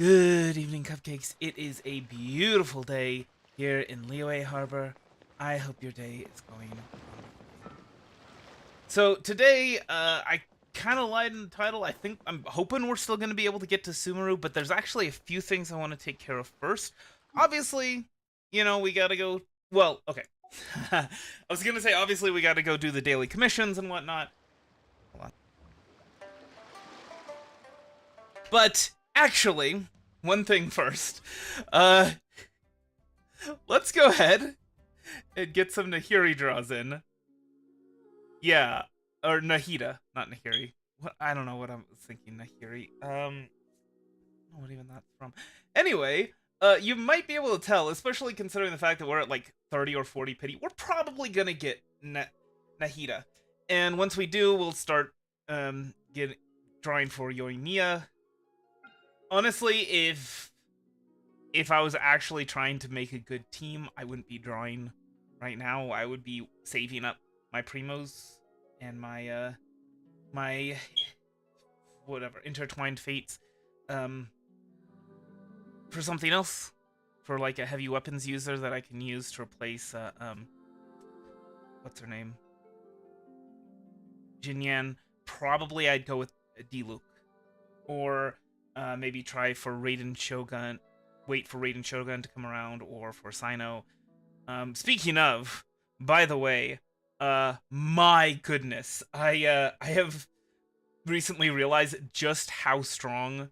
Good evening, cupcakes. It is a beautiful day here in Liyue Harbor. I hope your day is going wonderful. So today, I kind of lied in the title. I'm hoping we're still going to be able to get to Sumeru, but there's actually a few things I want to take care of first. Obviously, we gotta go. Well, okay. I was gonna say, obviously, we gotta go do the daily commissions and whatnot. Hold on. But actually, one thing first. Let's go ahead and get some Nahiri draws in. Yeah, or Nahida, not Nahiri. What? I don't know what I'm thinking. Nahiri. I don't know what even that's from. Anyway, you might be able to tell, especially considering the fact that we're at like 30 or 40 pity. We're probably gonna get Nahida, and once we do, we'll start drawing for Yoimiya. Honestly, if I was actually trying to make a good team, I wouldn't be drawing right now. I would be saving up my primos and my my whatever intertwined fates for something else, for like a heavy weapons user that I can use to replace what's her name, Jinyan. Probably I'd go with Diluc, or maybe try for Raiden Shogun. Wait for Raiden Shogun to come around, or for Sino. Speaking of, by the way, my goodness, I have recently realized just how strong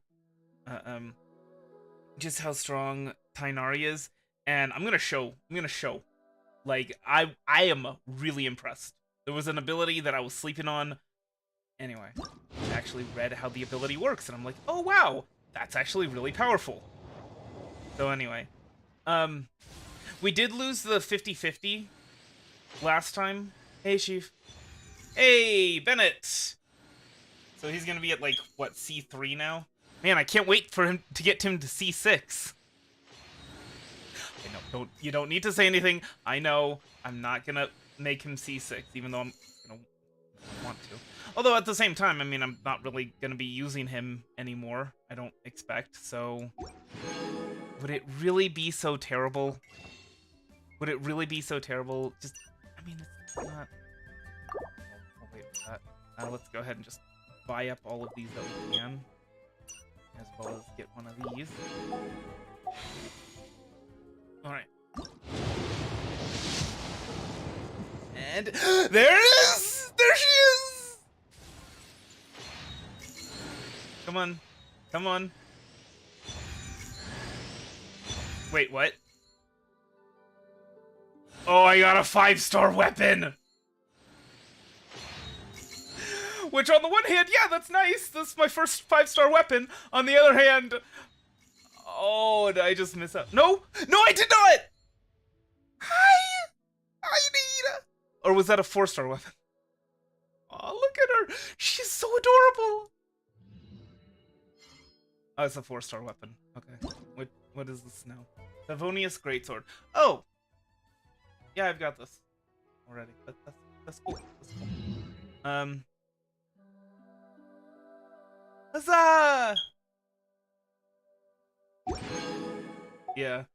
Tainari is, and I'm gonna show. Like, I am really impressed. There was an ability that I was sleeping on. Anyway, I actually read how the ability works, and I'm like, oh wow, that's actually really powerful. So anyway, we did lose the 50-50 last time. Hey, Chief. Hey, Bennett. So he's gonna be at like what, C3 now? Man, I can't wait for him to get him to C6. I know, you don't need to say anything. I know I'm not gonna make him C6, even though I'm gonna want to. Although at the same time, I mean, I'm not really gonna be using him anymore. I don't expect. So, would it really be so terrible? Would it really be so terrible? Just, I mean, it's not. Oh wait, let's go ahead and just buy up all of these that we can, as well as get one of these. All right. And there it is! There she is! Come on. Come on. Wait, what? Oh, I got a 5-star weapon! Which, on the one hand, yeah, that's nice. That's my first 5-star weapon. On the other hand... Oh, did I just miss out? No! No, I did not! Hi! Hi, Nita! Or was that a 4-star weapon? Oh, look at her! She's so adorable! Oh, it's a 4-star weapon. Okay. What is this now? Favonius Greatsword. Oh! Yeah, I've got this already. That's cool. That's cool. Huzzah! Yeah.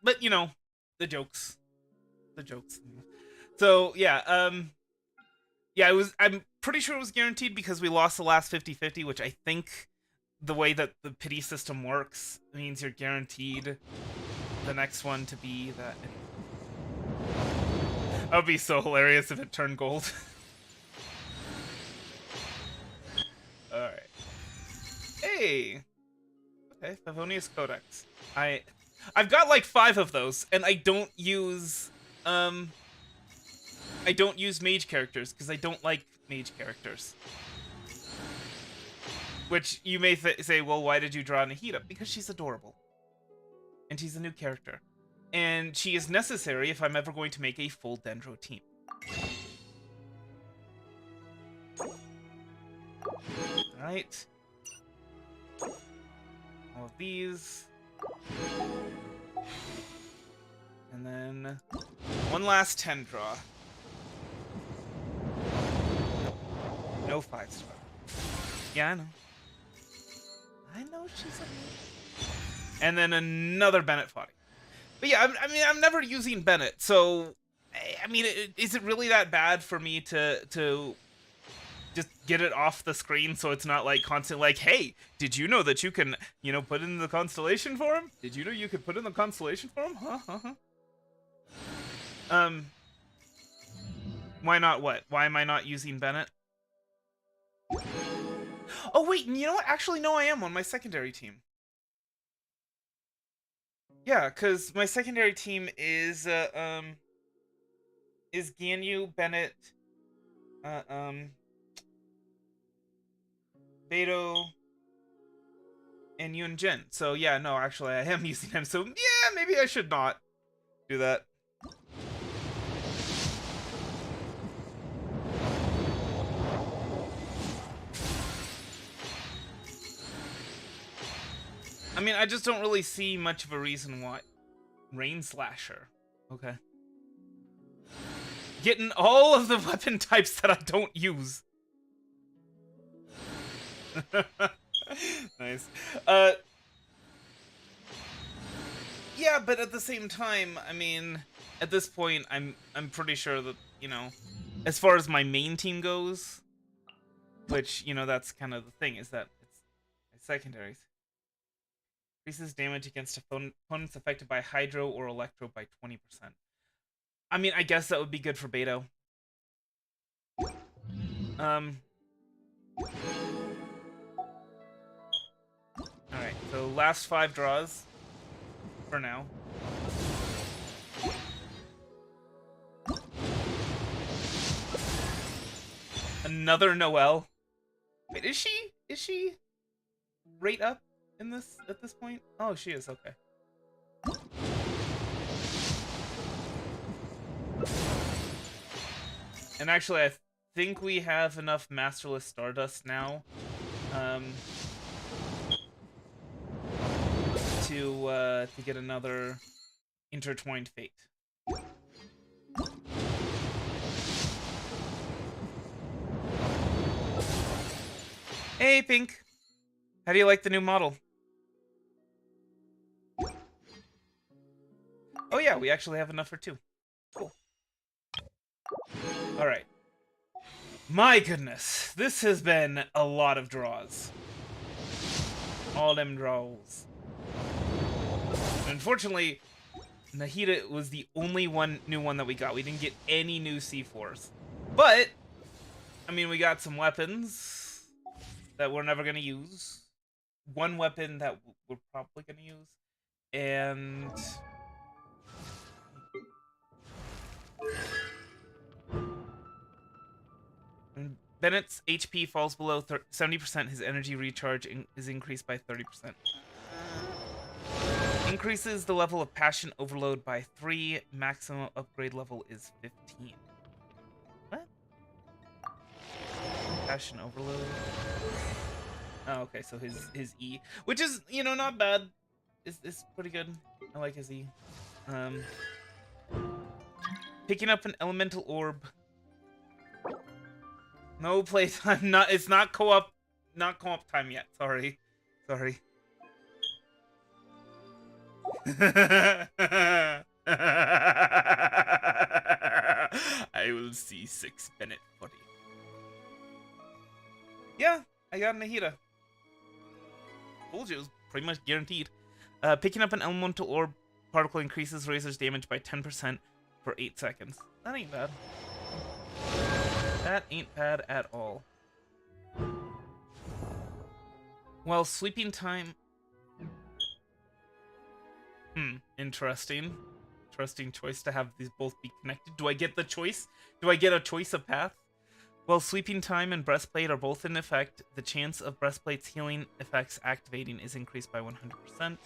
But you know, the jokes. The jokes. So yeah, yeah, I'm pretty sure it was guaranteed because we lost the last 50-50, which I think the way that the pity system works means you're guaranteed the next one to be that. That would be so hilarious if it turned gold. Alright. Hey! Okay, Favonius Codex. I've got like 5 of those, and I don't use mage characters, because I don't like mage characters. Which you may say, well, why did you draw Nahida? Because she's adorable. And she's a new character. And she is necessary if I'm ever going to make a full Dendro team. Alright. All of these. And then one last 10 draw. No 5-star. Yeah, I know. I know she's a... And then another Bennett Foddy. But yeah, I mean, I'm never using Bennett, so... I mean, is it really that bad for me to just get it off the screen so it's not like constant like, hey, did you know that you can, you know, put in the constellation for him? Did you know you could put in the constellation for him? Why not what? Why am I not using Bennett? Oh wait, you know what? Actually, no, I am on my secondary team. Yeah, because my secondary team is Ganyu, Bennett, Beto, and Yuánshén. So yeah, no, actually I am using him. So yeah, maybe I should not do that. I mean, I just don't really see much of a reason why. Rain Slasher. Okay. Getting all of the weapon types that I don't use. Nice. Yeah, but at the same time, I mean, at this point, I'm pretty sure that, you know, as far as my main team goes, which, you know, that's kind of the thing, is that it's secondaries. Increases damage against opponents affected by Hydro or Electro by 20%. I mean, I guess that would be good for Beto. Alright, so last 5 draws for now. Another Noelle. Wait, is she rate up in this at this point? Oh, she is, okay. And actually, I think we have enough Masterless Stardust now to get another Intertwined Fate. Hey, Pink. How do you like the new model? Oh yeah, we actually have enough for 2. Cool. Alright. My goodness, this has been a lot of draws. All them draws. Unfortunately, Nahida was the only new one that we got. We didn't get any new C4s. But, I mean, we got some weapons that we're never going to use. One weapon that we're probably going to use. And... Bennett's HP falls below 70%. His energy recharge is increased by 30%. Increases the level of Passion Overload by 3. Maximum upgrade level is 15. What? Passion Overload. Oh, okay, so his E, which is, you know, not bad. Is pretty good. I like his E. Picking up an elemental orb. No playtime. It's not co-op. Not co-op time yet. Sorry. I will see 6 Bennett Foddy. Yeah, I got Nahida. Told you it was pretty much guaranteed. Picking up an elemental orb particle increases Razor's damage by 10% for 8 seconds. That ain't bad. That ain't bad at all. Well, sleeping time... interesting. Interesting choice to have these both be connected. Do I get the choice? Do I get a choice of path? While sleeping time and breastplate are both in effect, the chance of breastplate's healing effects activating is increased by 100%.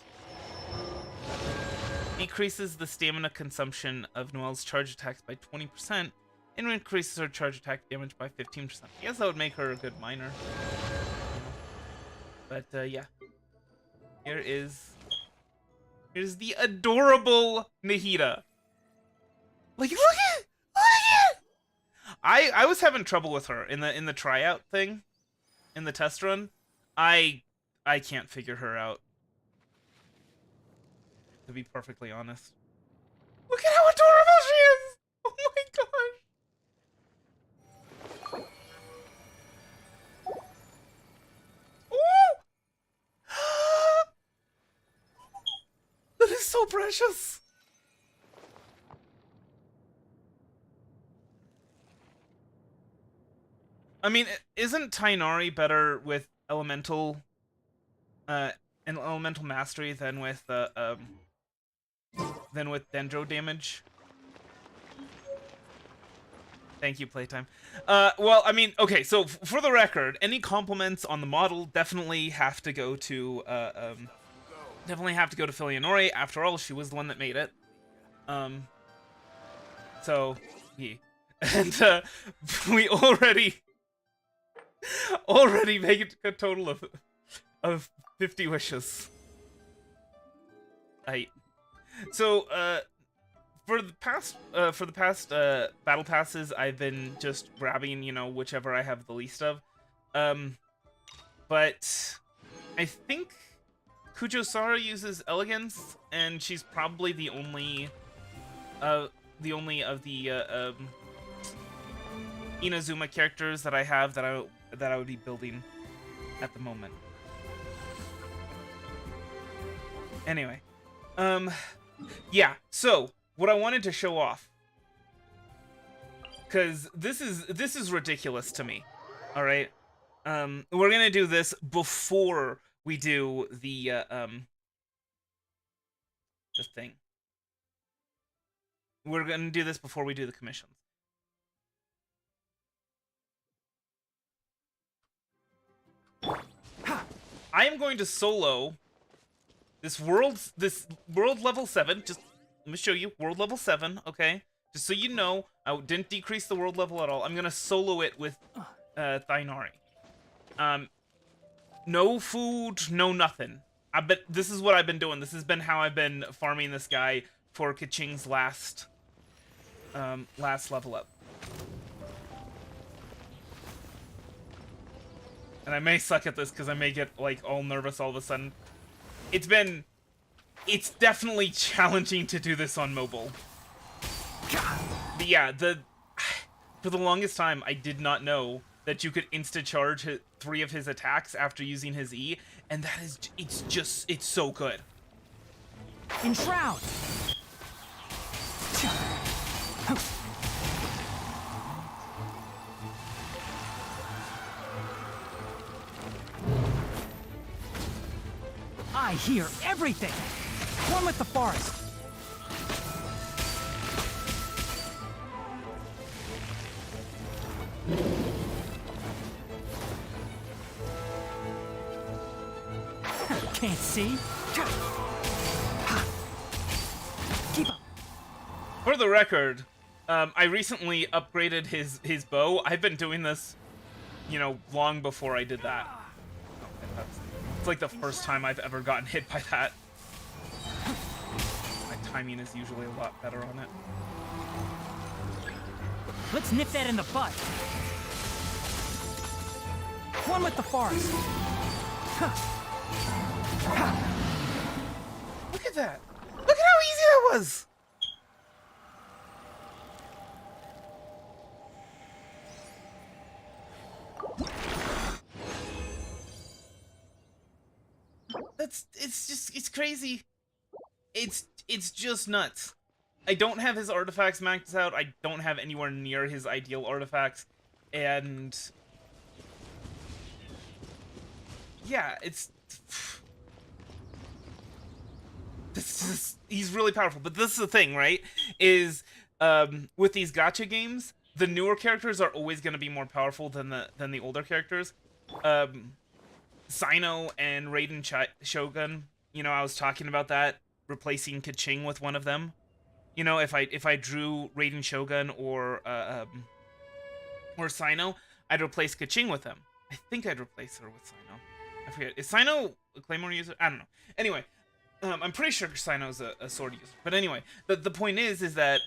Decreases the stamina consumption of Noelle's charge attacks by 20%, and increases her charge attack damage by 15%. I guess that would make her a good miner. But yeah. Here's the adorable Nahida. Like, look at it! I was having trouble with her in the tryout thing, in the test run. I I can't figure her out, to be perfectly honest. Look at how adorable she is! Oh my gosh! Ooh! That is so precious! I mean, isn't Tainari better with elemental, an elemental mastery than with Dendro damage? Thank you, Playtime. Well, I mean, okay, so for the record, any compliments on the model definitely have to go to, Filianori. After all, she was the one that made it. So, yeah. And, we already made a total of 50 wishes. So, for the past battle passes, I've been just grabbing, you know, whichever I have the least of. But I think Kujosara uses elegance, and she's probably the only of the Inazuma characters that I have that I would be building at the moment. Anyway, yeah. So what I wanted to show off, because this is ridiculous to me. All right, we're gonna do this before we do the thing. We're gonna do this before we do the commissions. I am going to solo this world level 7. Just let me show you world level 7, okay? Just so you know, I didn't decrease the world level at all. I'm gonna solo it with Thainari. No food, no nothing. This is what I've been doing. This has been how I've been farming this guy for Kaching's last level up. And I may suck at this because I may get like all nervous all of a sudden. It's definitely challenging to do this on mobile. But yeah, for the longest time I did not know that you could insta-charge 3 of his attacks after using his E, and that is, it's so good. Enshroud! I hear everything! One with the forest! Can't see? Keep up! For the record, I recently upgraded his bow. I've been doing this, you know, long before I did that. It's like the first time I've ever gotten hit by that. My timing is usually a lot better on it. Let's nip that in the bud. One with the forest. Look at that! Look at how easy that was! It's crazy. It's just nuts. I don't have his artifacts maxed out. I don't have anywhere near his ideal artifacts. And yeah, he's really powerful. But this is the thing, right? Is with these gacha games, the newer characters are always going to be more powerful than the older characters. Sino and Raiden Shogun, you know, I was talking about that, replacing Kaching with one of them. You know, if I drew Raiden Shogun or Sino, I'd replace Kaching with them. I think I'd replace her with Sino. I forget. Is Sino a Claymore user? I don't know. Anyway, I'm pretty sure Sino's a sword user. But anyway, the point is that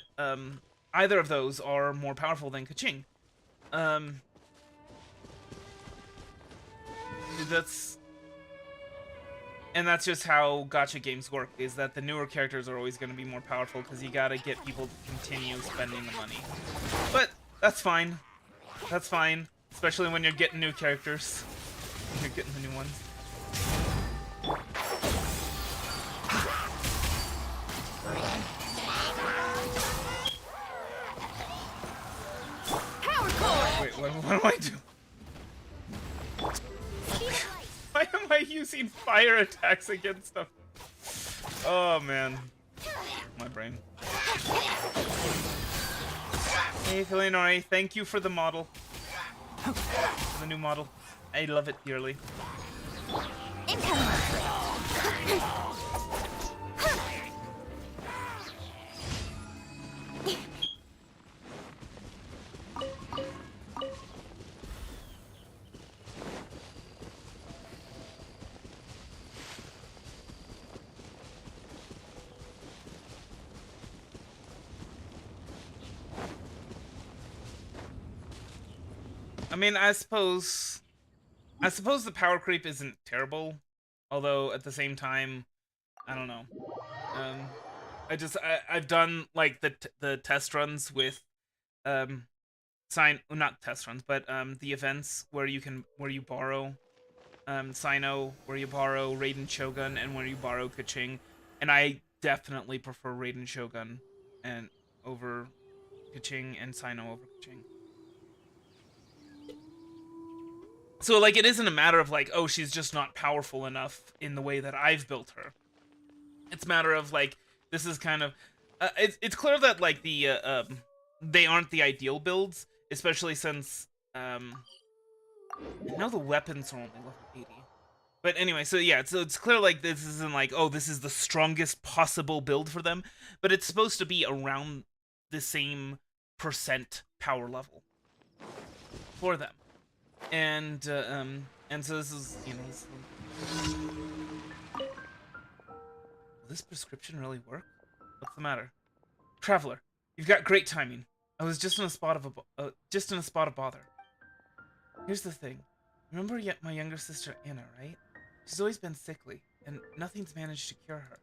either of those are more powerful than Kaching. And that's just how gacha games work, is that the newer characters are always going to be more powerful because you gotta get people to continue spending the money. But that's fine. That's fine. Especially when you're getting new characters. When you're getting the new ones. Wait, what do I do? Why am I using fire attacks against them? Oh man. My brain. Hey Kalinori, thank you for the model. For the new model. I love it dearly. I mean, I suppose the power creep isn't terrible, although at the same time, I don't know. I've done like the test runs with not test runs, but the events where you borrow Sino, where you borrow Raiden Shogun, and where you borrow Kaching, and I definitely prefer Raiden Shogun and over Kaching and Sino over Kaching. So, like, it isn't a matter of, like, oh, she's just not powerful enough in the way that I've built her. It's a matter of, like, this is kind of... it's clear that, like, they aren't the ideal builds, especially since, I know the weapons are only level 80. But anyway, so yeah, so it's clear, like, this isn't, like, oh, this is the strongest possible build for them, but it's supposed to be around the same % power level for them. And so this is, you know, will this prescription really work? What's the matter? Traveler, you've got great timing. I was just in a spot of bother. Here's the thing. Remember yet my younger sister Anna, right? She's always been sickly, and nothing's managed to cure her.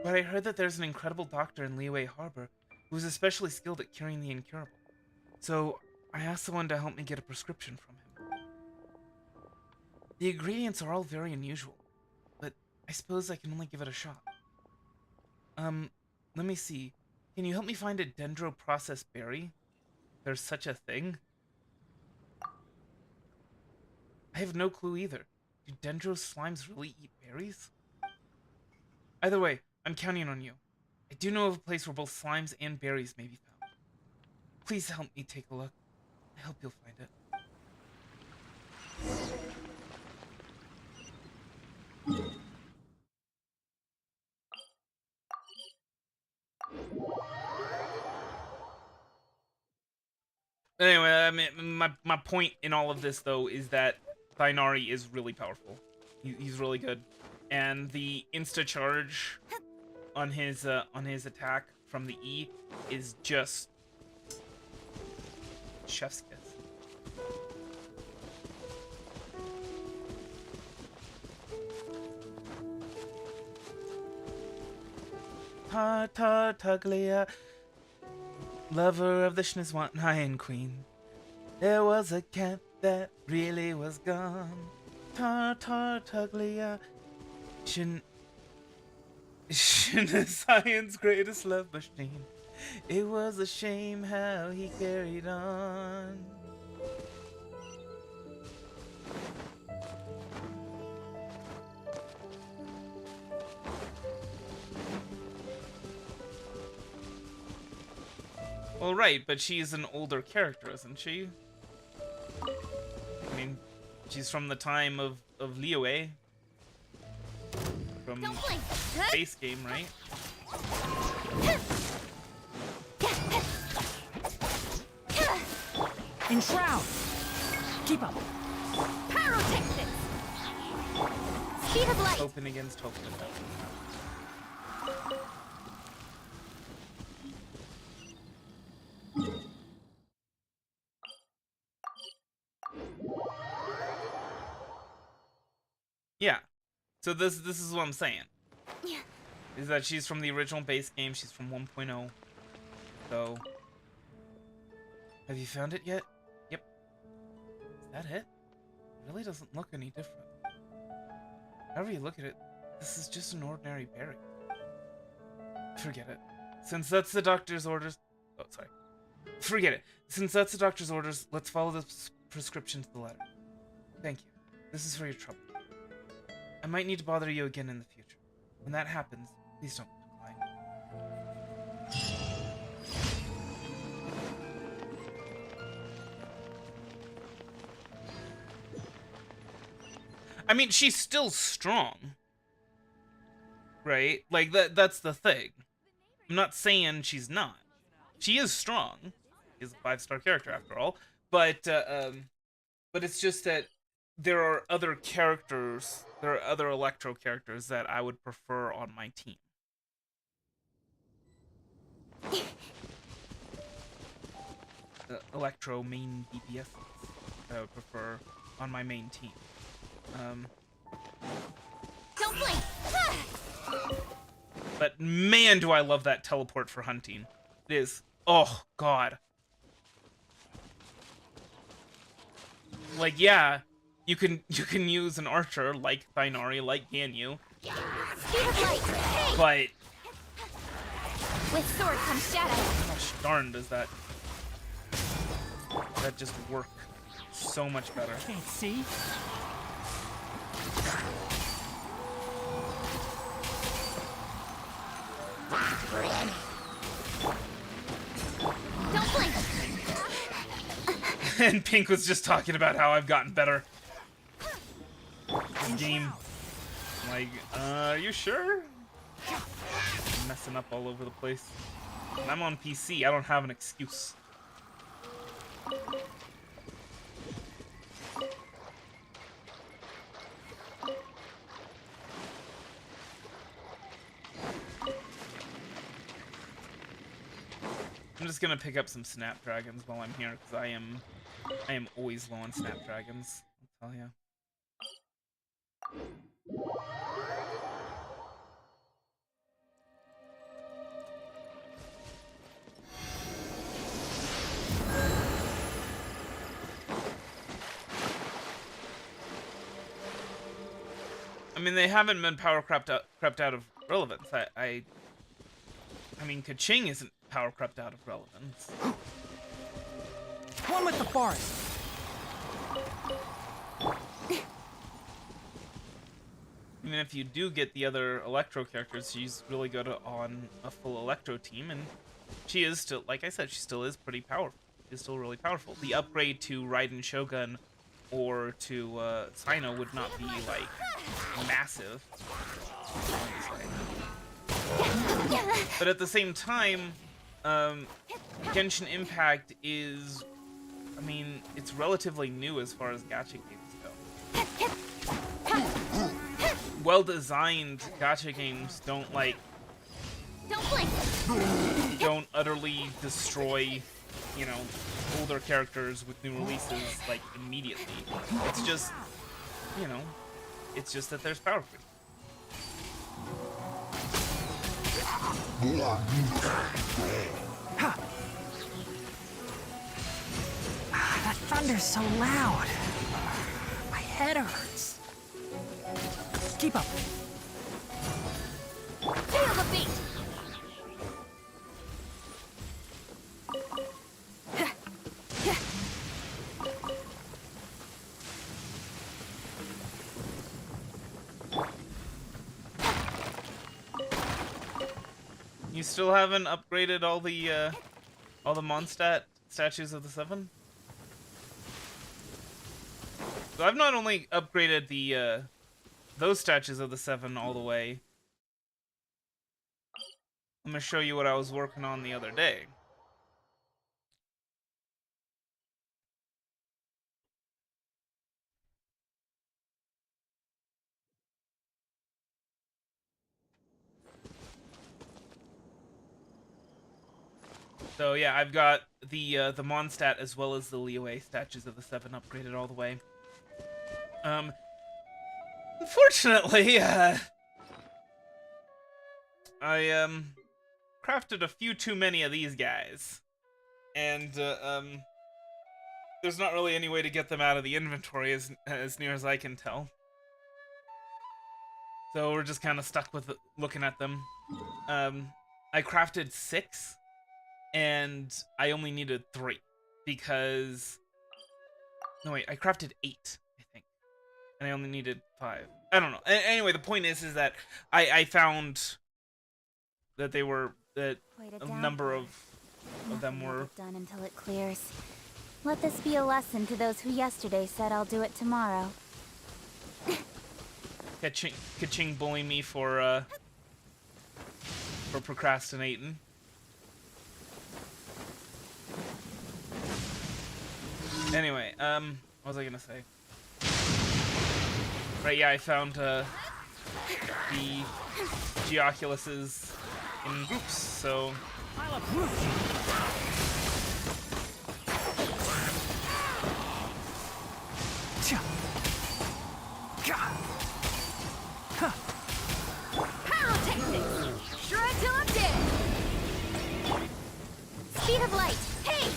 But I heard that there's an incredible doctor in Liyue Harbor who's especially skilled at curing the incurable. So I asked someone to help me get a prescription from him. The ingredients are all very unusual, but I suppose I can only give it a shot. Let me see. Can you help me find a dendro-processed berry? There's such a thing? I have no clue either. Do dendro slimes really eat berries? Either way, I'm counting on you. I do know of a place where both slimes and berries may be found. Please help me take a look. I hope you'll find it. Anyway, I mean, my point in all of this, though, is that Thainari is really powerful. He's really good. And the insta-charge on his attack from the E is just chef's kiss. Tartaglia, lover of the Schnitzwantine Queen. There was a cat that really was gone. Tartaglia, Science's greatest love machine. It was a shame how he carried on. Well, right, but she's an older character, isn't she? I mean, she's from the time of Liyue. From base game, right? Enshroud! Keep up! Pyrotechnics! Speed of light! Open against hope. Yeah, So this is what I'm saying. Yeah. Is that she's from the original base game. She's from 1.0. So, have you found it yet? Yep. Is that it? It really doesn't look any different. However you look at it, this is just an ordinary berry. Forget it. Since that's the doctor's orders... Oh, sorry. Forget it. Since that's the doctor's orders, let's follow the prescription to the letter. Thank you. This is for your trouble. I might need to bother you again in the future. When that happens, please don't decline. I mean, she's still strong. Right? Like, that's the thing. I'm not saying she's not. She is strong. She's a 5-star character, after all. But it's just that there are other characters, there are other Electro characters that I would prefer on my team. The Electro main DPS I would prefer on my main team. Don't blink. But man, do I love that teleport for hunting. It is. Oh, God. Like, yeah, you can use an archer like Thinari, like Ganyu. Speed of light. Hey! But With sword comes shadow. gosh darn does that just work so much better. Can't see. Don't blink. And Pink was just talking about how I've gotten better. This game. Like, you sure? I'm messing up all over the place. And I'm on PC, I don't have an excuse. I'm just gonna pick up some Snapdragons while I'm here, because I am always low on Snapdragons, I'll tell you. I mean, they haven't been power crept out of relevance. I mean, Kaching isn't power crept out of relevance. One with the forest. Even if you do get the other Electro characters, she's really good on a full Electro team, and she is still, like I said, she still is pretty powerful. She's still really powerful. The upgrade to Raiden Shogun or to Sino would not be, like, massive. But at the same time, Genshin Impact is, I mean, it's relatively new as far as gacha games go. Well-designed gacha games don't, like, Don't blink. don't utterly destroy, you know, older characters with new releases, like, immediately. It's just, you know, it's just that there's power creep. That thunder's so loud. My head hurts. Keep up. Feel the beat. You still haven't upgraded all the Mondstadt statues of the 7? So I've not only upgraded the those statues of the 7 all the way. I'm gonna show you what I was working on the other day. So yeah, I've got the Mondstadt as well as the Liyue statues of the 7 upgraded all the way. Unfortunately, I crafted a few too many of these guys, and there's not really any way to get them out of the inventory as near as I can tell. So we're just kind of stuck with looking at them. I crafted 6, and I only needed 3 because no wait, I crafted 8, I think, and I only needed 5. I don't know. Anyway, the point is that I found that they were that a number of them were done until it clears. Let this be a lesson to those who yesterday said I'll do it tomorrow. Ka-ching bullying me for procrastinating. Anyway, what was I gonna say? Right, yeah, I found the Geoculuses in groups, so I love Groot. Pyrotechnics! Shred till I'm dead! Speed of light! Hey!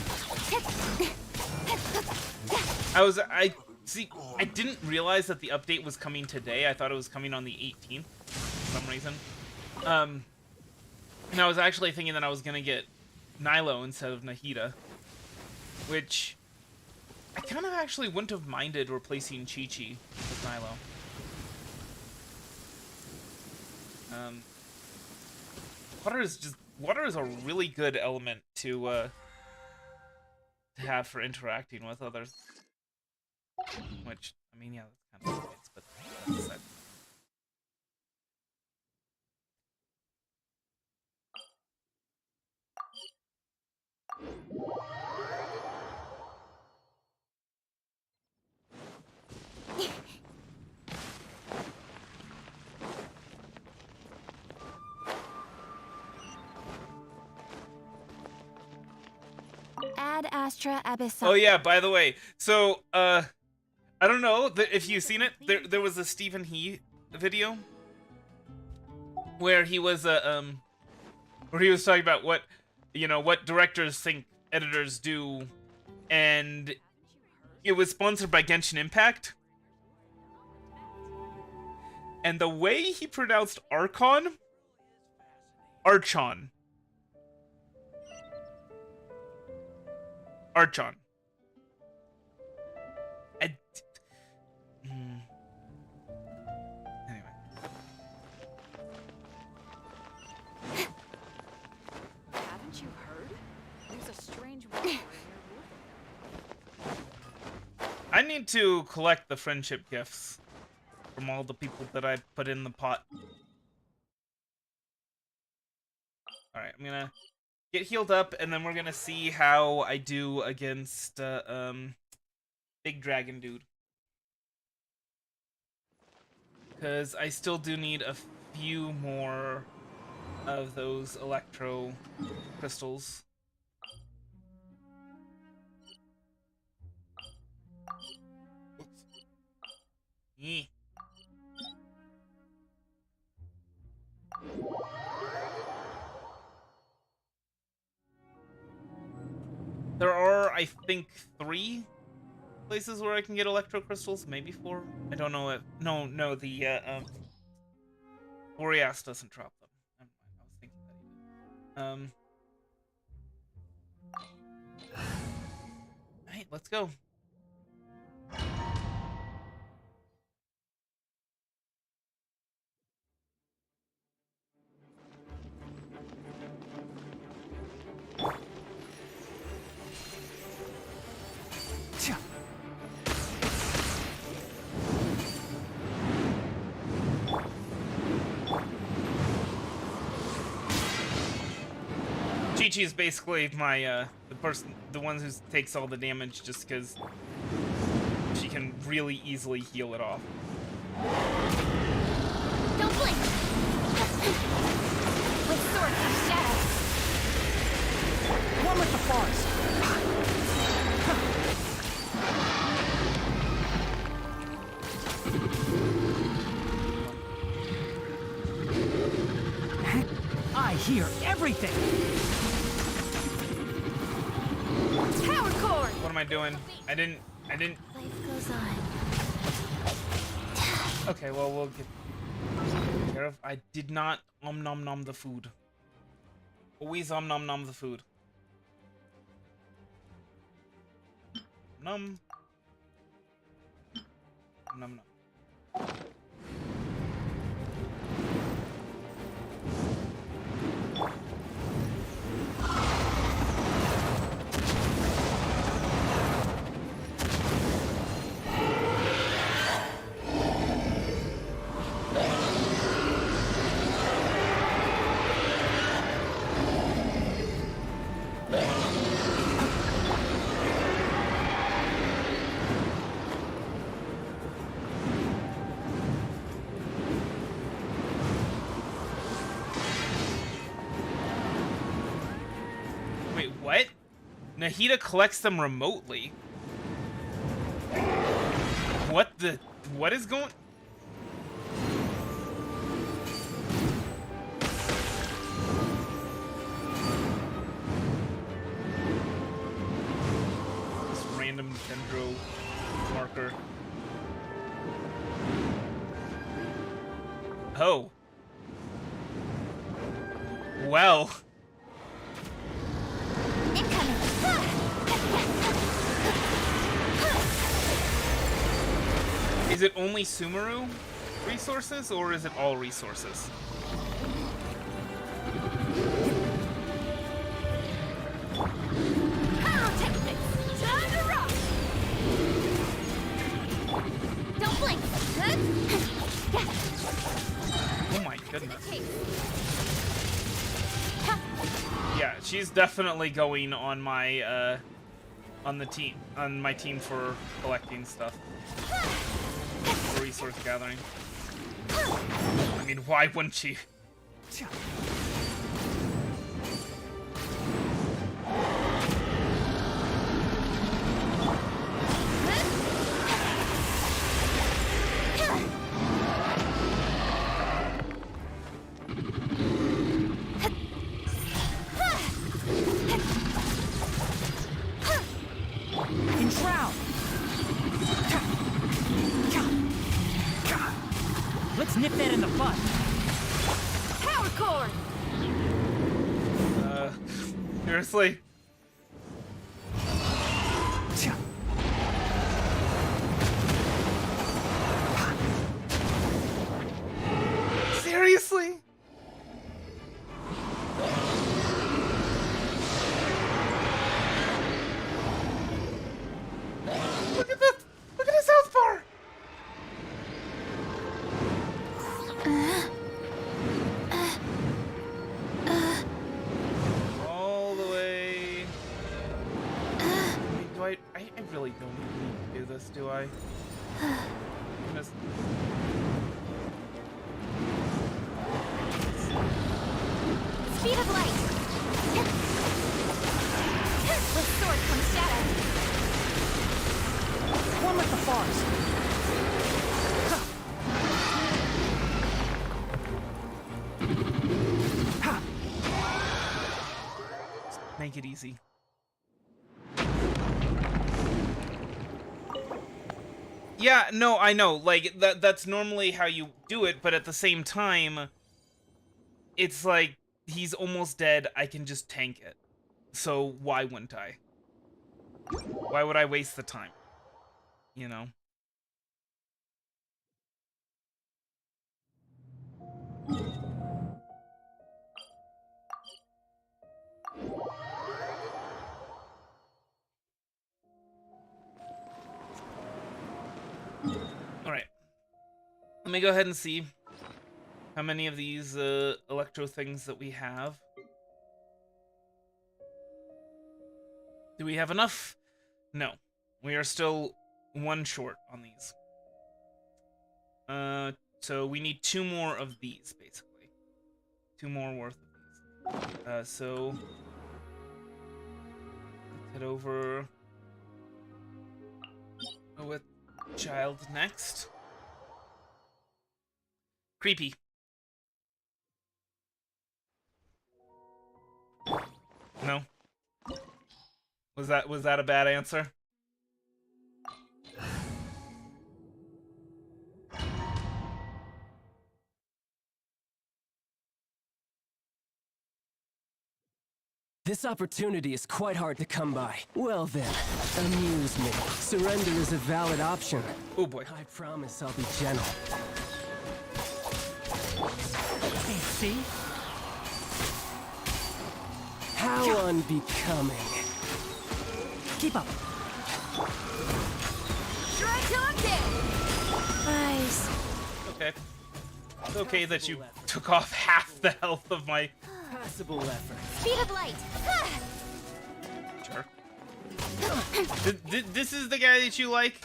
I didn't realize that the update was coming today. I thought it was coming on the 18th for some reason. And I was actually thinking that I was gonna get Nilo instead of Nahida, which I kind of actually wouldn't have minded replacing Chi-Chi with Nilo. Water is a really good element to have for interacting with others. Which, I mean, yeah, that's kind of obvious, but that's aside. Ad Astra Abyssal. Oh yeah, by the way, so I don't know if you've seen it. There was a Stephen He video where he was talking about what directors think editors do, and it was sponsored by Genshin Impact. And the way he pronounced Archon, Archon. Anyway. Haven't you heard? There's a strange war in your roof. I need to collect the friendship gifts from all the people that I put in the pot. Alright, I'm gonna get healed up, and then we're gonna see how I do against Big Dragon Dude. Because I still do need a few more of those electro crystals. Oops. Yeah. There are, I think, 3 places where I can get electro crystals, maybe 4. I don't know if no, the Boreas doesn't drop them. Never mind, I was thinking that he did. Alright, let's go. Chi-Chi is basically my the one who takes all the damage just because she can really easily heal it off. Don't blink! With sword comes shadow. One with the forest. hear everything. Power cord! What am I doing? I didn't. Life goes on. Okay, well, we'll get care of. I did not nom nom the food. Always nom nom the food. Nom. Nom nom. Wait, what? Nahida collects them remotely. What is going? This random dendro marker. Oh. Well. Is it only Sumeru resources, or is it all resources? Pyrotechnics! Time to rock! Don't blink. Oh my goodness. Yeah, she's definitely going on my on my team for collecting stuff. For resource gathering. I mean, why wouldn't she? Enshroud. Let's nip that in the bud. Power cord! Seriously? Seriously? Look at this! Look at his health bar! All the way. Wait, do I really don't need to do this, do I? Goodness. Speed of light. With sword comes shadow. One with the forest. Make it easy. Yeah, no, I know. Like, that's normally how you do it, but at the same time, it's like, he's almost dead, I can just tank it. So why wouldn't I? Why would I waste the time? You know? Alright. Let me go ahead and see how many of these electro things that we have. Do we have enough? No. We are still one short on these. So we need 2 more of these, basically. 2 more worth of these. So let's head over with child next. Creepy. No? Was that a bad answer? This opportunity is quite hard to come by. Well then, amuse me. Surrender is a valid option. Oh boy. I promise I'll be gentle. Can't see? How unbecoming. Keep up. Nice. Okay. It's okay that you took off half the health of my... Passable effort. Speed of light. Sure. This is the guy that you like?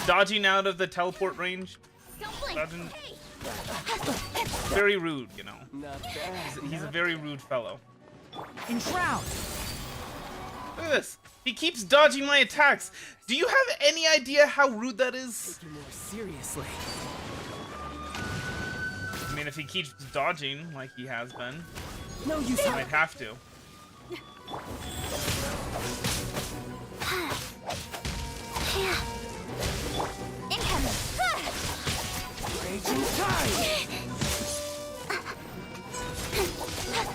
Dodging out of the teleport range? Don't blink. Dodging... Hey. Very rude, you know. Not bad. He's a very rude fellow. Enshroud. Look at this. He keeps dodging my attacks. Do you have any idea how rude that is? Take you more seriously. I mean, if he keeps dodging like he has been, No use. he might have to. Incoming. Raging tide.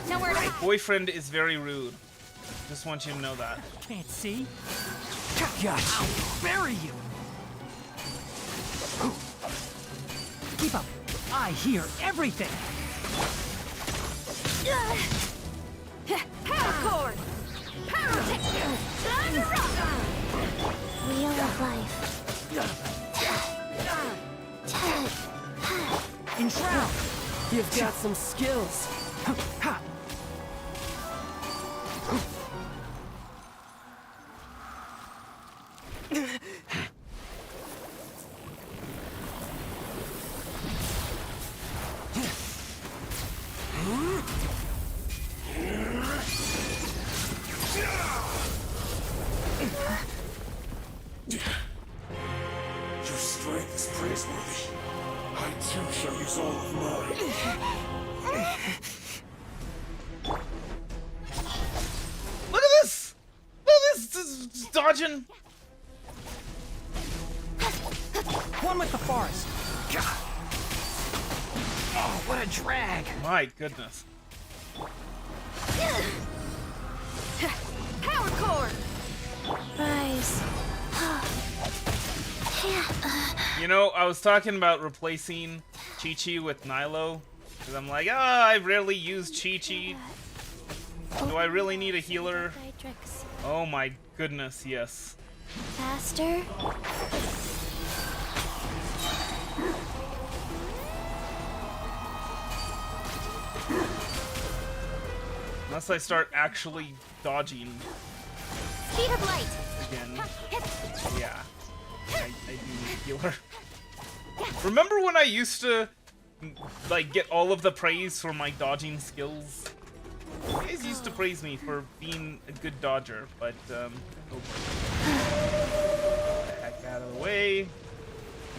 Nowhere to My boyfriend is very rude. Just want you to know that. Can't see? Gotcha. I'll bury you. Keep up. I hear everything. Power cord. Power Wheel of life. Enshroud. You've got some skills. Ha. Your strength is praiseworthy. I too shall use all of mine. Look at this! Look at this! This is dodging! One with the forest. Oh, what a drag. My goodness. Power cord. Rise. You know, I was talking about replacing Chi-Chi with Nilo. Because I'm like, I rarely use Chi-Chi. Do I really need a healer? Diedrix. Oh my goodness, yes. Faster. Unless I start actually dodging Speed of light. again. Yeah. I do need a healer. Remember when I used to, like, get all of the praise for my dodging skills? You guys used to praise me for being a good dodger, but, oh boy. Get the heck out of the way. I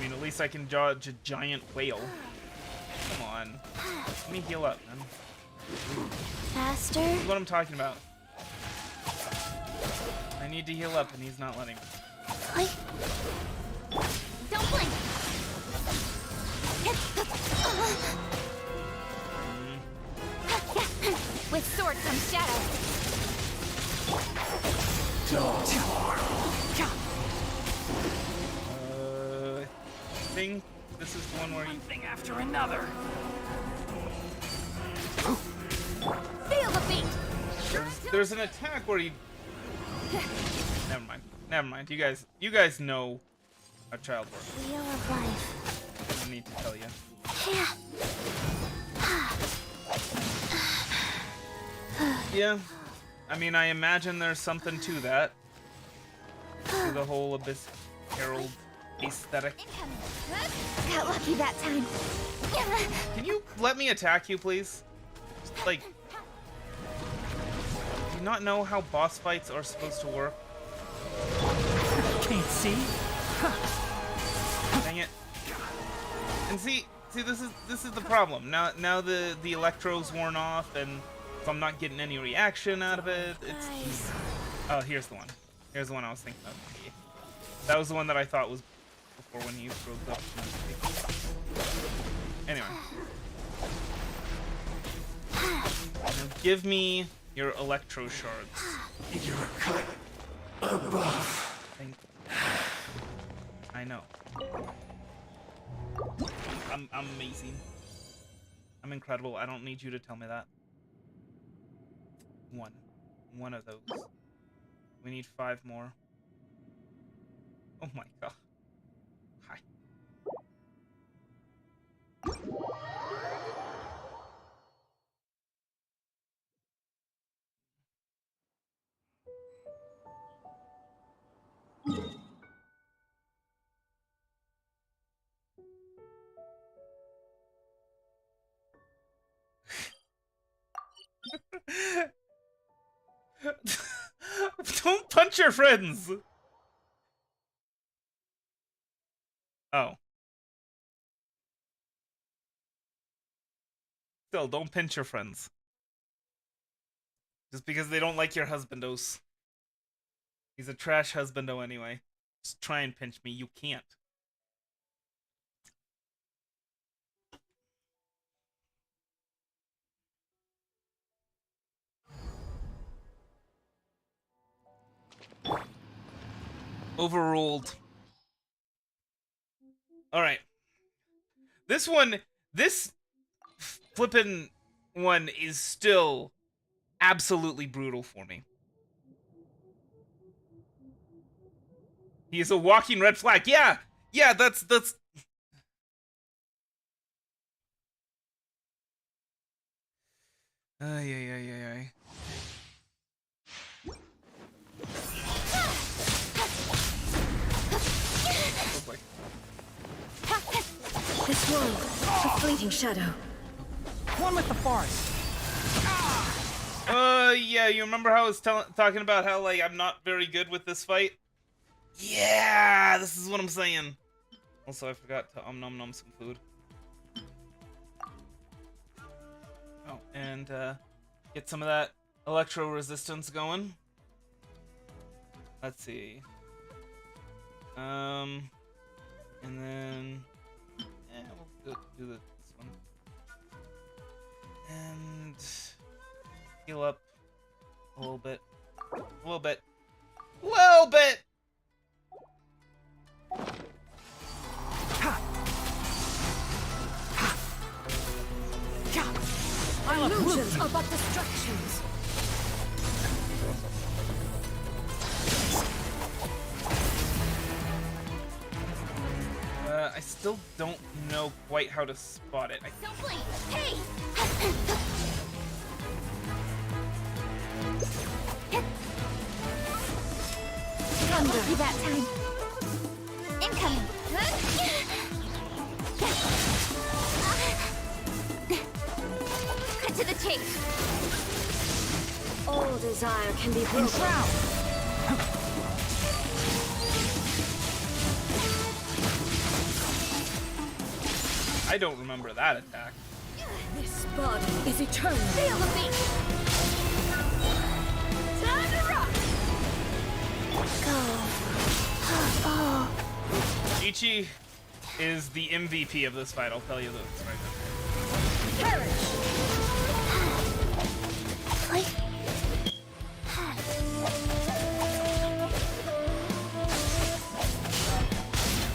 mean, at least I can dodge a giant whale. Come on. Let me heal up, man. Faster. This is what I'm talking about. I need to heal up, and he's not letting me. Like. Don't blink. With sword comes shadow. I think this is the one where you... Thing after another. Feel the beat. There's an attack where you... Never mind. Never mind. You guys know how child works. Wheel of life. I don't need to tell you. Yeah. I mean, I imagine there's something to that. To the whole Abyss Herald aesthetic. Incoming. Got lucky that time. Can you let me attack you, please? Just, like... Do you not know how boss fights are supposed to work? Can't see? Dang it. And see, this is the problem. Now the electro's worn off, and So I'm not getting any reaction out of it. It's Nice. oh, here's the one. Here's the one I was thinking of. That was the one that I thought was before when you broke up. Anyway. Now give me your electro shards. You're cut above. Thank I know. I'm amazing. I'm incredible. I don't need you to tell me that. One of those. We need 5 more. Oh my god. Hi. Don't punch your friends! Oh. Still, don't pinch your friends. Just because they don't like your husbandos. He's a trash husbando anyway. Just try and pinch me. You can't. Overruled. Alright. This flippin' one is still absolutely brutal for me. He is a walking red flag. Yeah, that's. Ay. This one, a fleeting shadow. One with the forest. Yeah, you remember how I was talking about how, like, I'm not very good with this fight? Yeah, this is what I'm saying. Also, I forgot to nom nom some food. Oh, and, get some of that electro resistance going. Let's see. And then... yeah, we'll do this one. And... heal up a little bit. A little bit. Little bit! Illusions are but distractions. I still don't know quite how to spot it. Don't blink! Hey! Yonder. Be that time. Incoming! Cut to the chase! All desire can be broken. I don't remember that attack. This body is eternal. Feel the beat! Time to rock! Go. Oh. Ichi is the MVP of this fight, I'll tell you this right now. Perish.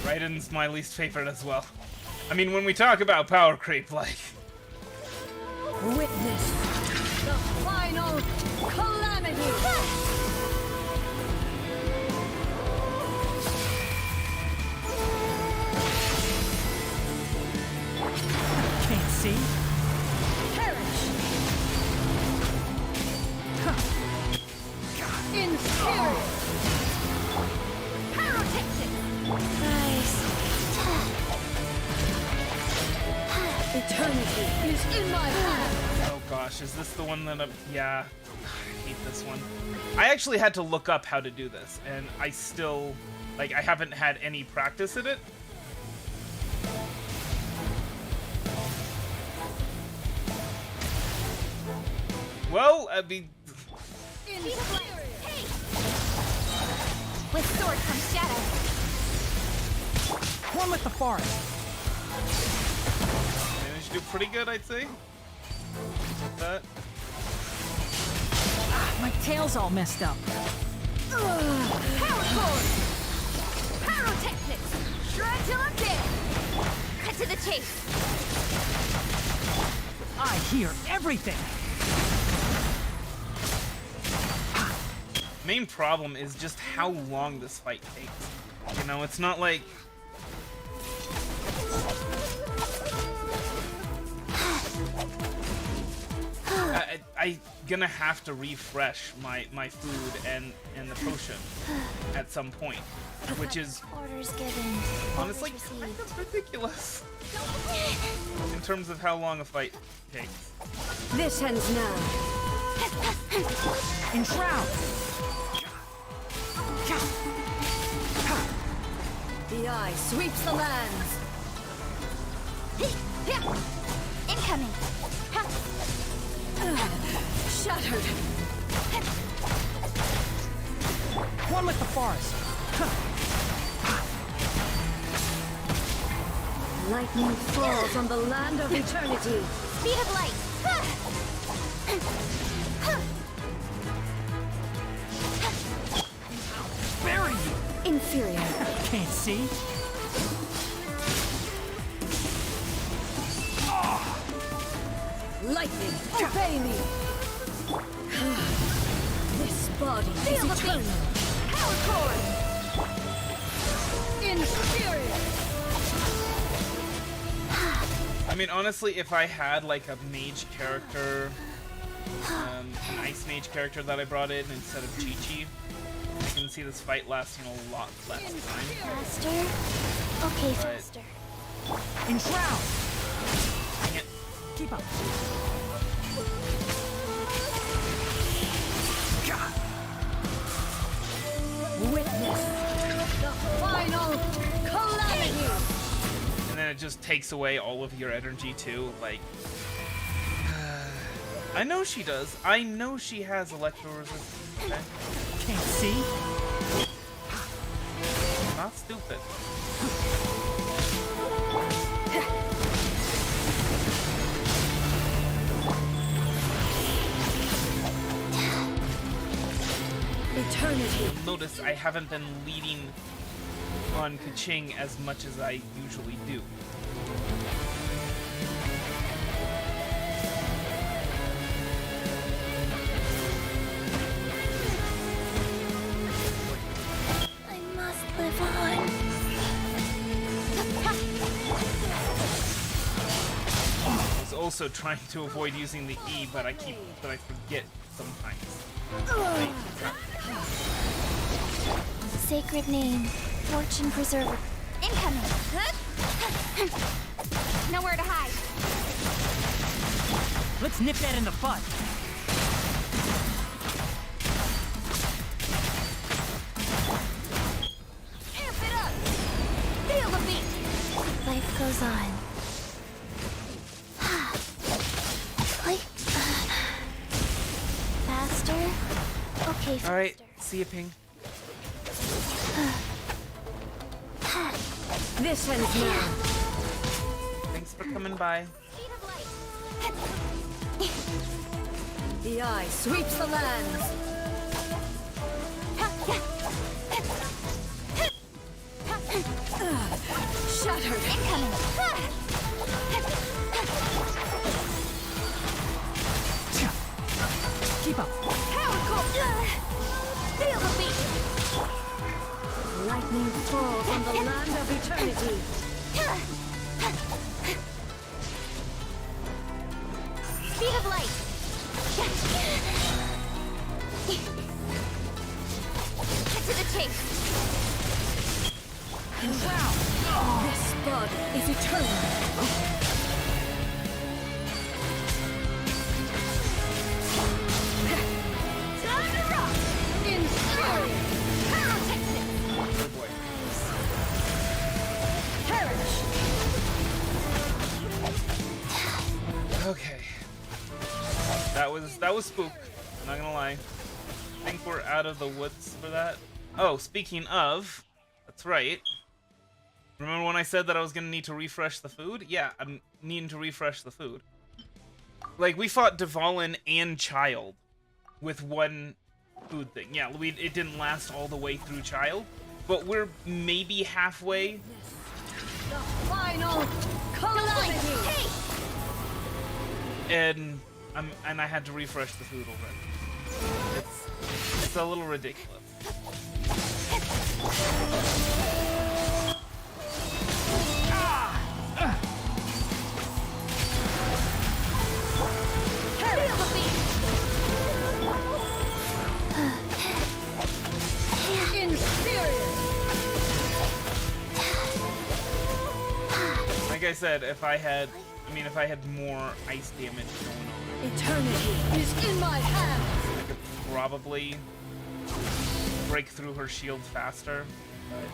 Raiden's my least favorite as well. I mean, when we talk about power creep, like... Witness the final calamity. Can't see. Perish. Inferior. Pyrotechnic. Nice. Eternity is in my hand. Oh gosh, is this the one that I'm... yeah, I hate this one. I actually had to look up how to do this, and I still... like, I haven't had any practice in it. Well, I mean, Speed of light. Hey! With sword comes shadow. One with the forest. managed to do pretty good, I'd say. With that. My tail's all messed up. Power cord! Pyrotechnics! Shred till I'm dead! Cut to the chase! I hear everything. Main problem is just how long this fight takes. You know, it's not like... I'm gonna have to refresh my food and the potion at some point, which is Orders given. honestly Orders kind received. of ridiculous in terms of how long a fight takes. This ends now. Enshroud. The eye sweeps the lands. Incoming! Shattered. One with the forest. Lightning falls on the land of eternity. Speed of light! Bury you. Inferior. Can't see. Lightning, obey me. This body is Feel the eternal. beat. Power cord! Inferior. I mean, honestly, if I had like a mage character, an ice mage character that I brought in instead of Chi-Chi, I can see this fight lasting a lot less time. Faster? Okay, Right. faster. Enshroud. Dang it. Keep up. Witness the final calamity. And then it just takes away all of your energy too. Like, I know she does. I know she has electro resistance. Okay? Can't see. Not stupid. Eternity. Notice I haven't been leading on Kaching as much as I usually do. I must live on. I was also trying to avoid using the E, but I forget sometimes. Sacred name. Fortune preserver. Incoming. Nowhere to hide. Let's nip that in the bud. Amp it up. Feel the beat. Life goes on. Click. Faster. Okay, faster. All right, see you, Ping. This ends now. Thanks for coming by. Speed of light. The eye sweeps the lands. Shattered. Incoming. Keep up. Power cord. Feel the beat. Lightning falls on the land of eternity. Speed of light. Get to the chase. This body is eternal. Time to rock. Inferior. Pyrotechnics. Oh boy. Perish. Okay. That that was spook. I'm not gonna lie. I think we're out of the woods for that. Oh, speaking of, that's right. Remember when I said that I was gonna need to refresh the food? Yeah, I'm needing to refresh the food. Like, we fought Dvalin and Child with one food thing. Yeah, it didn't last all the way through Child, but we're maybe halfway. The final calamity! And I had to refresh the food already. It's a little ridiculous. Like I said, if I had more ice damage going on, Eternity is in my hands! I could probably break through her shield faster. But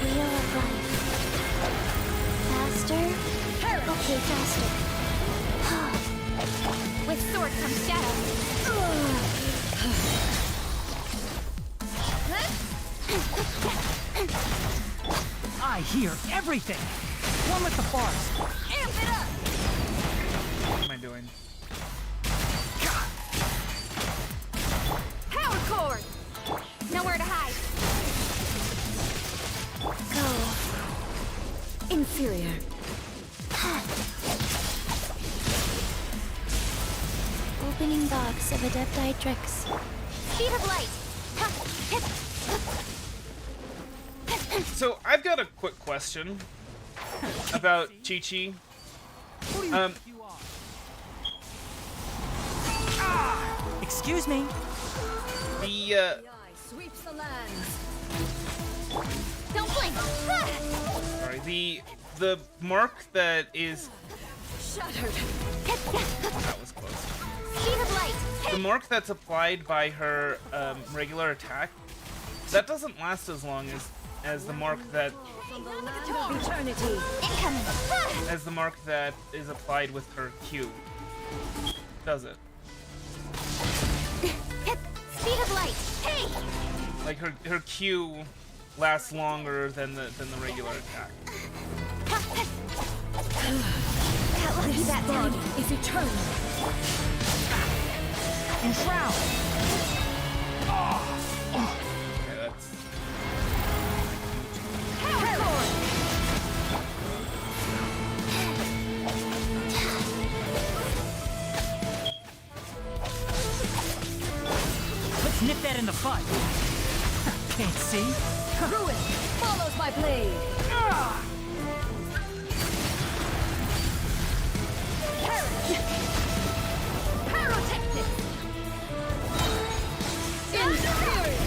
Wheel of life. Faster? Okay, faster. With sword comes shadow. I hear everything. One with the forest. Amp it up! what am I doing? Power cord! Nowhere to hide. Go. Inferior. Opening box of Adepti tricks. Speed of light. So I've got a quick question about Chi-Chi. Who do you think you are? Excuse me. The The eye sweeps the lands. Don't blink. sorry, the mark that is Shattered. that was close. Speed of light. The mark that's applied by her regular attack, that doesn't last as long as the mark that From the land of eternity. Incoming. is applied with her Q. Does it? Speed of light. Hey. Like her Q lasts longer than the regular attack. Got lucky that time. Body is eternal. Enshroud. Okay, that's Power cord! Let's nip that in the bud. Can't see. Ruin follows my blade. Pyrotechnic. Inferior.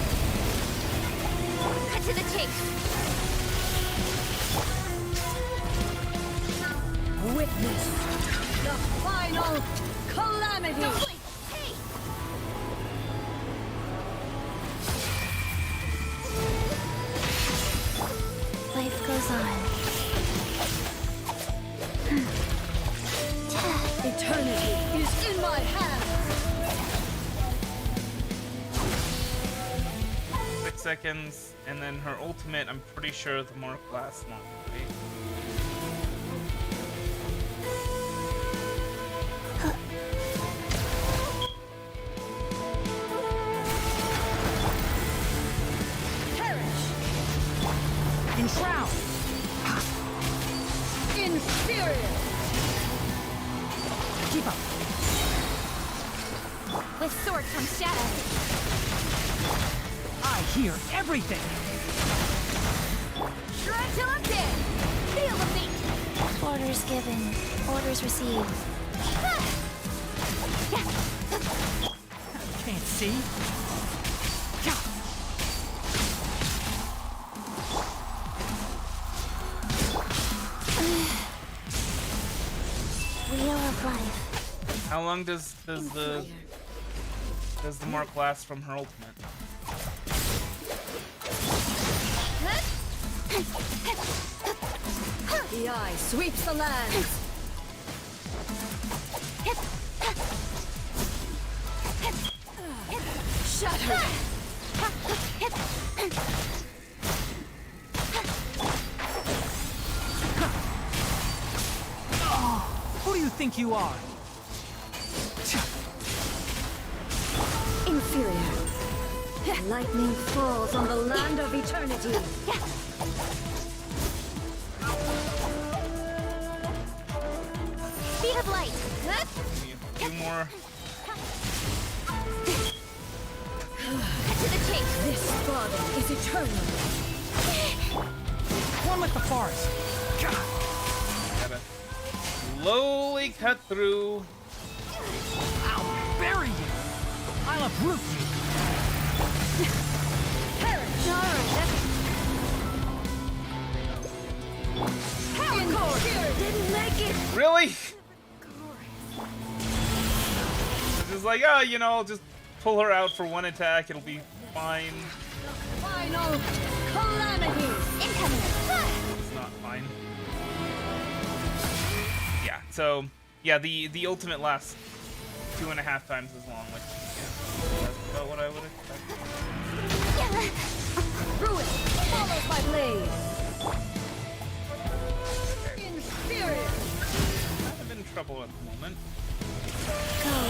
Cut to the chase. Witness the final calamity. Don't blink. Hey. Life goes on. Eternity is in my hands. 6 seconds, and then her ultimate, I'm pretty sure the mark lasts longer, right? Perish. Enshroud. Inferior. Keep up. With sword comes shadow. I hear everything. Shred till I'm dead. Feel the beat. Orders given. Orders received. Can't see. Wheel of life. How long does the mark last from her ultimate? The eye sweeps the land. Shatter. Who do you think you are? Inferior. Lightning falls on the land of eternity. Speed of light. Give me a few more. Cut to the chase. This body is eternal. One with the forest. Gotta slowly cut through. I'll bury you. I'll uproot you. Didn't make it. Really? It's just like, oh, you know, I'll just pull her out for one attack. It'll be fine. Final calamity. Incoming. It's not fine. Yeah. So, yeah, the ultimate lasts 2.5 times as long, which that's about what I would expect. Ruin follows my blade. Inferior. I'm in trouble at the moment. Come on.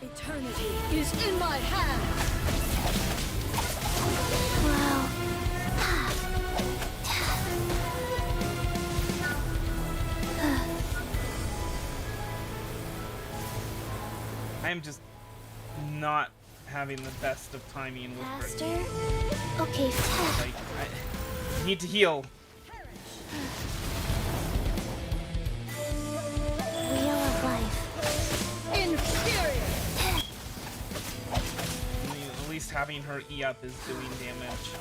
Eternity is in my hand. Wow. I am just not having the best of timing with her. Faster. Okay. Like, I need to heal. Wheel of life. Inferior. I mean, at least having her E up is doing damage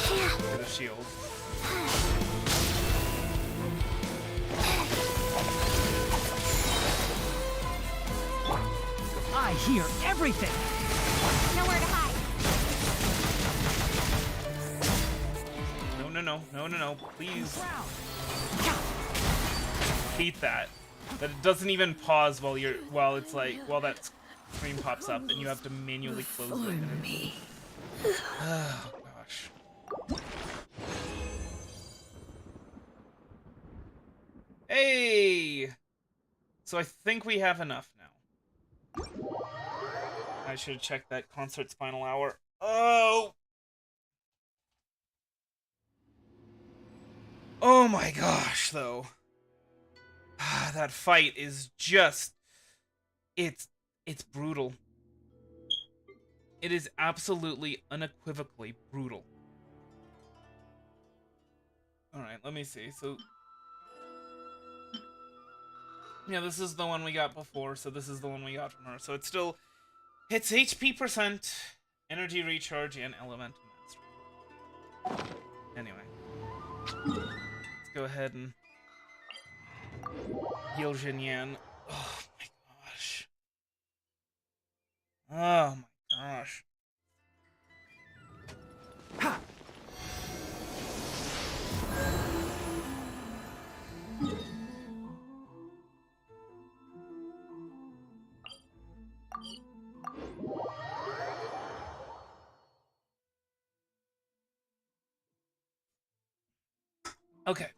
to the shield. I hear everything. Nowhere to hide. No, please. Hate that. That it doesn't even pause while it's like, while that screen pops up and you have to manually close it. And Me. oh gosh. Hey! So I think we have enough now. I should have checked that concert's final hour. Oh! Oh my gosh, though. That fight is just... It's brutal. It is absolutely, unequivocally brutal. Alright, let me see. So... yeah, this is the one we got before, so this is the one we got from her. So it's still... hits HP %, energy recharge, and elemental mastery. Anyway. Let's go ahead and heal Yuánshén. Oh my gosh. Oh my gosh. Ha! Okay.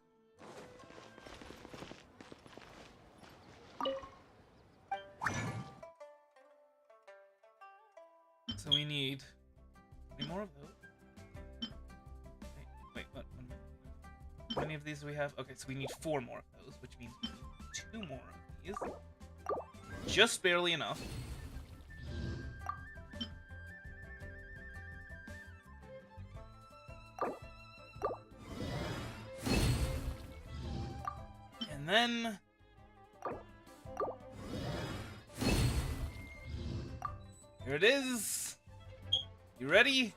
So we need any more of those. Wait, what? How many of these do we have? Okay, so we need 4 more of those, which means we need 2 more of these. Just barely enough. And then... here it is! You ready?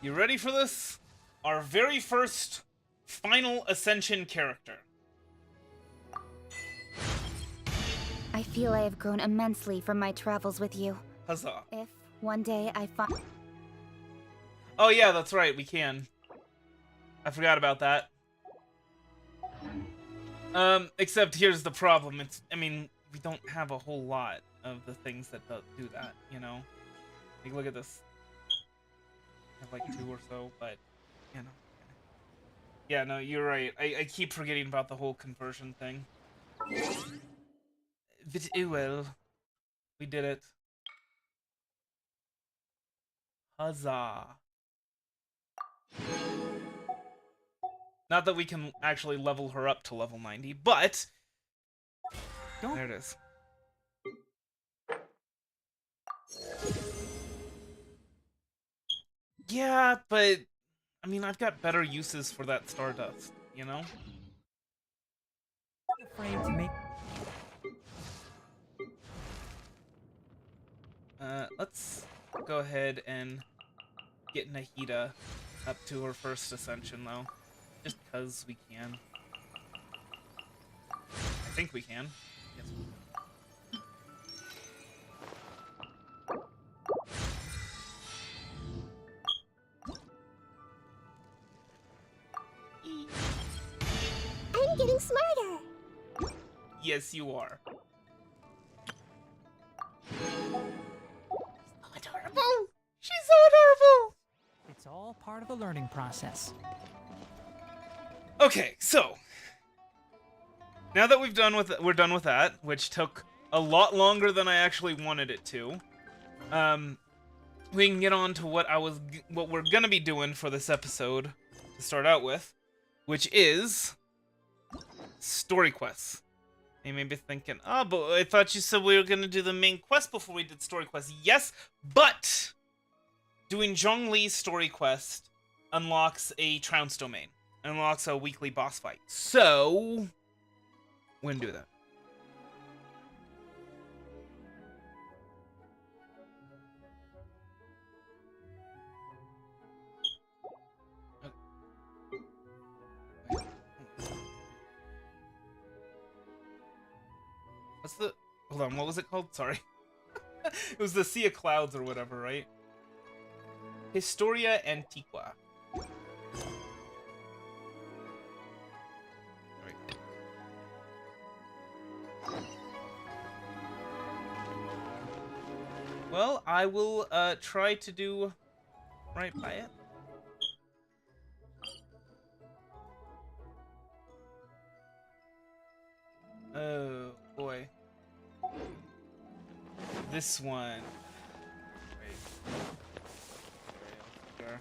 You ready for this? Our very first final Ascension character. I feel I have grown immensely from my travels with you. Huzzah. If one day I find... Oh yeah, that's right, we can. I forgot about that. Except here's the problem. I mean, we don't have a whole lot of the things that do that, you know? Like, look at this. I have like 2 or so, but, you know. Yeah, no, you're right. I keep forgetting about the whole conversion thing. But, well, we did it. Huzzah. Not that we can actually level her up to level 90, but there it is. Yeah, but I mean, I've got better uses for that Stardust, you know? Afraid to make. Let's go ahead and get Nahida up to her first ascension, though. Just because we can. I think we can. Yes. I'm getting smarter. Yes, you are. Adorable! She's so adorable! It's all part of the learning process. Okay, so now that we're done with that, which took a lot longer than I actually wanted it to. We can get on to what we're gonna be doing for this episode to start out with, which is story quests. You may be thinking, oh, but I thought you said we were gonna do the main quest before we did story quests. Yes, but doing Zhongli's story quest unlocks a Trounce domain. Unlocks a weekly boss fight. So, we're gonna do that. What's the... Hold on, what was it called? Sorry. It was the Sea of Clouds or whatever, right? Historia Antiqua. Well, I will try to do right by it. Oh boy. This one. Wait. Sure.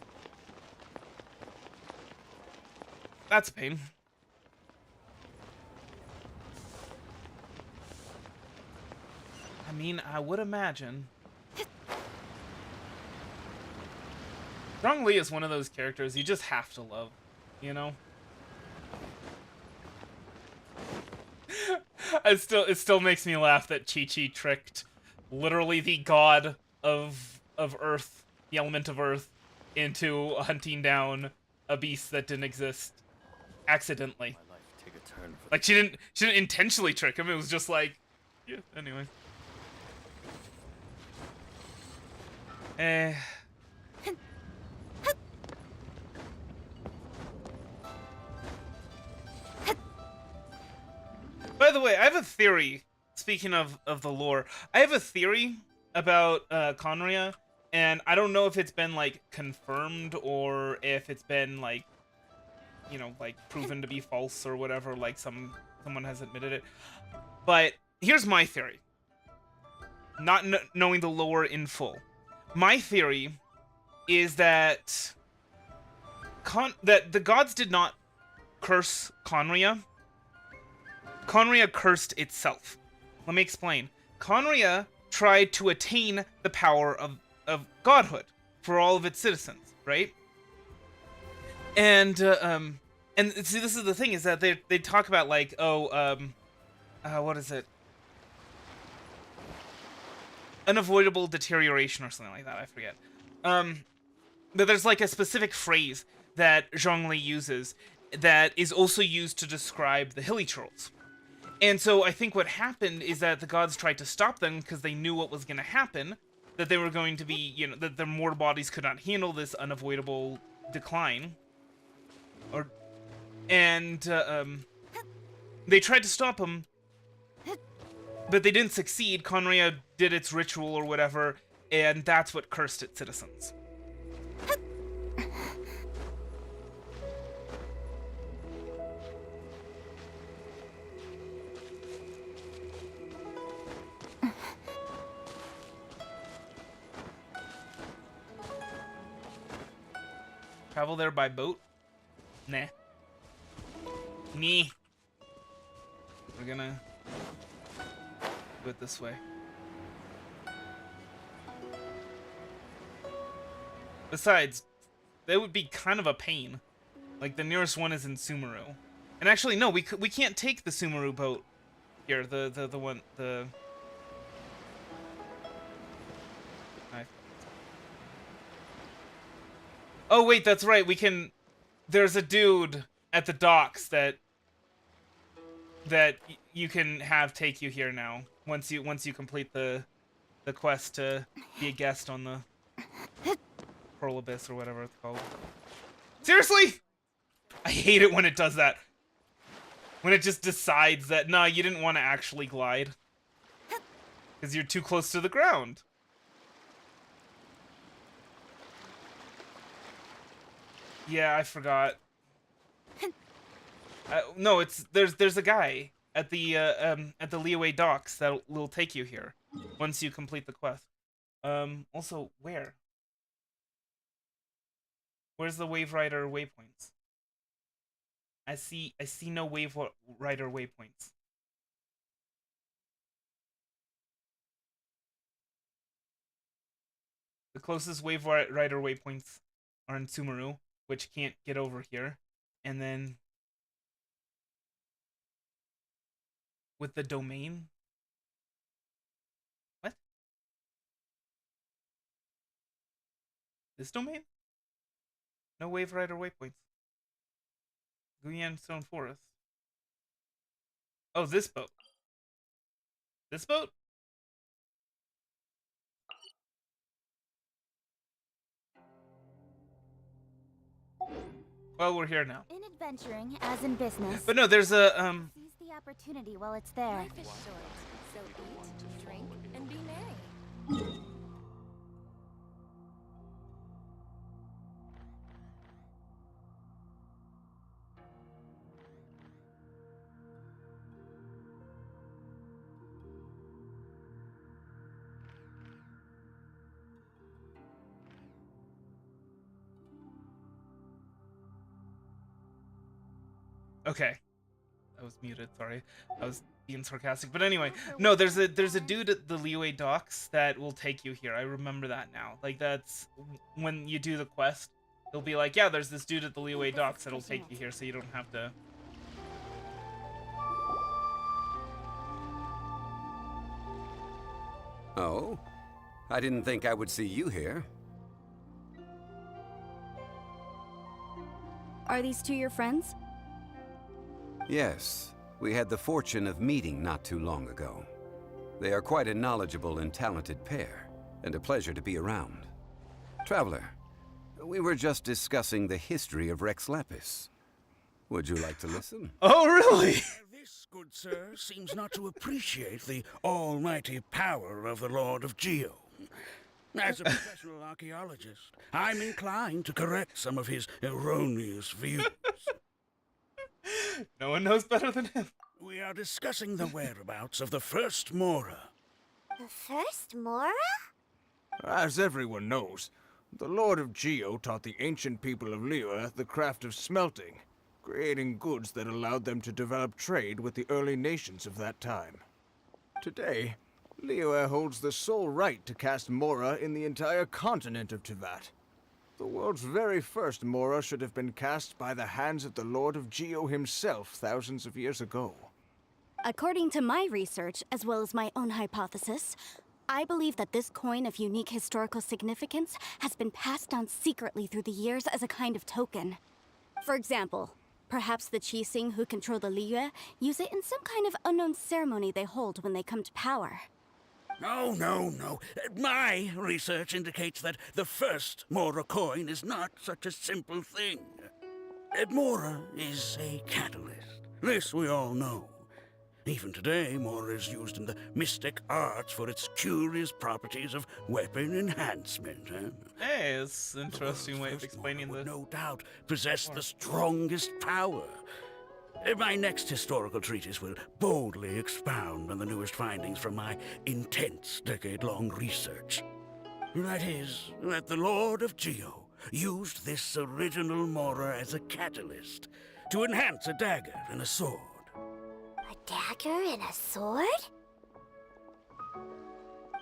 That's a pain. I mean, I would imagine. Zhongli is one of those characters you just have to love, you know? It still makes me laugh that Chi-Chi tricked literally the god of Earth, the element of Earth, into hunting down a beast that didn't exist accidentally. Like she didn't intentionally trick him. It was just like, yeah. Anyway. By the way, I have a theory. Speaking of the lore, I have a theory about Conria, and I don't know if it's been like confirmed or if it's been like, you know, like proven to be false or whatever. Like someone has admitted it. But here's my theory. Not knowing the lore in full, my theory is that that the gods did not curse Conria. Conria cursed itself. Let me explain. Conria tried to attain the power of godhood for all of its citizens, right? And see, this is the thing, is that they talk about like, what is it? Unavoidable deterioration or something like that. I forget. But there's like a specific phrase that Zhongli uses that is also used to describe the Hilichurls. And so I think what happened is that the gods tried to stop them because they knew what was going to happen, that they were going to be, you know, that their mortal bodies could not handle this unavoidable decline. And they tried to stop him, but they didn't succeed. Conria did its ritual or whatever, and that's what cursed its citizens. Travel there by boat? Nah. Me. We're gonna do it this way. Besides, that would be kind of a pain. Like, the nearest one is in Sumeru. And actually, no, we can't take the Sumeru boat here. The one, the... Oh, wait, that's right. We can... There's a dude at the docks that you can have take you here now. Once you complete the quest to be a guest on the Pearl Abyss or whatever it's called. Seriously? I hate it when it does that. When it just decides that, nah, you didn't want to actually glide. Because you're too close to the ground. Yeah, I forgot. No, there's a guy at the Liyue docks that will take you here once you complete the quest. Also, where? Where's the Wave Rider waypoints? I see no Wave Rider waypoints. The closest Wave Rider waypoints are in Sumeru, which can't get over here, and then with the domain. What? This domain? No Wave Rider waypoints. Guyenne Stone Forest. Oh, this boat. This boat? Well, we're here now. In adventuring, as in business, But no, there's a seize the opportunity while it's there. Life is short, so eat, drink, and be merry. okay. I was muted, sorry. I was being sarcastic. But anyway, no, there's a dude at the Liyue docks that will take you here. I remember that now. Like, that's when you do the quest, they'll be like, yeah, there's this dude at the Liyue docks that'll take you here, so you don't have to. Oh? I didn't think I would see you here. Are these two your friends? Yes, we had the fortune of meeting not too long ago. They are quite a knowledgeable and talented pair, and a pleasure to be around. Traveler, we were just discussing the history of Rex Lapis. Would you like to listen? Oh, really? This, good sir, seems not to appreciate the almighty power of the Lord of Geo. As a professional archaeologist, I'm inclined to correct some of his erroneous views. No one knows better than him. We are discussing the whereabouts of the first Mora. The first Mora? As everyone knows, the Lord of Geo taught the ancient people of Liyue the craft of smelting, creating goods that allowed them to develop trade with the early nations of that time. Today, Liyue holds the sole right to cast Mora in the entire continent of Teyvat. The world's very first Mora should have been cast by the hands of the Lord of Geo himself thousands of years ago. According to my research, as well as my own hypothesis, I believe that this coin of unique historical significance has been passed down secretly through the years as a kind of token. For example, perhaps the Qixing who control the Liyue use it in some kind of unknown ceremony they hold when they come to power. Oh, no. My research indicates that the first Mora coin is not such a simple thing. Mora is a catalyst. This we all know. Even today, Mora is used in the mystic arts for its curious properties of weapon enhancement. Hey, it's an interesting way of First explaining Mora would this. no doubt possess the strongest power. My next historical treatise will boldly expound on the newest findings from my intense decade-long research. That is, that the Lord of Geo used this original Mora as a catalyst to enhance a dagger and a sword. A dagger and a sword?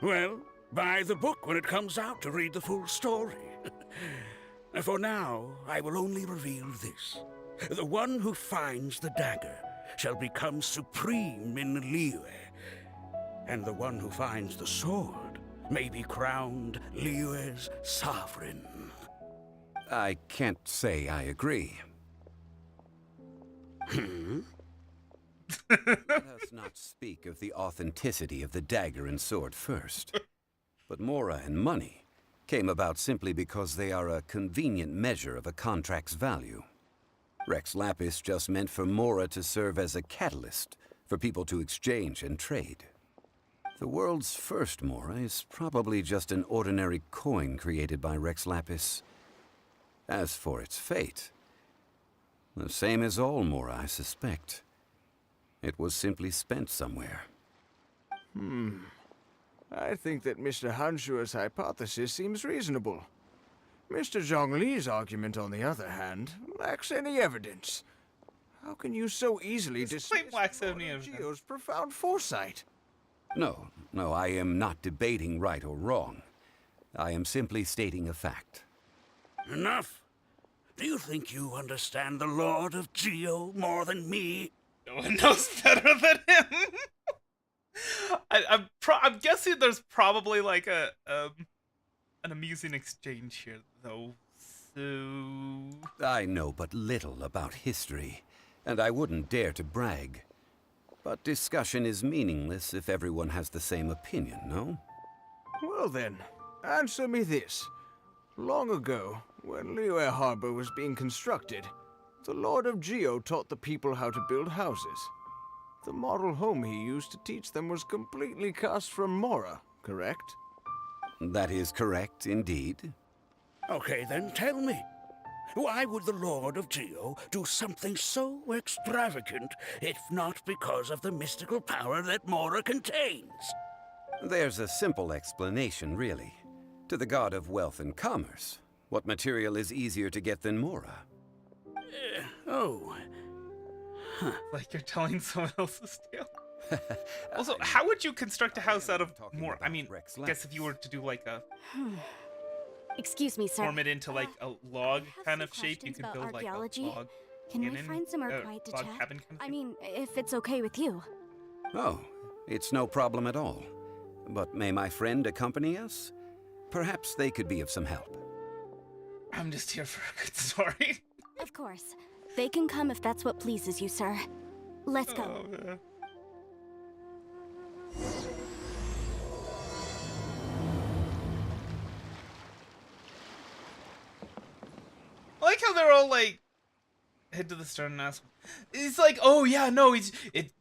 Well, buy the book when it comes out to read the full story. For now, I will only reveal this. The one who finds the dagger shall become supreme in Liyue, and the one who finds the sword may be crowned Liyue's sovereign. I can't say I agree. Let us not speak of the authenticity of the dagger and sword first. But Mora and money came about simply because they are a convenient measure of a contract's value. Rex Lapis just meant for Mora to serve as a catalyst for people to exchange and trade. The world's first Mora is probably just an ordinary coin created by Rex Lapis. As for its fate, the same as all Mora, I suspect. It was simply spent somewhere. I think that Mr. Hanshua's hypothesis seems reasonable. Mr. Zhongli's argument, on the other hand, lacks any evidence. How can you so easily dismiss claim lacks any Lord evidence. Geo's profound foresight? No, I am not debating right or wrong. I am simply stating a fact. Enough! Do you think you understand the Lord of Geo more than me? No one knows better than him. I'm guessing there's probably like an amusing exchange here, though. So I know but little about history, and I wouldn't dare to brag. But discussion is meaningless if everyone has the same opinion, no? Well then, answer me this. Long ago, when Liyue Harbor was being constructed, the Lord of Geo taught the people how to build houses. The model home he used to teach them was completely cast from Mora, correct? That is correct, indeed. Okay, then tell me. Why would the Lord of Geo do something so extravagant, if not because of the mystical power that Mora contains? There's a simple explanation, really. To the god of wealth and commerce, what material is easier to get than Mora? Oh. like you're telling someone else's tale. Also, how would you construct a house out of more? I mean, I guess if you were to do like a Excuse me, sir. form it into like a log I have kind some of shape, you questions could about build like a archaeology. log. Can we cannon, find somewhere quiet to log chat? cabin kind of I thing? mean, if it's okay with you. Oh, it's no problem at all. But may my friend accompany us? Perhaps they could be of some help. I'm just here for a good story. Of course. They can come if that's what pleases you, sir. Let's go. Oh, man. I like how they're all like head to the stern and ask. It's like, oh yeah, no,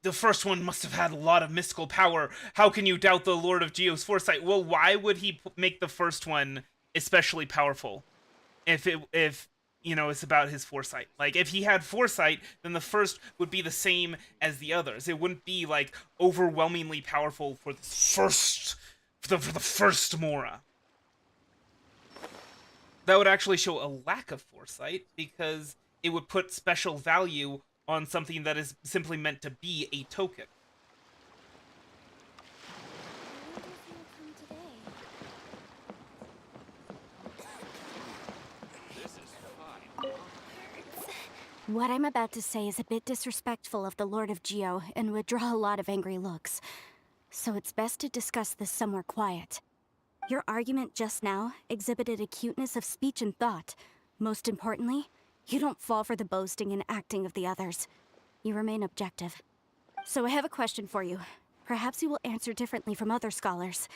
the first one must have had a lot of mystical power. How can you doubt the Lord of Geo's foresight? Well, why would he make the first one especially powerful? If it's about his foresight. Like, if he had foresight, then the first would be the same as the others. It wouldn't be like overwhelmingly powerful for the first Mora. That would actually show a lack of foresight, because it would put special value on something that is simply meant to be a token. What I'm about to say is a bit disrespectful of the Lord of Geo and would draw a lot of angry looks. So it's best to discuss this somewhere quiet. Your argument just now exhibited acuteness of speech and thought. Most importantly, you don't fall for the boasting and acting of the others. You remain objective. So I have a question for you. Perhaps you will answer differently from other scholars.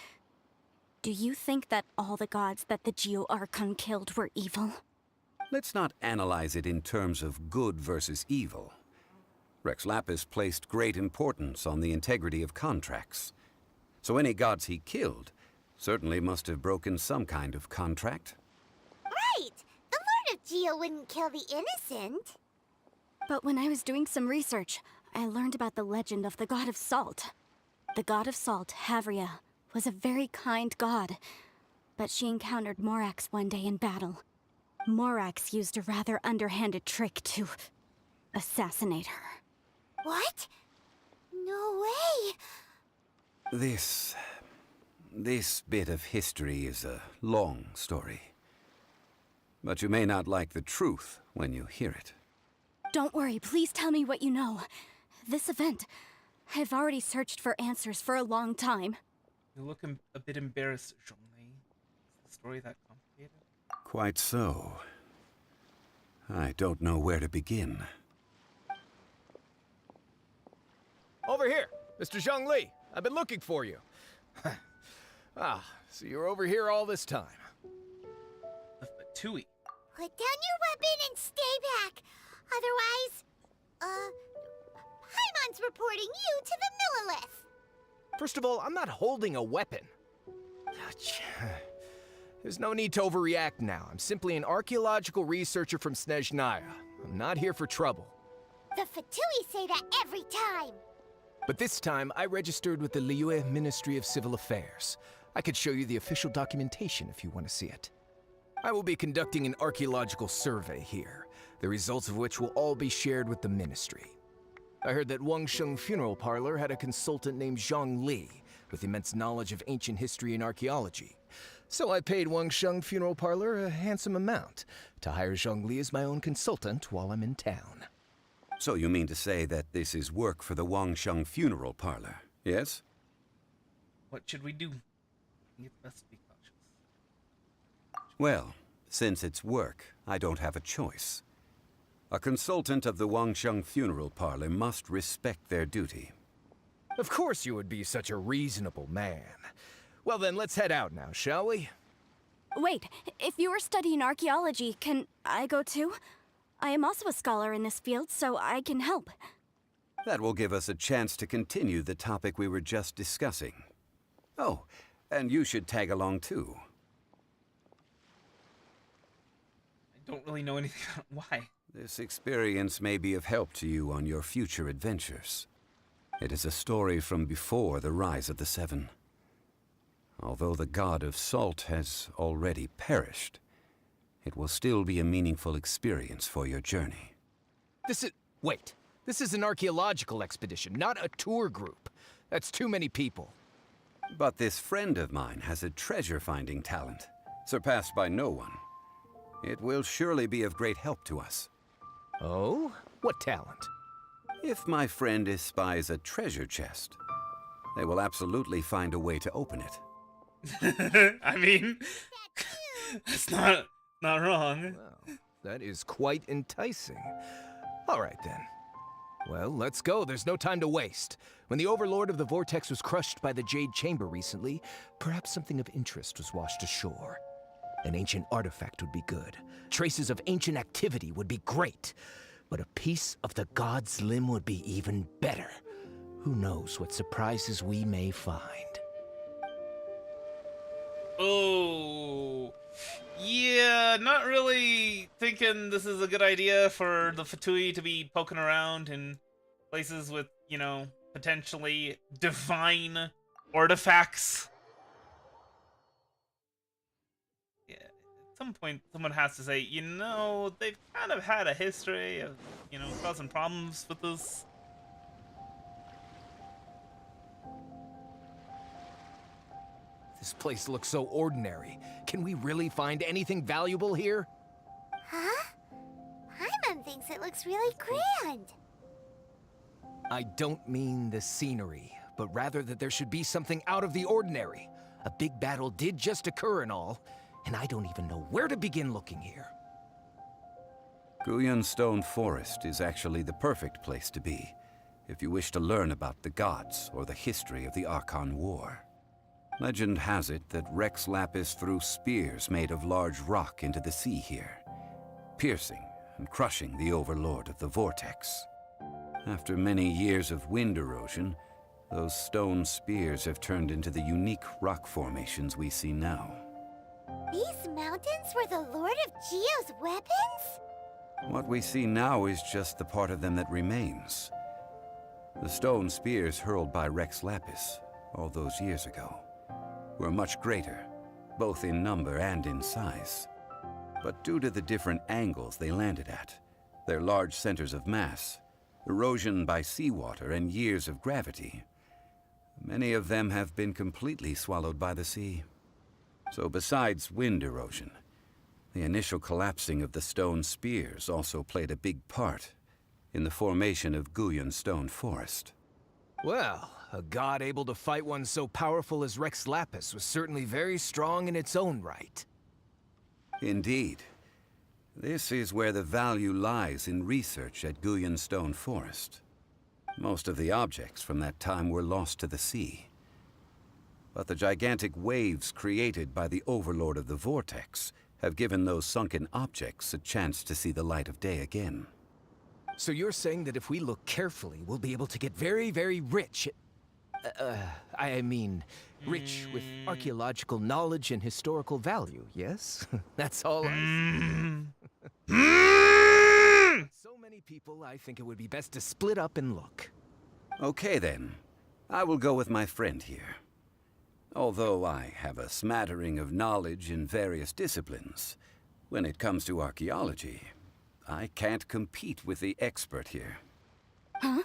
Do you think that all the gods that the Geo Archon killed were evil? Let's not analyze it in terms of good versus evil. Rex Lapis placed great importance on the integrity of contracts. So any gods he killed certainly must have broken some kind of contract. Right! The Lord of Geo wouldn't kill the innocent. But when I was doing some research, I learned about the legend of the god of salt. The god of salt, Havria, was a very kind god, but she encountered Morax one day in battle. Morax used a rather underhanded trick to assassinate her. What? No way! This bit of history is a long story. But you may not like the truth when you hear it. Don't worry, please tell me what you know. This event, I've already searched for answers for a long time. You look a bit embarrassed, Zhongli. Is the story that complicated? Quite so. I don't know where to begin. Over here, Mr. Zhongli. I've been looking for you. So you're over here all this time. The Pte. Put down your weapon and stay back. Otherwise, Paimon's reporting you to the Millilith. First of all, I'm not holding a weapon. There's no need to overreact now. I'm simply an archaeological researcher from Snezhnaya. I'm not here for trouble. The Fatui say that every time. But this time, I registered with the Liyue Ministry of Civil Affairs. I could show you the official documentation if you want to see it. I will be conducting an archaeological survey here, the results of which will all be shared with the ministry. I heard that Yuánshén Funeral Parlor had a consultant named Zhang Li, with immense knowledge of ancient history and archaeology. So I paid Yuánshén Funeral Parlor a handsome amount to hire Zhang Li as my own consultant while I'm in town. So you mean to say that this is work for the Yuánshén Funeral Parlor, yes? What should we do? I think it's best to be cautious. Well, since it's work, I don't have a choice. A consultant of the Yuánshén Funeral Parlor must respect their duty. Of course you would be such a reasonable man. Well then, let's head out now, shall we? Wait, if you are studying archaeology, can I go too? I am also a scholar in this field, so I can help. That will give us a chance to continue the topic we were just discussing. Oh, and you should tag along too. I don't really know anything about why. This experience may be of help to you on your future adventures. It is a story from before the rise of the Seven. Although the god of salt has already perished, it will still be a meaningful experience for your journey. Wait. This is an archaeological expedition, not a tour group. That's too many people. But this friend of mine has a treasure-finding talent, surpassed by no one. It will surely be of great help to us. Oh? What talent? If my friend espies a treasure chest, they will absolutely find a way to open it. I mean, that's not wrong. Well, that is quite enticing. All right, then. Well, let's go. There's no time to waste. When the Overlord of the Vortex was crushed by the Jade Chamber recently, perhaps something of interest was washed ashore. An ancient artifact would be good. Traces of ancient activity would be great. But a piece of the god's limb would be even better. Who knows what surprises we may find. Oh, yeah, not really thinking this is a good idea for the Fatui to be poking around in places with, you know, potentially divine artifacts. Yeah, at some point someone has to say, you know, they've kind of had a history of, you know, causing problems with this. This place looks so ordinary. Can we really find anything valuable here? Huh? Paimon thinks it looks really grand. I don't mean the scenery, but rather that there should be something out of the ordinary. A big battle did just occur and all, and I don't even know where to begin looking here. Guyan Stone Forest is actually the perfect place to be. if you wish to learn about the gods or the history of the Archon War. Legend has it that Rex Lapis threw spears made of large rock into the sea here, piercing and crushing the overlord of the vortex. After many years of wind erosion, those stone spears have turned into the unique rock formations we see now. These mountains were the Lord of Geo's weapons? What we see now is just the part of them that remains. The stone spears hurled by Rex Lapis all those years ago were much greater, both in number and in size. But due to the different angles they landed at, their large centers of mass, erosion by seawater, and years of gravity, many of them have been completely swallowed by the sea. So besides wind erosion, the initial collapsing of the stone spears also played a big part in the formation of Guyun Stone Forest. Well, a god able to fight one so powerful as Rex Lapis was certainly very strong in its own right. Indeed. This is where the value lies in research at Guyun Stone Forest. Most of the objects from that time were lost to the sea. But the gigantic waves created by the Overlord of the Vortex have given those sunken objects a chance to see the light of day again. So you're saying that if we look carefully, we'll be able to get very, very rich. I mean, rich with archaeological knowledge and historical value, yes? That's all I see. So many people, I think it would be best to split up and look. Okay then. I will go with my friend here. Although I have a smattering of knowledge in various disciplines, when it comes to archaeology, I can't compete with the expert here. Huh?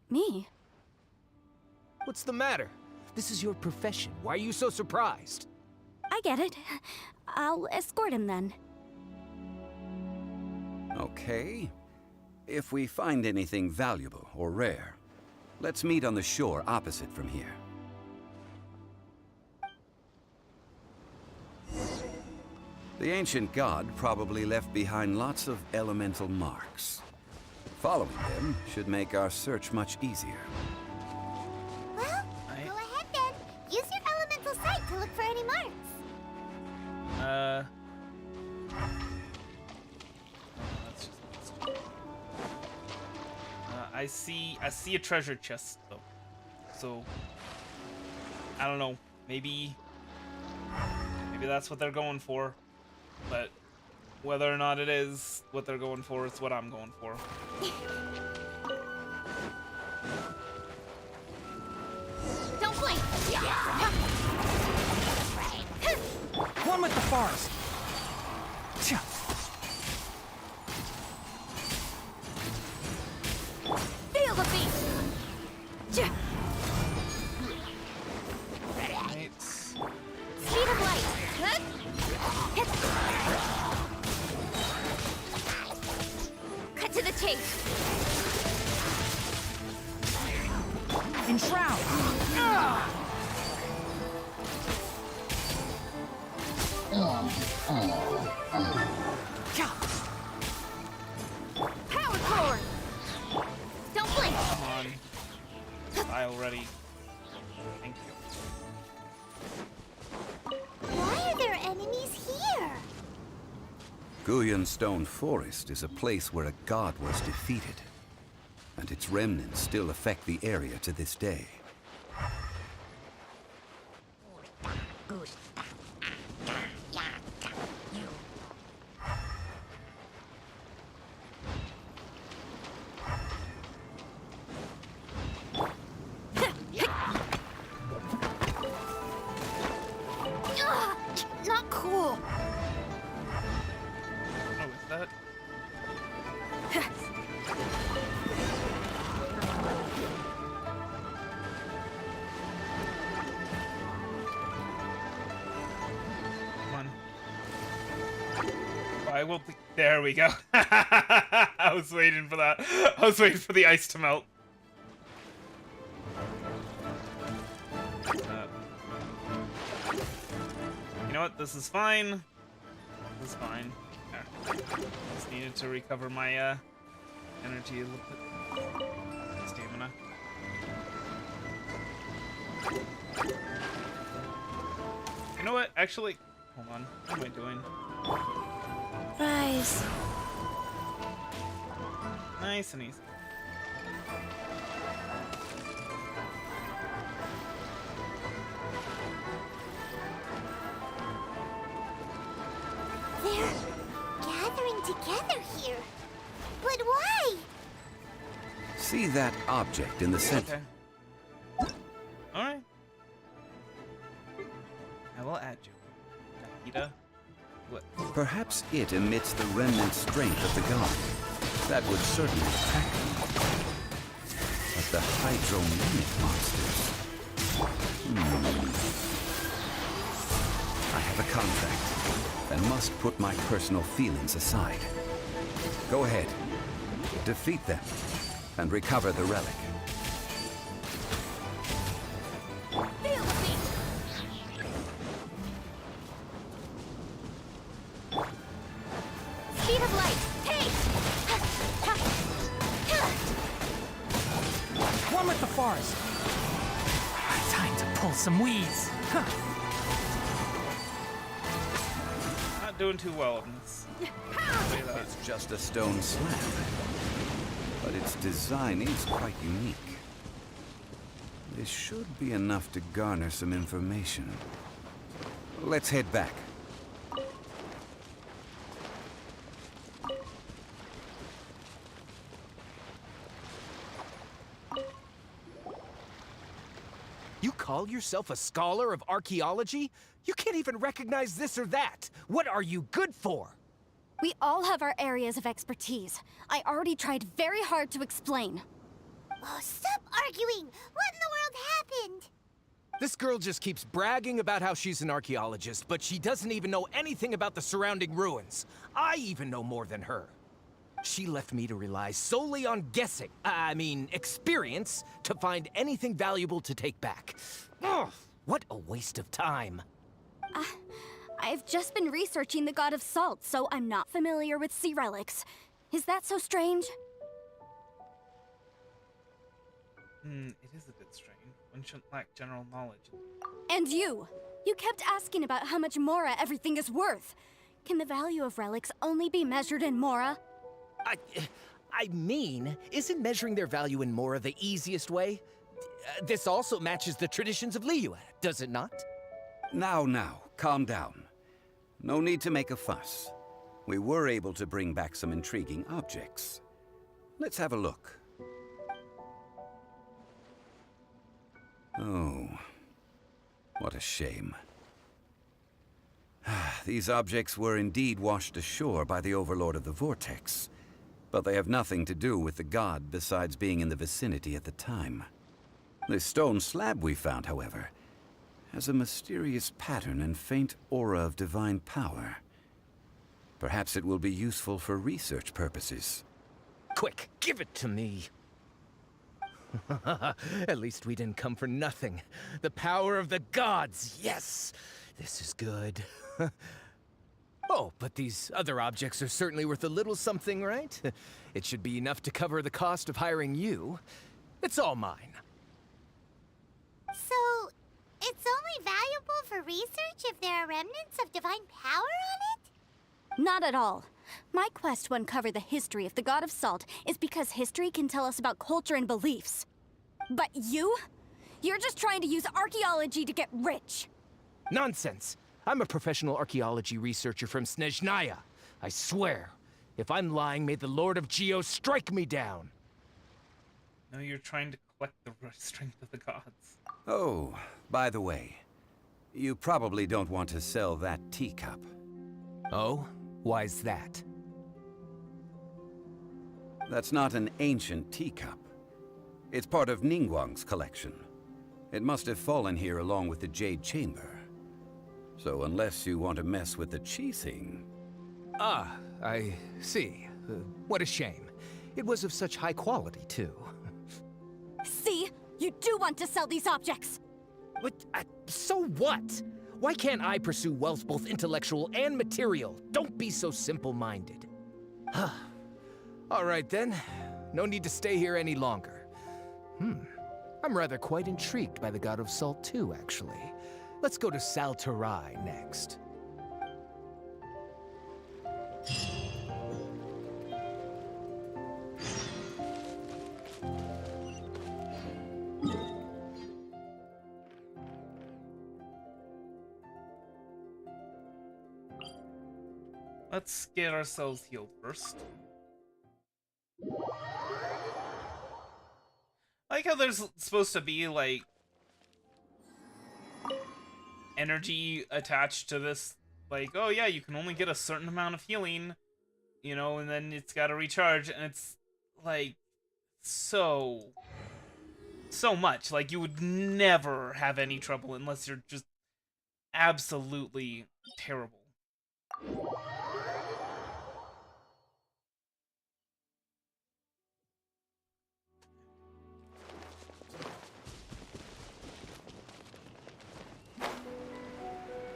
Me? What's the matter? This is your profession. Why are you so surprised? I get it. I'll escort him then. Okay. If we find anything valuable or rare, let's meet on the shore opposite from here. The ancient god probably left behind lots of elemental marks. Following them should make our search much easier. Well, go ahead then. Use your elemental sight to look for any marks. I see a treasure chest though. So I don't know. Maybe that's what they're going for. But whether or not it is what they're going for, it's what I'm going for. Don't blink. One with the forest. Feel the beat. Right. Speed of light. Cut to the chase. Enshroud. Power cord. Don't blink. Come on. Die already. Thank you. Why are there enemies here? Guyun Stone Forest is a place where a god was defeated, and its remnants still affect the area to this day. Not cool. Oh, is that? Come on. I will. There we go. I was waiting for that. I was waiting for the ice to melt. You know what? This is fine. This is fine. There. Just needed to recover my energy a little bit. Stamina. You know what? Actually, hold on. What am I doing? Rise. Nice and easy. They're gathering together here. But why? See that object in the center? Okay. Alright. I will add you. Nahida. What? Perhaps it emits the remnant strength of the god. That would certainly attract them. But the hydromimic monsters... I have a contract, and must put my personal feelings aside. Go ahead. Defeat them, and recover the relic. Feel the beat. Speed of light. Hey! One with the forest. Time to pull some weeds. Huh. Not doing too well in this. It's just a stone slab, but its design is quite unique. This should be enough to garner some information. Let's head back. You call yourself a scholar of archaeology? You can't even recognize this or that. What are you good for? We all have our areas of expertise. I already tried very hard to explain. Oh, stop arguing! What in the world happened? This girl just keeps bragging about how she's an archaeologist, but she doesn't even know anything about the surrounding ruins. I even know more than her. She left me to rely solely on guessing, experience, to find anything valuable to take back. Ugh, what a waste of time. I've just been researching the god of salt, so I'm not familiar with sea relics. Is that so strange? It is a bit strange. One shouldn't lack general knowledge. And you! You kept asking about how much Mora everything is worth. Can the value of relics only be measured in Mora? Isn't measuring their value in Mora the easiest way? This also matches the traditions of Liyue, does it not? Now, calm down. No need to make a fuss. We were able to bring back some intriguing objects. Let's have a look. Oh, what a shame. These objects were indeed washed ashore by the Overlord of the Vortex, but they have nothing to do with the god besides being in the vicinity at the time. The stone slab we found, however, has a mysterious pattern and faint aura of divine power. Perhaps it will be useful for research purposes. Quick, give it to me. At least we didn't come for nothing. The power of the gods, yes! This is good. Oh, but these other objects are certainly worth a little something, right? It should be enough to cover the cost of hiring you. It's all mine. So, it's only valuable for research if there are remnants of divine power on it? Not at all. My quest to uncover the history of the god of salt is because history can tell us about culture and beliefs. But you? You're just trying to use archaeology to get rich. Nonsense! I'm a professional archaeology researcher from Snezhnaya. I swear, if I'm lying, may the Lord of Geo strike me down. No, you're trying to collect the strength of the gods. Oh, by the way, you probably don't want to sell that teacup. Oh? Why's that? That's not an ancient teacup. It's part of Ningguang's collection. It must have fallen here along with the Jade Chamber. So unless you want to mess with the Qixing... Ah, I see. What a shame. It was of such high quality, too. See? You do want to sell these objects! But, so what? Why can't I pursue wealth both intellectual and material? Don't be so simple-minded. All right, then. No need to stay here any longer. I'm rather quite intrigued by the god of salt too, actually. Let's go to Salterai next. Let's get ourselves healed first. I like how there's supposed to be, like, energy attached to this. Like, oh yeah, you can only get a certain amount of healing, you know, and then it's gotta recharge, and it's, like, so much. Like, you would never have any trouble unless you're just absolutely terrible.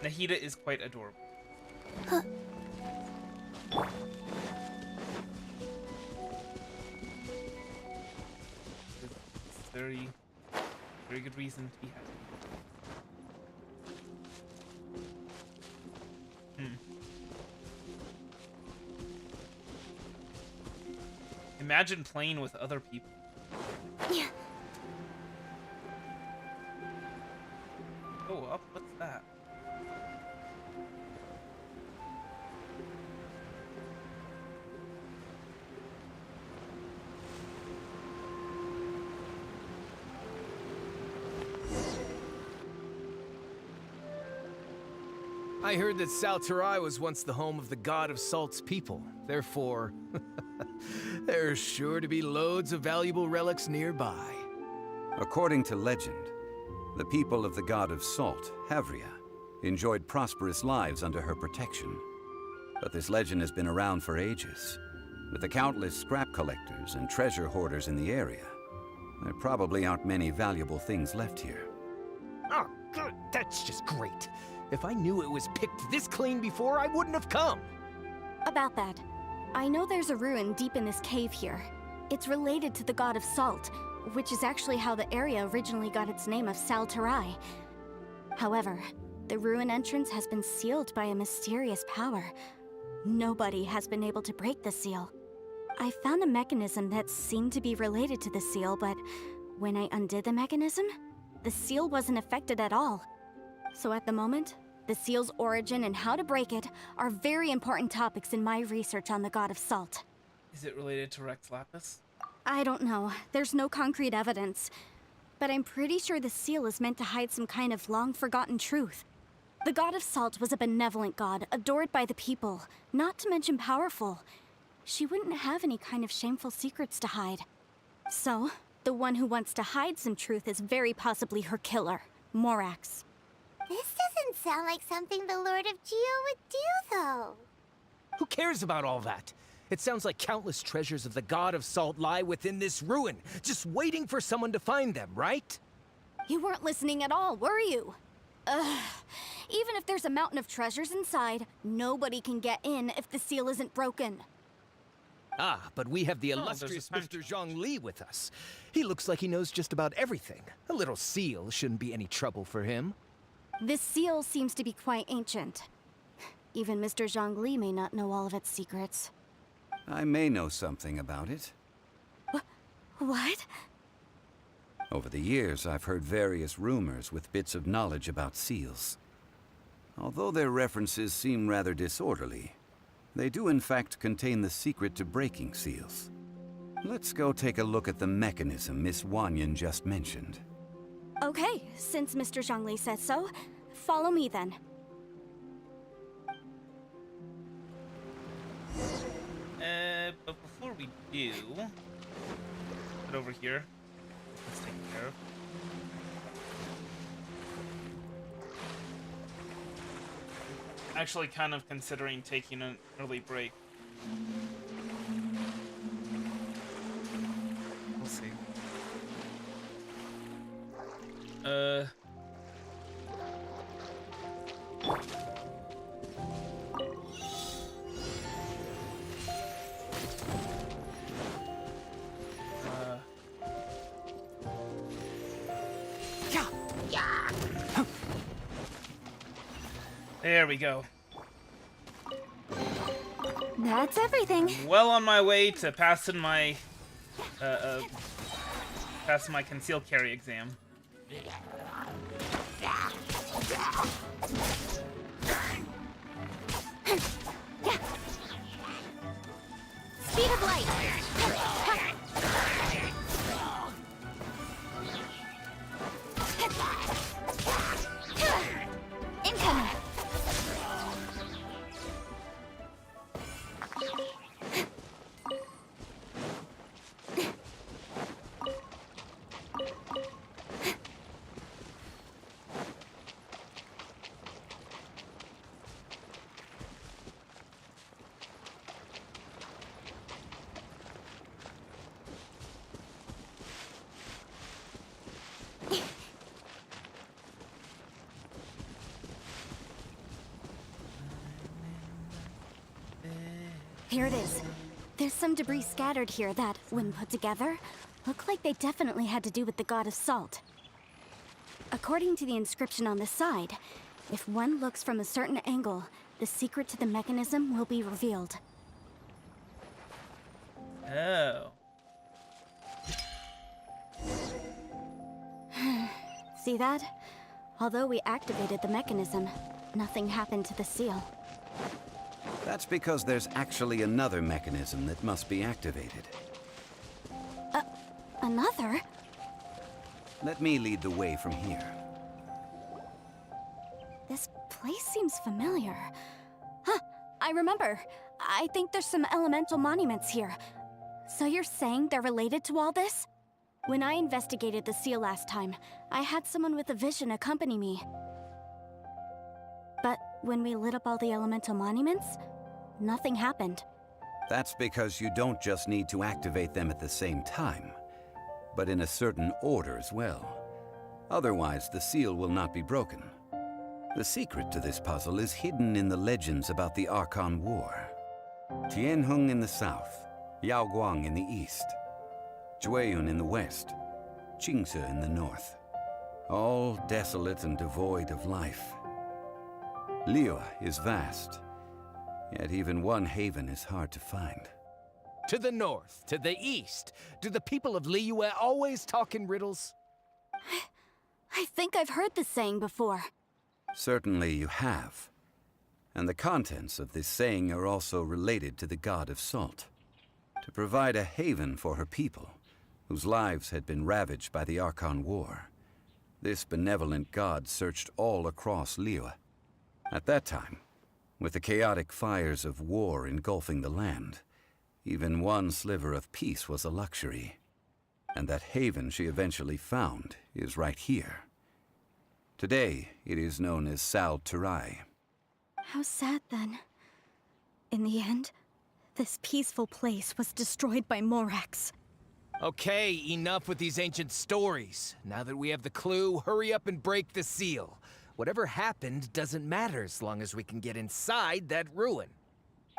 Nahida is quite adorable. Huh. It's very good reason to be happy. Imagine playing with other people. Yeah. Go up, what's that? I heard that Salterai was once the home of the god of salt's people. Therefore, there's sure to be loads of valuable relics nearby. According to legend, the people of the god of salt, Havria, enjoyed prosperous lives under her protection. But this legend has been around for ages. With the countless scrap collectors and treasure hoarders in the area, there probably aren't many valuable things left here. Oh, good. That's just great. If I knew it was picked this clean before, I wouldn't have come. About that, I know there's a ruin deep in this cave here. It's related to the god of salt, which is actually how the area originally got its name of Salterai. However, the ruin entrance has been sealed by a mysterious power. Nobody has been able to break the seal. I found a mechanism that seemed to be related to the seal, but when I undid the mechanism, the seal wasn't affected at all. So at the moment, the seal's origin and how to break it are very important topics in my research on the god of salt. Is it related to Rex Lapis? I don't know. There's no concrete evidence. But I'm pretty sure the seal is meant to hide some kind of long-forgotten truth. The god of salt was a benevolent god, adored by the people, not to mention powerful. She wouldn't have any kind of shameful secrets to hide. So, the one who wants to hide some truth is very possibly her killer, Morax. This doesn't sound like something the Lord of Geo would do, though. Who cares about all that? It sounds like countless treasures of the god of salt lie within this ruin, just waiting for someone to find them, right? You weren't listening at all, were you? Ugh. Even if there's a mountain of treasures inside, nobody can get in if the seal isn't broken. Ah, but we have the there's a illustrious smash Mr. Zhongli with us. He looks like he knows just about everything. A little seal shouldn't be any trouble for him. This seal seems to be quite ancient. Even Mr. Zhongli may not know all of its secrets. I may know something about it. What? Over the years, I've heard various rumors with bits of knowledge about seals. Although their references seem rather disorderly, they do in fact contain the secret to breaking seals. Let's go take a look at the mechanism Miss Yuánshén just mentioned. Okay, since Mr. Zhongli says so, follow me then. But before we do, put over here. Let's take care of. Actually, kind of considering taking an early break. We'll see. There we go. That's everything. Well on my way to passing my concealed carry exam. Speed of light. Incoming. Here it is. There's some debris scattered here that, when put together, look like they definitely had to do with the god of salt. According to the inscription on the side, if one looks from a certain angle, the secret to the mechanism will be revealed. Oh. See that? Although we activated the mechanism, nothing happened to the seal. That's because there's actually another mechanism that must be activated. Another? Let me lead the way from here. This place seems familiar. Huh, I remember. I think there's some elemental monuments here. So you're saying they're related to all this? When I investigated the seal last time, I had someone with a vision accompany me. But when we lit up all the elemental monuments, nothing happened. That's because you don't just need to activate them at the same time, but in a certain order as well. Otherwise, the seal will not be broken. The secret to this puzzle is hidden in the legends about the Archon War. Tianheng in the south, Yaoguang in the east, Jueyun in the west, Qingce in the north. All desolate and devoid of life. Liyue is vast, yet even one haven is hard to find. To the north, to the east. Do the people of Liyue always talk in riddles? I think I've heard this saying before. Certainly you have. And the contents of this saying are also related to the god of salt. To provide a haven for her people, whose lives had been ravaged by the Archon War, this benevolent god searched all across Liyue. At that time, with the chaotic fires of war engulfing the land, even one sliver of peace was a luxury. And that haven she eventually found is right here. Today, it is known as Sal Turai. How sad then. In the end, this peaceful place was destroyed by Morax. Okay, enough with these ancient stories. Now that we have the clue, hurry up and break the seal. Whatever happened doesn't matter as long as we can get inside that ruin.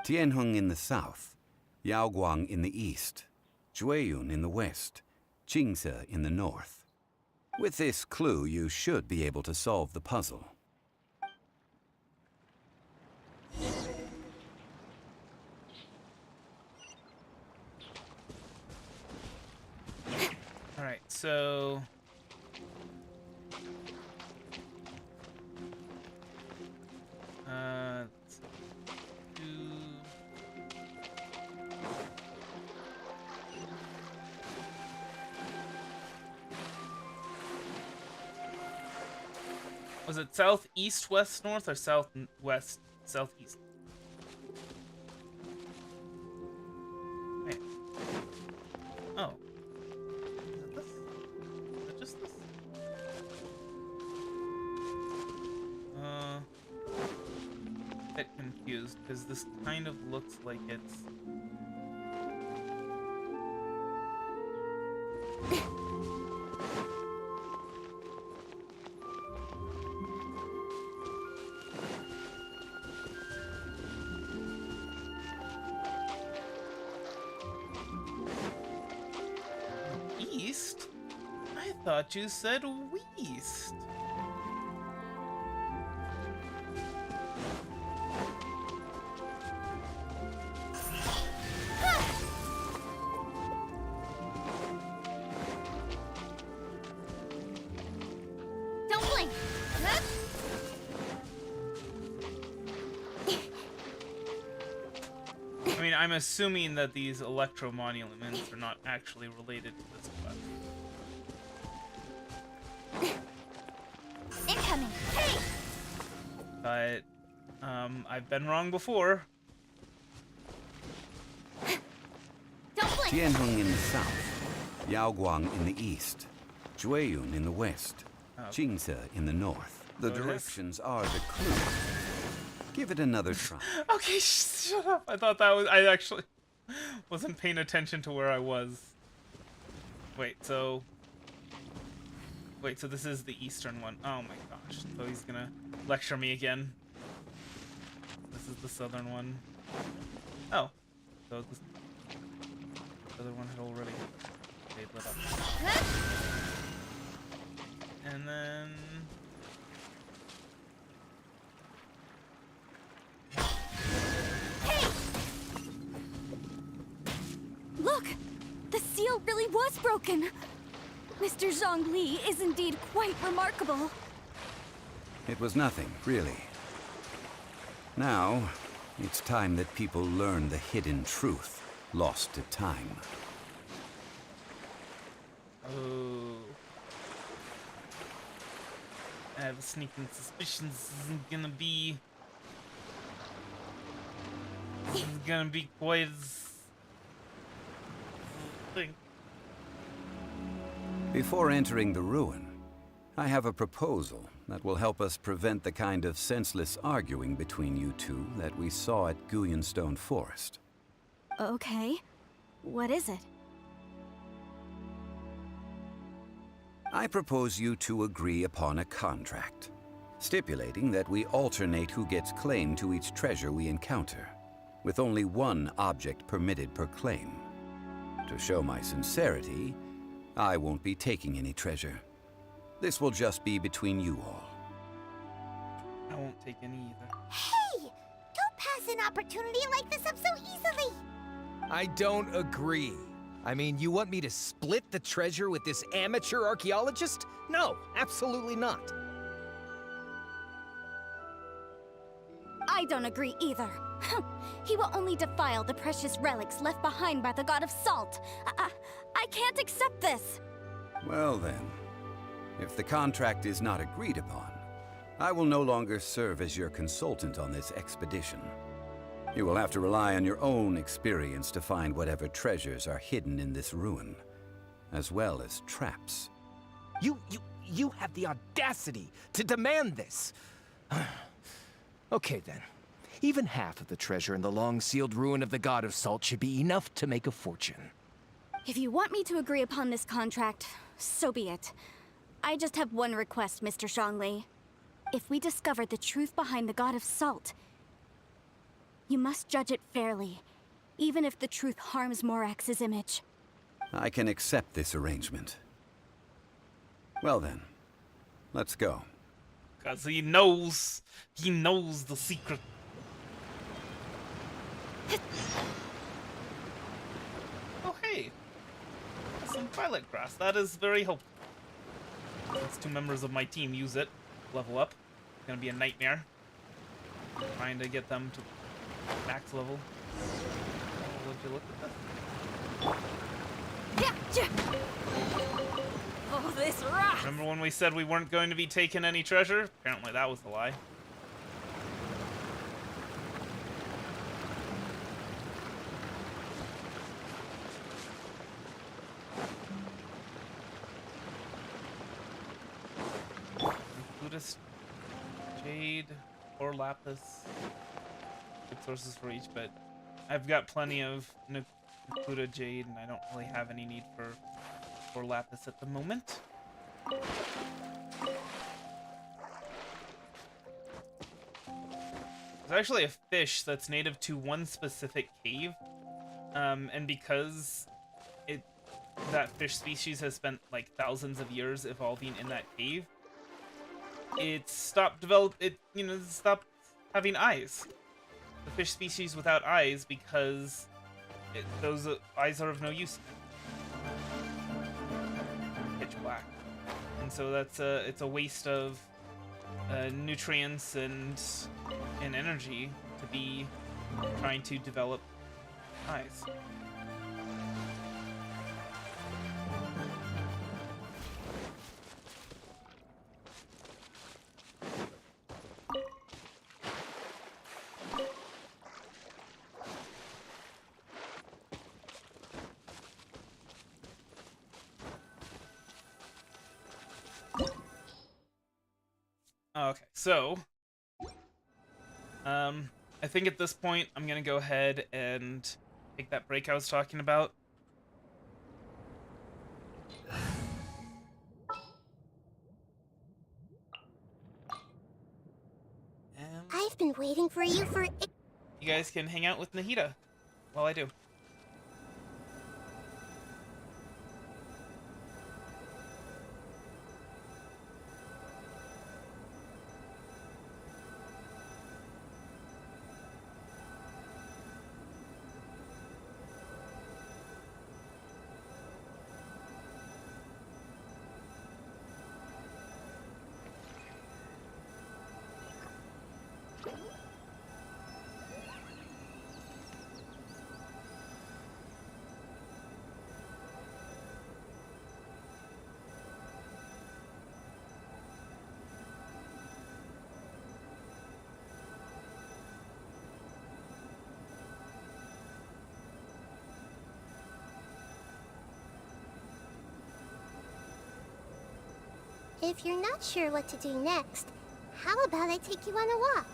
Tianheng in the south, Yaoguang in the east, Jueyun in the west, Qingce in the north. With this clue, you should be able to solve the puzzle. Alright, so... let's do... Was it southeast, west, north, or southwest, southeast? Wait. Oh. Is it this? Is it just this? Bit confused, because this kind of looks like it's... East? I thought you said west. I mean, I'm assuming that these electro monuments are not actually related to this quest. Incoming. Hey! But, I've been wrong before. Don't blink. Tianheng in the south, Yaoguang in the east, Jueyun in the west, Jingze in the north. The So it is- directions are the clue. Give it another try. Okay, shut up. I thought that was... I actually wasn't paying attention to where I was. Wait, so this is the eastern one. Oh my gosh. So he's gonna lecture me again. This is the southern one. Oh. So this other one had already lit up. And then... Look! The seal really was broken! Mr. Zhongli is indeed quite remarkable. It was nothing, really. Now, it's time that people learn the hidden truth lost to time. Oh. I have a sneaking suspicion this isn't gonna be... This is gonna be quite as... thing. Before entering the ruin, I have a proposal that will help us prevent the kind of senseless arguing between you two that we saw at Guyonstone Forest. Okay. What is it? I propose you two agree upon a contract, stipulating that we alternate who gets claim to each treasure we encounter, with only one object permitted per claim. To show my sincerity, I won't be taking any treasure. This will just be between you all. I won't take any either. Hey! Don't pass an opportunity like this up so easily! I don't agree. I mean, you want me to split the treasure with this amateur archaeologist? No, absolutely not. I don't agree either. He will only defile the precious relics left behind by the god of salt. I can't accept this. Well then, if the contract is not agreed upon, I will no longer serve as your consultant on this expedition. You will have to rely on your own experience to find whatever treasures are hidden in this ruin, as well as traps. You have the audacity to demand this. Okay then. Even half of the treasure in the long-sealed ruin of the God of Salt should be enough to make a fortune. If you want me to agree upon this contract, so be it. I just have one request, Mr. Zhongli. If we discover the truth behind the God of Salt, you must judge it fairly, even if the truth harms Morax's image. I can accept this arrangement. Well then, let's go. Because he knows the secret. Oh hey, some violet grass. That is very helpful. Since 2 members of my team use it, level up. It's gonna be a nightmare trying to get them to max level. Would you look at this? Oh, this rocks! Remember when we said we weren't going to be taking any treasure? Apparently that was a lie. Buddhist jade or lapis. Good sources for each, but I've got plenty of Nakuda jade, and I don't really have any need for lapis at the moment. There's actually a fish that's native to one specific cave, and because that fish species has spent like thousands of years evolving in that cave, it stopped stopped having eyes. The fish species without eyes, because those eyes are of no use. Pitch black, and so it's a waste of nutrients and energy to be trying to develop eyes. Okay, so I think at this point I'm gonna go ahead and take that break I was talking about. I've been waiting for you for... You guys can hang out with Nahida while I do. If you're not sure what to do next, how about I take you on a walk?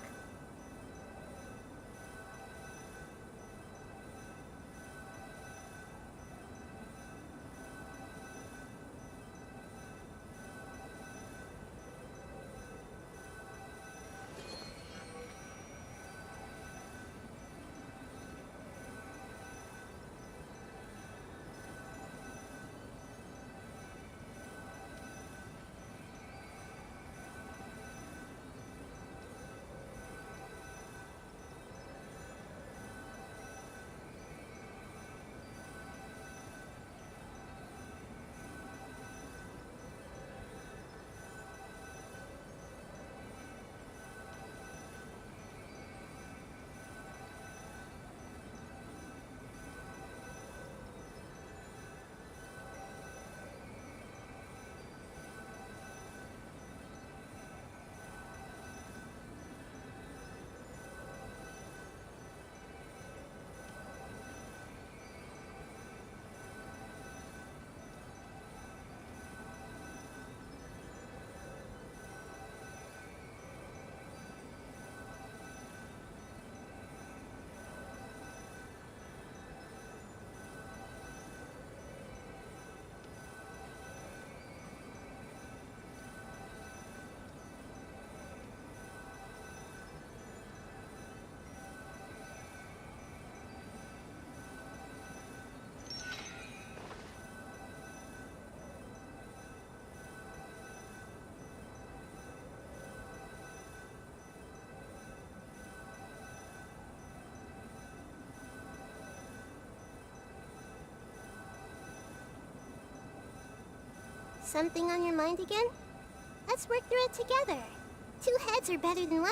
Something on your mind again? Let's work through it together. 2 heads are better than 1.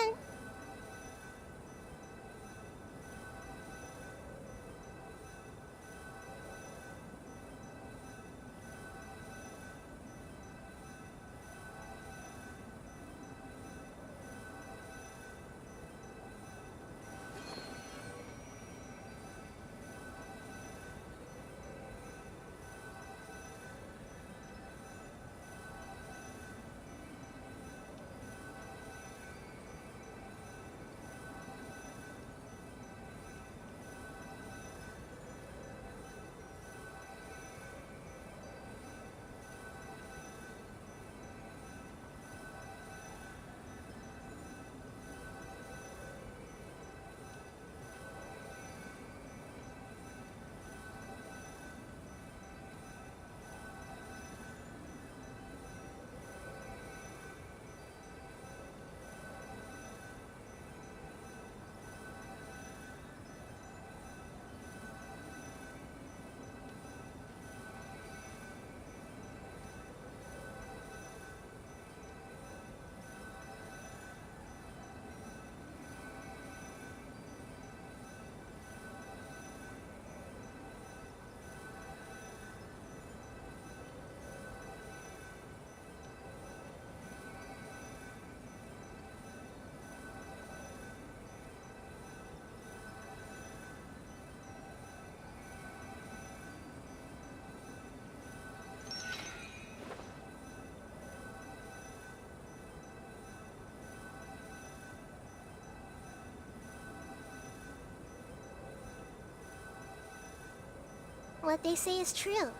What they say is true.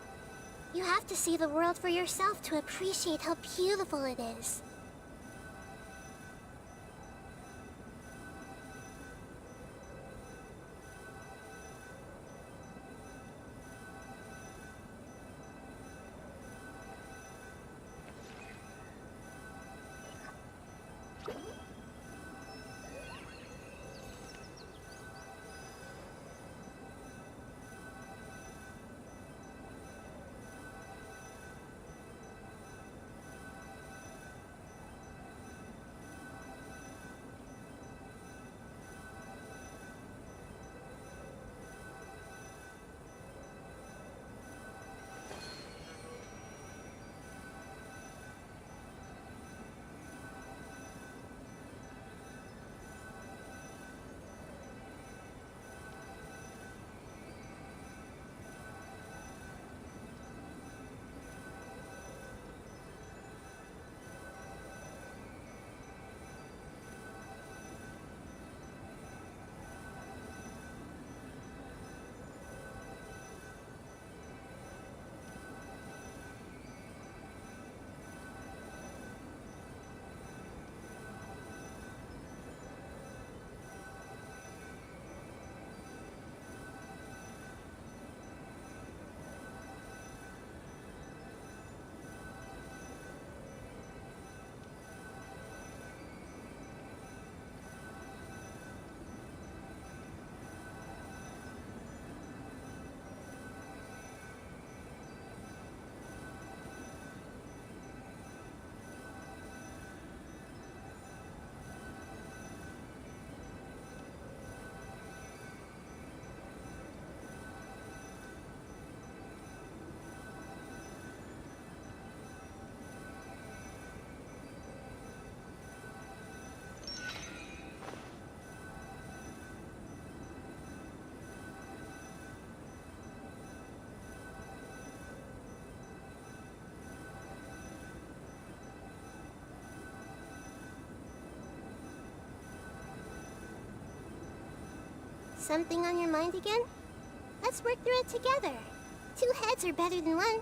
You have to see the world for yourself to appreciate how beautiful it is. Something on your mind again? Let's work through it together. Two heads are better than one.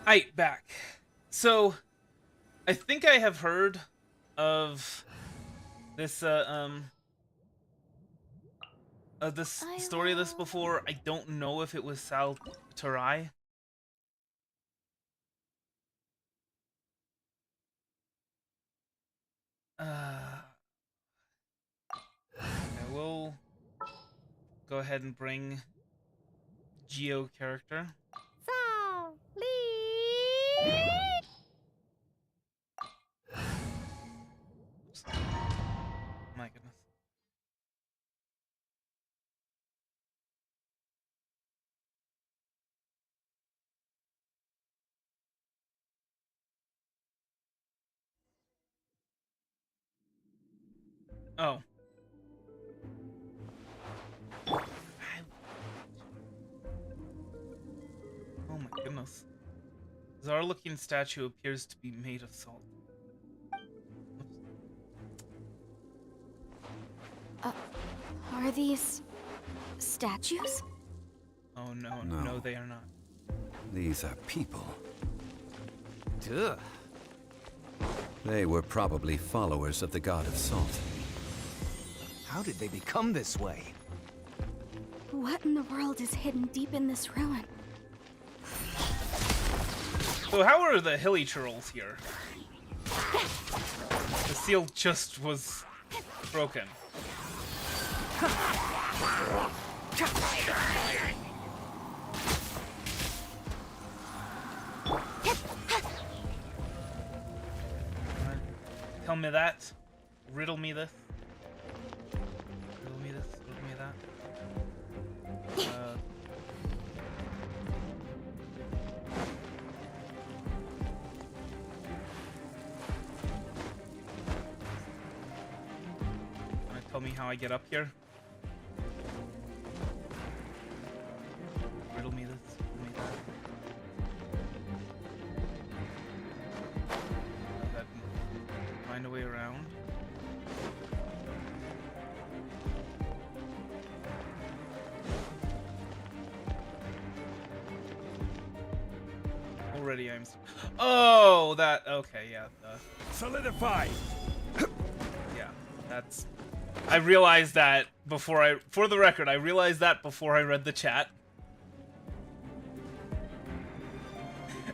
Aight, back. So, I think I have heard of this, this story of this before. I don't know if it was Sal Tarai. I will go ahead and bring Geo character. So, lead. My goodness. Oh. Oh my goodness. Bizarre-looking statue appears to be made of salt. Are these statues? Oh no, No. no, they are not. These are people. Duh. They were probably followers of the god of salt. How did they become this way? What in the world is hidden deep in this ruin? So how are the hilly trolls here? The seal just was broken. Tell me that. Riddle me this. Riddle me this. Riddle me that. Tell me how I get up here. Riddle me this. Riddle me that. Go ahead and find a way around. Already I'm... Oh, that... Okay, yeah. Solidify! Yeah, that's... I realized that before I... For the record, I realized that before I read the chat.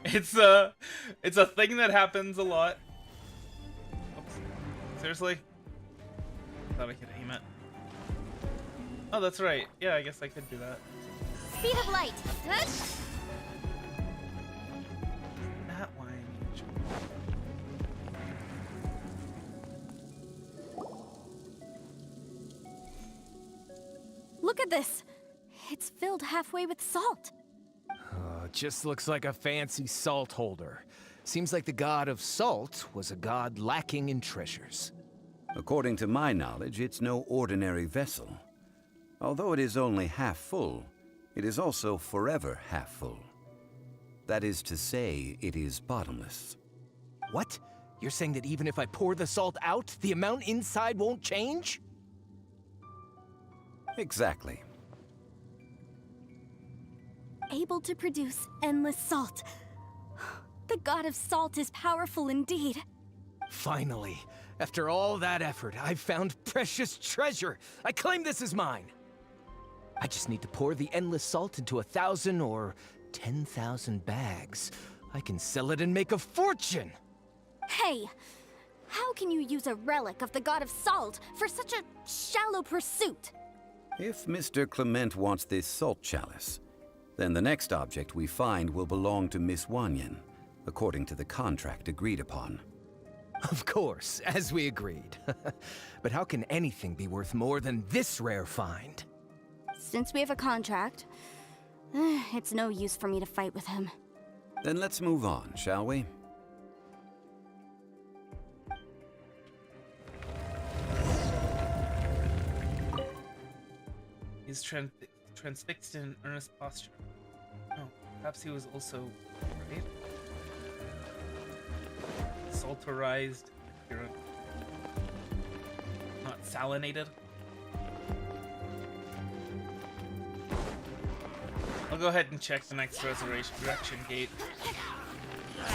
It's a thing that happens a lot. Oops. Seriously? Thought I could aim it. Oh, that's right. Yeah, I guess I could do that. Speed of light. That one I need. Look at this! It's filled halfway with salt. Just looks like a fancy salt holder. Seems like the god of salt was a god lacking in treasures. According to my knowledge, it's no ordinary vessel. Although it is only half full, it is also forever half full. That is to say, it is bottomless. What? You're saying that even if I pour the salt out, the amount inside won't change? Exactly. Able to produce endless salt. The god of salt is powerful indeed. Finally, after all that effort, I've found precious treasure. I claim this as mine. I just need to pour the endless salt into 1,000 or 10,000 bags. I can sell it and make a fortune. Hey, how can you use a relic of the god of salt for such a shallow pursuit? If Mr. Clement wants this salt chalice, then the next object we find will belong to Miss Yuánshén, according to the contract agreed upon. Of course, as we agreed. But how can anything be worth more than this rare find? Since we have a contract, it's no use for me to fight with him. Then let's move on, shall we? He's transfixed in an earnest posture. Oh, perhaps he was also right? Salterized, not salinated. I'll go ahead and check the next resurrection gate.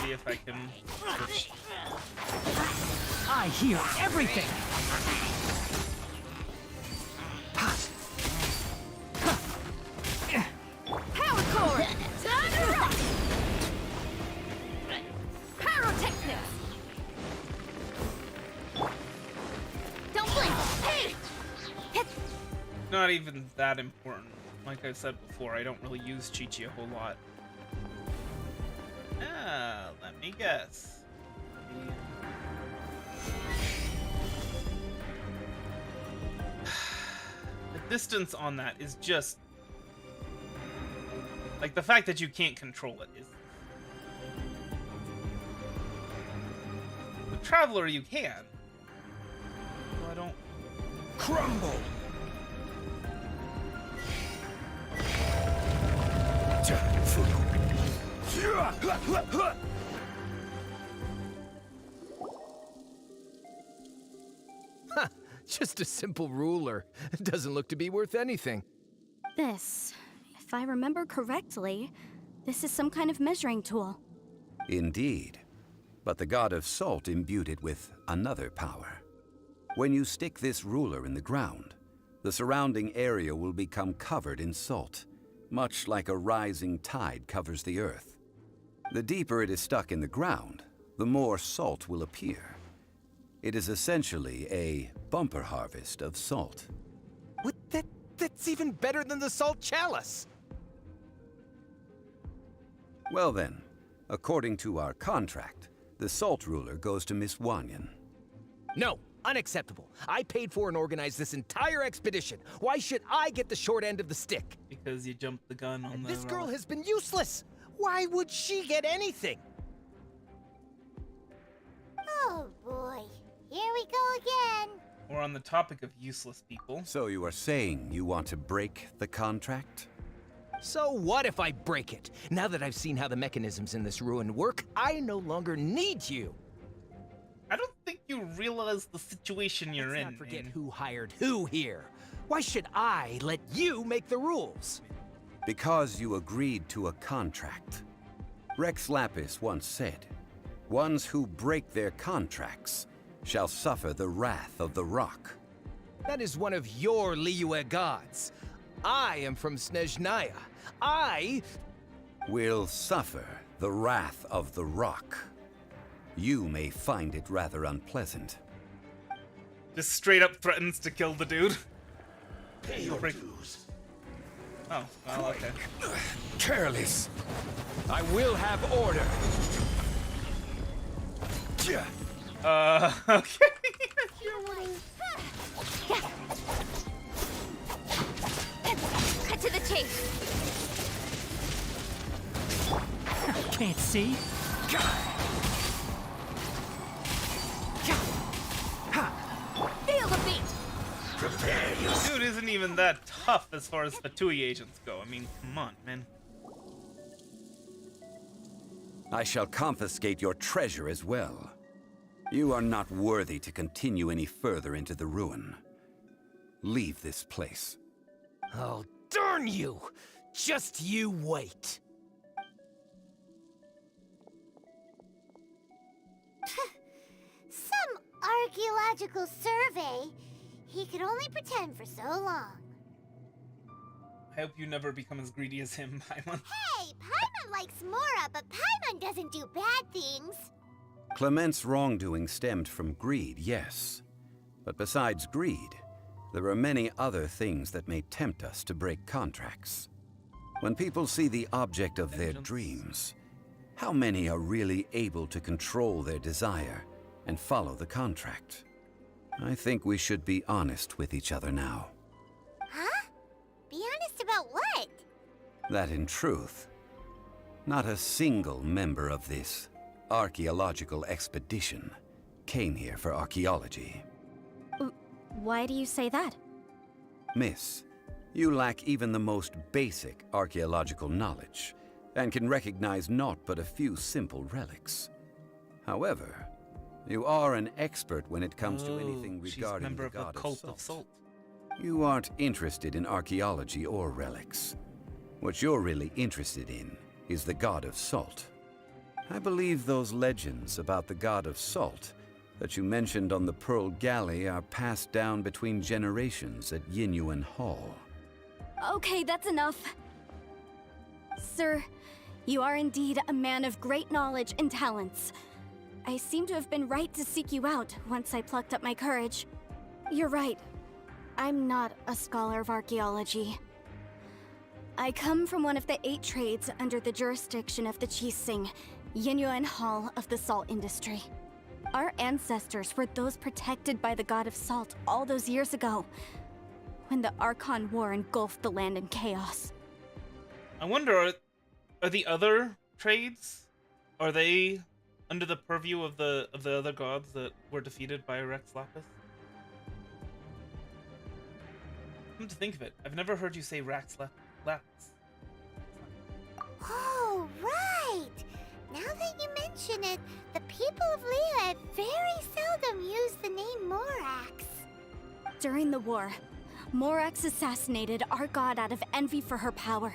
See if I can switch. I hear everything. not even that important. Like I said before, I don't really use Chi-Chi a whole lot. Let me guess. The distance on that is just... like, the fact that you can't control it is... The Traveler you can. So I don't... Crumble! Ha! Just a simple ruler. It doesn't look to be worth anything. This, if I remember correctly, this is some kind of measuring tool. Indeed. But the god of salt imbued it with another power. When you stick this ruler in the ground, the surrounding area will become covered in salt, much like a rising tide covers the earth. The deeper it is stuck in the ground, the more salt will appear. It is essentially a bumper harvest of salt. What? That's even better than the salt chalice! Well then, according to our contract, the salt ruler goes to Miss Yuánshén. No, unacceptable. I paid for and organized this entire expedition. Why should I get the short end of the stick? Because you jumped the gun on the... This girl has been useless! Why would she get anything? Oh boy, here we go again. We're on the topic of useless people. So you are saying you want to break the contract? So what if I break it? Now that I've seen how the mechanisms in this ruin work, I no longer need you. I don't think you realize the situation you're Let's in. not forget man. who hired who here. Why should I let you make the rules? Because you agreed to a contract. Rex Lapis once said, "Ones who break their contracts shall suffer the wrath of the rock." That is one of your Liyue gods. I am from Snezhnaya. I will suffer the wrath of the rock. You may find it rather unpleasant. Just straight up threatens to kill the dude. Pay your dues. Oh, well, okay. Careless. I will have order. Okay. Cut to the chase. Can't see? Feel the beat. Prepare yourself. Dude isn't even that tough as far as Fatui agents go. I mean, come on, man. I shall confiscate your treasure as well. You are not worthy to continue any further into the ruin. Leave this place. Oh, darn you! Just you wait. Some archaeological survey. He could only pretend for so long. I hope you never become as greedy as him, Paimon. Hey, Paimon likes Mora, but Paimon doesn't do bad things. Clement's wrongdoing stemmed from greed, yes. But besides greed, there are many other things that may tempt us to break contracts. When people see the object of their dreams, how many are really able to control their desire and follow the contract? I think we should be honest with each other now. Huh? Be honest about what? That in truth, not a single member of this archaeological expedition came here for archaeology. Why do you say that? Miss, you lack even the most basic archaeological knowledge, and can recognize naught but a few simple relics. However, you are an expert when it comes to anything regarding the god of cult salt. of salt. You aren't interested in archaeology or relics. What you're really interested in is the god of salt. I believe those legends about the god of salt that you mentioned on the Pearl Galley are passed down between generations at Yinyuan Hall. Okay, that's enough. Sir, you are indeed a man of great knowledge and talents. I seem to have been right to seek you out once I plucked up my courage. You're right. I'm not a scholar of archaeology. I come from one of the 8 trades under the jurisdiction of the Qixing, Yinyuan Hall of the salt industry. Our ancestors were those protected by the god of salt all those years ago, when the Archon War engulfed the land in chaos. I wonder, are the other trades, are they under the purview of the other gods that were defeated by Rex Lapis? Come to think of it, I've never heard you say Lapis. Oh, right! Now that you mention it, the people of Liyue very seldom use the name Morax. During the war, Morax assassinated our god out of envy for her power.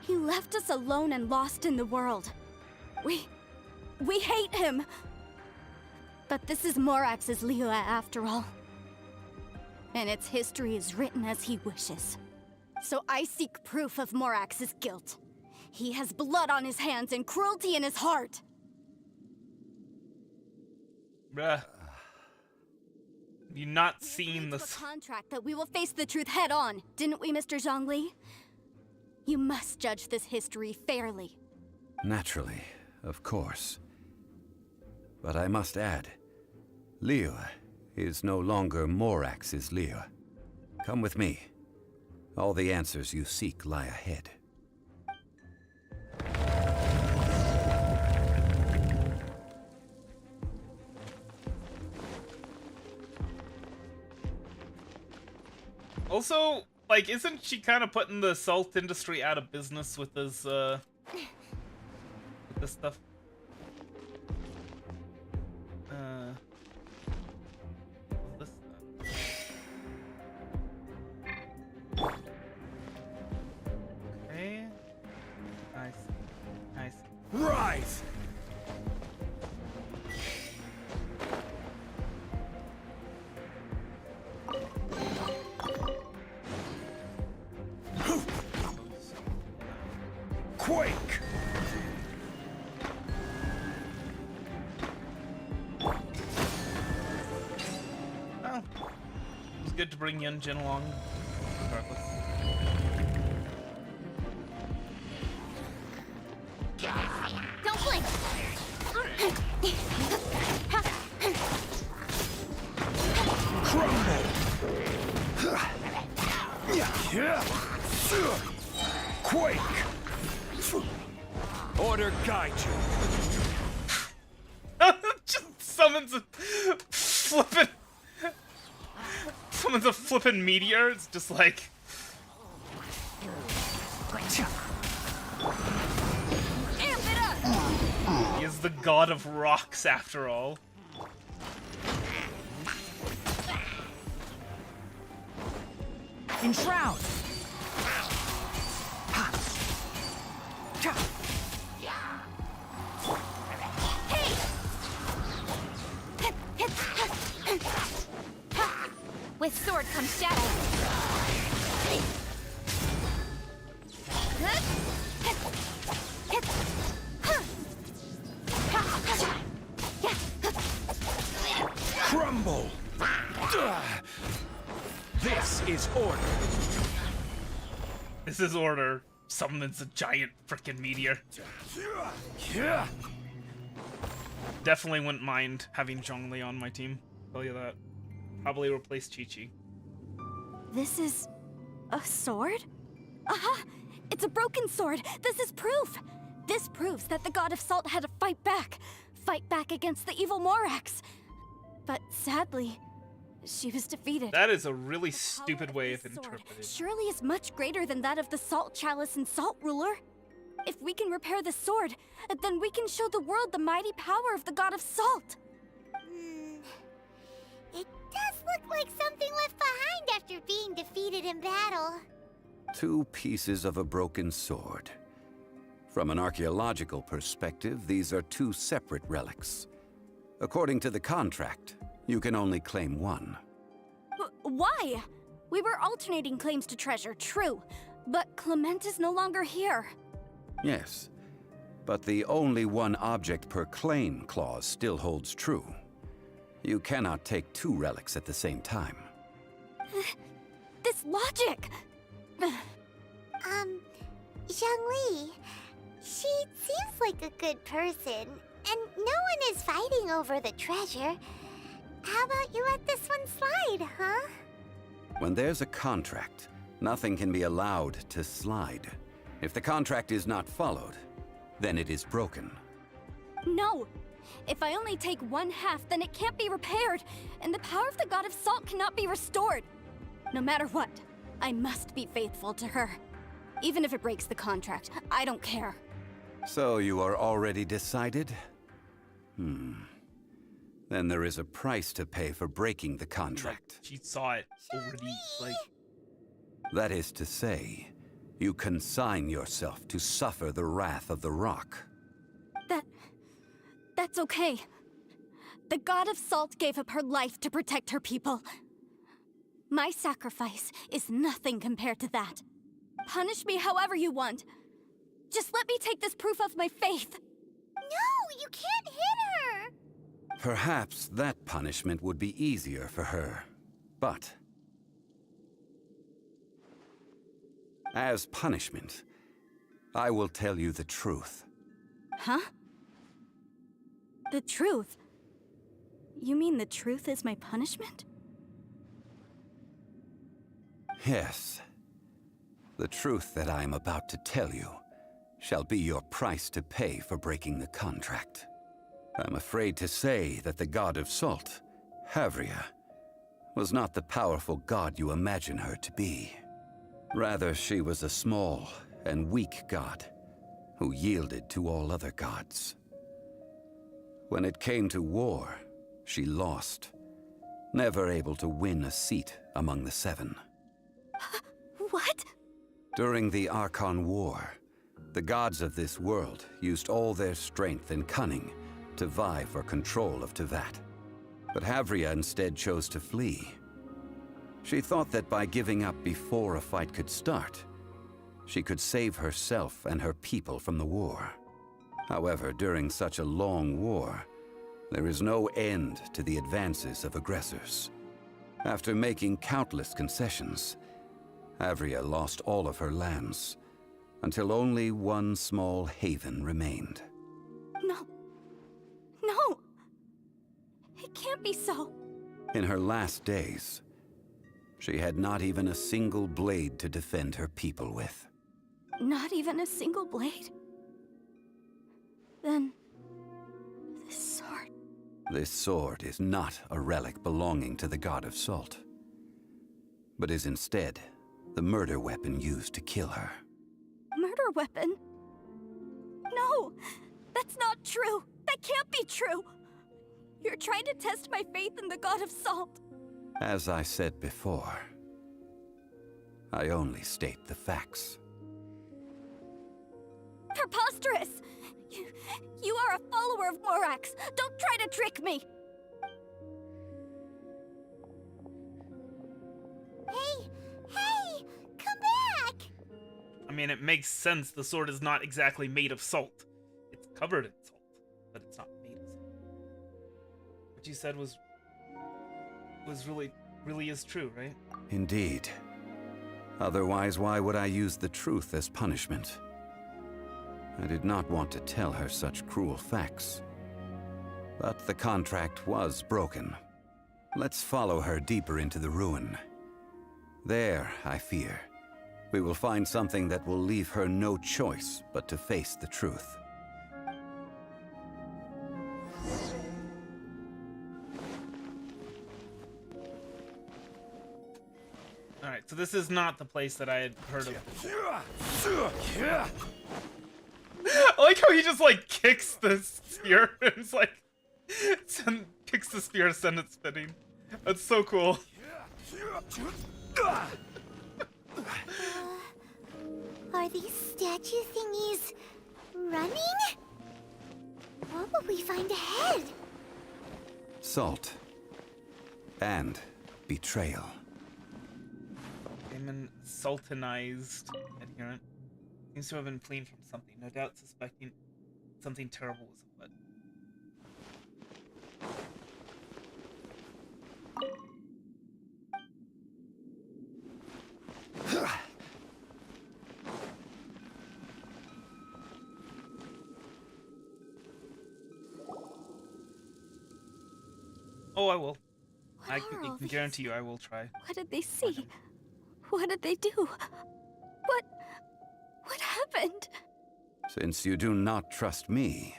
He left us alone and lost in the world. We hate him! But this is Morax's Liyue after all. And its history is written as he wishes. So I seek proof of Morax's guilt. He has blood on his hands and cruelty in his heart. Bruh. Have you not seen the this? Contract that we will face the truth head on, didn't we, Mr. Zhongli? You must judge this history fairly. Naturally, of course. But I must add, Liyue is no longer Morax's Liyue. Come with me. All the answers you seek lie ahead. Also, like, isn't she kind of putting the salt industry out of business with this, with this stuff? What's this? Okay. Nice. Nice. Rise! Quake! Oh. It was good to bring Yuánshén along, regardless. Don't blink! Quake! Order guide you. Just summons a flippin' meteor. It's just like Amp it up! he is the god of rocks after all. Enshroud! With sword comes shadow. Crumble! This is order. This is order. Summons a giant frickin' meteor. Definitely wouldn't mind having Zhongli on my team. Tell you that. Probably replace Chi-Chi. This is a sword? Aha! It's a broken sword! This is proof! This proves that the god of salt had to fight back against the evil Morax. But sadly, she was defeated. That is a really stupid way of interpreting. Surely is much greater than that of the Salt Chalice and Salt Ruler. If we can repair the sword, then we can show the world the mighty power of the god of salt. It does look like something left behind after being defeated in battle. 2 pieces of a broken sword. From an archaeological perspective, these are 2 separate relics. According to the contract, you can only claim one. Why? We were alternating claims to treasure, true. But Clement is no longer here. Yes, but the only one object per claim clause still holds true. You cannot take 2 relics at the same time. This logic! Zhongli, she seems like a good person, and no one is fighting over the treasure. How about you let this one slide, huh? When there's a contract, nothing can be allowed to slide. If the contract is not followed, then it is broken. No! If I only take one half, then it can't be repaired, and the power of the God of Salt cannot be restored. No matter what, I must be faithful to her. Even if it breaks the contract, I don't care. So you are already decided? Then there is a price to pay for breaking the contract. She saw it already, like... That is to say, you consign yourself to suffer the wrath of the rock. That's okay. The God of Salt gave up her life to protect her people. My sacrifice is nothing compared to that. Punish me however you want. Just let me take this proof of my faith. No, you can't hit her! Perhaps that punishment would be easier for her, but... as punishment, I will tell you the truth. Huh? The truth? You mean the truth is my punishment? Yes. The truth that I am about to tell you shall be your price to pay for breaking the contract. I'm afraid to say that the God of Salt, Havria, was not the powerful god you imagine her to be. Rather, she was a small and weak god who yielded to all other gods. When it came to war, she lost, never able to win a seat among the seven. What? During the Archon War, the gods of this world used all their strength and cunning to vie for control of Teyvat. But Havria instead chose to flee. She thought that by giving up before a fight could start, she could save herself and her people from the war. However, during such a long war, there is no end to the advances of aggressors. After making countless concessions, Havria lost all of her lands, until only one small haven remained. No! It can't be so. In her last days, she had not even a single blade to defend her people with. Not even a single blade? Then... this sword... This sword is not a relic belonging to the God of Salt, but is instead the murder weapon used to kill her. Murder weapon? No! That's not true! That can't be true! You're trying to test my faith in the God of Salt. As I said before, I only state the facts. Preposterous! You are a follower of Morax! Don't try to trick me! Hey! Come back! I mean, it makes sense. The sword is not exactly made of salt. It's covered in salt, but it's not made of salt. What you said was really is true, right? Indeed. Otherwise, why would I use the truth as punishment? I did not want to tell her such cruel facts. But the contract was broken. Let's follow her deeper into the ruin. There, I fear, we will find something that will leave her no choice but to face the truth. Alright, so this is not the place that I had heard of. I like how he just, like, kicks the spear. It's like, kicks the spear, send it spinning. That's so cool. Are these statue thingies running? What will we find ahead? Salt. And betrayal. Damon, sultanized adherent. Seems to have been fleeing from something, no doubt suspecting something terrible was afoot. Oh, I will. What I are can, all can these? guarantee you I will try. What did they see? What did they do? What happened? Since you do not trust me,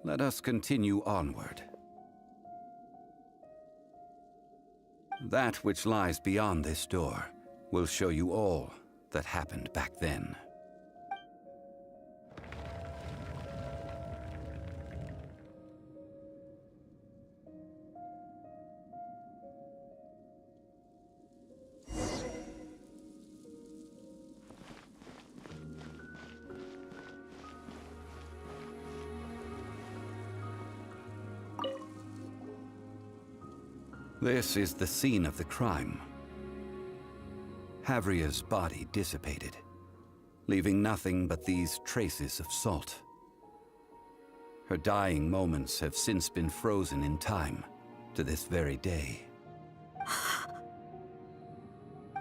let us continue onward. That which lies beyond this door will show you all that happened back then. This is the scene of the crime. Havria's body dissipated, leaving nothing but these traces of salt. Her dying moments have since been frozen in time to this very day.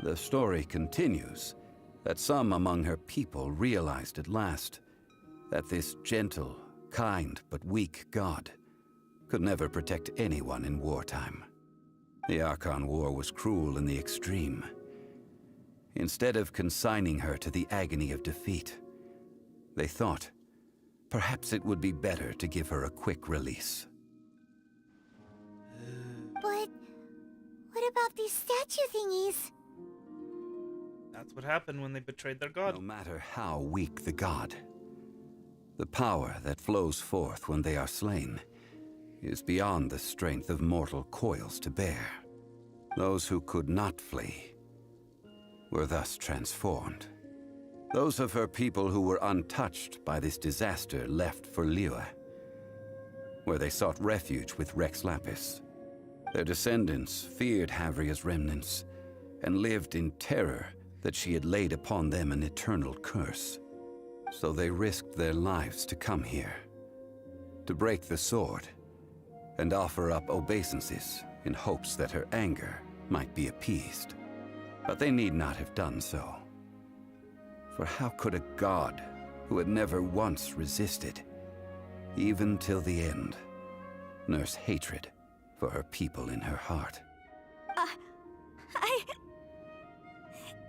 The story continues that some among her people realized at last that this gentle, kind, but weak god could never protect anyone in wartime. The Archon War was cruel in the extreme. Instead of consigning her to the agony of defeat, they thought perhaps it would be better to give her a quick release. But what about these statue thingies? That's what happened when they betrayed their god. No matter how weak the god, the power that flows forth when they are slain is beyond the strength of mortal coils to bear. Those who could not flee were thus transformed. Those of her people who were untouched by this disaster left for Liyue, where they sought refuge with Rex Lapis. Their descendants feared Havria's remnants and lived in terror that she had laid upon them an eternal curse. So they risked their lives to come here, to break the sword and offer up obeisances in hopes that her anger might be appeased. But they need not have done so. For how could a god who had never once resisted, even till the end, nurse hatred for her people in her heart?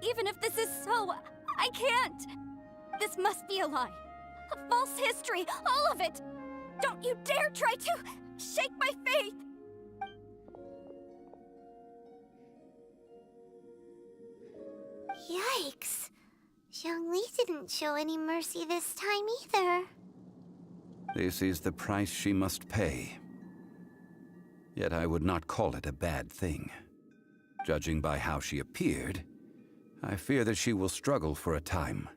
Even if this is so, I can't! This must be a lie. A false history, all of it! Don't you dare try to shake my faith! Yikes. Zhongli didn't show any mercy this time either. This is the price she must pay. Yet I would not call it a bad thing. Judging by how she appeared, I fear that she will struggle for a time.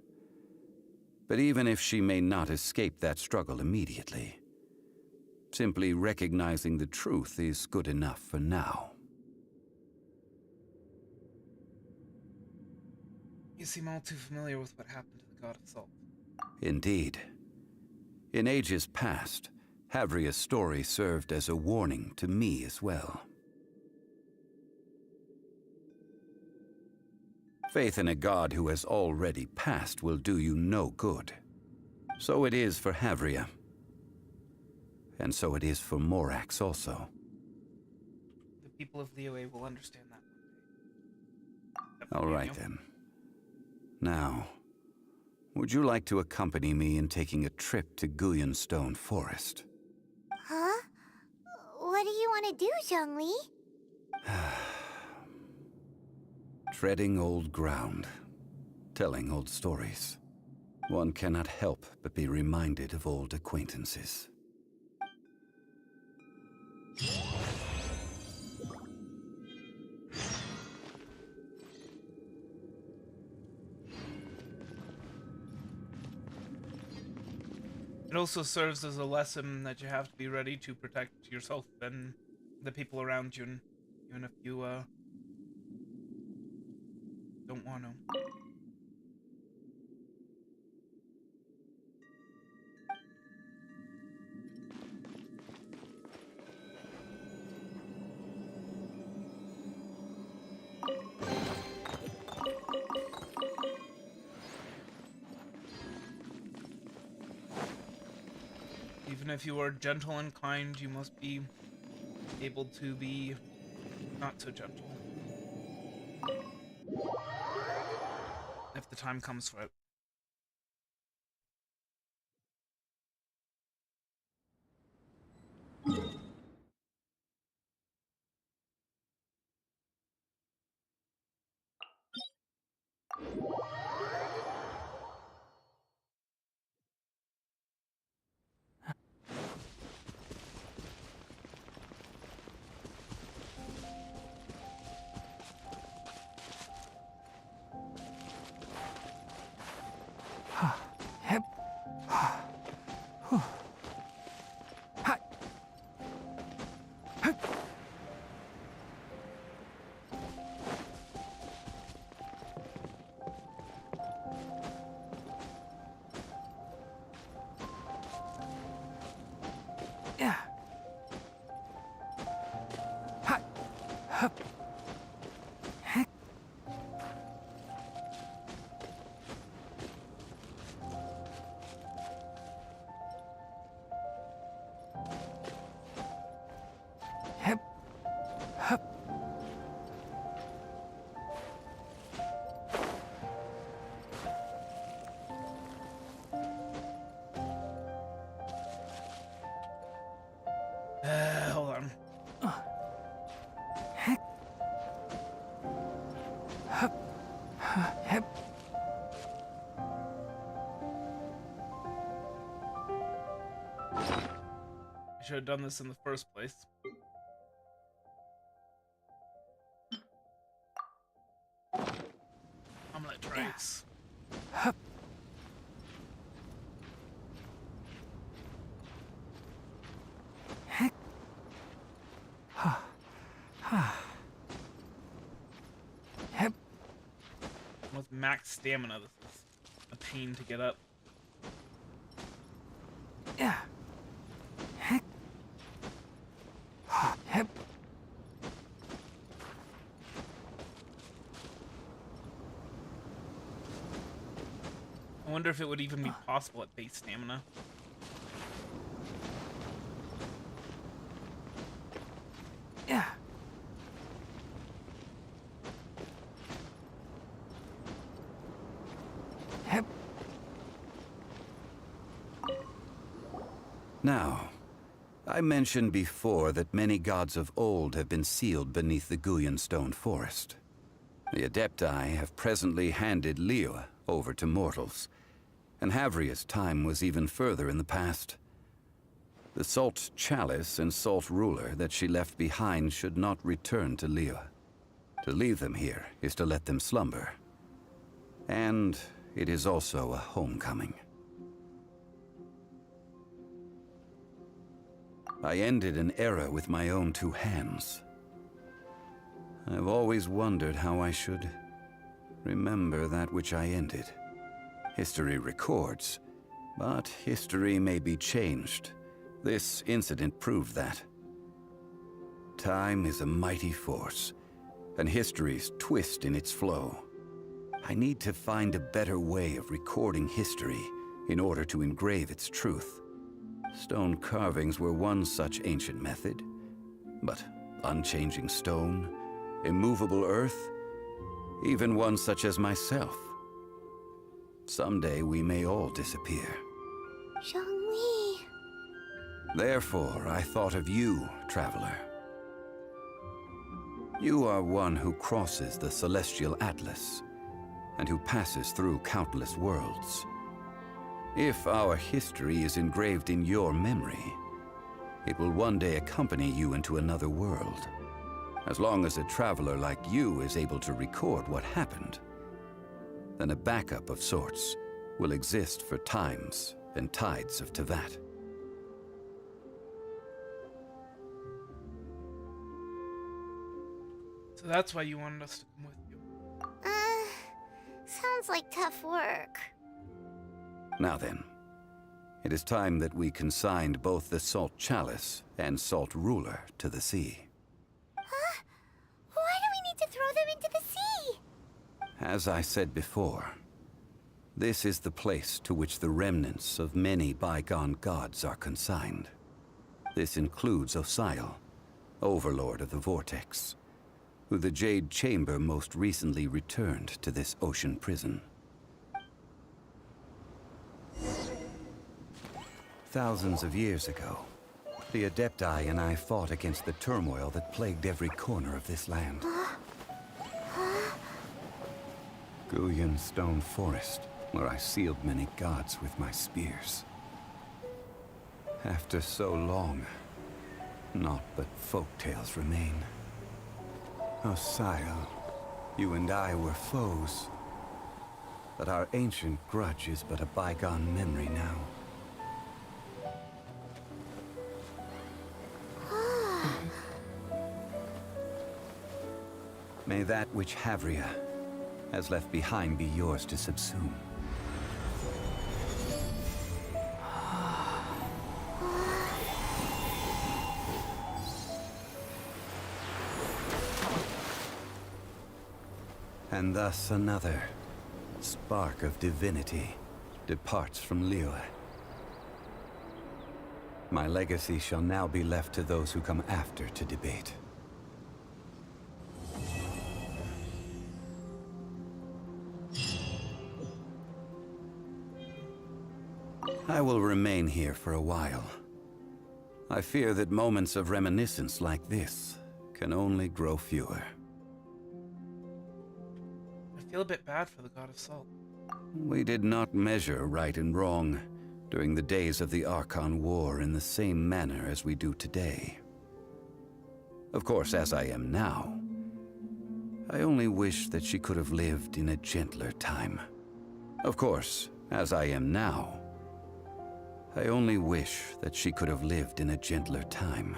But even if she may not escape that struggle immediately, simply recognizing the truth is good enough for now. You seem all too familiar with what happened to the god of salt. Indeed. In ages past, Havria's story served as a warning to me as well. Faith in a god who has already passed will do you no good. So it is for Havria. And so it is for Morax also. The people of Liyue will understand that. All right then. Now, would you like to accompany me in taking a trip to Yuánshén Forest? Huh? What do you want to do, Zhongli? Treading old ground, telling old stories. One cannot help but be reminded of old acquaintances. It also serves as a lesson that you have to be ready to protect yourself and the people around you, even if you don't want to. Even if you are gentle and kind, you must be able to be not so gentle. If the time comes for it. Hold on. I should have done this in the first place. Omelette trays. With max stamina, this is a pain to get up. I wonder if it would even be possible at base stamina. Now, I mentioned before that many gods of old have been sealed beneath the Guyan stone forest. The Adepti have presently handed Liyue over to mortals, and Havria's time was even further in the past. The Salt Chalice and Salt Ruler that she left behind should not return to Liyue. To leave them here is to let them slumber. And it is also a homecoming. I ended an era with my own two hands. I've always wondered how I should remember that which I ended. History records, but history may be changed. This incident proved that. Time is a mighty force, and history's twist in its flow. I need to find a better way of recording history in order to engrave its truth. Stone carvings were one such ancient method, but unchanging stone, immovable earth, even one such as myself. Someday we may all disappear. Zhongli. Therefore, I thought of you, traveler. You are one who crosses the celestial atlas, and who passes through countless worlds. If our history is engraved in your memory, it will one day accompany you into another world. As long as a traveler like you is able to record what happened, then a backup of sorts will exist for times and tides of Teyvat. So that's why you wanted us to come with you. Sounds like tough work. Now then, it is time that we consigned both the Salt Chalice and Salt Ruler to the sea. Huh? Why do we need to throw them into the sea? As I said before, this is the place to which the remnants of many bygone gods are consigned. This includes Osial, Overlord of the Vortex, who the Jade Chamber most recently returned to this ocean prison. Thousands of years ago, the Adepti and I fought against the turmoil that plagued every corner of this land. Guyan Stone Forest, where I sealed many gods with my spears. After so long, naught but folktales remain. Osial, you and I were foes, but our ancient grudge is but a bygone memory now. May that which Havria has left behind be yours to subsume. And thus another spark of divinity departs from Liyue. My legacy shall now be left to those who come after to debate. I will remain here for a while. I fear that moments of reminiscence like this can only grow fewer. I feel a bit bad for the God of Salt. We did not measure right and wrong during the days of the Archon War in the same manner as we do today. Of course, as I am now, I only wish that she could have lived in a gentler time. Of course, as I am now, I only wish that she could have lived in a gentler time.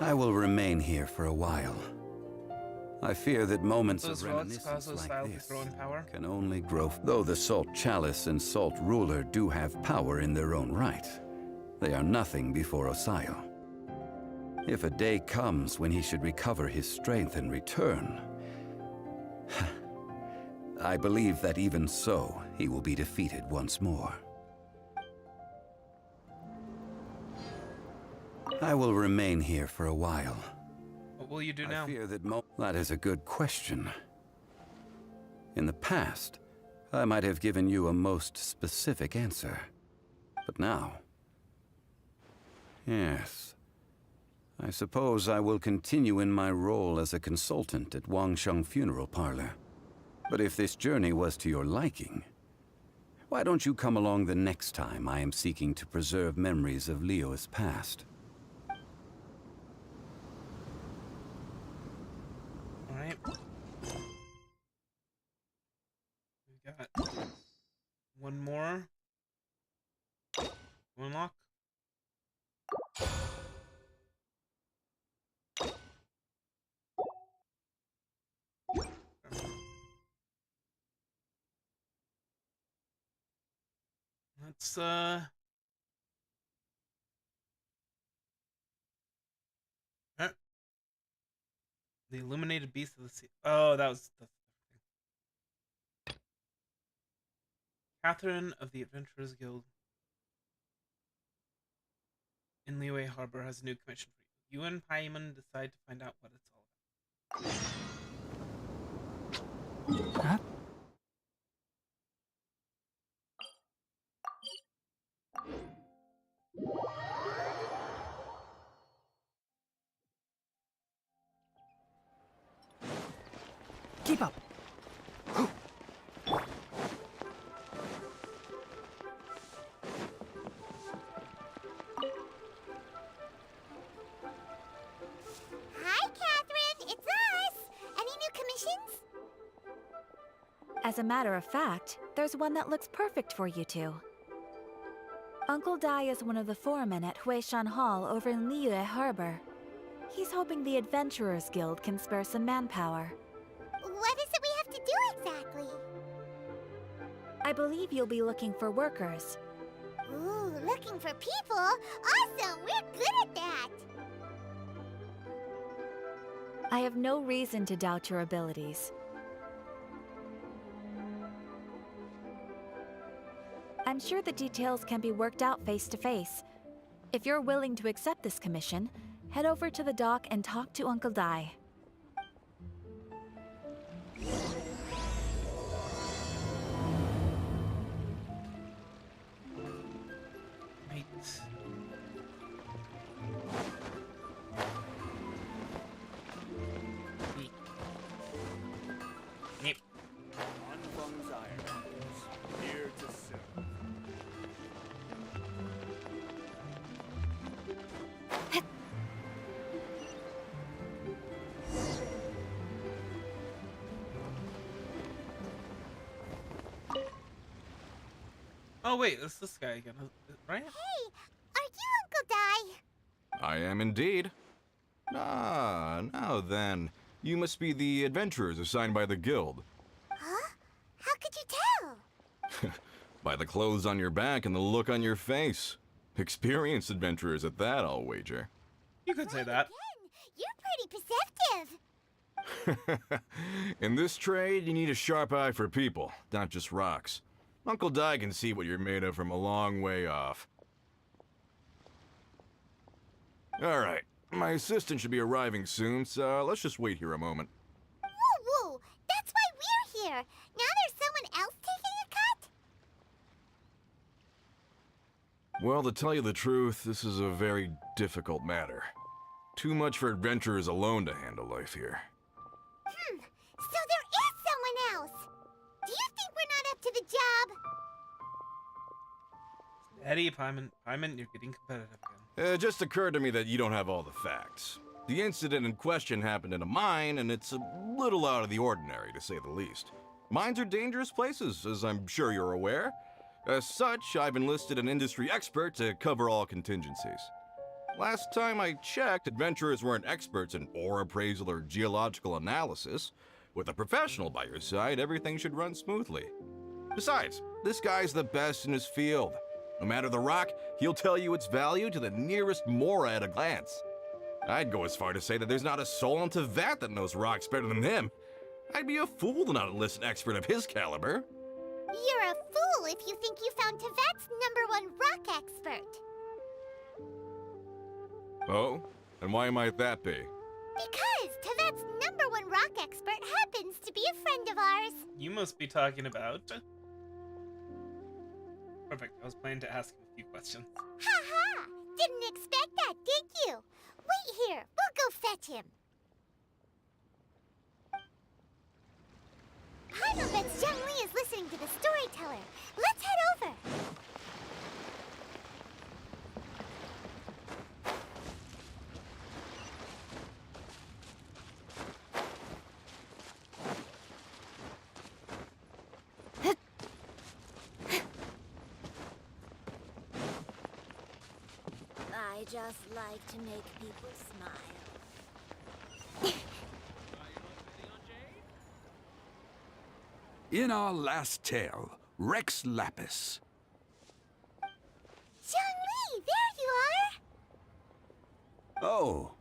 I will remain here for a while. I fear that moments of reminiscence like this can only grow. Though the Salt Chalice and Salt Ruler do have power in their own right, they are nothing before Osial. If a day comes when he should recover his strength and return, I believe that even so, he will be defeated once more. I will remain here for a while. What will you do now? I fear that that is a good question. In the past, I might have given you a most specific answer. But now... yes. I suppose I will continue in my role as a consultant at Yuánshén Funeral Parlor. But if this journey was to your liking, why don't you come along the next time I am seeking to preserve memories of Liyue's past? Alright. We got one more. Unlock. Let's the illuminated beast of the sea. Oh, that was the thing. Catherine of the Adventurers Guild in Liyue Harbor has a new commission for you. You and Paimon decide to find out what it's all about. Huh? Keep up. Hi, Catherine. It's us. Any new commissions? As a matter of fact, there's one that looks perfect for you two. Uncle Dai is one of the foremen at Huishan Hall over in Liyue Harbor. He's hoping the Adventurers Guild can spare some manpower. What is it we have to do exactly? I believe you'll be looking for workers. Ooh, looking for people? Awesome! We're good at that! I have no reason to doubt your abilities. I'm sure the details can be worked out face to face. If you're willing to accept this commission, head over to the dock and talk to Uncle Dai. Right. Yep. Here to serve. Oh wait, it's this guy again, right? Hey, are you Uncle Dai? I am indeed. Ah, now then. You must be the adventurers assigned by the guild. Huh? How could you tell? By the clothes on your back and the look on your face. Experienced adventurers at that, I'll wager. You could say that. Again, you're pretty perceptive. In this trade, you need a sharp eye for people, not just rocks. Uncle Dai can see what you're made of from a long way off. Alright, my assistant should be arriving soon, so let's just wait here a moment. Woo woo! That's why we're here. Now there's someone else taking a cut? Well, to tell you the truth, this is a very difficult matter. Too much for adventurers alone to handle life here. So there is someone else. Do you think we're not up to the job? Eddie, Paimon, you're getting competitive again. It just occurred to me that you don't have all the facts. The incident in question happened in a mine, and it's a little out of the ordinary, to say the least. Mines are dangerous places, as I'm sure you're aware. As such, I've enlisted an industry expert to cover all contingencies. Last time I checked, adventurers weren't experts in ore appraisal or geological analysis. With a professional by your side, everything should run smoothly. Besides, this guy's the best in his field. No matter the rock, he'll tell you its value to the nearest mora at a glance. I'd go as far to say that there's not a soul on Teyvat that knows rocks better than him. I'd be a fool to not enlist an expert of his caliber. You're a fool if you think you found Teyvat's #1 rock expert. Oh? And why might that be? Because Teyvat's #1 rock expert happens to be a friend of ours. You must be talking about... Perfect, I was planning to ask him a few questions. Ha! Didn't expect that, did you? Wait here, we'll go fetch him. Paimon bets Zheng Li is listening to the storyteller. Let's head over. I just like to make people smile. In our last tale, Rex Lapis. Zheng Li, there you are! Oh.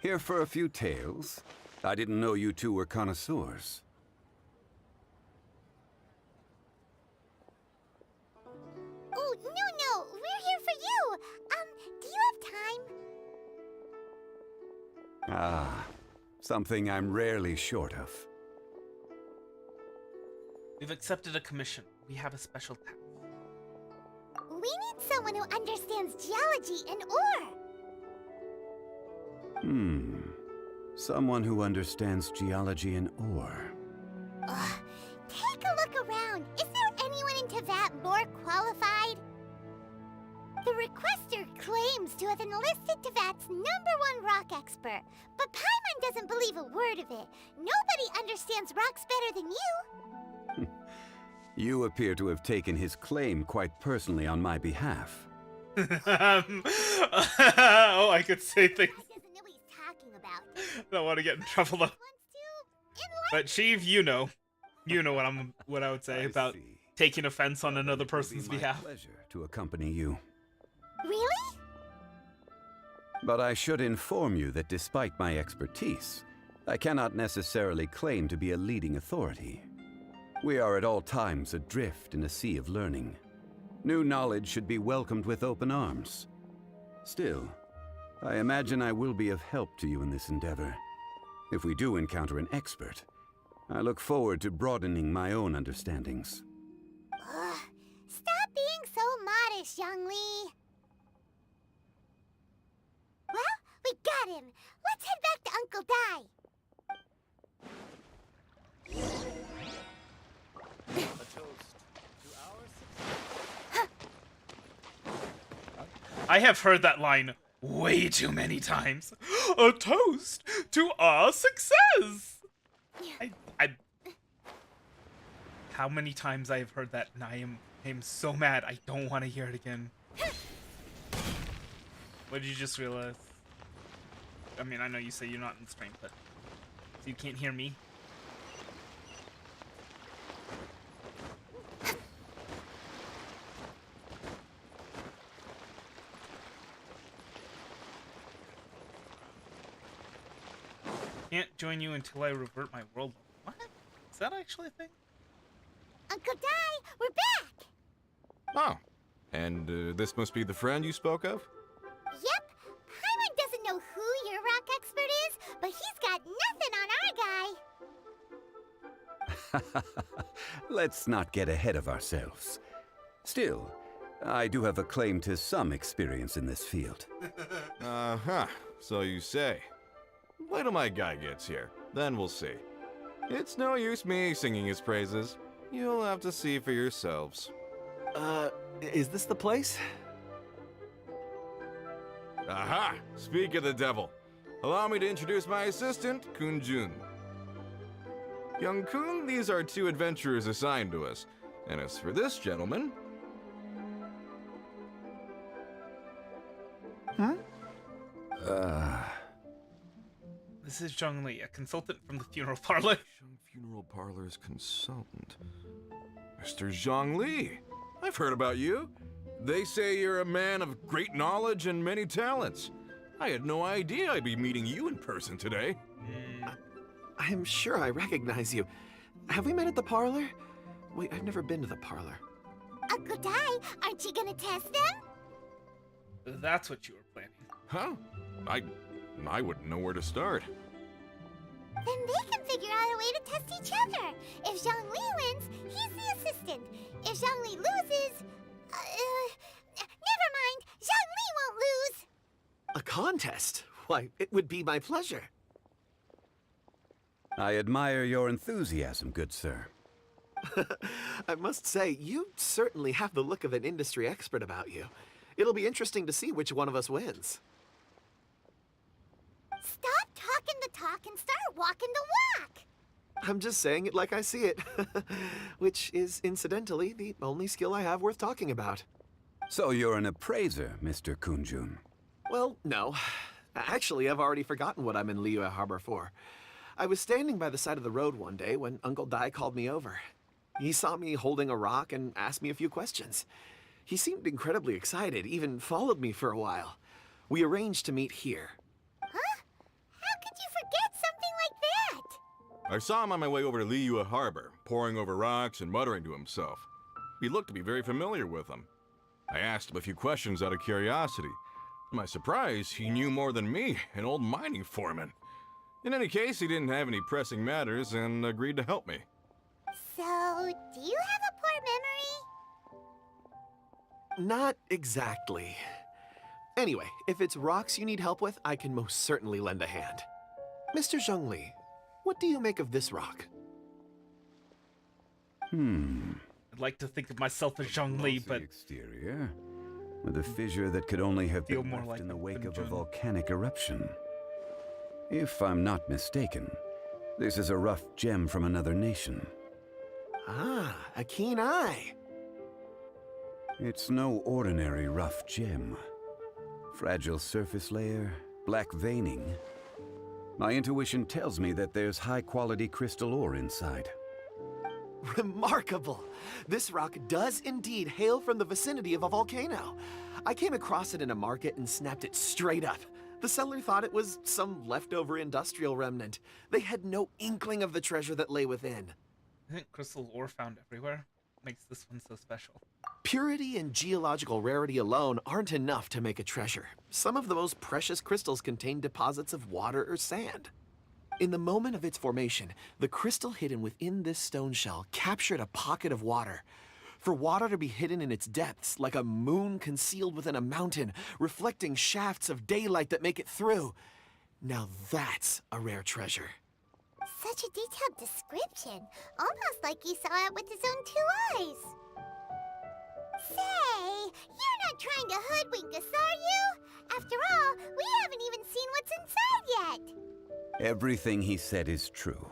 Here for a few tales? I didn't know you two were connoisseurs. Oh, no, we're here for you. Do you have time? Ah, something I'm rarely short of. We've accepted a commission. We have a special task. We need someone who understands geology and ore. Someone who understands geology and ore. Ugh. Take a look around. Is there anyone in Teyvat more qualified? The requester claims to have enlisted Teyvat's #1 rock expert, but Paimon doesn't believe a word of it. Nobody understands rocks better than you. You appear to have taken his claim quite personally on my behalf. Oh, I could say things. He doesn't know what he's talking about. I don't want to get in trouble though. Wants to enlighten. But Sheev, you know what I would say about see. taking offense on another It will be person's my behalf. pleasure to accompany you. Really? But I should inform you that despite my expertise, I cannot necessarily claim to be a leading authority. We are at all times adrift in a sea of learning. New knowledge should be welcomed with open arms. Still, I imagine I will be of help to you in this endeavor. If we do encounter an expert, I look forward to broadening my own understandings. Ugh, stop being so modest, Young Lee. Well, we got him. Let's head back to Uncle Dai. I have heard that line way too many times. A toast to our success! How many times I have heard that, and I am so mad. I don't want to hear it again. What did you just realize? I mean, I know you say you're not in stream, but so you can't hear me? Can't join you until I revert my world. What? Is that actually a thing? Uncle Dai, we're back! Oh. And this must be the friend you spoke of? Yep. Paimon doesn't know who your rock expert is, but he's got nothing on our guy. Let's not get ahead of ourselves. Still, I do have a claim to some experience in this field. Uh-huh. So you say. Wait till my guy gets here. Then we'll see. It's no use me singing his praises. You'll have to see for yourselves. Is this the place? Aha! Speak of the devil. Allow me to introduce my assistant, Kun-jun. Young Kun, these are two adventurers assigned to us. And as for this gentleman... This is Zhang Li, a consultant from the funeral parlor. Funeral parlor's consultant. Mr. Zhang Li. I've heard about you. They say you're a man of great knowledge and many talents. I had no idea I'd be meeting you in person today. I'm sure I recognize you. Have we met at the parlor? Wait, I've never been to the parlor. Uncle Dai, aren't you gonna test them? That's what you were planning. Huh? I wouldn't know where to start. Then they can figure out a way to test each other. If Zhang Li wins, he's the assistant. If Zhang Li loses... never mind. Zhang Li won't lose. A contest? Why, it would be my pleasure. I admire your enthusiasm, good sir. I must say, you certainly have the look of an industry expert about you. It'll be interesting to see which one of us wins. Stop talking the talk and start walking the walk. I'm just saying it like I see it. Which is, incidentally, the only skill I have worth talking about. So you're an appraiser, Mr. Kun-jun. Well, no. Actually, I've already forgotten what I'm in Liyue Harbor for. I was standing by the side of the road one day when Uncle Dai called me over. He saw me holding a rock and asked me a few questions. He seemed incredibly excited, even followed me for a while. We arranged to meet here. Huh? How could you forget something like that? I saw him on my way over to Liyue Harbor, poring over rocks and muttering to himself. He looked to be very familiar with them. I asked him a few questions out of curiosity. To my surprise, he knew more than me, an old mining foreman. In any case, he didn't have any pressing matters and agreed to help me. So, do you have a poor memory? Not exactly. Anyway, if it's rocks you need help with, I can most certainly lend a hand. Mr. Zhang Li, what do you make of this rock? I'd like to think of myself as Zhang Li, but... Exterior, with a fissure that could only have Feel been more left like in the a wake of a Kun-jun. volcanic eruption. If I'm not mistaken, this is a rough gem from another nation. Ah, a keen eye. It's no ordinary rough gem. Fragile surface layer, black veining. My intuition tells me that there's high-quality crystal ore inside. Remarkable! This rock does indeed hail from the vicinity of a volcano. I came across it in a market and snapped it straight up. The seller thought it was some leftover industrial remnant. They had no inkling of the treasure that lay within. I think crystal ore found everywhere makes this one so special. Purity and geological rarity alone aren't enough to make a treasure. Some of the most precious crystals contain deposits of water or sand. In the moment of its formation, the crystal hidden within this stone shell captured a pocket of water. For water to be hidden in its depths, like a moon concealed within a mountain, reflecting shafts of daylight that make it through. Now that's a rare treasure. Such a detailed description. Almost like he saw it with his own 2 eyes. Say, you're not trying to hoodwink us, are you? After all, we haven't even seen what's inside yet. Everything he said is true.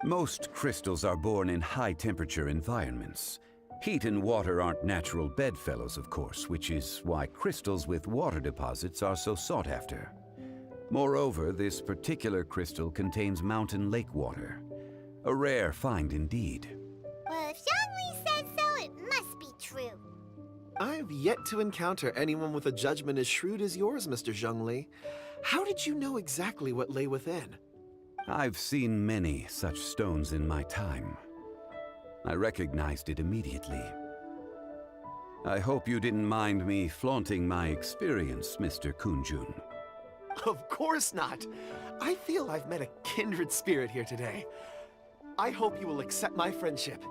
Most crystals are born in high-temperature environments. Heat and water aren't natural bedfellows, of course, which is why crystals with water deposits are so sought after. Moreover, this particular crystal contains mountain lake water. A rare find indeed. Well, if Zhongli says so, it must be true. I've yet to encounter anyone with a judgment as shrewd as yours, Mr. Zhongli. How did you know exactly what lay within? I've seen many such stones in my time. I recognized it immediately. I hope you didn't mind me flaunting my experience, Mr. Kunjun. Of course not. I feel I've met a kindred spirit here today. I hope you will accept my friendship.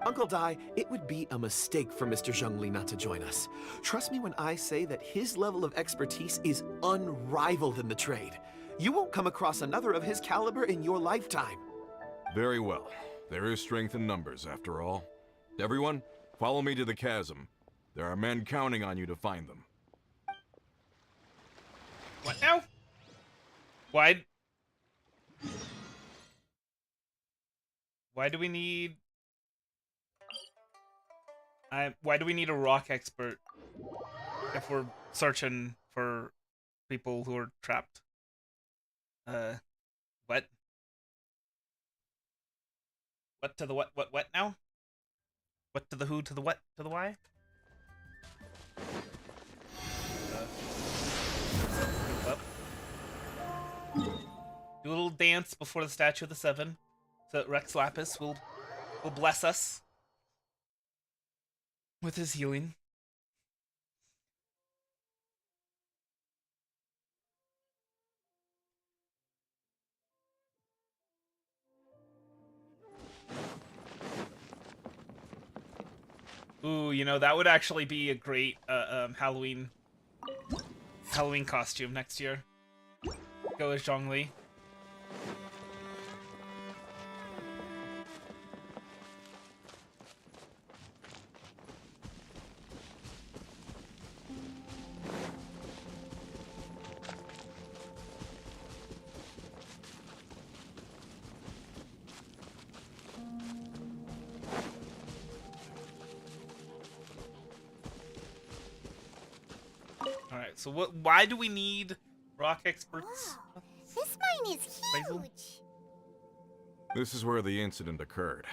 Uncle Dai, it would be a mistake for Mr. Zhongli not to join us. Trust me when I say that his level of expertise is unrivaled in the trade. You won't come across another of his caliber in your lifetime. Very well. There is strength in numbers, after all. Everyone, follow me to the chasm. There are men counting on you to find them. What now? Why do we need... why do we need a rock expert if we're searching for people who are trapped? What? What to the what now? What to the who to the what to the why? Up. Do a little dance before the statue of the seven, so that Rex Lapis will bless us with his healing. Ooh, you know, that would actually be a great Halloween costume next year. Go as Zhongli. Alright, so why do we need rock experts? Whoa, this mine is huge. This is where the incident occurred.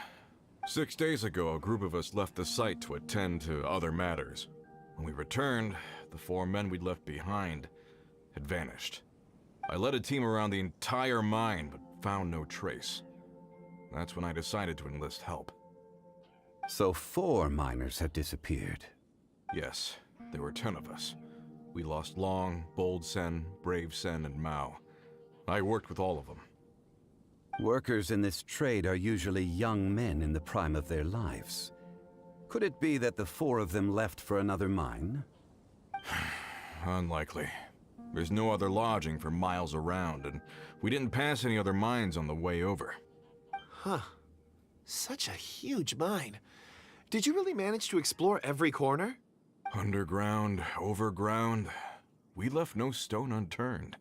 6 days ago, a group of us left the site to attend to other matters. When we returned, the 4 men we'd left behind had vanished. I led a team around the entire mine, but found no trace. That's when I decided to enlist help. So 4 miners had disappeared. Yes, there were 10 of us. We lost Long, Bold Sen, Brave Sen, and Mao. I worked with all of them. Workers in this trade are usually young men in the prime of their lives. Could it be that the 4 of them left for another mine? Unlikely. There's no other lodging for miles around, and we didn't pass any other mines on the way over. Huh. Such a huge mine. Did you really manage to explore every corner? Underground, overground, we left no stone unturned.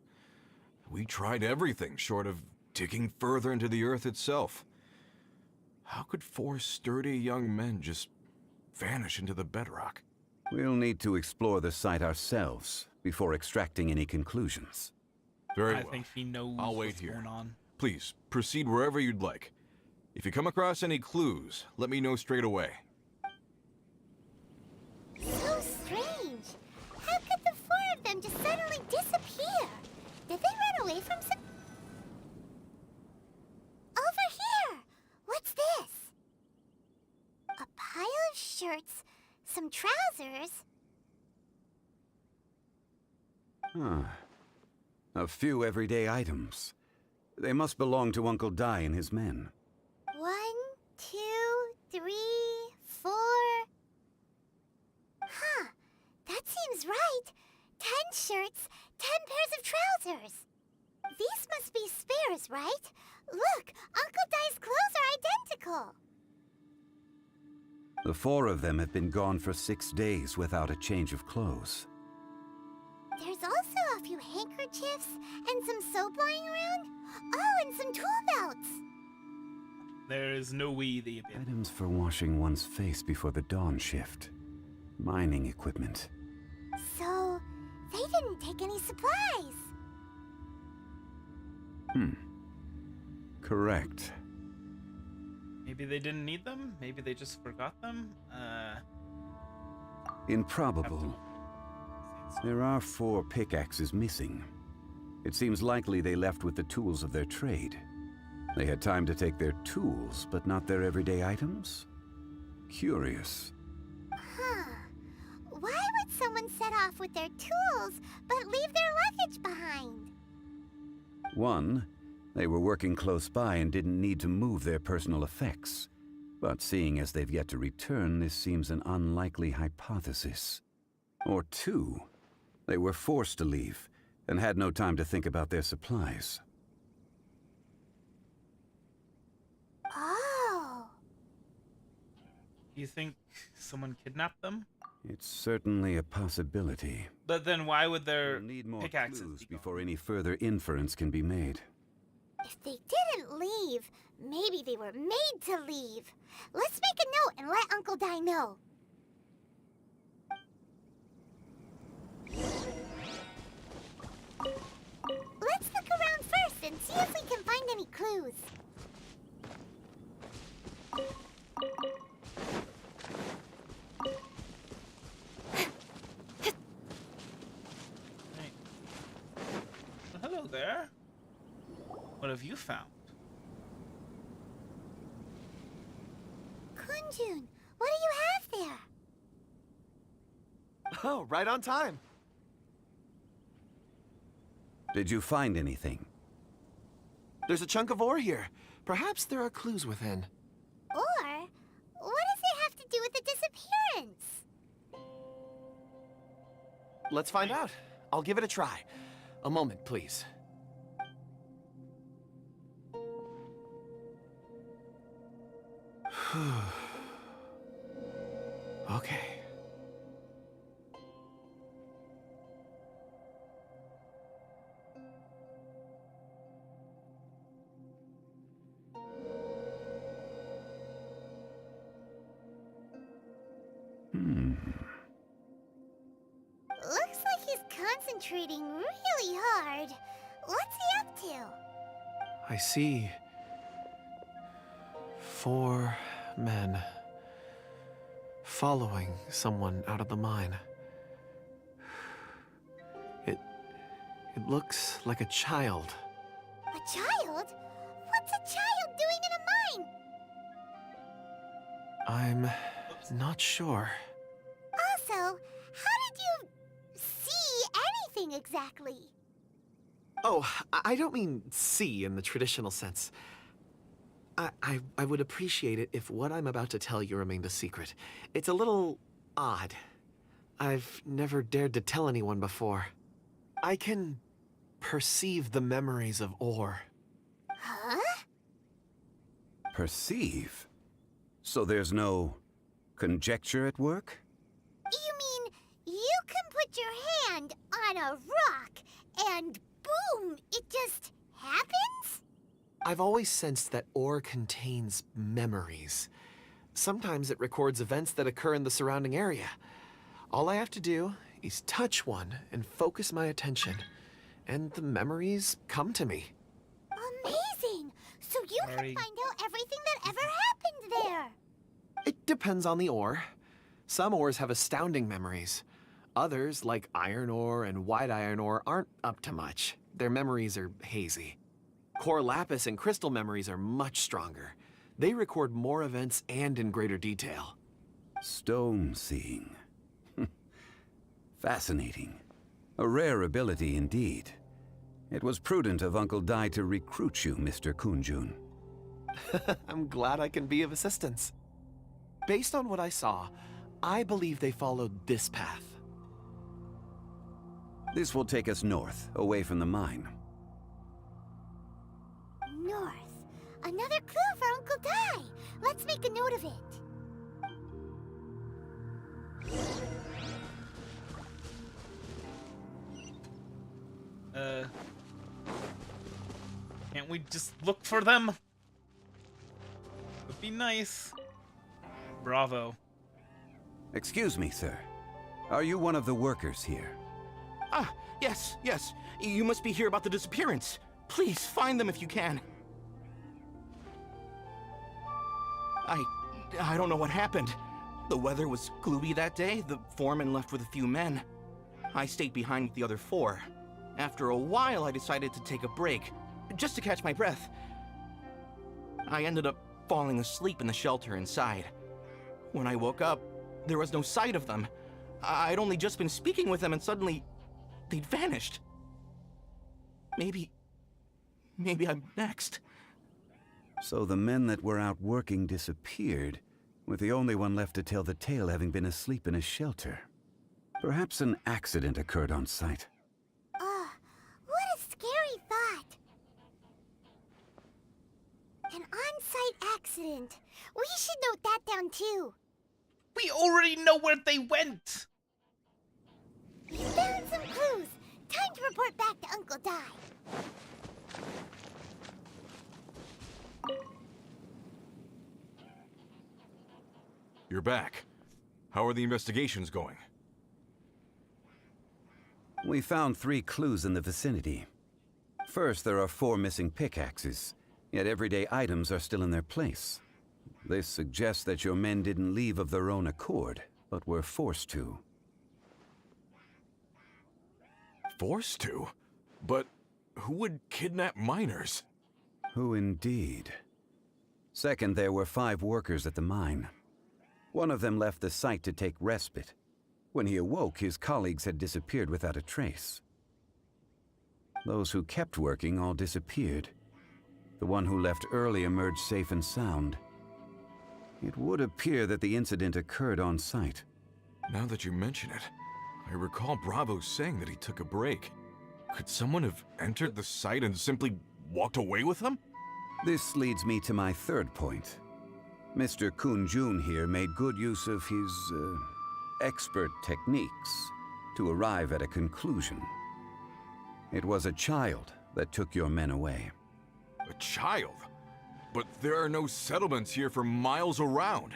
We tried everything short of digging further into the earth itself. How could 4 sturdy young men just vanish into the bedrock? We'll need to explore the site ourselves before extracting any conclusions. Very well. I think he knows I'll wait what's here. going on. Please, proceed wherever you'd like. If you come across any clues, let me know straight away. So strange. How could the 4 of them just suddenly disappear? Did they run away from some... shirts, some trousers. Huh. A few everyday items. They must belong to Uncle Dai and his men. 1, 2, 3, 4. Huh. That seems right. 10 shirts, 10 pairs of trousers. These must be spares, right? Look, Uncle Dai's clothes are identical. The 4 of them have been gone for 6 days without a change of clothes. There's also a few handkerchiefs and some soap lying around. Oh, and some tool belts. There is no we the abyss. Items for washing one's face before the dawn shift. Mining equipment. So, they didn't take any supplies. Correct. Maybe they didn't need them? Maybe they just forgot them? Improbable. There are 4 pickaxes missing. It seems likely they left with the tools of their trade. They had time to take their tools, but not their everyday items? Curious. Huh. Why would someone set off with their tools, but leave their luggage behind? 1, they were working close by and didn't need to move their personal effects. But seeing as they've yet to return, this seems an unlikely hypothesis. Or 2, they were forced to leave and had no time to think about their supplies. Oh. You think someone kidnapped them? It's certainly a possibility. But then why would their We'll need more pickaxes clues be gone? before any further inference can be made. If they didn't leave, maybe they were made to leave. Let's make a note and let Uncle Dai know. Let's look around first and see if we can find any clues. Hey. Well, hello there. What have you found? Kunjun, what do you have there? Oh, right on time. Did you find anything? There's a chunk of ore here. Perhaps there are clues within. Or, what does it have to do with the disappearance? Let's find out. I'll give it a try. A moment, please. Okay. Looks like he's concentrating really hard. What's he up to? I see 4 men following someone out of the mine. It looks like a child. A child? What's a child doing in a mine? I'm not sure. Also, how did you see anything exactly? Oh, I don't mean see in the traditional sense. I would appreciate it if what I'm about to tell you remained a secret. It's a little odd. I've never dared to tell anyone before. I can perceive the memories of ore. Huh? Perceive? So there's no conjecture at work? You mean you can put your hand on a rock and boom, it just happens? I've always sensed that ore contains memories. Sometimes it records events that occur in the surrounding area. All I have to do is touch one and focus my attention, and the memories come to me. Amazing! So you can Sorry. find out everything that ever happened there. It depends on the ore. Some ores have astounding memories. Others, like iron ore and white iron ore, aren't up to much. Their memories are hazy. Core lapis and crystal memories are much stronger. They record more events and in greater detail. Stone seeing. Fascinating. A rare ability indeed. It was prudent of Uncle Dai to recruit you, Mr. Kunjun. I'm glad I can be of assistance. Based on what I saw, I believe they followed this path. This will take us north, away from the mine. North. Another clue for Uncle Dai. Let's make a note of it. Can't we just look for them? Would be nice. Bravo. Excuse me, sir. Are you one of the workers here? Ah, yes. You must be here about the disappearance. Please, find them if you can. I don't know what happened. The weather was gloomy that day. The foreman left with a few men. I stayed behind with the other 4. After a while, I decided to take a break, just to catch my breath. I ended up falling asleep in the shelter inside. When I woke up, there was no sight of them. I'd only just been speaking with them and suddenly, they'd vanished. Maybe I'm next. So the men that were out working disappeared, with the only one left to tell the tale having been asleep in a shelter. Perhaps an accident occurred on site. What a scary thought. An on-site accident. We should note that down too. We already know where they went! We found some clues. Time to report back to Uncle Dai. You're back. How are the investigations going? We found 3 clues in the vicinity. First, there are 4 missing pickaxes, yet everyday items are still in their place. This suggests that your men didn't leave of their own accord, but were forced to. Forced to? But who would kidnap miners? Who indeed? Second, there were 5 workers at the mine. One of them left the site to take respite. When he awoke, his colleagues had disappeared without a trace. Those who kept working all disappeared. The one who left early emerged safe and sound. It would appear that the incident occurred on site. Now that you mention it, I recall Bravo saying that he took a break. Could someone have entered the site and simply walked away with him? This leads me to my third point. Mr. Kunjun here made good use of his, expert techniques to arrive at a conclusion. It was a child that took your men away. A child? But there are no settlements here for miles around.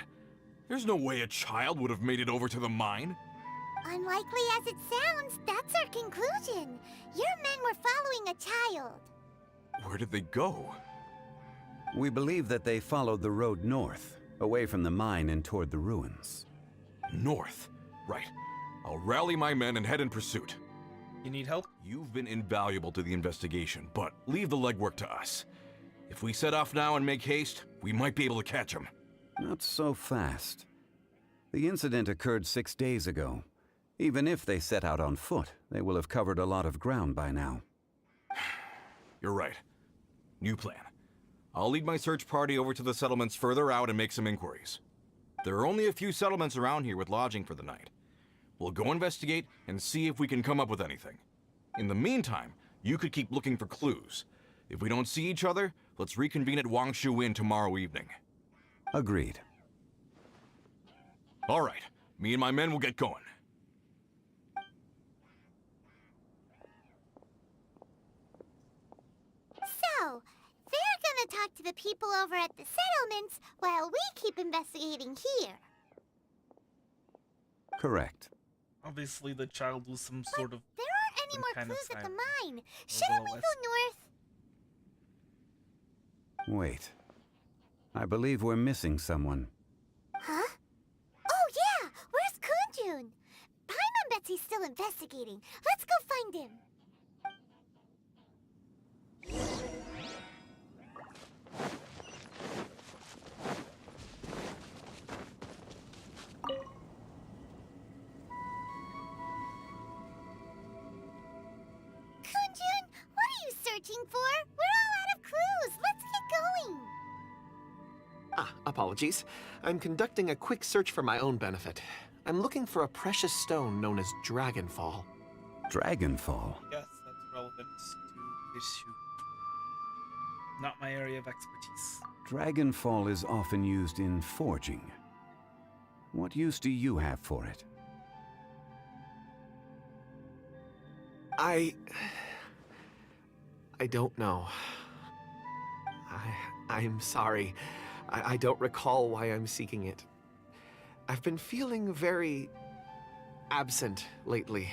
There's no way a child would have made it over to the mine. Unlikely as it sounds, that's our conclusion. Your men were following a child. Where did they go? We believe that they followed the road north, away from the mine and toward the ruins. North? Right. I'll rally my men and head in pursuit. You need help? You've been invaluable to the investigation, but leave the legwork to us. If we set off now and make haste, we might be able to catch them. Not so fast. The incident occurred 6 days ago. Even if they set out on foot, they will have covered a lot of ground by now. You're right. New plan. I'll lead my search party over to the settlements further out and make some inquiries. There are only a few settlements around here with lodging for the night. We'll go investigate and see if we can come up with anything. In the meantime, you could keep looking for clues. If we don't see each other, let's reconvene at Wangshu Inn tomorrow evening. Agreed. All right. Me and my men will get going. So, they're gonna talk to the people over at the settlements while we keep investigating here. Correct. Obviously, the child was some sort of... There aren't any more kind of clues at the sign. mine. Shouldn't we go north? Wait. I believe we're missing someone. Huh? Oh yeah! Where's Kunjun? Paimon bets he's still investigating. Let's go find him. Apologies. I'm conducting a quick search for my own benefit. I'm looking for a precious stone known as Dragonfall. Dragonfall? Yes, that's relevant to issue. Not my area of expertise. Dragonfall is often used in forging. What use do you have for it? I don't know. I'm sorry. I don't recall why I'm seeking it. I've been feeling very absent lately.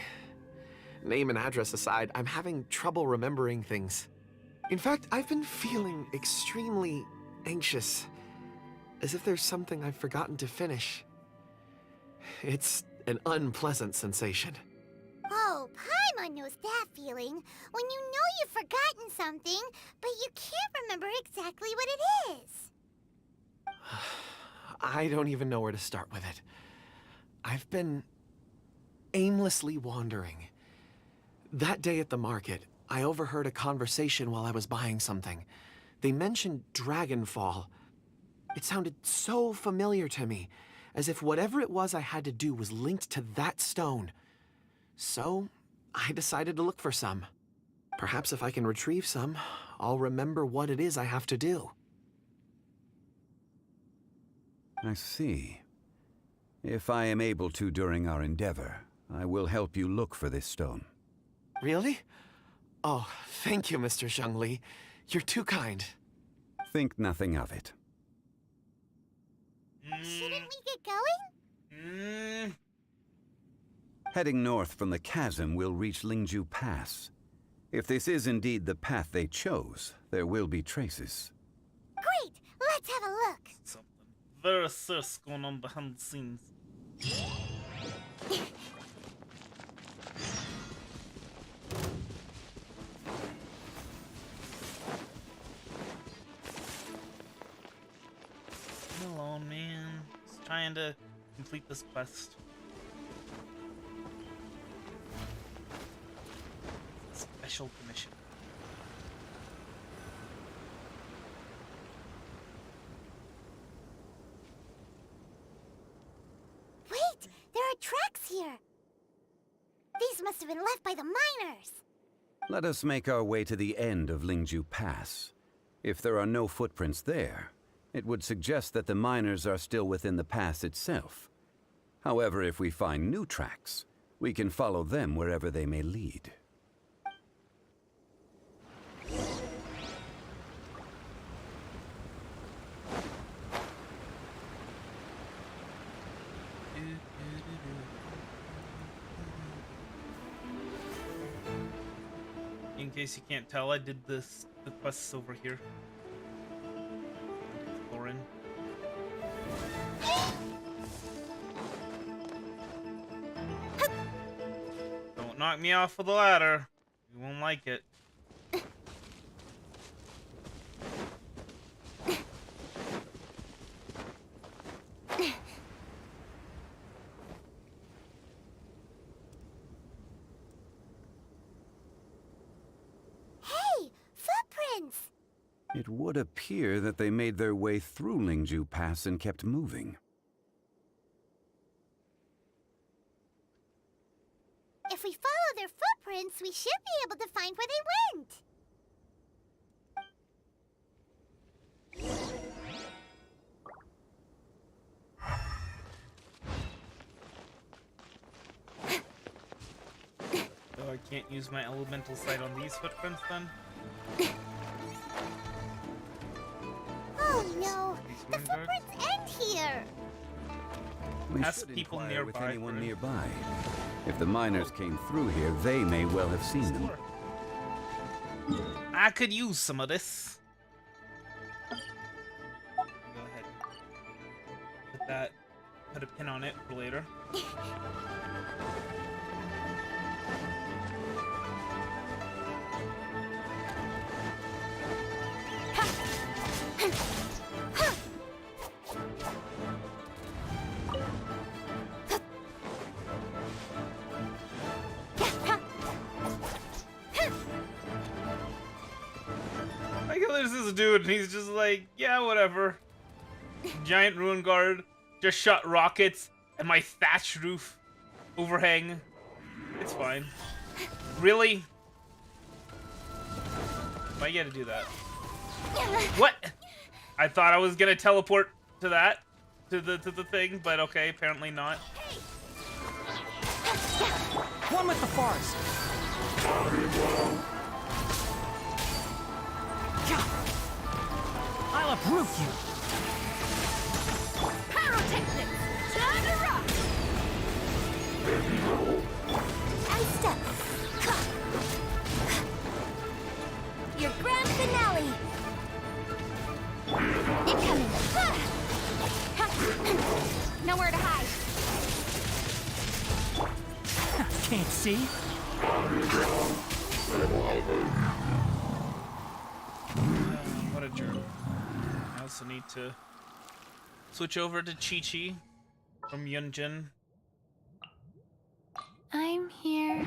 Name and address aside, I'm having trouble remembering things. In fact, I've been feeling extremely anxious, as if there's something I've forgotten to finish. It's an unpleasant sensation. Oh, Paimon knows that feeling. When you know you've forgotten something, but you can't remember exactly what it is. I don't even know where to start with it. I've been aimlessly wandering. That day at the market, I overheard a conversation while I was buying something. They mentioned Dragonfall. It sounded so familiar to me, as if whatever it was I had to do was linked to that stone. So, I decided to look for some. Perhaps if I can retrieve some, I'll remember what it is I have to do. I see. If I am able to during our endeavor, I will help you look for this stone. Really? Oh, thank you, Mr. Zhongli. You're too kind. Think nothing of it. Shouldn't we get going? Heading north from the chasm, we'll reach Lingju Pass. If this is indeed the path they chose, there will be traces. Great! Let's have a look. Something very sus going on behind the scenes. Come on, man. Just trying to complete this quest. Special commission. Wait! There are tracks here! These must have been left by the miners! Let us make our way to the end of Lingju Pass. If there are no footprints there, it would suggest that the miners are still within the pass itself. However, if we find new tracks, we can follow them wherever they may lead. In case you can't tell, I did the quests over here. Exploring. Don't knock me off of the ladder. You won't like it. It would appear that they made their way through Lingju Pass and kept moving. If we follow their footprints, we should be able to find where they went. So I can't use my elemental sight on these footprints then? Oh no! The footprints end here! We Ask should people inquire with nearby anyone for- nearby. If the miners came through here, they may well have seen them. I could use some of this. Go ahead. Put a pin on it for later. Like, this is a dude, and he's just like, yeah, whatever. giant ruin guard just shot rockets at my thatched roof overhang. It's fine. Really? Why you gotta do that? What? I thought I was gonna teleport to that, to the thing, but okay, apparently not. One with the forest. I'll uproot you. Pyrotechnics! Time to rock! And step. Your grand finale. Incoming. Nowhere to hide. Can't see. What a jerk. I also need to switch over to Chi-Chi from Yuánshén. I'm here.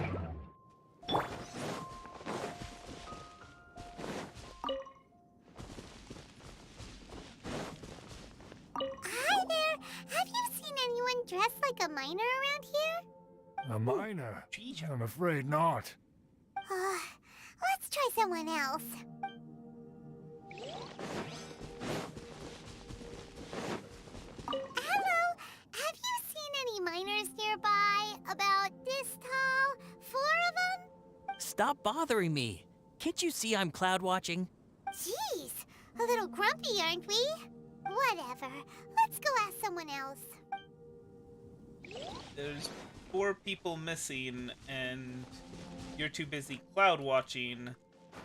Hi there! Have you seen anyone dressed like a miner around here? A miner? I'm afraid not. Let's try someone else. Hello! Have you seen any miners nearby? About this tall? 4 of them? Stop bothering me. Can't you see I'm cloud watching? Jeez, a little grumpy, aren't we? Whatever. Let's go ask someone else. There's 4 people missing, and you're too busy cloud watching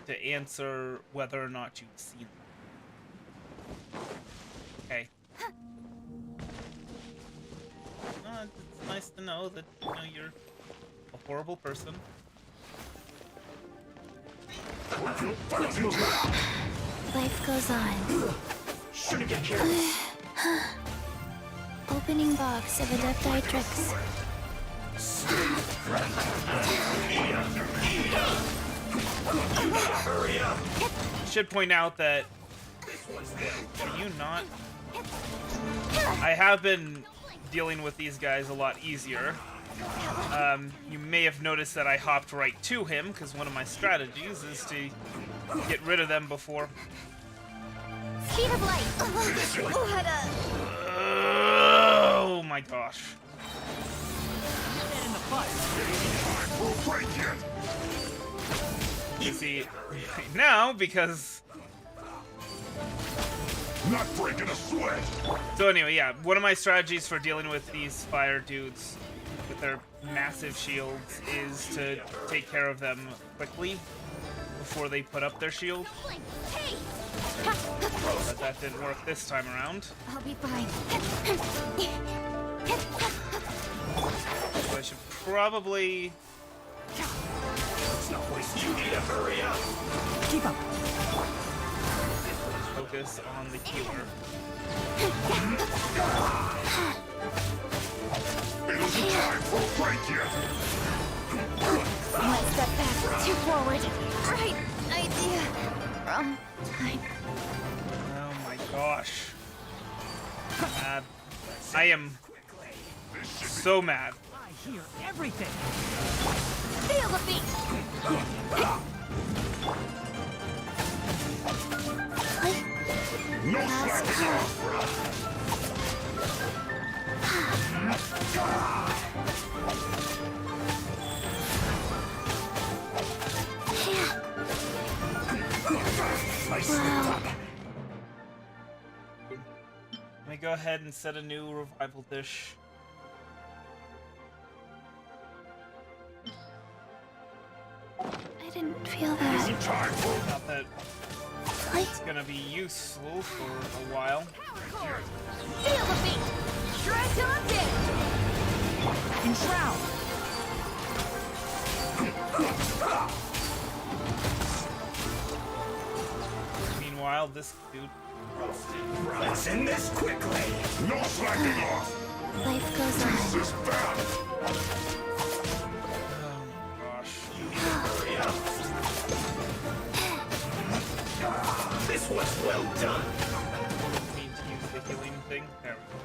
to answer whether or not you've seen them. Okay. It's nice to know that you're a horrible person. Life goes on. Opening box of Adepti tricks. Should point out that I have been dealing with these guys a lot easier. You may have noticed that I hopped right to him because one of my strategies is to get rid of them before. Speed of light. Oh my gosh. In the fight. You see, right now, because... Not breaking a sweat. So anyway, yeah, one of my strategies for dealing with these fire dudes with their massive shields is to take care of them quickly before they put up their shield. But that didn't work this time around. I'll be fine. So I should probably... You need to hurry up. Keep up. Focus on the healer. It isn't time for a break yet. 1 step back, 2 forward. Right idea. Wrong time. Oh my gosh. Mad. I am so mad. I hear everything. Feel the beat. No slacking off. Let me go ahead and set a new revival dish. I didn't feel that. Not that it's gonna be useful for a while. Feel the beat. Try something. Enshroud. Meanwhile, this dude... Let's end this quickly. No slacking off. Life goes on. This is bad. Oh my gosh. Hurry up. This was well done. I need to use the healing thing. There we go.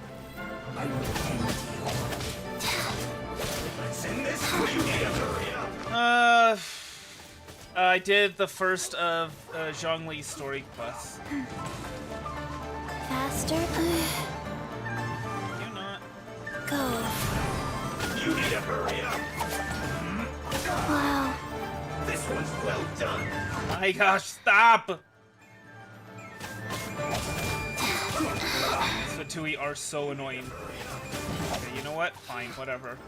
I did the first of Zhongli's story quests. Faster. Do not. Go. You need to hurry up. Wow. This one's well done. My gosh, stop! Fatui are so annoying. Okay, you know what? Fine, whatever.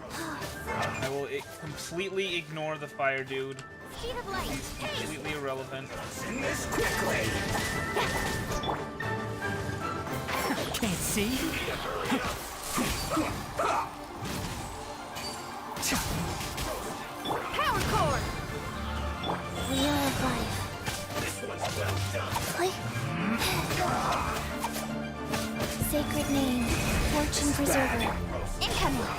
I will completely ignore the fire dude. Speed of light. He's completely irrelevant. In this quickly. Can't see. Power core. Wheel of life. This one's well done. Click. Sacred name. Fortune preserver. Incoming.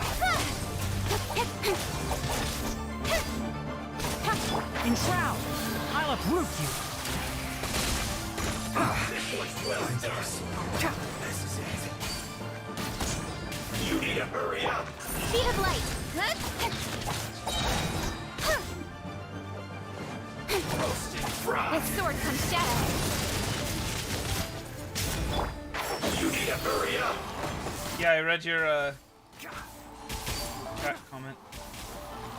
Enshroud. I'll uproot you. This one's well done. This is it. You need to hurry up. Speed of light. Roasted fry. With sword comes shadow. You need to hurry up. Yeah, I read your chat comment.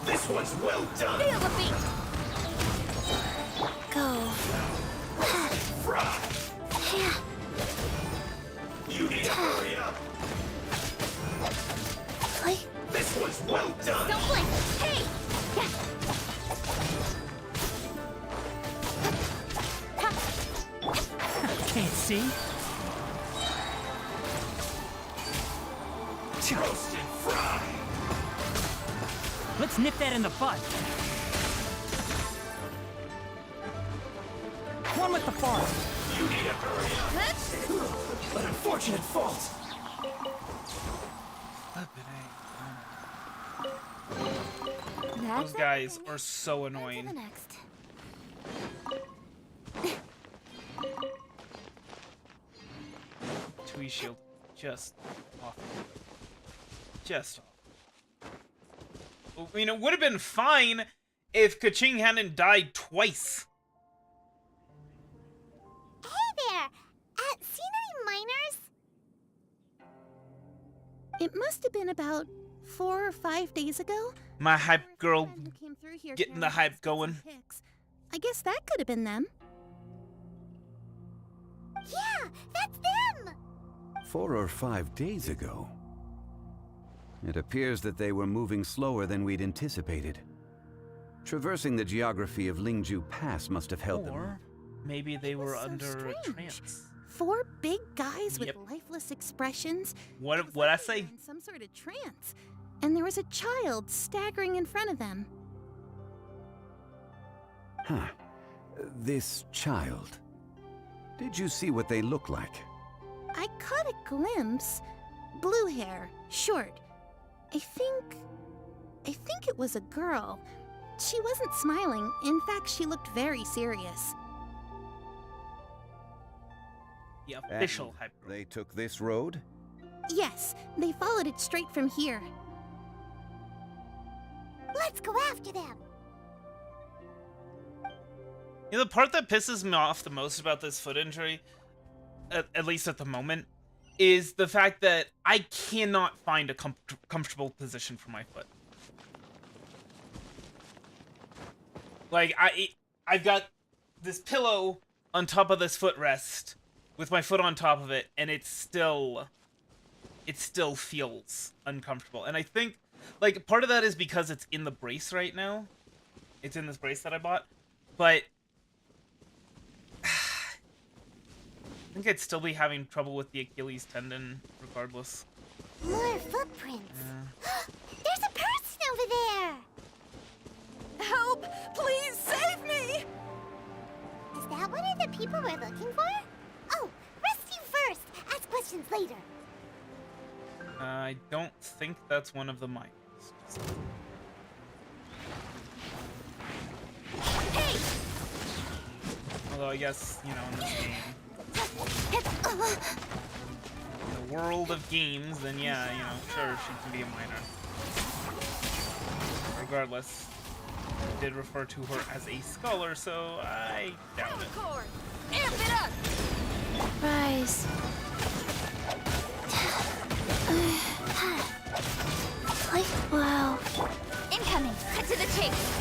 This one's well done. Feel the beat. Go. Fry. You need to hurry up. Click. This one's well done. Don't blink. Hey. Can't see. Roasted fry. Let's nip that in the bud. One with the forest. You need to hurry up. An unfortunate fault. Those guys are so annoying. The next. Tui shield, just off. Just off. I mean, it would have been fine if Kaching hadn't died twice. Hey there. Seen any miners? It must have been about 4 or 5 days ago. My hype girl Who came through here getting the carrying hype baskets going. and picks. I guess that could have been them. Yeah, that's them. 4 or 5 days ago. It appears that they were moving slower than we'd anticipated. Traversing the geography of Lingju Pass must have held them. Or maybe they were under a strange. trance. 4 big guys Yep. with lifeless expressions. What It was I like they say? were in some sort of trance. And there was a child staggering in front of them. Huh. This child. Did you see what they look like? I caught a glimpse. Blue hair, short. I think it was a girl. She wasn't smiling. In fact, she looked very serious. The official hype girl. They took this road? Yes, they followed it straight from here. Let's go after them. You know, the part that pisses me off the most about this foot injury, at least at the moment, is the fact that I cannot find a comfortable position for my foot. Like, I've got this pillow on top of this footrest with my foot on top of it, and it still feels uncomfortable. And I think, like, part of that is because it's in the brace right now. It's in this brace that I bought. But I think I'd still be having trouble with the Achilles tendon, regardless. More footprints. There's a person over there. Help! Please save me! Is that one of the people we're looking for? Oh, rescue first. Ask questions later. I don't think that's one of the miners. Hey! Although I guess, you know, in this game. world of games, then yeah, you know, sure, she can be a minor. Regardless, I did refer to her as a scholar, so I doubt it. Amp it up! Rise. Wow. Incoming! Cut to the chase!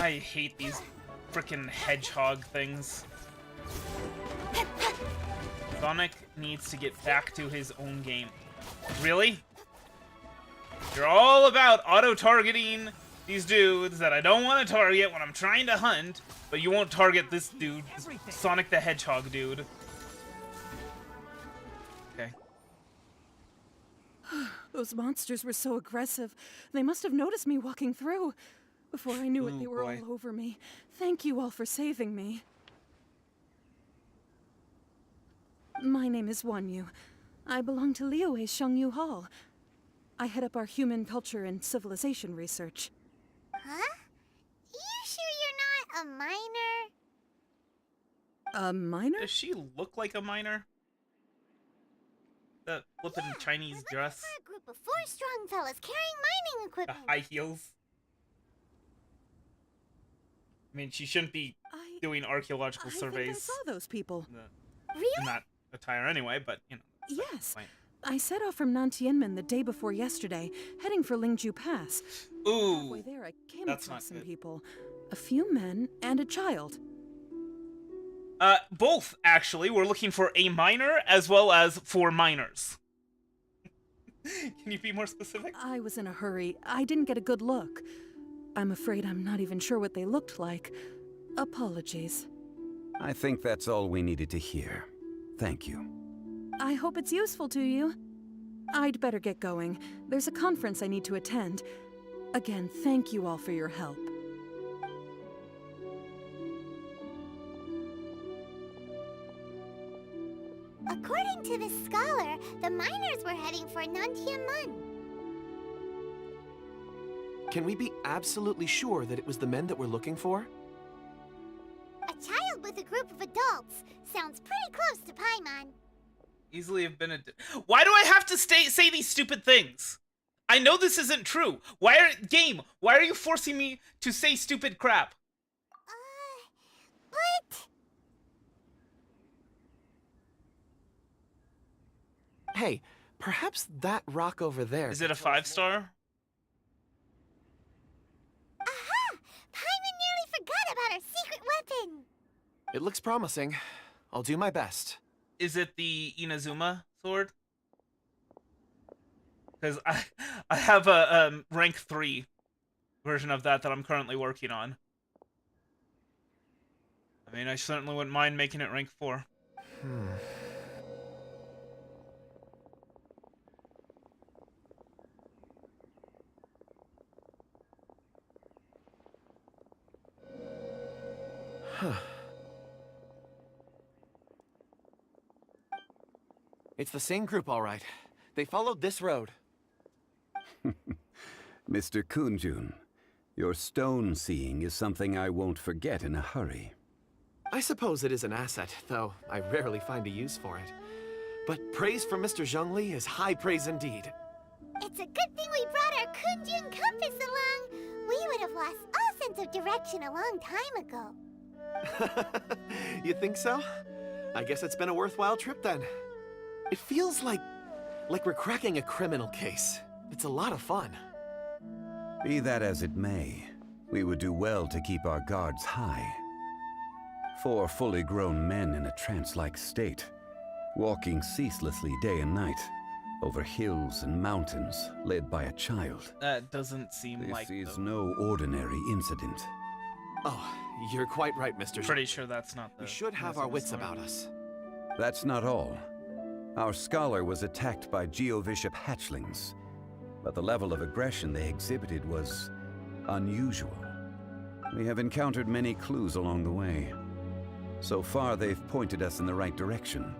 I hate these frickin' hedgehog things. Sonic needs to get back to his own game. Really? You're all about auto-targeting these dudes that I don't want to target when I'm trying to hunt, but you won't target this dude, this Sonic the Hedgehog dude. Okay. Those monsters were so aggressive. They must have noticed me walking through. Before I knew it, they were all over me. Thank you all for saving me. My name is Yuánshén. I belong to Liyue's Shengyu Hall. I head up our human culture and civilization research. Huh? You sure you're not a minor? A minor? Does she look like a minor? The flippin' Chinese dress. For a group of 4 strong fellas carrying mining The equipment. high heels. I mean, she shouldn't be doing archaeological surveys. I saw those people. In that attire anyway, but, you know. Yes. I set off from Nantianmen the day before yesterday, heading for Lingju Pass. Ooh. Halfway there, I came That's across not some good. people. A few men and a child. Both, actually. We're looking for a minor as well as 4 minors. Can you be more specific? I was in a hurry. I didn't get a good look. I'm afraid I'm not even sure what they looked like. Apologies. I think that's all we needed to hear. Thank you. I hope it's useful to you. I'd better get going. There's a conference I need to attend. Again, thank you all for your help. According to this scholar, the miners were heading for Nantianmen. Can we be absolutely sure that it was the men that we're looking for? A child with a group of adults. Sounds pretty close to Paimon. Easily have been a... Why do I have to say these stupid things? I know this isn't true. Why are you forcing me to say stupid crap? But... Hey, perhaps that rock over there... Is it a 5-star? Aha! Paimon nearly forgot about our secret weapon! It looks promising. I'll do my best. Is it the Inazuma sword? Because I have a rank 3 version of that I'm currently working on. I mean, I certainly wouldn't mind making it rank 4. Huh. It's the same group, all right. They followed this road. Mr. Kunjun, your stone seeing is something I won't forget in a hurry. I suppose it is an asset, though I rarely find a use for it. But praise from Mr. Zhongli is high praise indeed. It's a good thing we brought our Kunjun compass along. We would have lost all sense of direction a long time ago. You think so? I guess it's been a worthwhile trip then. It feels like we're cracking a criminal case. It's a lot of fun. Be that as it may, we would do well to keep our guards high. 4 fully grown men in a trance-like state, walking ceaselessly day and night, over hills and mountains, led by a child. That doesn't seem like... This is no ordinary incident. Oh, you're quite right, Mr. Zhang. Pretty sure that's not the... We should have our wits about us. That's not all. Our scholar was attacked by Geovishap hatchlings, but the level of aggression they exhibited was unusual. We have encountered many clues along the way. So far, they've pointed us in the right direction.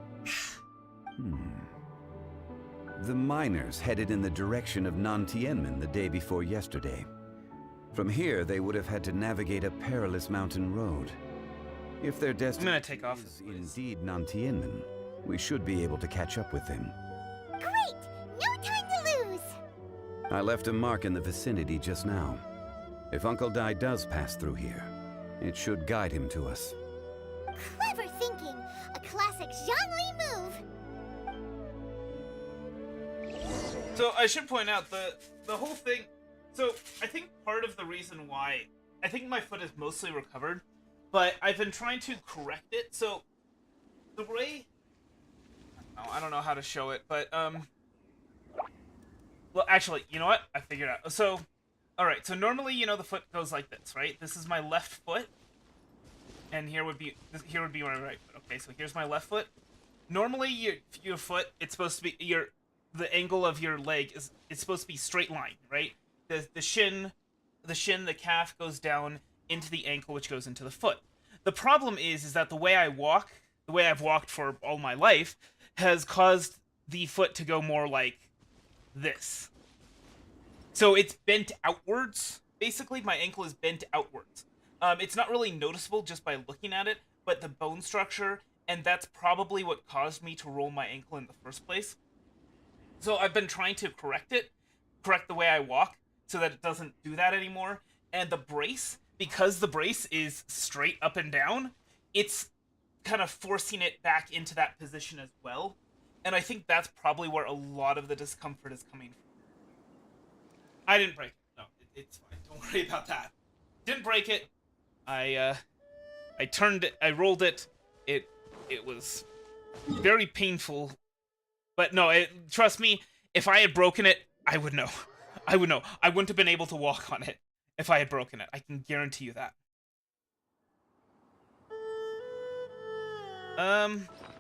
The miners headed in the direction of Nantianmen the day before yesterday. From here, they would have had to navigate a perilous mountain road. If their I'm destiny gonna take off. is indeed Nantianmen, we should be able to catch up with them. Great! No time to lose! I left a mark in the vicinity just now. If Uncle Dai does pass through here, it should guide him to us. Clever thinking! A classic Zhongli move! So I should point out the whole thing. So I think part of the reason why I think my foot is mostly recovered, but I've been trying to correct it. So the way I don't know how to show it, but well, actually, you know what? I figured out. So all right. So normally, you know, the foot goes like this, right? This is my left foot, and here would be my right foot. Okay, so here's my left foot. Normally, your foot, it's supposed to be the angle of your leg is supposed to be straight line, right? The shin, the calf goes down into the ankle, which goes into the foot. The problem is that the way I walk, the way I've walked for all my life, has caused the foot to go more like this. So it's bent outwards. Basically, my ankle is bent outwards. It's not really noticeable just by looking at it, but the bone structure, and that's probably what caused me to roll my ankle in the first place. So I've been trying to correct the way I walk, so that it doesn't do that anymore. And the brace, because the brace is straight up and down, it's kind of forcing it back into that position as well. And I think that's probably where a lot of the discomfort is coming from. I didn't break it. No, it's fine. Don't worry about that. Didn't break it. I turned it. I rolled it. It was very painful. But no, trust me, if I had broken it, I would know. I would know. I wouldn't have been able to walk on it if I had broken it. I can guarantee you that.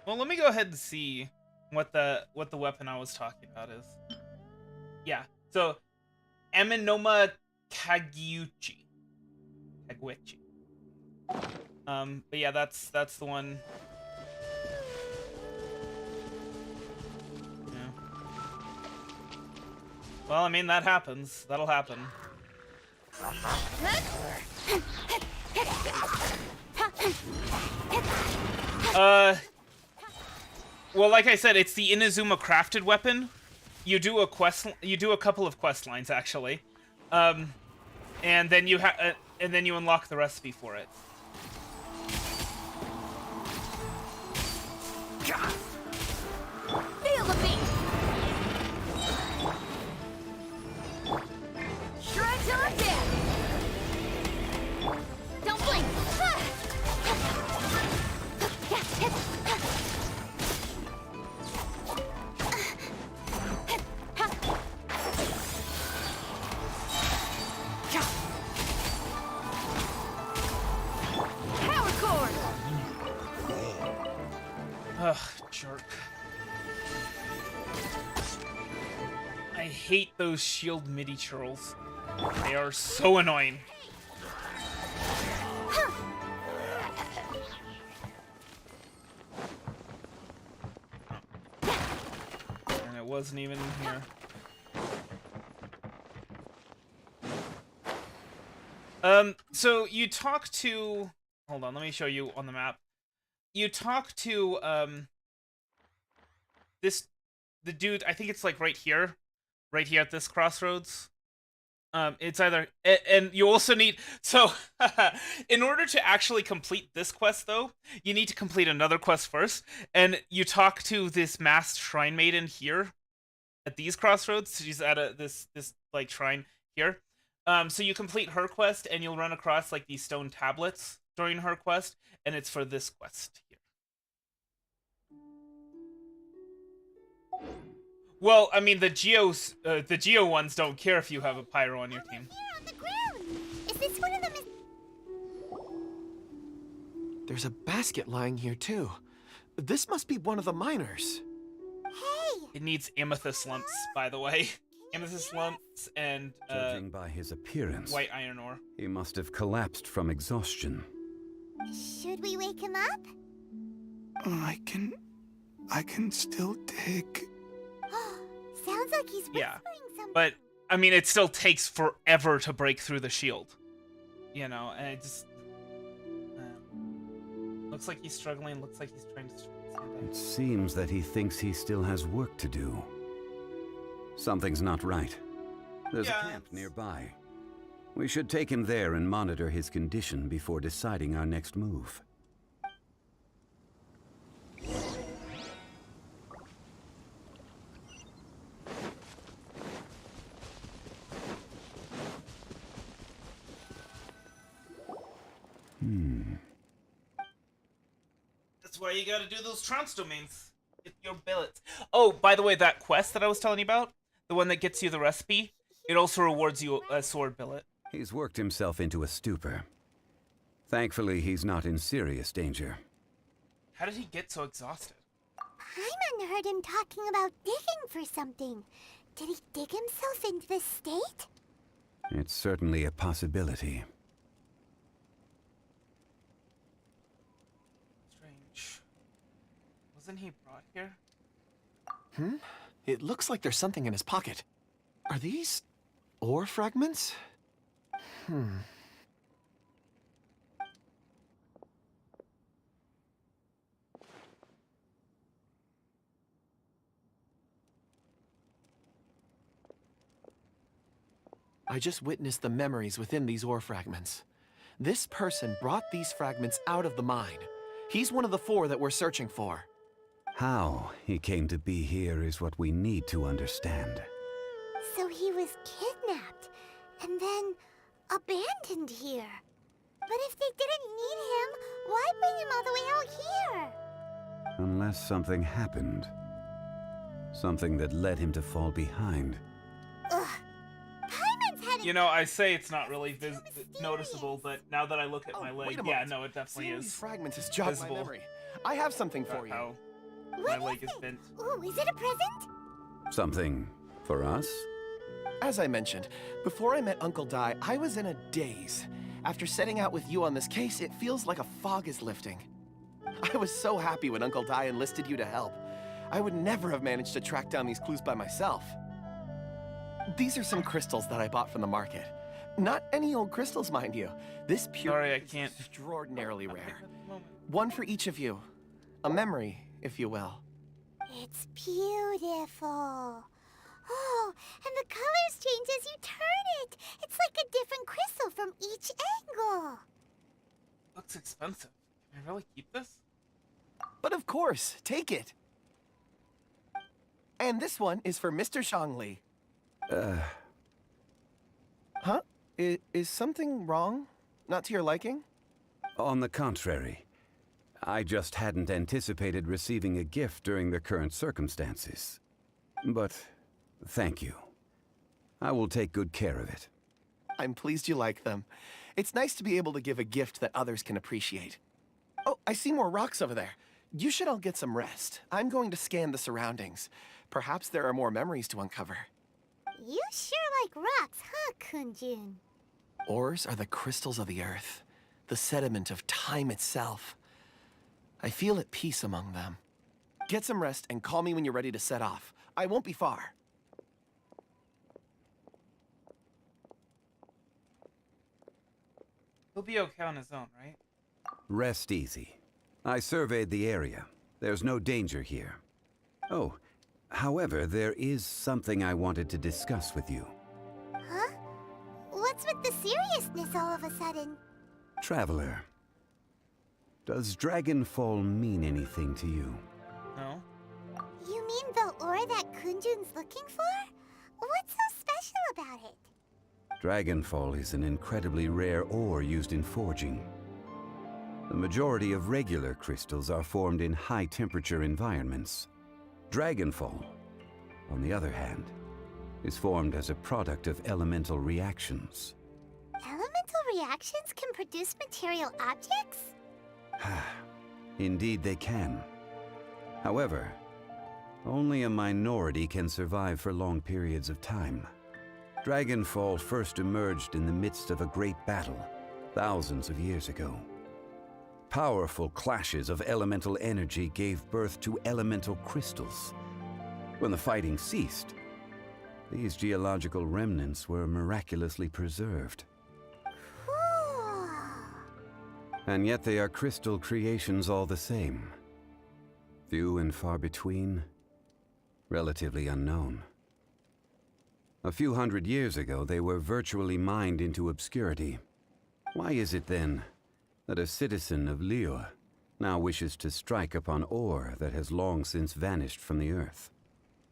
Well, let me go ahead and see what the weapon I was talking about is. Yeah. So, Aminoma Kaguichi. But yeah, that's the one. Well, I mean, that happens. That'll happen. Well, like I said, it's the Inazuma crafted weapon. You do a couple of quest lines actually, and then you unlock the recipe for it. Feel the beat! Shred till I'm dead! Don't blink! Power cord! Ugh, jerk. I hate those shield MIDI churls. They are so annoying. And it wasn't even here. So you talk to... Hold on, let me show you on the map. You talk to, the dude, I think it's like right here at this crossroads. It's either, and you also need, so, in order to actually complete this quest though, you need to complete another quest first, and you talk to this masked shrine maiden here, at these crossroads. She's at this like shrine here. So you complete her quest, and you'll run across like these stone tablets during her quest, and it's for this quest here. Well, I mean, the Geo ones don't care if you have a pyro on your team. Here on the ground! Is this one of them? There's a basket lying here too. This must be one of the miners. Hey! It needs amethyst lumps, by the way. Amethyst lumps and Judging by his appearance, white iron ore. He must have collapsed from exhaustion. Should we wake him up? I can still dig. Sounds like he's whispering Yeah, something. but I mean, it still takes forever to break through the shield. You know, and it just. Looks like he's struggling. Looks like he's trying to stand up. It seems that he thinks he still has work to do. Something's not right. There's a camp nearby. We should take him there and monitor his condition before deciding our next move. That's why you gotta do those trance domains. Get your billets. Oh, by the way, that quest that I was telling you about, the one that gets you the recipe, it also rewards you a sword billet. He's worked himself into a stupor. Thankfully, he's not in serious danger. How did he get so exhausted? Paimon heard him talking about digging for something. Did he dig himself into this state? It's certainly a possibility. Strange. Wasn't he brought here? It looks like there's something in his pocket. Are these ore fragments? I just witnessed the memories within these ore fragments. This person brought these fragments out of the mine. He's one of the 4 that we're searching for. How he came to be here is what we need to understand. So he was kidnapped and then abandoned here. But if they didn't need him, why bring him all the way out here? Unless something happened. Something that led him to fall behind. Ugh. Paimon's had You know, I say it's not really noticeable, but now that I look at my leg, yeah, no, it definitely Seeing is. these fragments has jogged my memory. I have something for you. How my leg is bent. Ooh, is it a present? Something for us? As I mentioned, before I met Uncle Dai, I was in a daze. After setting out with you on this case, it feels like a fog is lifting. I was so happy when Uncle Dai enlisted you to help. I would never have managed to track down these clues by myself. These are some crystals that I bought from the market. Not any old crystals, mind you. This pure is extraordinarily rare. One for each of you. A memory, if you will. It's beautiful. Oh, and the colors change as you turn it. It's like a different crystal from each angle. Looks expensive. Can I really keep this? But of course, take it. And this one is for Mr. Shangli. Huh? Is something wrong? Not to your liking? On the contrary. I just hadn't anticipated receiving a gift during the current circumstances. But thank you. I will take good care of it. I'm pleased you like them. It's nice to be able to give a gift that others can appreciate. Oh, I see more rocks over there. You should all get some rest. I'm going to scan the surroundings. Perhaps there are more memories to uncover. You sure like rocks, huh, Kunjun? Ores are the crystals of the earth, the sediment of time itself. I feel at peace among them. Get some rest and call me when you're ready to set off. I won't be far. He'll be okay on his own, right? Rest easy. I surveyed the area. There's no danger here. Oh, however, there is something I wanted to discuss with you. Huh? What's with the seriousness all of a sudden? Traveler, does Dragonfall mean anything to you? No. You mean the ore that Kunjun's looking for? What's so special about it? Dragonfall is an incredibly rare ore used in forging. The majority of regular crystals are formed in high-temperature environments. Dragonfall, on the other hand, is formed as a product of elemental reactions. Elemental reactions can produce material objects? Indeed they can. However, only a minority can survive for long periods of time. Dragonfall first emerged in the midst of a great battle, thousands of years ago. Powerful clashes of elemental energy gave birth to elemental crystals. When the fighting ceased, these geological remnants were miraculously preserved. Cool. And yet they are crystal creations all the same. Few and far between, relatively unknown. A few hundred years ago, they were virtually mined into obscurity. Why is it then that a citizen of Liyue now wishes to strike upon ore that has long since vanished from the earth?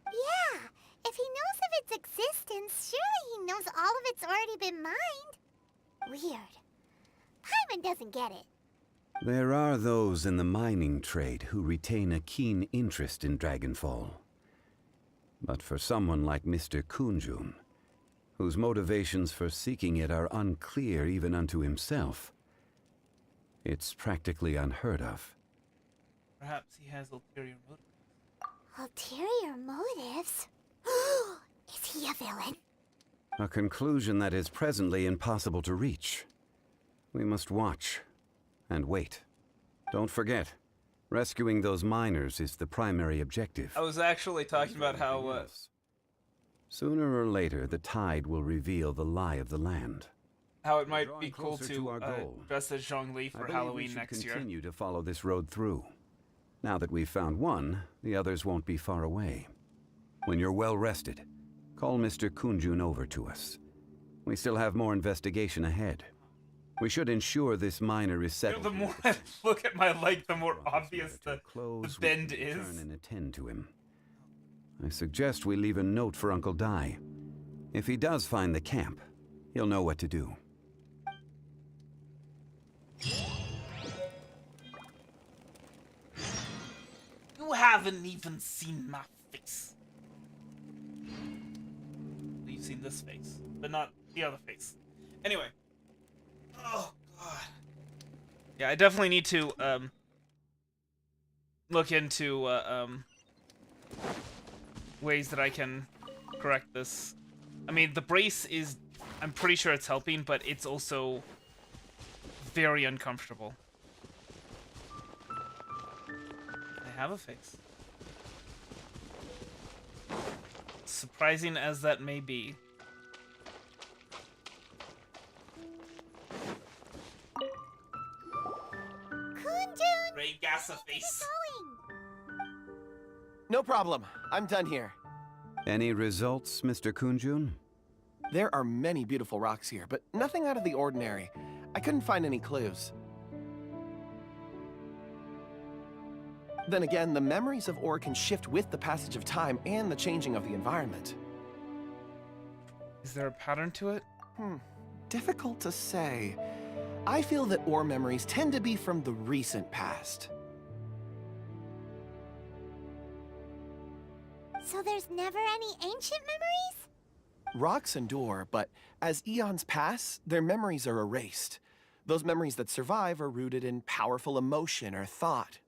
Yeah, if he knows of its existence, surely he knows all of it's already been mined. Weird. Paimon doesn't get it. There are those in the mining trade who retain a keen interest in Dragonfall. But for someone like Mr. Kunjun, whose motivations for seeking it are unclear even unto himself, it's practically unheard of. Perhaps he has ulterior motives. Ulterior motives? Is he a villain? A conclusion that is presently impossible to reach. We must watch and wait. Don't forget, rescuing those miners is the primary objective. I was actually talking about how Sooner or later, the tide will reveal the lie of the land. how it might be cool closer to to our goal. dress as Zhongli for Halloween next year. Continue to follow this road through. Now that we've found one, the others won't be far away. When you're well rested, call Mr. Kunjun over to us. We still have more investigation ahead. We should ensure this miner is settled. The more I look at my leg, the more obvious the bend is. Turn and attend to him. I suggest we leave a note for Uncle Dai. If he does find the camp, he'll know what to do. You haven't even seen my face. You've seen this face, but not the other face. Anyway. Oh, God. Yeah, I definitely need to, look into, ways that I can correct this. I mean, the brace is, I'm pretty sure it's helping, but it's also very uncomfortable. I have a face. Surprising as that may be. Kunjun! Ray Gassa face. No problem. I'm done here. Any results, Mr. Kunjun? There are many beautiful rocks here, but nothing out of the ordinary. I couldn't find any clues. Then again, the memories of ore can shift with the passage of time and the changing of the environment. Is there a pattern to it? Difficult to say. I feel that ore memories tend to be from the recent past. So there's never any ancient memories? Rocks endure, but as eons pass, their memories are erased. Those memories that survive are rooted in powerful emotion or thought.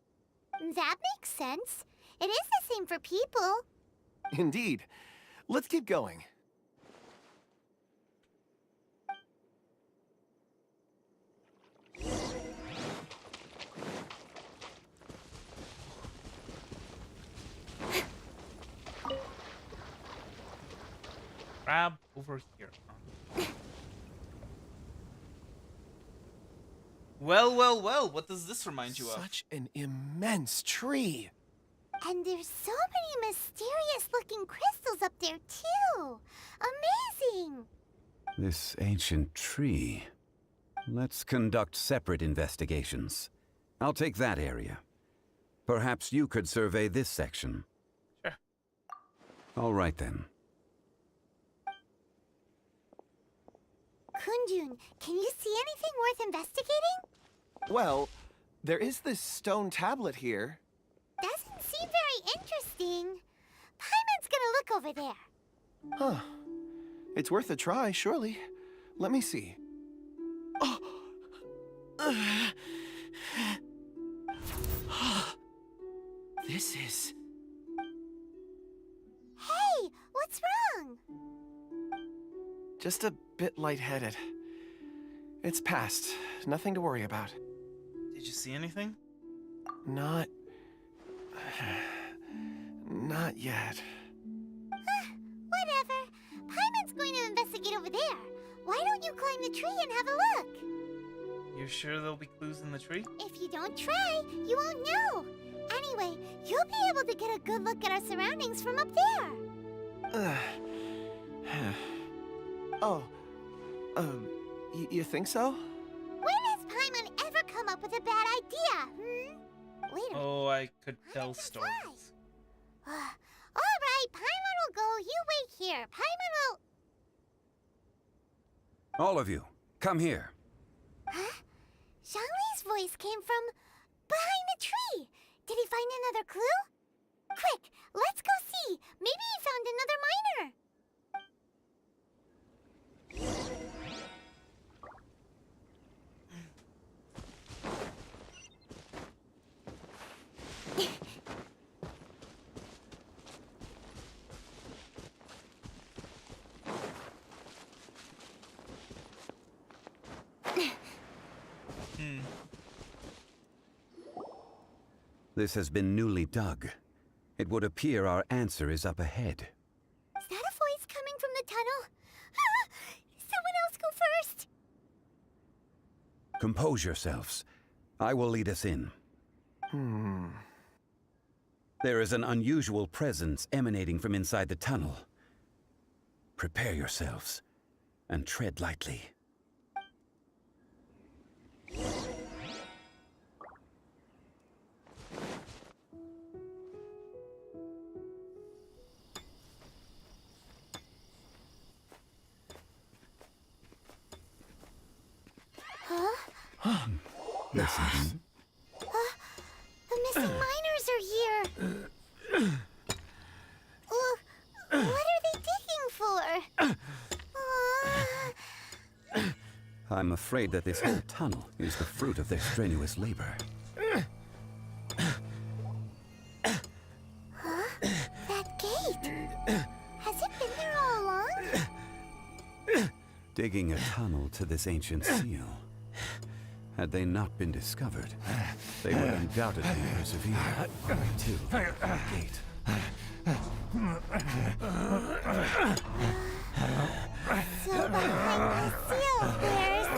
That makes sense. It is the same for people. Indeed. Let's keep going. Grab over here. Well, well, well, what does this remind you of? Such an immense tree. And there's so many mysterious-looking crystals up there, too. Amazing! This ancient tree. Let's conduct separate investigations. I'll take that area. Perhaps you could survey this section. Sure. All right, then. Kunjun, can you see anything worth investigating? Well, there is this stone tablet here. Doesn't seem very interesting. Paimon's gonna look over there. Huh. It's worth a try, surely. Let me see. Oh! This is... Hey, what's wrong? just a bit lightheaded. It's past. Nothing to worry about. Did you see anything? Not yet. Whatever. Paimon's going to investigate over there. Why don't you climb the tree and have a look? You sure there'll be clues in the tree? If you don't try, you won't know. Anyway, you'll be able to get a good look at our surroundings from up there. Oh, you think so? When has Paimon ever come up with a bad idea, Wait a minute. Oh, I could tell stories. Alright, Paimon will go. You wait here. Paimon will... All of you, come here. Huh? Zhongli's voice came from behind the tree. Did he find another clue? Quick, let's go see. Maybe he found another miner. This has been newly dug. It would appear our answer is up ahead. Is that a voice coming from the tunnel? Someone else go first. Compose yourselves. I will lead us in. There is an unusual presence emanating from inside the tunnel. Prepare yourselves and tread lightly. Listen. The missing miners are here. What are they digging for? I'm afraid that this whole tunnel is the fruit of their strenuous labor. That gate. Has it been there all along? Digging a tunnel to this ancient seal. Had they not been discovered, they would undoubtedly persevere until the gate. So behind the seal, there's...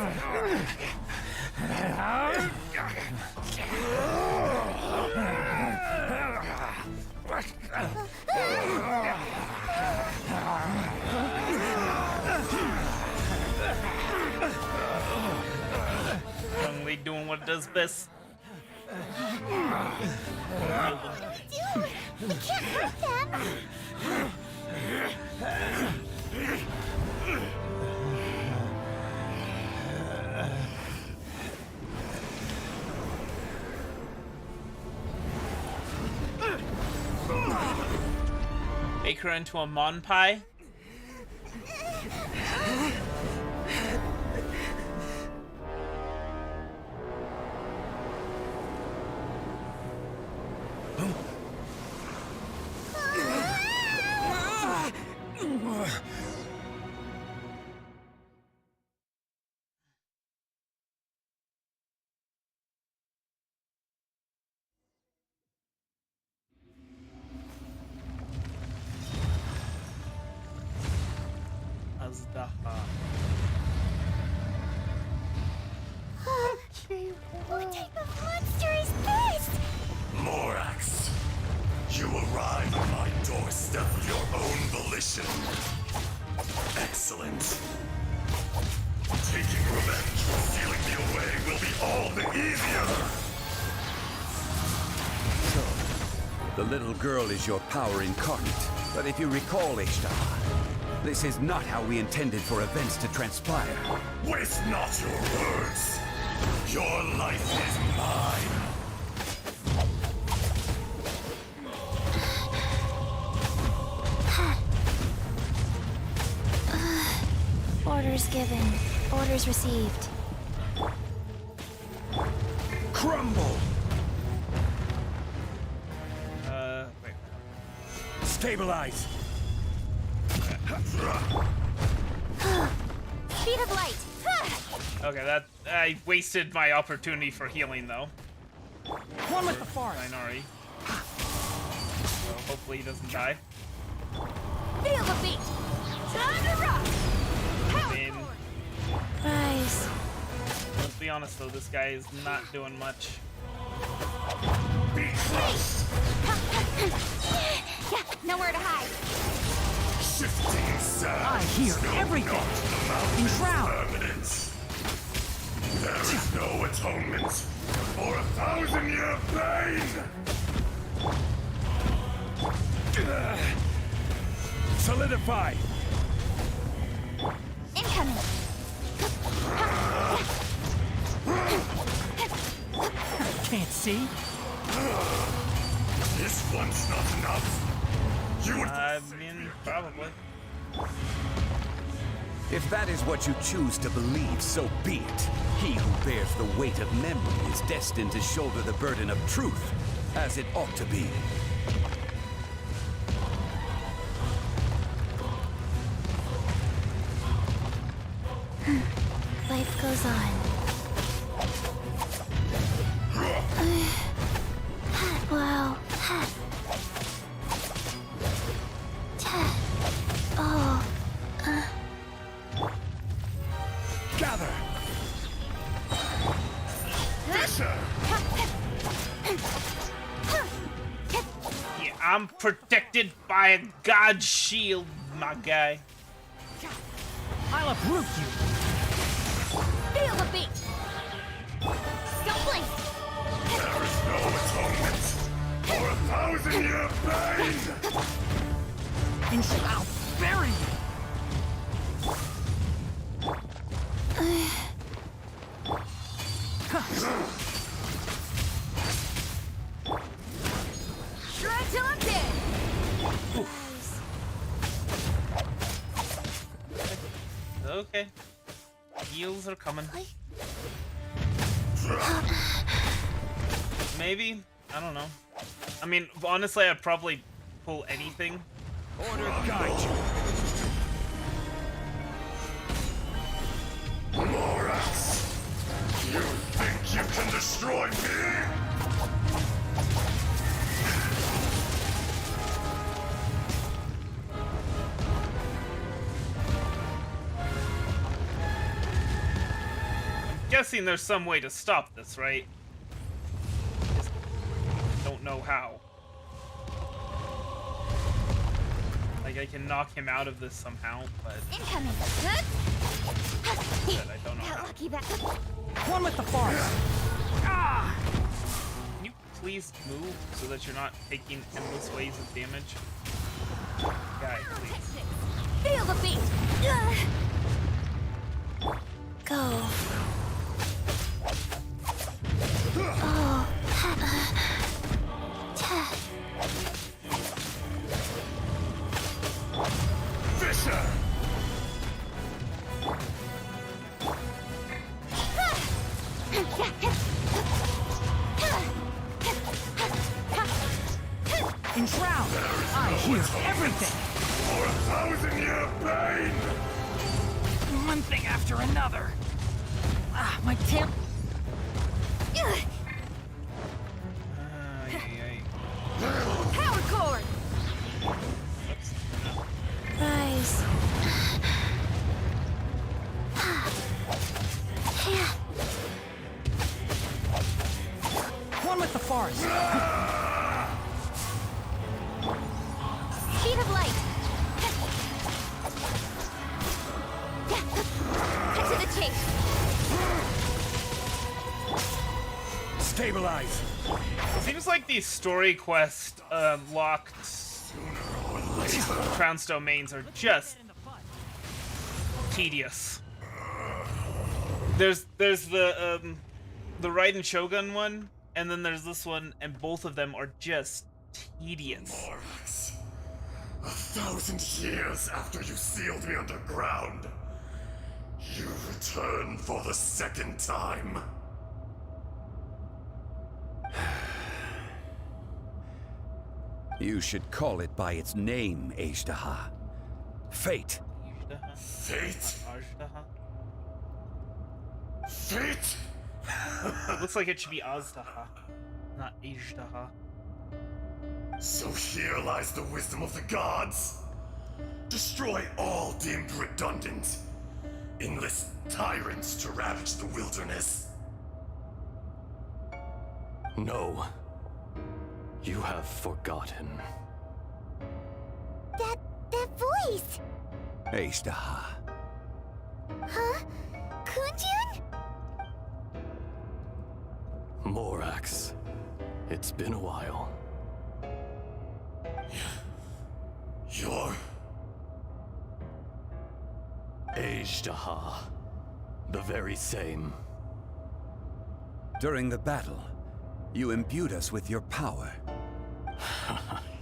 Zhongli doing what it does best. What do we do? We can't hurt them. Make her into a mon pie. What type of monster is this? Morax, you arrived on my doorstep of your own volition. Excellent. Taking revenge for sealing me away will be all the easier. So, the little girl is your power incarnate. But if you recall, Ishtar, this is not how we intended for events to transpire. Waste not your words. Your life is mine. Orders given. Orders received. Crumble! Wait. Stabilize! Speed of light. Okay, that I wasted my opportunity for healing though. One with the forest. Minori. So hopefully he doesn't die. Feel the beat. Time to rock. I mean, Rise. once we be honest though, this guy is not doing much. Be crushed! Yeah, nowhere to hide. Shifting sands. I hear everything. In Shroud. There is no atonement for 1,000-year pain! Solidify! Incoming. Can't see. This one's not enough. You would. I mean, probably. If that is what you choose to believe, so be it. He who bears the weight of memory is destined to shoulder the burden of truth, as it ought to be. Life goes on. Wow. Oh. Gather! Yeah, I'm protected by a god shield, my guy. I'll uproot you. Feel the beat. Don't blink. There is no atonement for 1,000-year pain! And I'll bury you. Shred till I'm dead. Okay. Heals are coming. Maybe? I don't know. I mean, honestly, I'd probably pull anything. Order guide you. Morax! You think you can destroy me? I'm guessing there's some way to stop this, right? Just don't know how. Like, I can knock him out of this somehow, but Incoming. I don't know how. Lucky that. One with the forest. Ah! Can you please move so that you're not taking endless waves of damage? Guy, please. Feel the beat. Go. Oh. Fisher! In Shroud. I hear everything. For 1,000-year pain! One thing after another. Ah, my tail. Power cord. Rise. One with the forest. Speed of light. Cut to the chase. Stabilize! Seems like these story quest locked Crown's domains are just tedious. There's the Raiden Shogun one, and then there's this one, and both of them are just tedious. Morax, 1,000 years after you sealed me underground, you return for the second time. You should call it by its name, Ajdaha. Fate. Fate? Fate? Looks like it should be Azdaha, not Ajdaha. So here lies the wisdom of the gods. Destroy all deemed redundant. Enlist tyrants to ravage the wilderness. No. You have forgotten. That voice! Ashtaha. Huh? Kunjun? Morax. It's been a while. You're... Ashtaha. The very same. During the battle, you imbued us with your power.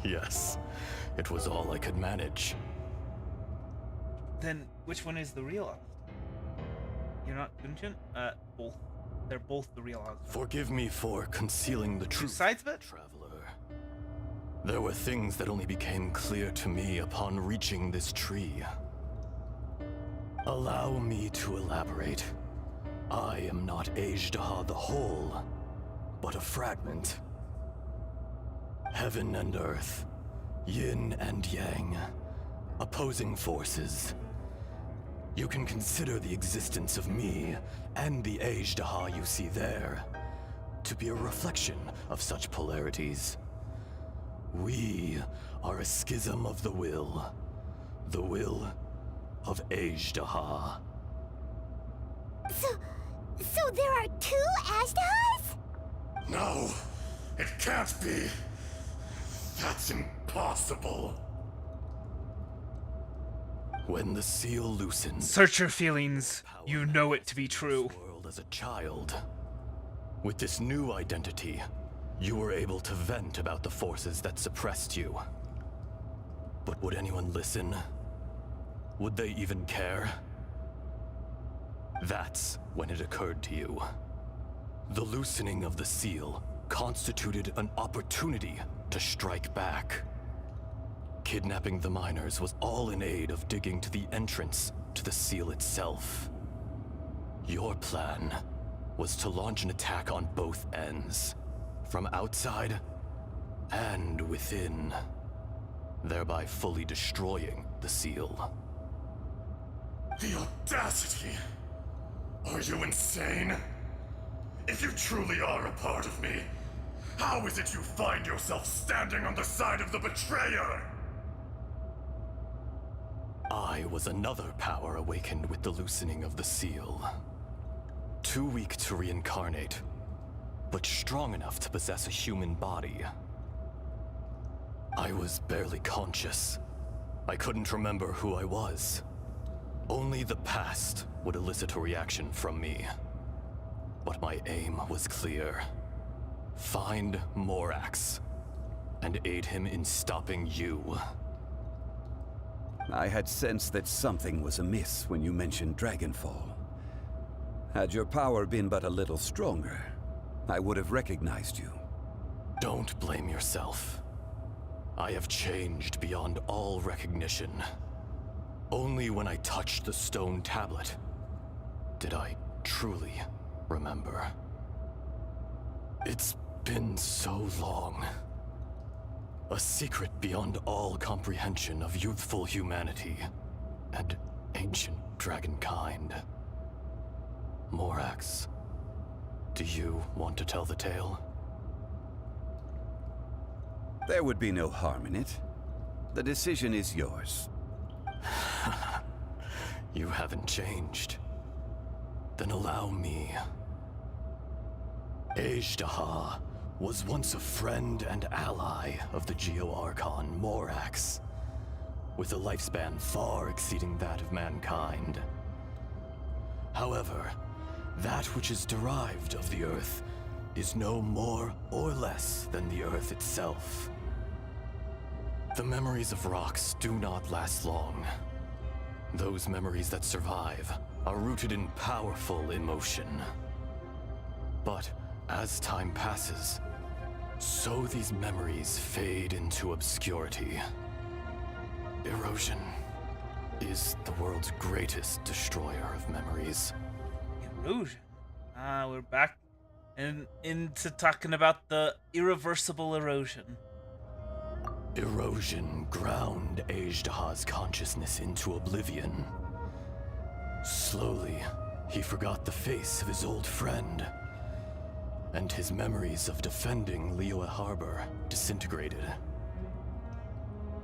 Yes. It was all I could manage. Then which one is the real Alistair? You're not Gunjin? Both. They're both the real Alistair. Forgive me for concealing the truth, sides of it? traveler. There were things that only became clear to me upon reaching this tree. Allow me to elaborate. I am not Ashtaha the whole, but a fragment. Heaven and earth, yin and yang, opposing forces. You can consider the existence of me and the Ashtaha you see there to be a reflection of such polarities. We are a schism of the will of Ashtaha. So there are two Ashtahas? No, it can't be. That's impossible. When the seal loosens, search your feelings. You know it to be true. World as a child. With this new identity, you were able to vent about the forces that suppressed you. But would anyone listen? Would they even care? That's when it occurred to you. The loosening of the seal constituted an opportunity to strike back. Kidnapping the miners was all in aid of digging to the entrance to the seal itself. Your plan was to launch an attack on both ends, from outside and within, thereby fully destroying the seal. The audacity! Are you insane? If you truly are a part of me, how is it you find yourself standing on the side of the betrayer? I was another power awakened with the loosening of the seal. Too weak to reincarnate, but strong enough to possess a human body. I was barely conscious. I couldn't remember who I was. Only the past would elicit a reaction from me. But my aim was clear. Find Morax, and aid him in stopping you. I had sensed that something was amiss when you mentioned Dragonfall. Had your power been but a little stronger, I would have recognized you. Don't blame yourself. I have changed beyond all recognition. Only when I touched the stone tablet did I truly remember. It's been so long. A secret beyond all comprehension of youthful humanity and ancient dragonkind. Morax, do you want to tell the tale? There would be no harm in it. The decision is yours. You haven't changed. Then allow me. Ashtaha was once a friend and ally of the Geo-Archon Morax, with a lifespan far exceeding that of mankind. However, that which is derived of the Earth is no more or less than the Earth itself. The memories of rocks do not last long. Those memories that survive are rooted in powerful emotion. But as time passes, so these memories fade into obscurity. Erosion is the world's greatest destroyer of memories. Erosion? We're back into talking about the irreversible erosion. Erosion ground Ashtaha's consciousness into oblivion. Slowly, he forgot the face of his old friend. and his memories of defending Liyue Harbor disintegrated.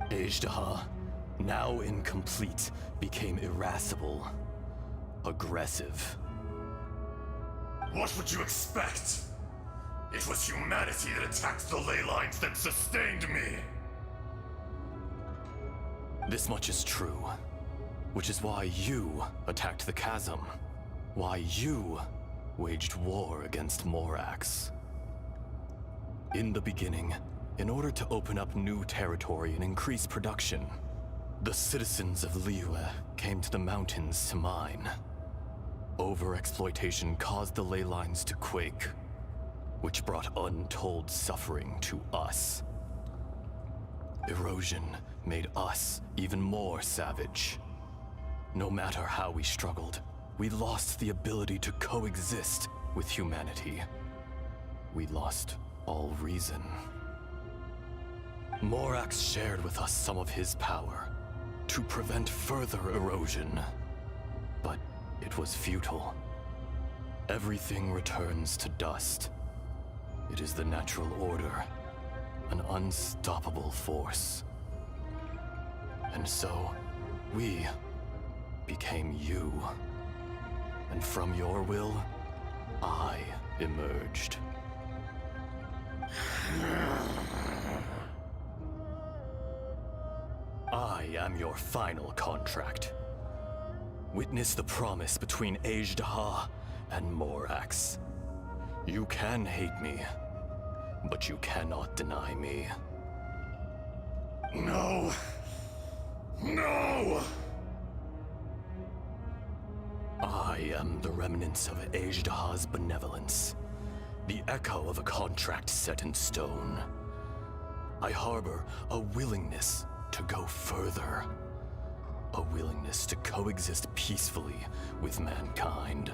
Azhdaha, now incomplete, became irascible, aggressive. What would you expect? It was humanity that attacked the ley lines that sustained me. This much is true, which is why you attacked the chasm, why you waged war against Morax. In the beginning, in order to open up new territory and increase production, the citizens of Liyue came to the mountains to mine. Overexploitation caused the ley lines to quake, which brought untold suffering to us. Erosion made us even more savage. No matter how we struggled, we lost the ability to coexist with humanity. We lost all reason. Morax shared with us some of his power to prevent further erosion, but it was futile. Everything returns to dust. It is the natural order, an unstoppable force. And so, we became you. And from your will, I emerged. I am your final contract. Witness the promise between Azhdaha and Morax. You can hate me, but you cannot deny me. No. No! I am the remnants of Azhdaha's benevolence, the echo of a contract set in stone. I harbor a willingness to go further, a willingness to coexist peacefully with mankind.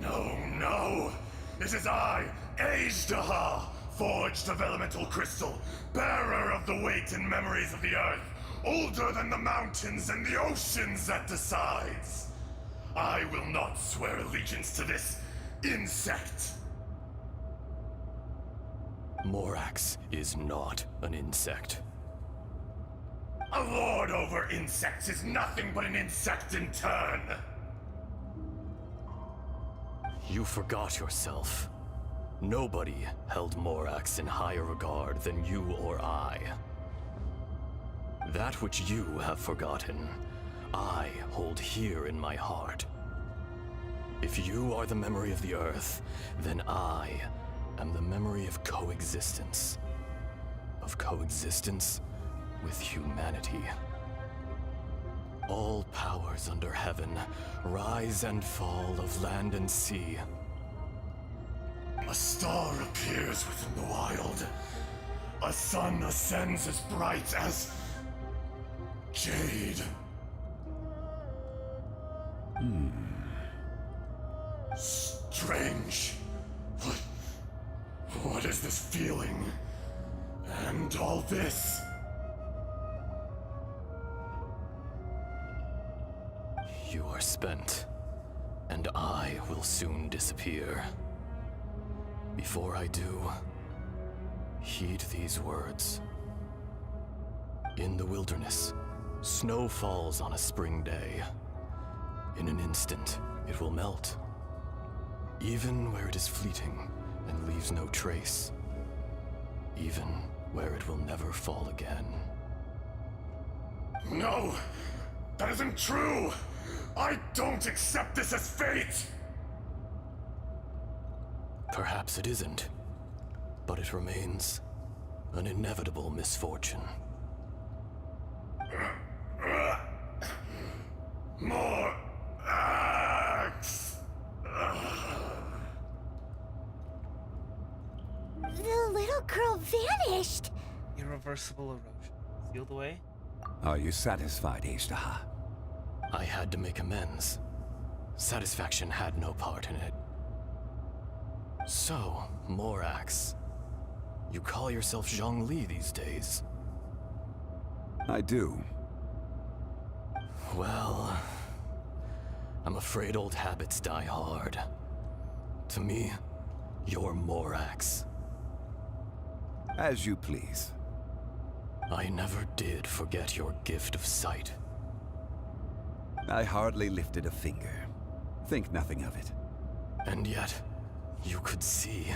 No! It is I, Azhdaha, forged of elemental crystal, bearer of the weight and memories of the earth, older than the mountains and the oceans that decides. I will not swear allegiance to this insect. Morax is not an insect. A lord over insects is nothing but an insect in turn. You forgot yourself. Nobody held Morax in higher regard than you or I. That which you have forgotten, I hold here in my heart. If you are the memory of the Earth, then I am the memory of coexistence. Of coexistence with humanity. All powers under heaven, rise and fall of land and sea. A star appears within the wild. A sun ascends as bright as jade. Strange. What is this feeling? And all this? You are spent, and I will soon disappear. Before I do, heed these words. In the wilderness, snow falls on a spring day. In an instant, it will melt. Even where it is fleeting and leaves no trace. Even where it will never fall again. No! That isn't true! I don't accept this as fate! Perhaps it isn't, but it remains an inevitable misfortune. More axe! The little girl vanished! Irreversible erosion. Sealed away? Are you satisfied, Azhdaha? I had to make amends. Satisfaction had no part in it. So, Morax, you call yourself Zhongli these days? I do. Well, I'm afraid old habits die hard. To me, your Morax. As you please. I never did forget your gift of sight. I hardly lifted a finger. Think nothing of it. And yet, you could see.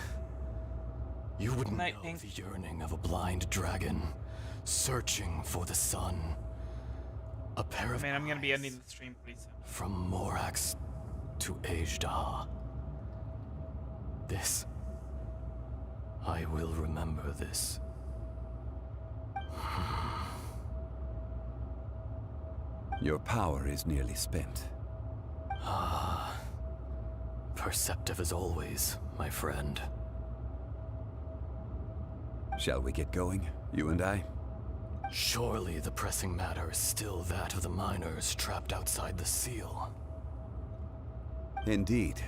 You wouldn't know the yearning of a blind dragon, searching for the sun. A pair of I'm gonna be ending the stream pretty soon. From Morax to Ajda. This. I will remember this. Your power is nearly spent. Ah. Perceptive as always, my friend. Shall we get going, you and I? Surely the pressing matter is still that of the miners trapped outside the seal. Indeed.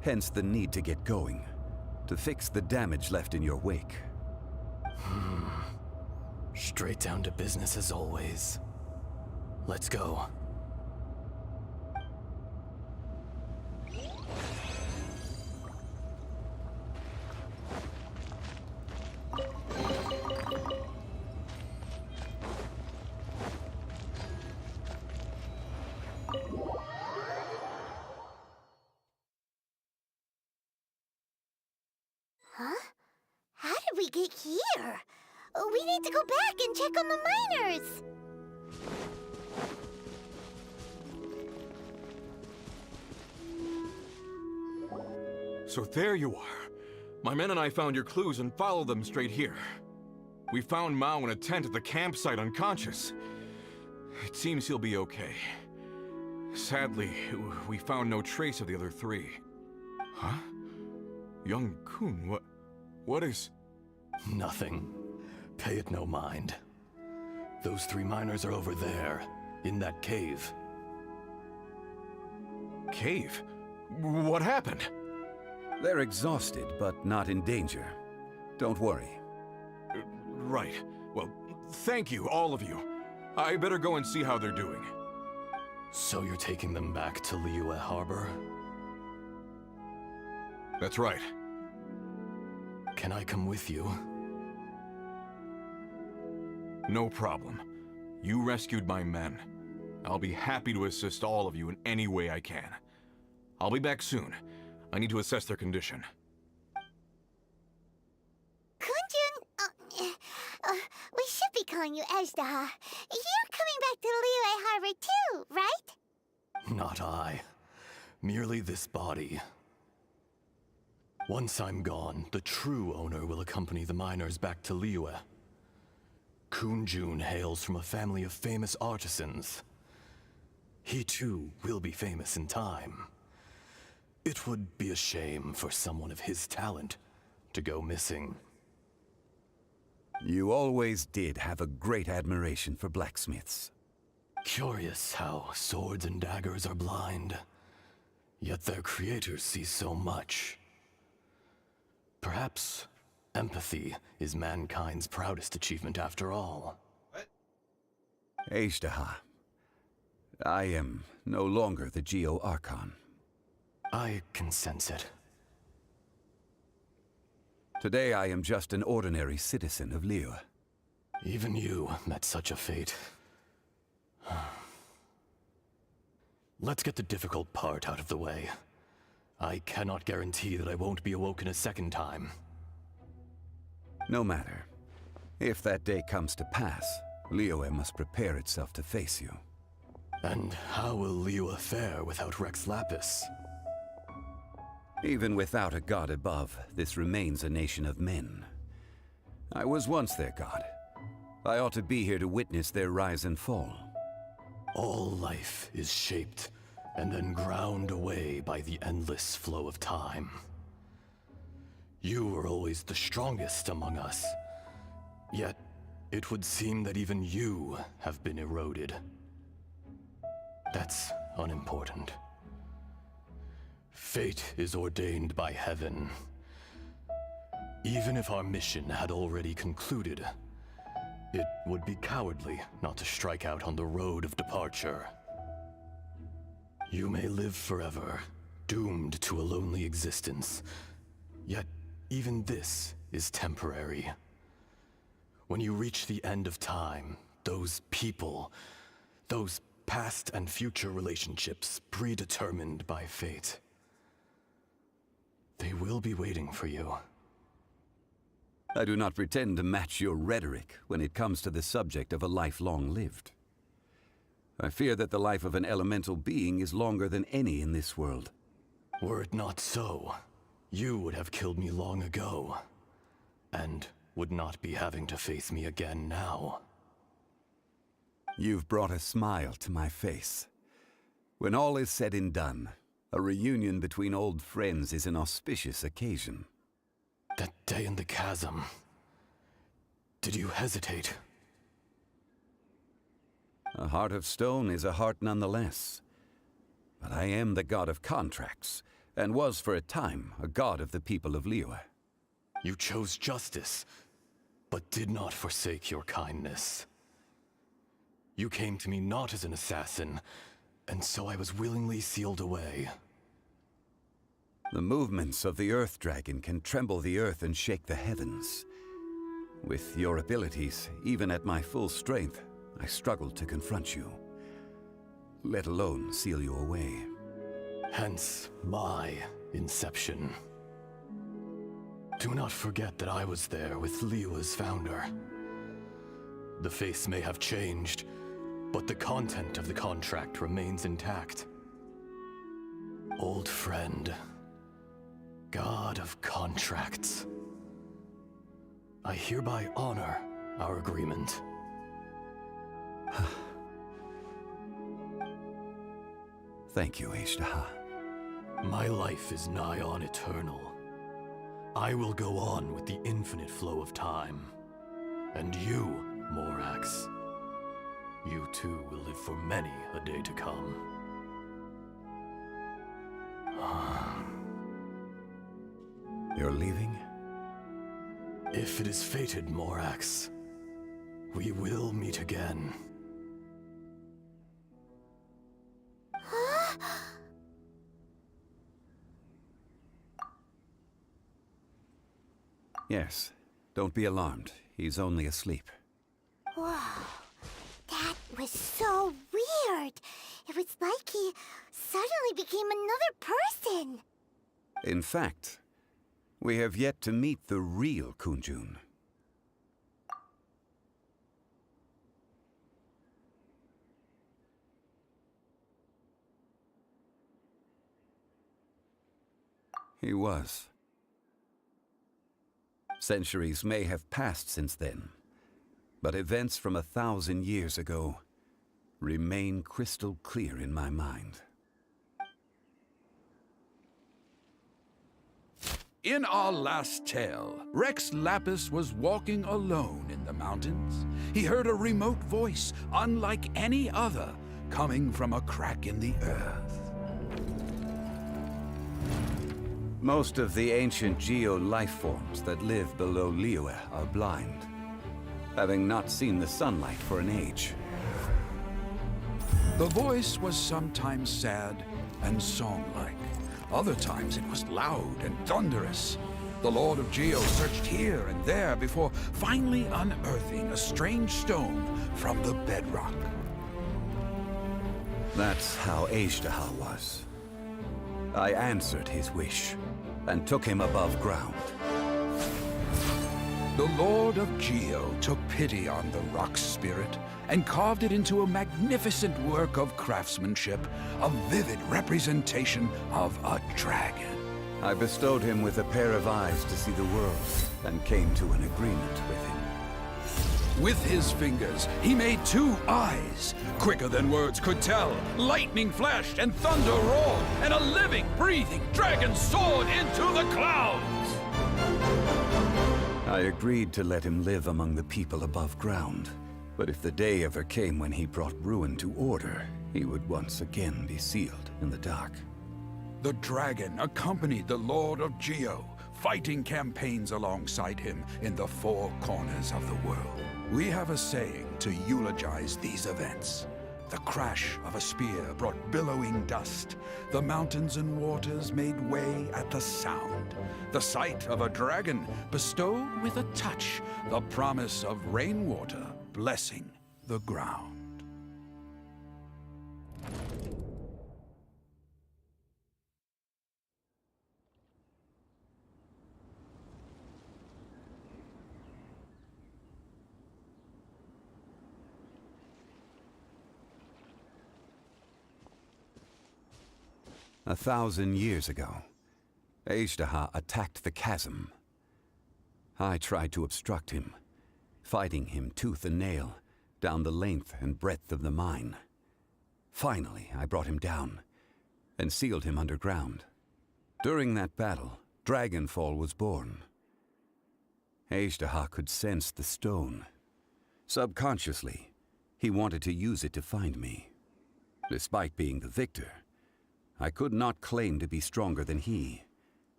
Hence the need to get going, to fix the damage left in your wake. Straight down to business as always. Let's go. Huh? How did we get here? We need to go back and check on the miners! So there you are. My men and I found your clues and followed them straight here. We found Mao in a tent at the campsite unconscious. It seems he'll be okay. Sadly, we found no trace of the other three. Huh? Young Kun, what is... Nothing. Pay it no mind. Those three miners are over there, in that cave. Cave? What happened? They're exhausted, but not in danger. Don't worry. Right. Well, thank you, all of you. I better go and see how they're doing. So you're taking them back to Liyue Harbor? That's right. Can I come with you? No problem. You rescued my men. I'll be happy to assist all of you in any way I can. I'll be back soon. I need to assess their condition. Kunjun, we should be calling you Ajda. You're coming back to Liyue Harbor too, right? Not I. Merely this body. Once I'm gone, the true owner will accompany the miners back to Liyue. Kunjun hails from a family of famous artisans. He too will be famous in time. It would be a shame for someone of his talent to go missing. You always did have a great admiration for blacksmiths. Curious how swords and daggers are blind, yet their creators see so much. Perhaps empathy is mankind's proudest achievement after all. Ajda, I am no longer the Geo Archon. I can sense it. Today I am just an ordinary citizen of Liyue. Even you met such a fate. Let's get the difficult part out of the way. I cannot guarantee that I won't be awoken a second time. No matter. If that day comes to pass, Liyue must prepare itself to face you. And how will Liyue fare without Rex Lapis? Even without a god above, this remains a nation of men. I was once their god. I ought to be here to witness their rise and fall. All life is shaped and then ground away by the endless flow of time. You were always the strongest among us. Yet, it would seem that even you have been eroded. That's unimportant. Fate is ordained by heaven. Even if our mission had already concluded, it would be cowardly not to strike out on the road of departure. You may live forever, doomed to a lonely existence. Yet, even this is temporary. When you reach the end of time, those people, those past and future relationships predetermined by fate, they will be waiting for you. I do not pretend to match your rhetoric when it comes to the subject of a life long lived. I fear that the life of an elemental being is longer than any in this world. Were it not so, you would have killed me long ago, and would not be having to face me again now. You've brought a smile to my face. When all is said and done, a reunion between old friends is an auspicious occasion. That day in the chasm, did you hesitate? A heart of stone is a heart nonetheless. But I am the god of contracts, and was for a time a god of the people of Liyue. You chose justice, but did not forsake your kindness. You came to me not as an assassin, and so I was willingly sealed away. The movements of the Earth Dragon can tremble the earth and shake the heavens. With your abilities, even at my full strength, I struggled to confront you, let alone seal you away. Hence my inception. Do not forget that I was there with Liyue's founder. The face may have changed, but the content of the contract remains intact. Old friend, god of contracts, I hereby honor our agreement. Thank you, Ishtaha. My life is nigh on eternal. I will go on with the infinite flow of time. And you, Morax, you too will live for many a day to come. You're leaving? If it is fated, Morax, we will meet again. Yes. Don't be alarmed. He's only asleep. Whoa. That was so weird. It was like he suddenly became another person. In fact, we have yet to meet the real Kunjun. He was. Centuries may have passed since then, but events from 1,000 years ago remain crystal clear in my mind. In our last tale, Rex Lapis was walking alone in the mountains. He heard a remote voice, unlike any other, coming from a crack in the earth. Most of the ancient Geo life forms that live below Liyue are blind, having not seen the sunlight for an age. The voice was sometimes sad and song-like. Other times it was loud and thunderous. The Lord of Geo searched here and there before finally unearthing a strange stone from the bedrock. That's how Ishtaha was. I answered his wish and took him above ground. The Lord of Geo took pity on the rock spirit and carved it into a magnificent work of craftsmanship, a vivid representation of a dragon. I bestowed him with a pair of eyes to see the world and came to an agreement with him. With his fingers, he made 2 eyes, quicker than words could tell. Lightning flashed and thunder roared, and a living, breathing dragon soared into the clouds! I agreed to let him live among the people above ground, but if the day ever came when he brought ruin to order, he would once again be sealed in the dark. The dragon accompanied the Lord of Geo, fighting campaigns alongside him in the 4 corners of the world. We have a saying to eulogize these events. The crash of a spear brought billowing dust. The mountains and waters made way at the sound. The sight of a dragon bestowed with a touch the promise of rainwater blessing the ground. A 1,000 years ago, Azhdaha attacked the chasm. I tried to obstruct him, fighting him tooth and nail down the length and breadth of the mine. Finally, I brought him down and sealed him underground. During that battle, Dragonfall was born. Azhdaha could sense the stone. Subconsciously, he wanted to use it to find me. Despite being the victor, I could not claim to be stronger than he,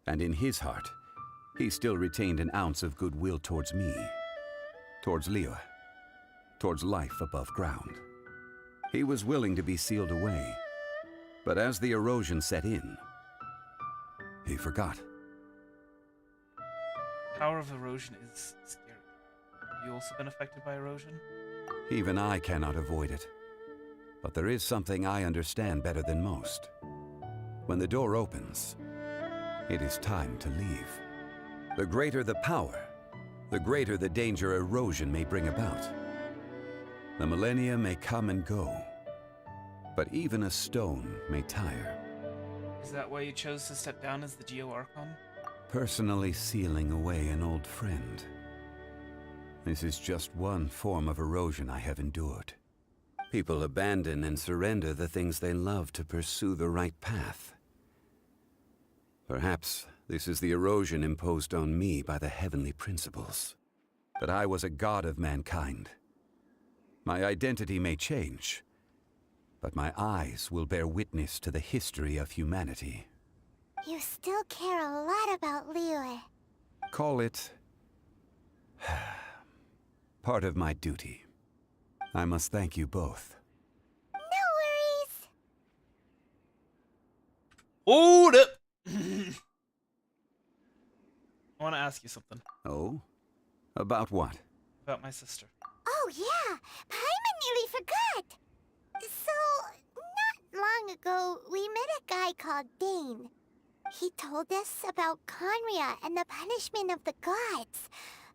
and in his heart, he still retained an ounce of goodwill towards me, towards Liyue, towards life above ground. He was willing to be sealed away, but as the erosion set in, he forgot. Power of erosion is scary. Have you also been affected by erosion? Even I cannot avoid it, but there is something I understand better than most. When the door opens, it is time to leave. The greater the power, the greater the danger erosion may bring about. The millennia may come and go, but even a stone may tire. Is that why you chose to step down as the Geo Archon? Personally sealing away an old friend. This is just one form of erosion I have endured. People abandon and surrender the things they love to pursue the right path. Perhaps this is the erosion imposed on me by the heavenly principles. That I was a god of mankind. My identity may change, but my eyes will bear witness to the history of humanity. You still care a lot about Liyue. Call it part of my duty. I must thank you both. No worries. Hold up! I want to ask you something. Oh? About what? About my sister. Oh yeah, Paimon nearly forgot. So, not long ago, we met a guy called Dane. He told us about Conria and the punishment of the gods.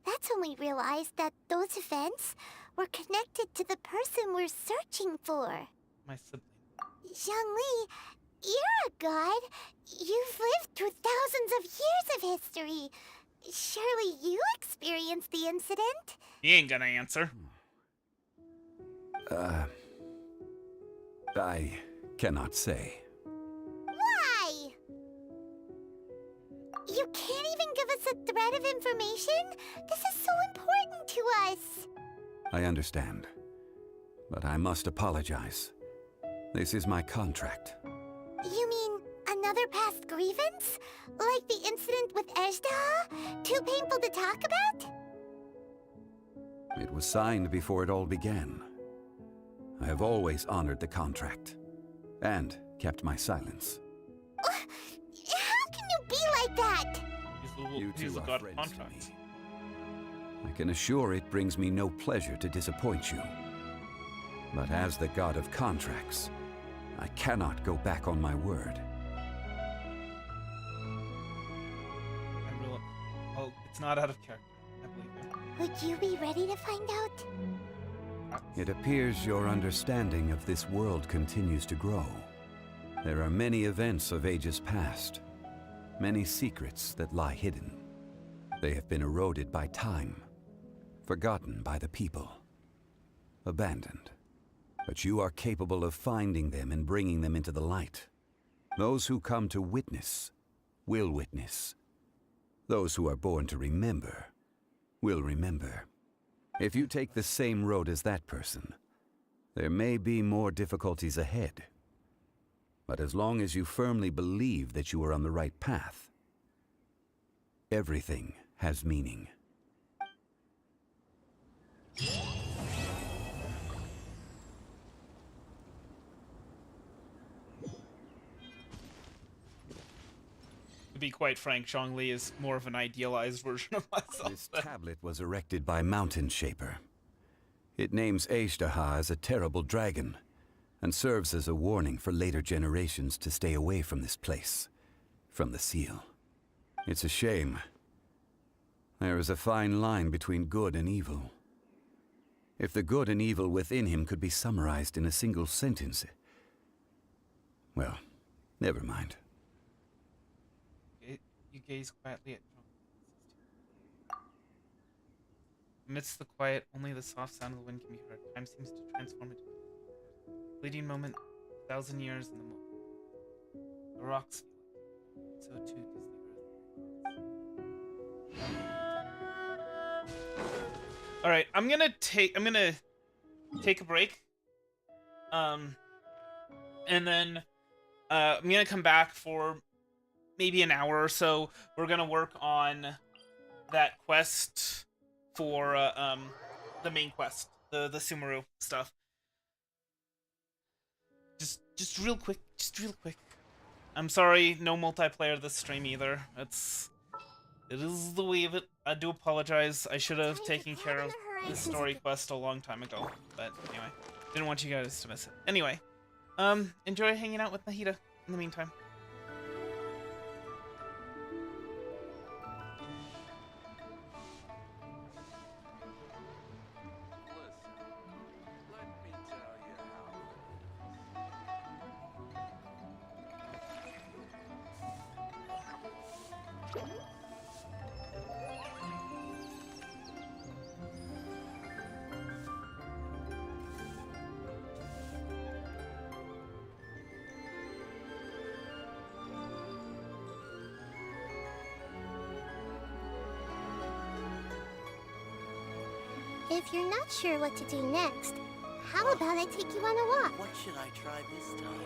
That's when we realized that those events were connected to the person we're searching for. My sibling. Zhongli, you're a god. You've lived through thousands of years of history. Surely you experienced the incident? He ain't gonna answer. I cannot say. Why? You can't even give us a thread of information? This is so important to us. I understand, but I must apologize. This is my contract. You mean another past grievance? Like the incident with Azhdaha? Too painful to talk about? It was signed before it all began. I have always honored the contract, and kept my silence. How can you be like that? You two he's a are god of friends to contracts. me. I can assure it brings me no pleasure to disappoint you. But as the god of contracts, I cannot go back on my word. Well, it's not out of character. I believe you. Would you be ready to find out? It appears your understanding of this world continues to grow. There are many events of ages past, many secrets that lie hidden. They have been eroded by time, forgotten by the people, abandoned. But you are capable of finding them and bringing them into the light. Those who come to witness will witness. Those who are born to remember will remember. If you take the same road as that person, there may be more difficulties ahead. But as long as you firmly believe that you are on the right path, everything has meaning. be quite frank, Zhongli is more of an idealized version of myself. This tablet was erected by Mountain Shaper. It names Ashtaha as a terrible dragon, and serves as a warning for later generations to stay away from this place, from the seal. It's a shame. There is a fine line between good and evil. If the good and evil within him could be summarized in a single sentence... Well, never mind. You gaze quietly at Zhongli. Amidst the quiet, only the soft sound of the wind can be heard. Time seems to transform into a fleeting moment, 1,000 years in the moment. The rocks feel it. So too does the earth. All right, I'm gonna take a break, and then I'm gonna come back for maybe an hour or so. We're gonna work on that quest for the main quest, the Sumeru stuff. Just real quick, I'm sorry, no multiplayer this stream either. It is the way of it. I do apologize. I should have taken care of this story quest a long time ago. But anyway, didn't want you guys to miss it. Anyway, enjoy hanging out with Nahida in the meantime. If you're not sure what to do next, how about I take you on a walk? What should I try this time?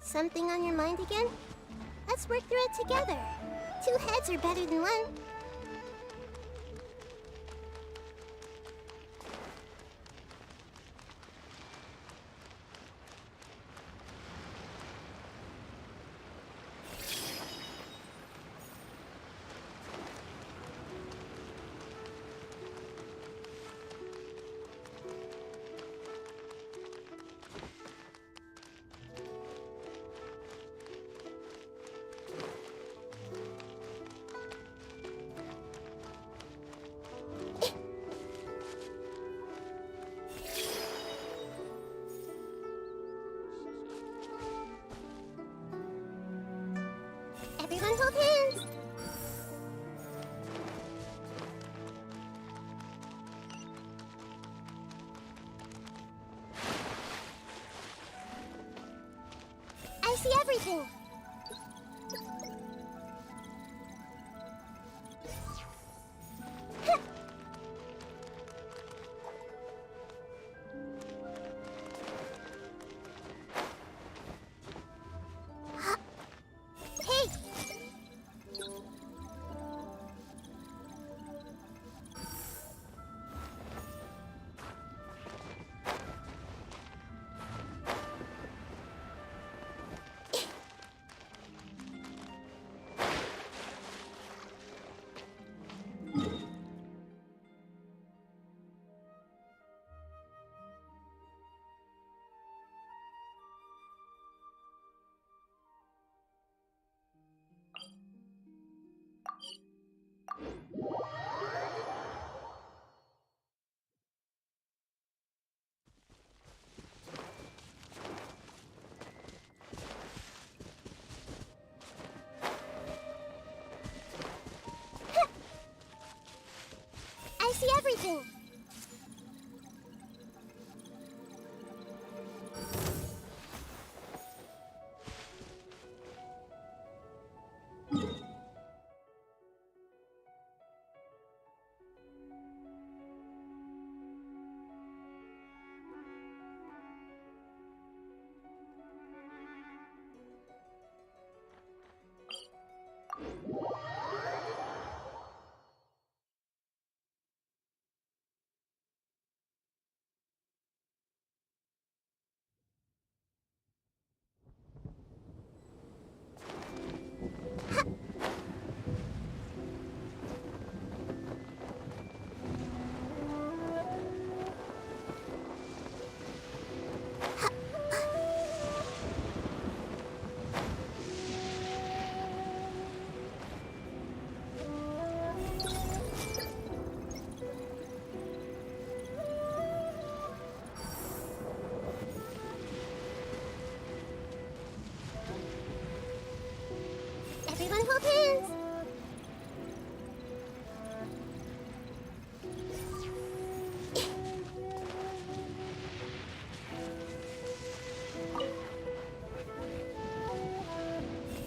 Something on your mind again? Let's work through it together. 2 heads are better than 1. see everything. Hey! I see everything. Everyone hold hands.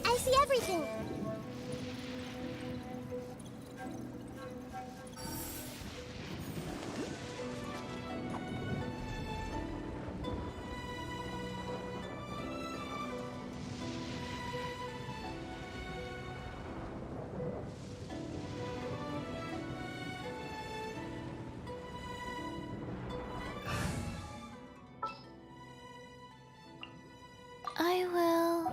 I see everything. I will.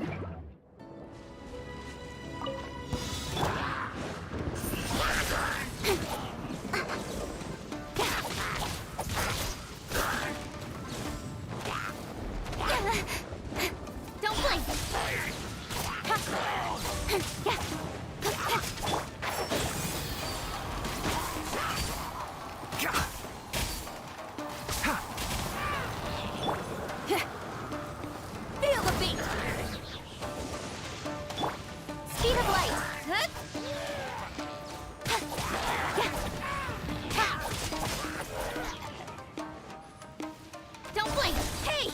Don't blink. Feel the beat. Speed of light. Don't blink. Hey.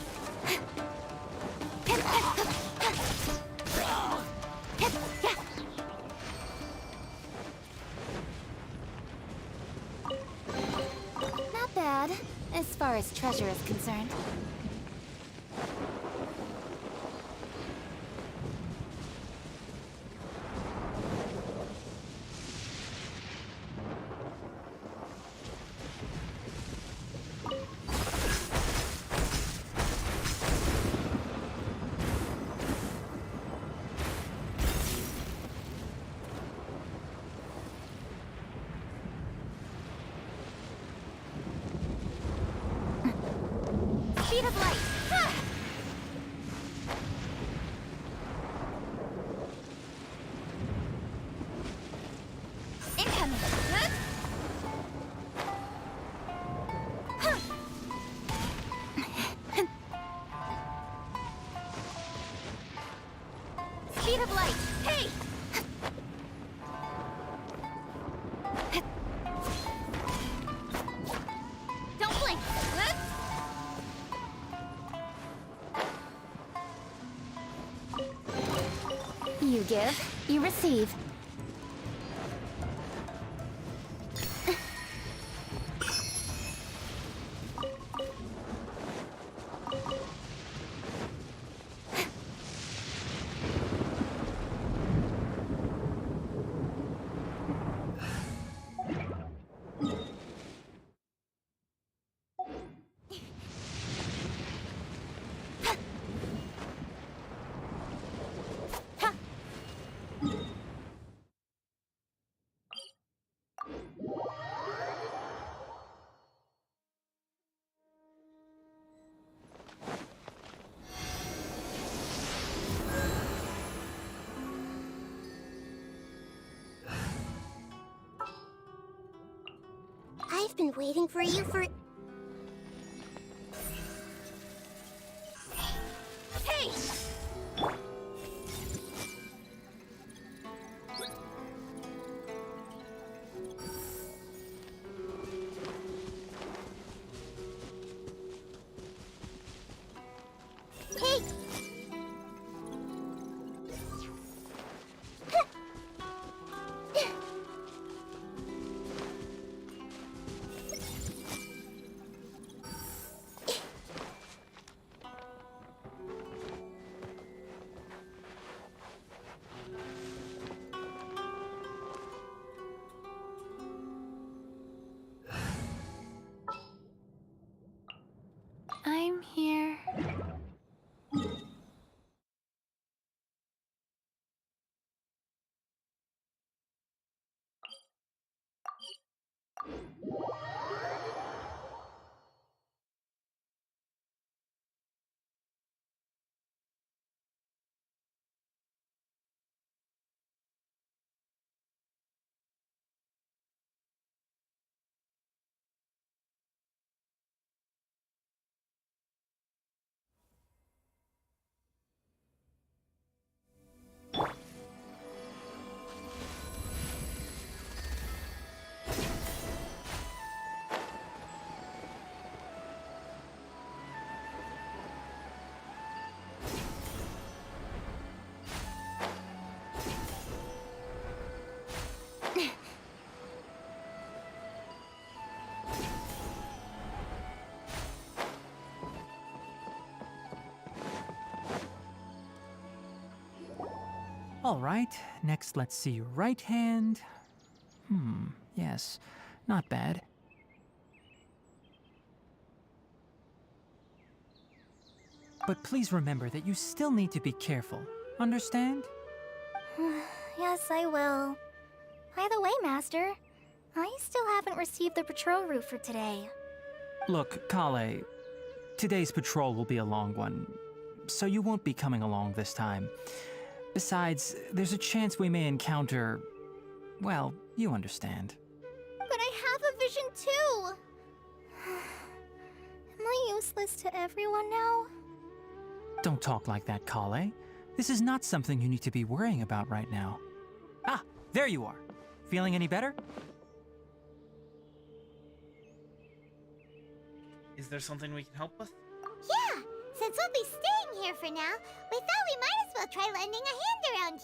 Not bad, as far as treasure is concerned. Speed of light. Incoming. Speed of light. Hey. Don't blink. give, you receive. I've been waiting for you for... Hey! Hey! I'm here. All right, next let's see your right hand. Yes, not bad. But please remember that you still need to be careful. Understand? Yes, I will. By the way, Master, I still haven't received the patrol route for today. Look, Kale, today's patrol will be a long one, so you won't be coming along this time. Besides, there's a chance we may encounter... well, you understand. But I have a vision too! Am I useless to everyone now? Don't talk like that, Kale. This is not something you need to be worrying about right now. Ah, there you are. Feeling any better? Is there something we can help with? Yeah! Since we'll be staying here for now, we thought we might as well try lending a hand around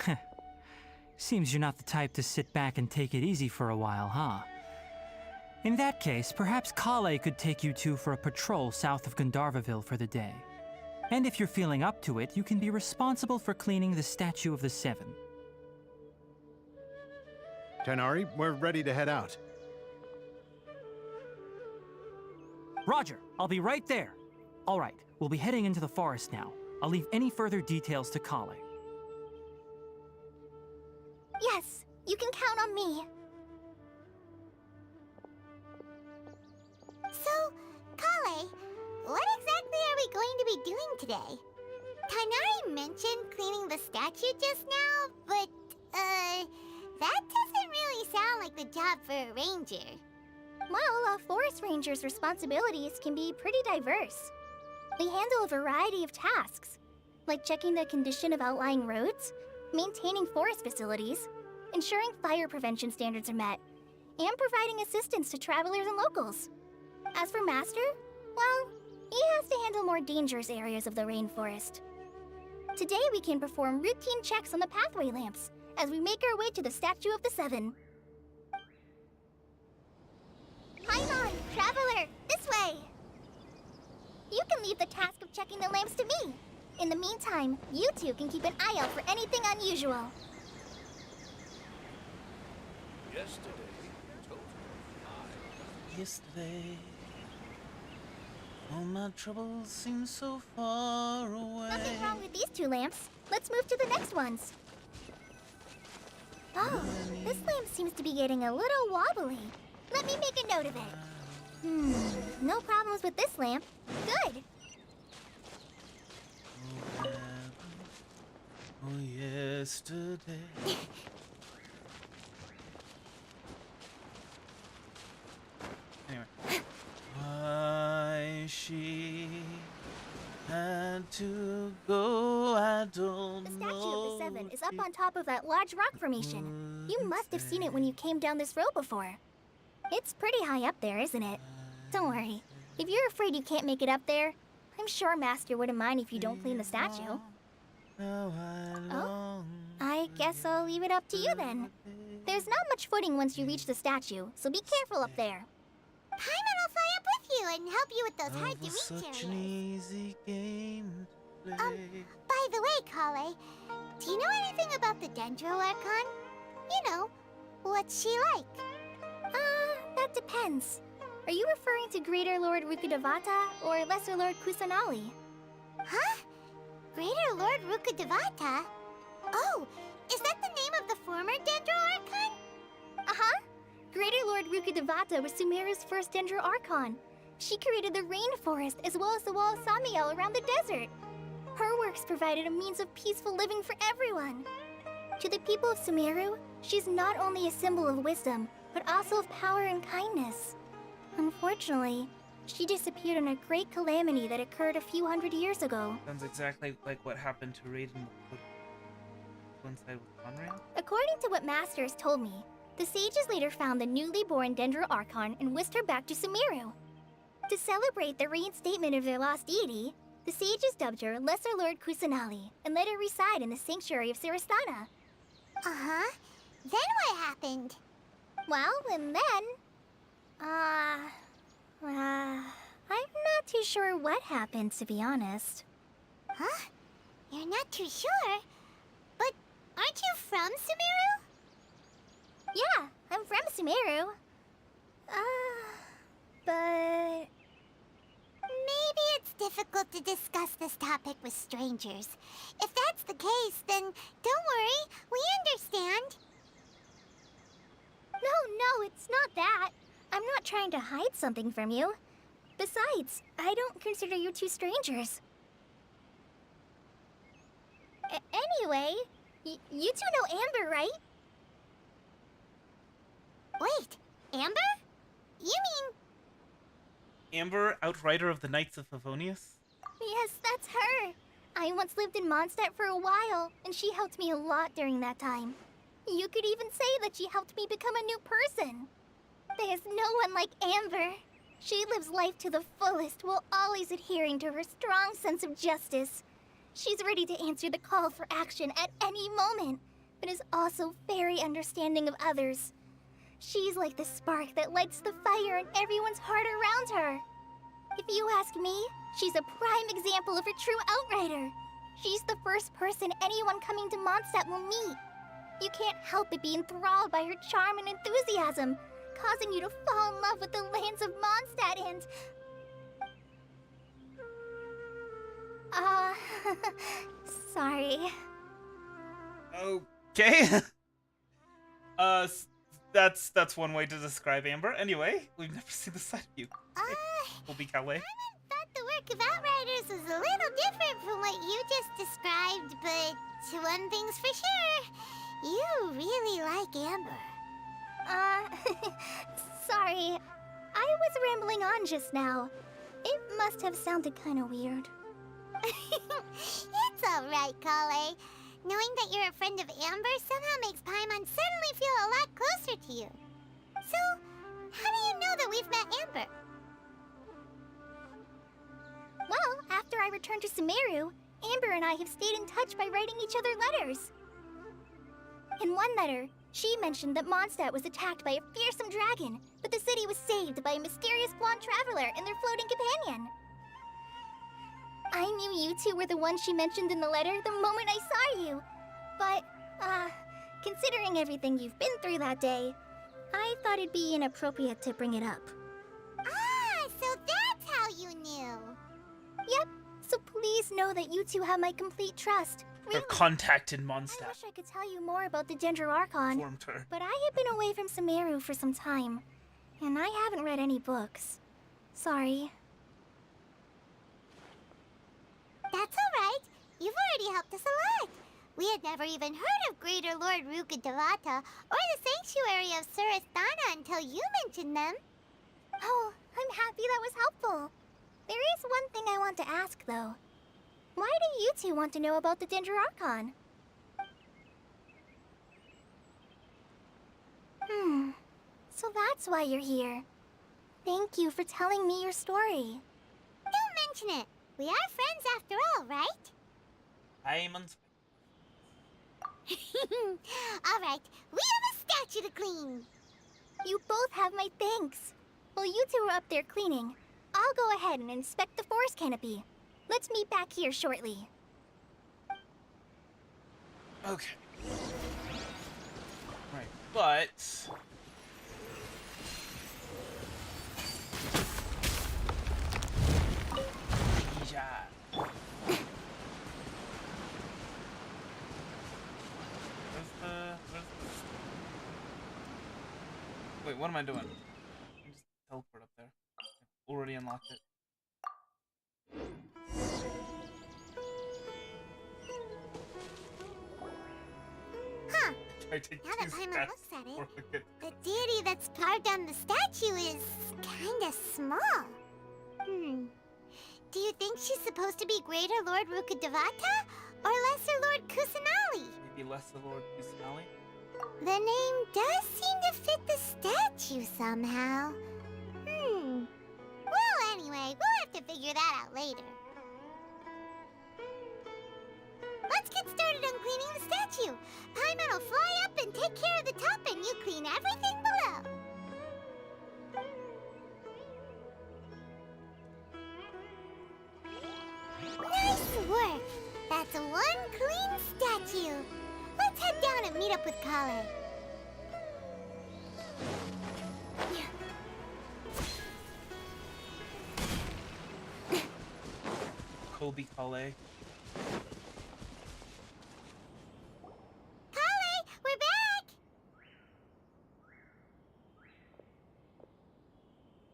here. Seems you're not the type to sit back and take it easy for a while, huh? In that case, perhaps Kale could take you two for a patrol south of Gandharvaville for the day. And if you're feeling up to it, you can be responsible for cleaning the Statue of the Seven. Tighnari, we're ready to head out. Roger, I'll be right there. All right, we'll be heading into the forest now. I'll leave any further details to Kale. Yes, you can count on me. So, Kale, what exactly are we going to be doing today? Tighnari mentioned cleaning the statue just now, but, that doesn't really sound like the job for a ranger. Well, a forest ranger's responsibilities can be pretty diverse. They handle a variety of tasks, like checking the condition of outlying roads, maintaining forest facilities, ensuring fire prevention standards are met, and providing assistance to travelers and locals. As for Master, well, he has to handle more dangerous areas of the rainforest. Today we can perform routine checks on the pathway lamps as we make our way to the Statue of the Seven. Paimon, Traveler, this way! You can leave the task of checking the lamps to me. In the meantime, you two can keep an eye out for anything unusual. Yesterday, all my troubles seem so far away. Nothing wrong with these two lamps. Let's move to the next ones. Oh, this lamp seems to be getting a little wobbly. Let me make a note of it. No problems with this lamp. Good. Oh, yesterday. Anyway. Why she had to go, I don't know. The Statue of the Seven is up on top of that large rock formation. You must have seen it when you came down this road before. It's pretty high up there, isn't it? Don't worry. If you're afraid you can't make it up there, I'm sure Master wouldn't mind if you don't clean the statue. Oh, I guess I'll leave it up to you then. There's not much footing once you reach the statue, so be careful up there. Paimon will fly up with you and help you with those hard-to-reach Such an areas. easy game to play. By the way, Kale, do you know anything about the Dendro Archon? You know, what's she like? That depends. Are you referring to Greater Lord Rukkhadevata or Lesser Lord Kusanali? Huh? Greater Lord Rukkhadevata? Oh, is that the name of the former Dendro Archon? Uh-huh. Greater Lord Rukkhadevata was Sumeru's first Dendro Archon. She created the rainforest as well as the wall of Samiel around the desert. Her works provided a means of peaceful living for everyone. To the people of Sumeru, she's not only a symbol of wisdom, but also of power and kindness. Unfortunately, she disappeared in a great calamity that occurred a few hundred years ago. Sounds exactly like what happened to Raiden coincide with Conrad. According to what Masters told me, the sages later found the newly born Dendro Archon and whisked her back to Sumeru. To celebrate the reinstatement of their lost deity, the sages dubbed her Lesser Lord Kusanali and let her reside in the sanctuary of Sarastana. Uh-huh. Then what happened? Well, and then... I'm not too sure what happened, to be honest. Huh? You're not too sure? But aren't you from Sumeru? Yeah, I'm from Sumeru. But... Maybe it's difficult to discuss this topic with strangers. If that's the case, then don't worry, we understand. No, it's not that. I'm not trying to hide something from you. Besides, I don't consider you two strangers. Anyway, you two know Amber, right? Wait, Amber? You mean... Amber, outrider of the Knights of Favonius? Yes, that's her. I once lived in Mondstadt for a while, and she helped me a lot during that time. You could even say that she helped me become a new person. There's no one like Amber. She lives life to the fullest while always adhering to her strong sense of justice. She's ready to answer the call for action at any moment, but is also very understanding of others. She's like the spark that lights the fire in everyone's heart around her. If you ask me, she's a prime example of a true outrider. She's the first person anyone coming to Mondstadt will meet. You can't help but be enthralled by her charm and enthusiasm, causing you to fall in love with the lands of Mondstadt and... sorry. Okay. That's one way to describe Amber. Anyway, we've never seen the side of you. We'll be Calais. Thought the work of Outriders was a little different from what you just described, but one thing's for sure, you really like Amber. Sorry, I was rambling on just now. It must have sounded kind of weird. It's alright, Kale. Knowing that you're a friend of Amber somehow makes Paimon suddenly feel a lot closer to you. So, how do you know that we've met Amber? Well, after I returned to Sumeru, Amber and I have stayed in touch by writing each other letters. In one letter, she mentioned that Mondstadt was attacked by a fearsome dragon, but the city was saved by a mysterious blonde traveler and their floating companion. I knew you two were the ones she mentioned in the letter the moment I saw you. But, considering everything you've been through that day, I thought it'd be inappropriate to bring it up. Ah, so that's how you knew. Yep, so please know that you two have my complete trust. Her contact in I Mondstadt. wish I could tell you more about the Dendroarchon, Formed her. but I have been away from Sumeru for some time, and I haven't read any books. Sorry. That's alright. You've already helped us a lot. We had never even heard of Greater Lord Rukkhadevata or the Sanctuary of Surasthana until you mentioned them. Oh, I'm happy that was helpful. There is one thing I want to ask, though. Why do you two want to know about the Dendroarchon? So that's why you're here. Thank you for telling me your story. Don't mention it. We are friends after all, right? I'm Alright, we have a statue to clean. You both have my thanks. While you two are up there cleaning, I'll go ahead and inspect the forest canopy. Let's meet back here shortly. Okay. Right, but... Yeah. Wait, what am I doing? Let me just teleport up there. I've already unlocked it. Huh. I take Now that two Paimon steps looks at it, before I get- the deity that's carved on the statue is kinda small. Do you think she's supposed to be Greater Lord Rukkhadevata or Lesser Lord Kusanali? Maybe Lesser Lord Kusanali? The name does seem to fit the statue somehow. Well, anyway, we'll have to figure that out later. Let's get started on cleaning the statue. Paimon will fly up and take care of the top, and you clean everything below. Nice work! That's one clean statue. Let's head down and meet up with Kale. Kobe Kale. Kale, we're back!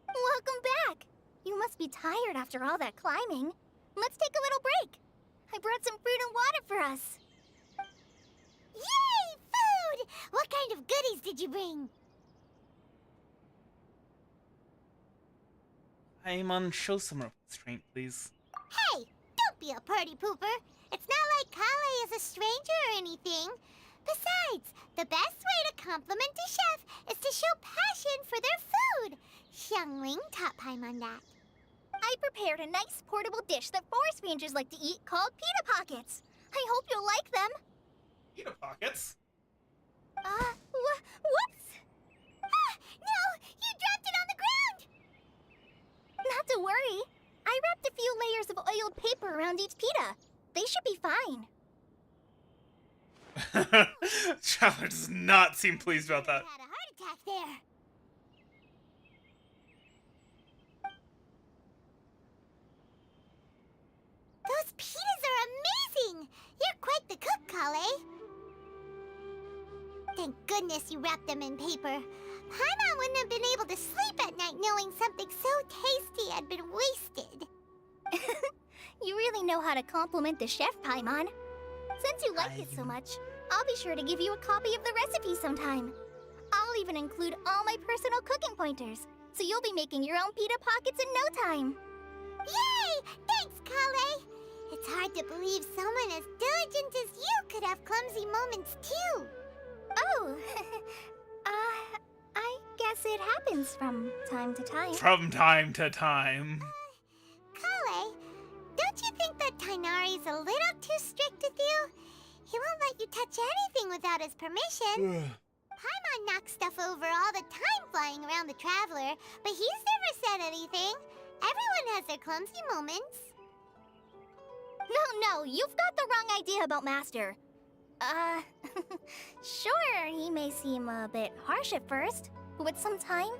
Welcome back! You must be tired after all that climbing. Let's take a little break. I brought some fruit and water for us. Yay! Food! What kind of goodies did you bring? Paimon, show some restraint, please. Hey! Don't be a party pooper! It's not like Kale is a stranger or anything. Besides, the best way to compliment a chef is to show passion for their food. Xiangling taught Paimon that. I prepared a nice portable dish that forest rangers like to eat called pita pockets. I hope you'll like them. Pita pockets? Whoops! Ah, no! You dropped it on the ground! Not to worry. I wrapped a few layers of oiled paper around each pita. They should be fine. Traveler does not seem pleased about that. Had a heart attack there. Those pitas are amazing! You're quite the cook, Kale. Thank goodness you wrapped them in paper. Paimon wouldn't have been able to sleep at night knowing something so tasty had been wasted. You really know how to compliment the chef, Paimon. Since you like it so much, I'll be sure to give you a copy of the recipe sometime. I'll even include all my personal cooking pointers, so you'll be making your own pita pockets in no time. Yay! Thanks, Kale! It's hard to believe someone as diligent as you could have clumsy moments, too. Oh, I guess it happens from time to time. From time to time. Kale, don't you think that Tighnari's a little too strict with you. He won't let you touch anything without his permission. Paimon knocks stuff over all the time flying around the Traveler, but he's never said anything. Everyone has their clumsy moments. No, you've got the wrong idea about Master. Sure, he may seem a bit harsh at first, but with some time,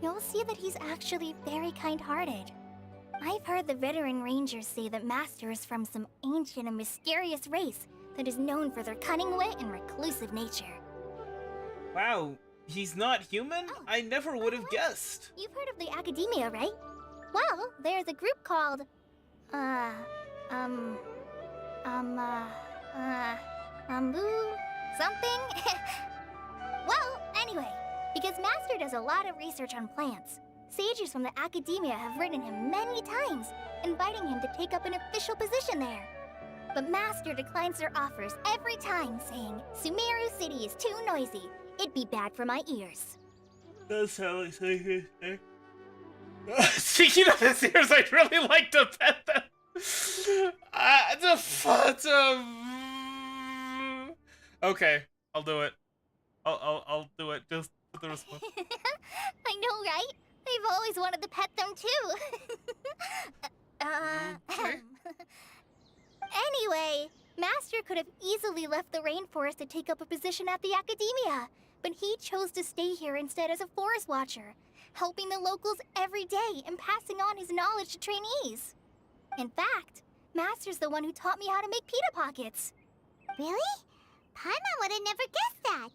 you'll see that he's actually very kind-hearted. I've heard the veteran rangers say that Master is from some ancient and mysterious race that is known for their cunning wit and reclusive nature. Wow, he's not human? I never would have guessed. You've heard of the Academia, right? Well, there's a group called... something? Well, anyway, because Master does a lot of research on plants, sages from the Academia have written him many times, inviting him to take up an official position there. But Master declines their offers every time, saying, Sumeru City is too noisy. It'd be bad for my ears. Does sound like something. Speaking of his ears, I'd really like to pet them. Okay, I'll do it. I'll do it just for the response. I know, right? I've always wanted to pet them too. Okay. Anyway, Master could have easily left the rainforest to take up a position at the Academia, but he chose to stay here instead as a forest watcher, helping the locals every day and passing on his knowledge to trainees. In fact, Master's the one who taught me how to make pita pockets. Really? Paimon would have never guessed that.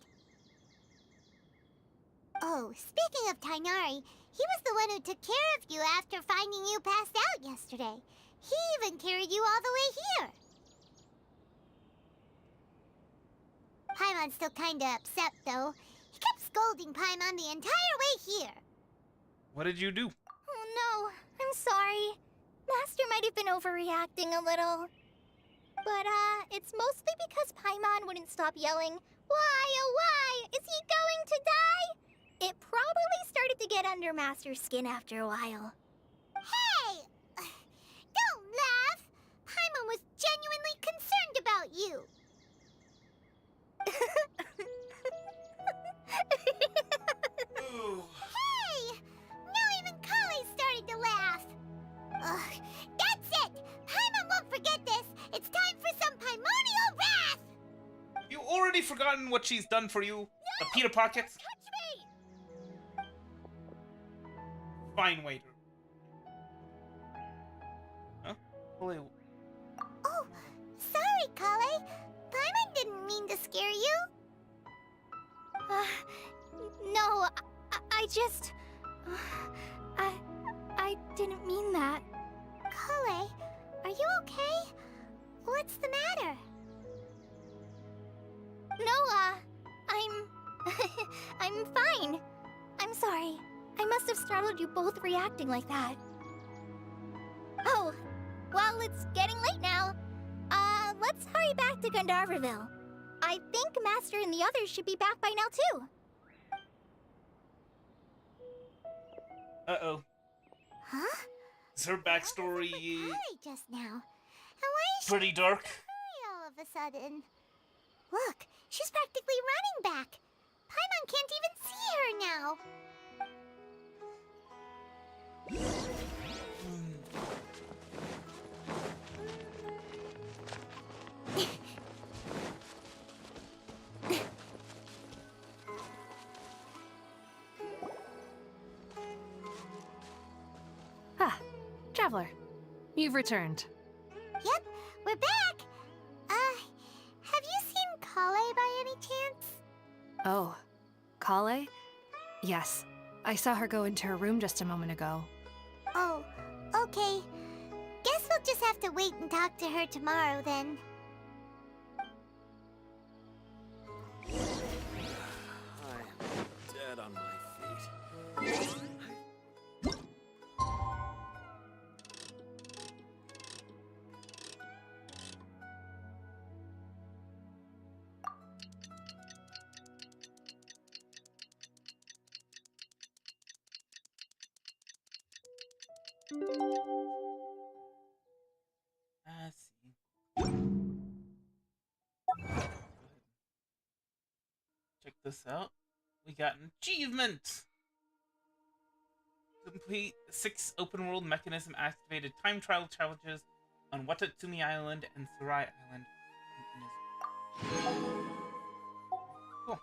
Oh, speaking of Tainari, he was the one who took care of you after finding you passed out yesterday. He even carried you all the way here. Paimon's still kinda upset, though. He kept scolding Paimon the entire way here. What did you do? Oh no, I'm sorry. Master might have been overreacting a little. But, it's mostly because Paimon wouldn't stop yelling, Why, oh why, is he going to die? It probably started to get under Master's skin after a while. Hey! Don't laugh! Paimon was genuinely concerned about you. Hey! Now even Kale started to laugh. Ugh, that's it! Paimon won't forget this! It's time for some Paimonial wrath! You already forgotten what she's done for you? The pita pockets? Touch me! Fine, waiter. Huh? Wait. Oh, sorry, Kale. Paimon didn't mean to scare you. No, I just... I didn't mean that. Kale, are you okay? What's the matter? No, I'm fine. I'm sorry. I must have startled you both reacting like that. Oh, well, it's getting late now. Let's hurry back to Gandharville. I think Master and the others should be back by now, too. Uh-oh. Huh? Is her backstory Kale just now. And why is she pretty dark? hurry all of a sudden? Look, she's practically running back. Paimon can't even see her now. Traveler, you've returned. Yep, we're back. Have you seen Kale by any chance? Oh, Kale? Yes, I saw her go into her room just a moment ago. Oh, okay. Guess we'll just have to wait and talk to her tomorrow then. I'm dead on my feet. I see. this out. We got an achievement! Complete 6 open world mechanism activated time trial challenges on Watatsumi Island and Surai Island. Cool.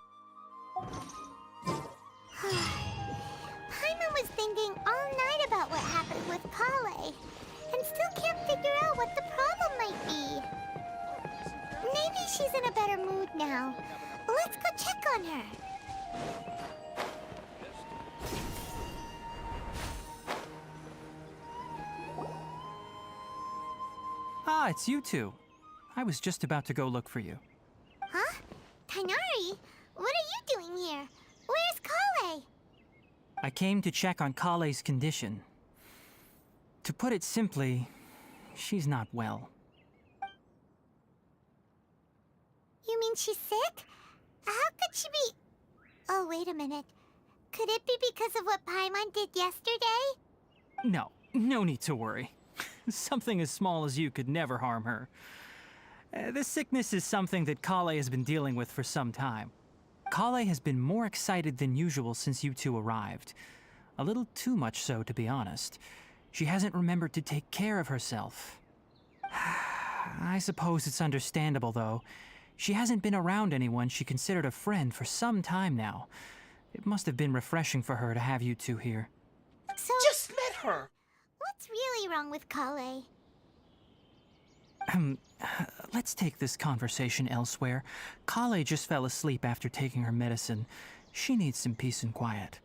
Paimon was thinking all night about what happened with Kale, and still can't figure out what the problem might be. Maybe she's in a better mood now. Let's go check on her. Ah, it's you two. I was just about to go look for you. Huh? Tainari? What are you doing here? Where's Kale? I came to check on Kale's condition. To put it simply, she's not well. You mean she's sick? How could she be... Oh, wait a minute. Could it be because of what Paimon did yesterday? No, no need to worry. Something as small as you could never harm her. This sickness is something that Kale has been dealing with for some time. Kale has been more excited than usual since you two arrived. A little too much so, to be honest. She hasn't remembered to take care of herself. I suppose it's understandable, though. She hasn't been around anyone she considered a friend for some time now. It must have been refreshing for her to have you two here. So... Just met her! What's really wrong with Kale? Let's take this conversation elsewhere. Kale just fell asleep after taking her medicine. She needs some peace and quiet.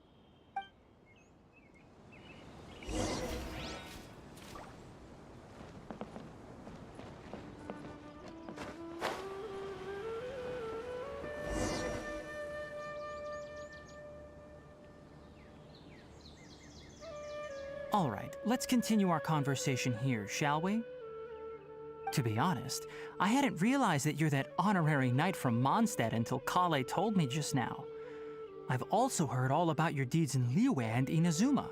All right, let's continue our conversation here, shall we? To be honest, I hadn't realized that you're that honorary knight from Mondstadt until Kale told me just now. I've also heard all about your deeds in Liyue and Inazuma.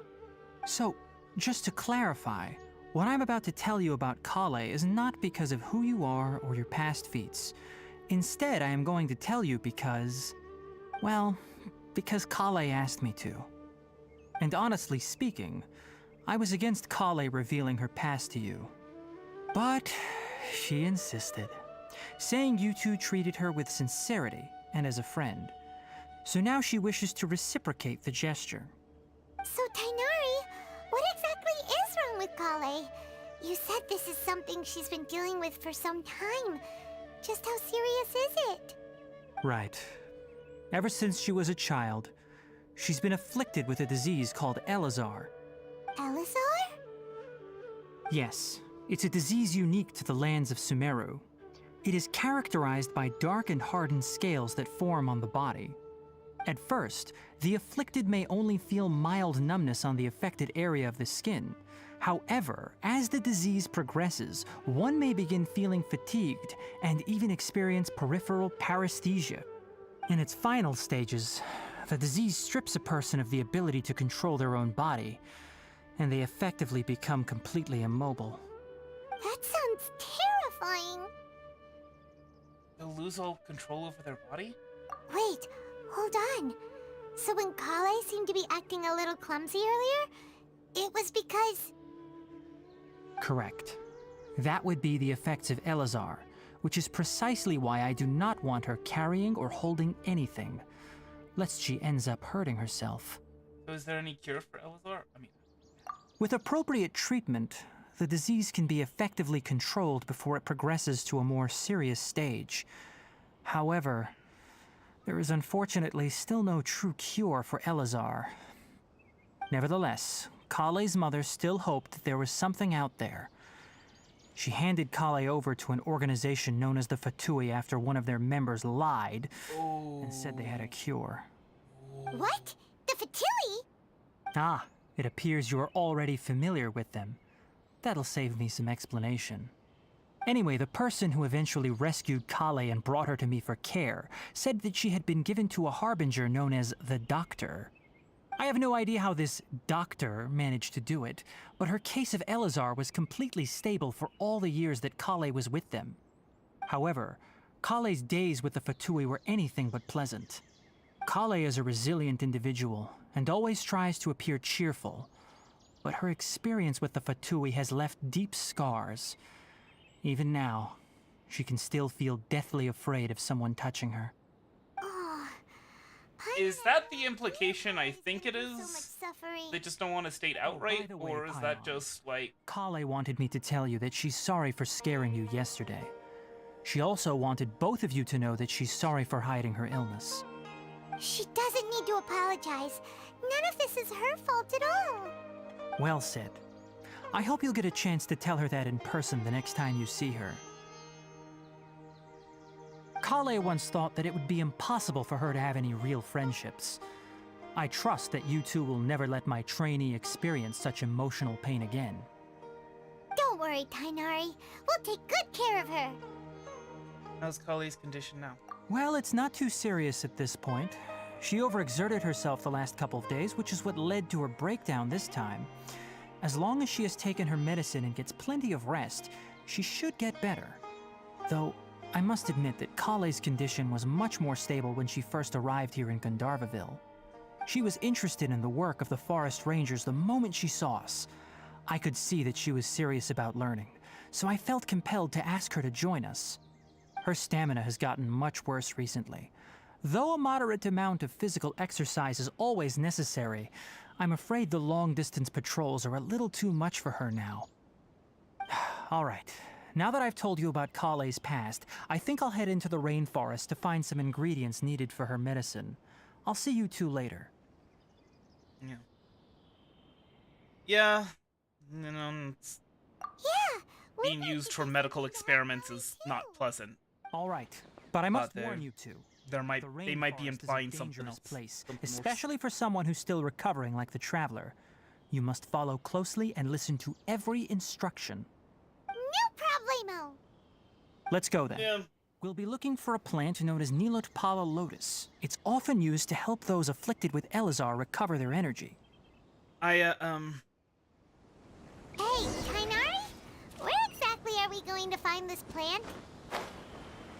So, just to clarify, what I'm about to tell you about Kale is not because of who you are or your past feats. Instead, I am going to tell you because... well, because Kale asked me to. And honestly speaking, I was against Kale revealing her past to you. But she insisted, saying you two treated her with sincerity and as a friend. So now she wishes to reciprocate the gesture. So, Tainari, what exactly is wrong with Kale? You said this is something she's been dealing with for some time. Just how serious is it? Right. Ever since she was a child, she's been afflicted with a disease called Elazar. Elazar? Yes, it's a disease unique to the lands of Sumeru. It is characterized by dark and hardened scales that form on the body. At first, the afflicted may only feel mild numbness on the affected area of the skin. However, as the disease progresses, one may begin feeling fatigued and even experience peripheral paresthesia. In its final stages, the disease strips a person of the ability to control their own body, and they effectively become completely immobile. That sounds terrifying. They'll lose all control over their body? Wait, hold on. So when Kale seemed to be acting a little clumsy earlier, it was because... Correct. That would be the effects of Elazar, which is precisely why I do not want her carrying or holding anything, lest she ends up hurting herself. So is there any cure for Elazar? With appropriate treatment, the disease can be effectively controlled before it progresses to a more serious stage. However, there is unfortunately still no true cure for Elazar. Nevertheless, Kale's mother still hoped that there was something out there. She handed Kale over to an organization known as the Pte after one of their members lied and said they had a cure. What? The Pte? Ah, it appears you are already familiar with them. That'll save me some explanation. Anyway, the person who eventually rescued Kale and brought her to me for care said that she had been given to a harbinger known as the Doctor. I have no idea how this doctor managed to do it, but her case of Elazar was completely stable for all the years that Kale was with them. However, Kale's days with the Pte were anything but pleasant. Kale is a resilient individual and always tries to appear cheerful, but her experience with the Fatui has left deep scars. Even now, she can still feel deathly afraid of someone touching her. Is that the implication I think it is? Suffering. They just don't want to state outright, the way, or is that Paimon, just like... Kale wanted me to tell you that she's sorry for scaring you yesterday. She also wanted both of you to know that she's sorry for hiding her illness. She doesn't need to apologize. None of this is her fault at all. Well said. I hope you'll get a chance to tell her that in person the next time you see her. Kale once thought that it would be impossible for her to have any real friendships. I trust that you two will never let my trainee experience such emotional pain again. Don't worry, Tainari. We'll take good care of her. How's Kale's condition now? Well, it's not too serious at this point. She overexerted herself the last couple of days, which is what led to her breakdown this time. As long as she has taken her medicine and gets plenty of rest, she should get better. Though, I must admit that Kale's condition was much more stable when she first arrived here in Gandharvaville. She was interested in the work of the forest rangers the moment she saw us. I could see that she was serious about learning, so I felt compelled to ask her to join us. Her stamina has gotten much worse recently. Though a moderate amount of physical exercise is always necessary, I'm afraid the long-distance patrols are a little too much for her now. All right. Now that I've told you about Kale's past, I think I'll head into the rainforest to find some ingredients needed for her medicine. I'll see you two later. Yeah. Yeah. You know, being used for medical experiments is not pleasant. All right, but I must But warn you two. They might be rainforest implying is a something dangerous else. place, Something more especially for someone who's still recovering like the Traveler. You must follow closely and listen to every instruction. No problemo. Let's go then. Yeah. We'll be looking for a plant known as Nilotpala lotus. It's often used to help those afflicted with Elazar recover their energy. Hey, Tainari? Where exactly are we going to find this plant?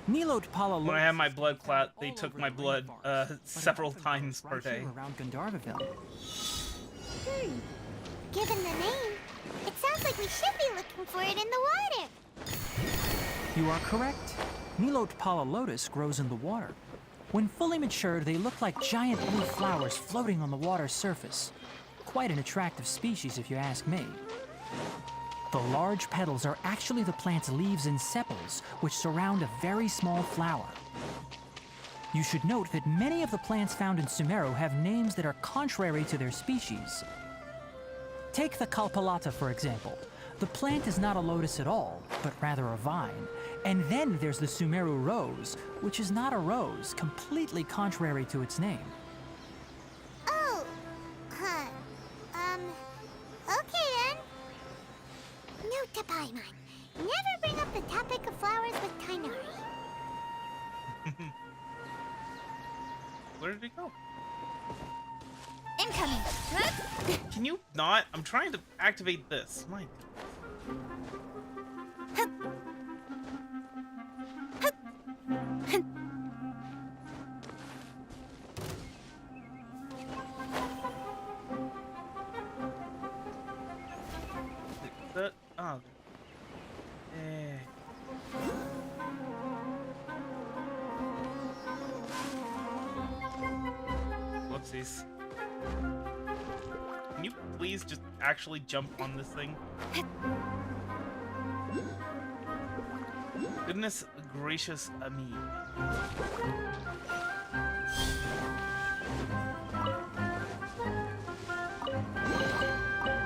Nilotpala lotus. when I had my blood clot, they took my blood several times per day. Around Gandharvaville. Given the name, it sounds like we should be looking for it in the water. You are correct. Nilotpala lotus grows in the water. When fully matured, they look like giant blue flowers floating on the water's surface. Quite an attractive species, if you ask me. The large petals are actually the plant's leaves and sepals, which surround a very small flower. You should note that many of the plants found in Sumeru have names that are contrary to their species. Take the Kalpalata, for example. The plant is not a lotus at all, but rather a vine. And then there's the Sumeru rose, which is not a rose, completely contrary to its name. Oh, okay then. Note to Paimon. Never bring up the topic of flowers with Tainari. Where did he go? Incoming. Can you not? I'm trying to activate this. My Whoopsies. Can you please just actually jump on this thing? Goodness gracious me.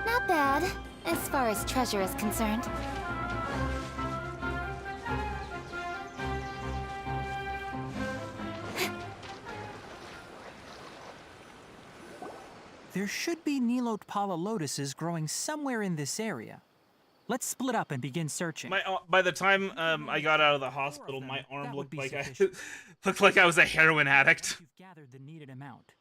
Not bad, as far as treasure is concerned. There should be Nilotpala lotuses growing somewhere in this area. Let's split up and begin searching. By the time I got out of the hospital, my arm looked like looked like I was a heroin addict. You've gathered the needed amount.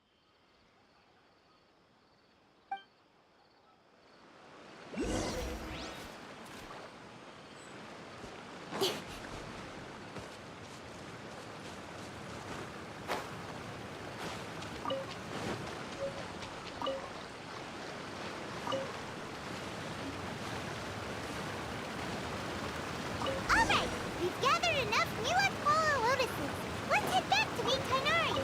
We've gathered enough miHoYo lotuses. Let's head back to meet Tighnari.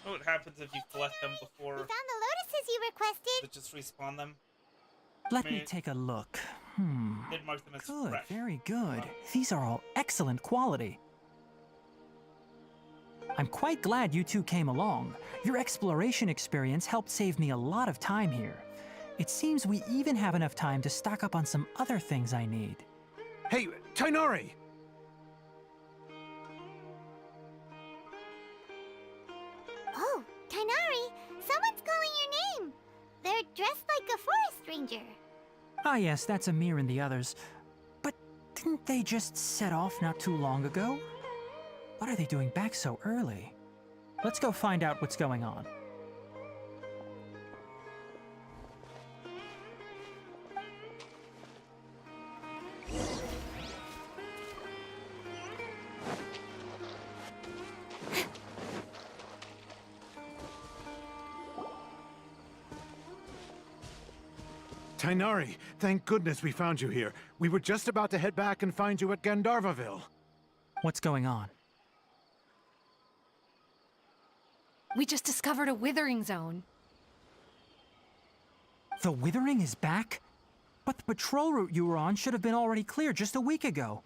What happens if you collect them before? We found the lotuses you requested. It just respawn them. Let me take a look. Did mark them as Good, fresh. very good. These are all excellent quality. I'm quite glad you two came along. Your exploration experience helped save me a lot of time here. It seems we even have enough time to stock up on some other things I need. Hey, Tighnari! Oh, Tighnari, someone's calling your name. They're dressed like a forest ranger. Ah yes, that's Amir and the others. But didn't they just set off not too long ago? What are they doing back so early? Let's go find out what's going on. Tighnari, thank goodness we found you here. We were just about to head back and find you at Gandharvaville. What's going on? We just discovered a withering zone. The Withering is back? But the patrol route you were on should have been already clear just a week ago.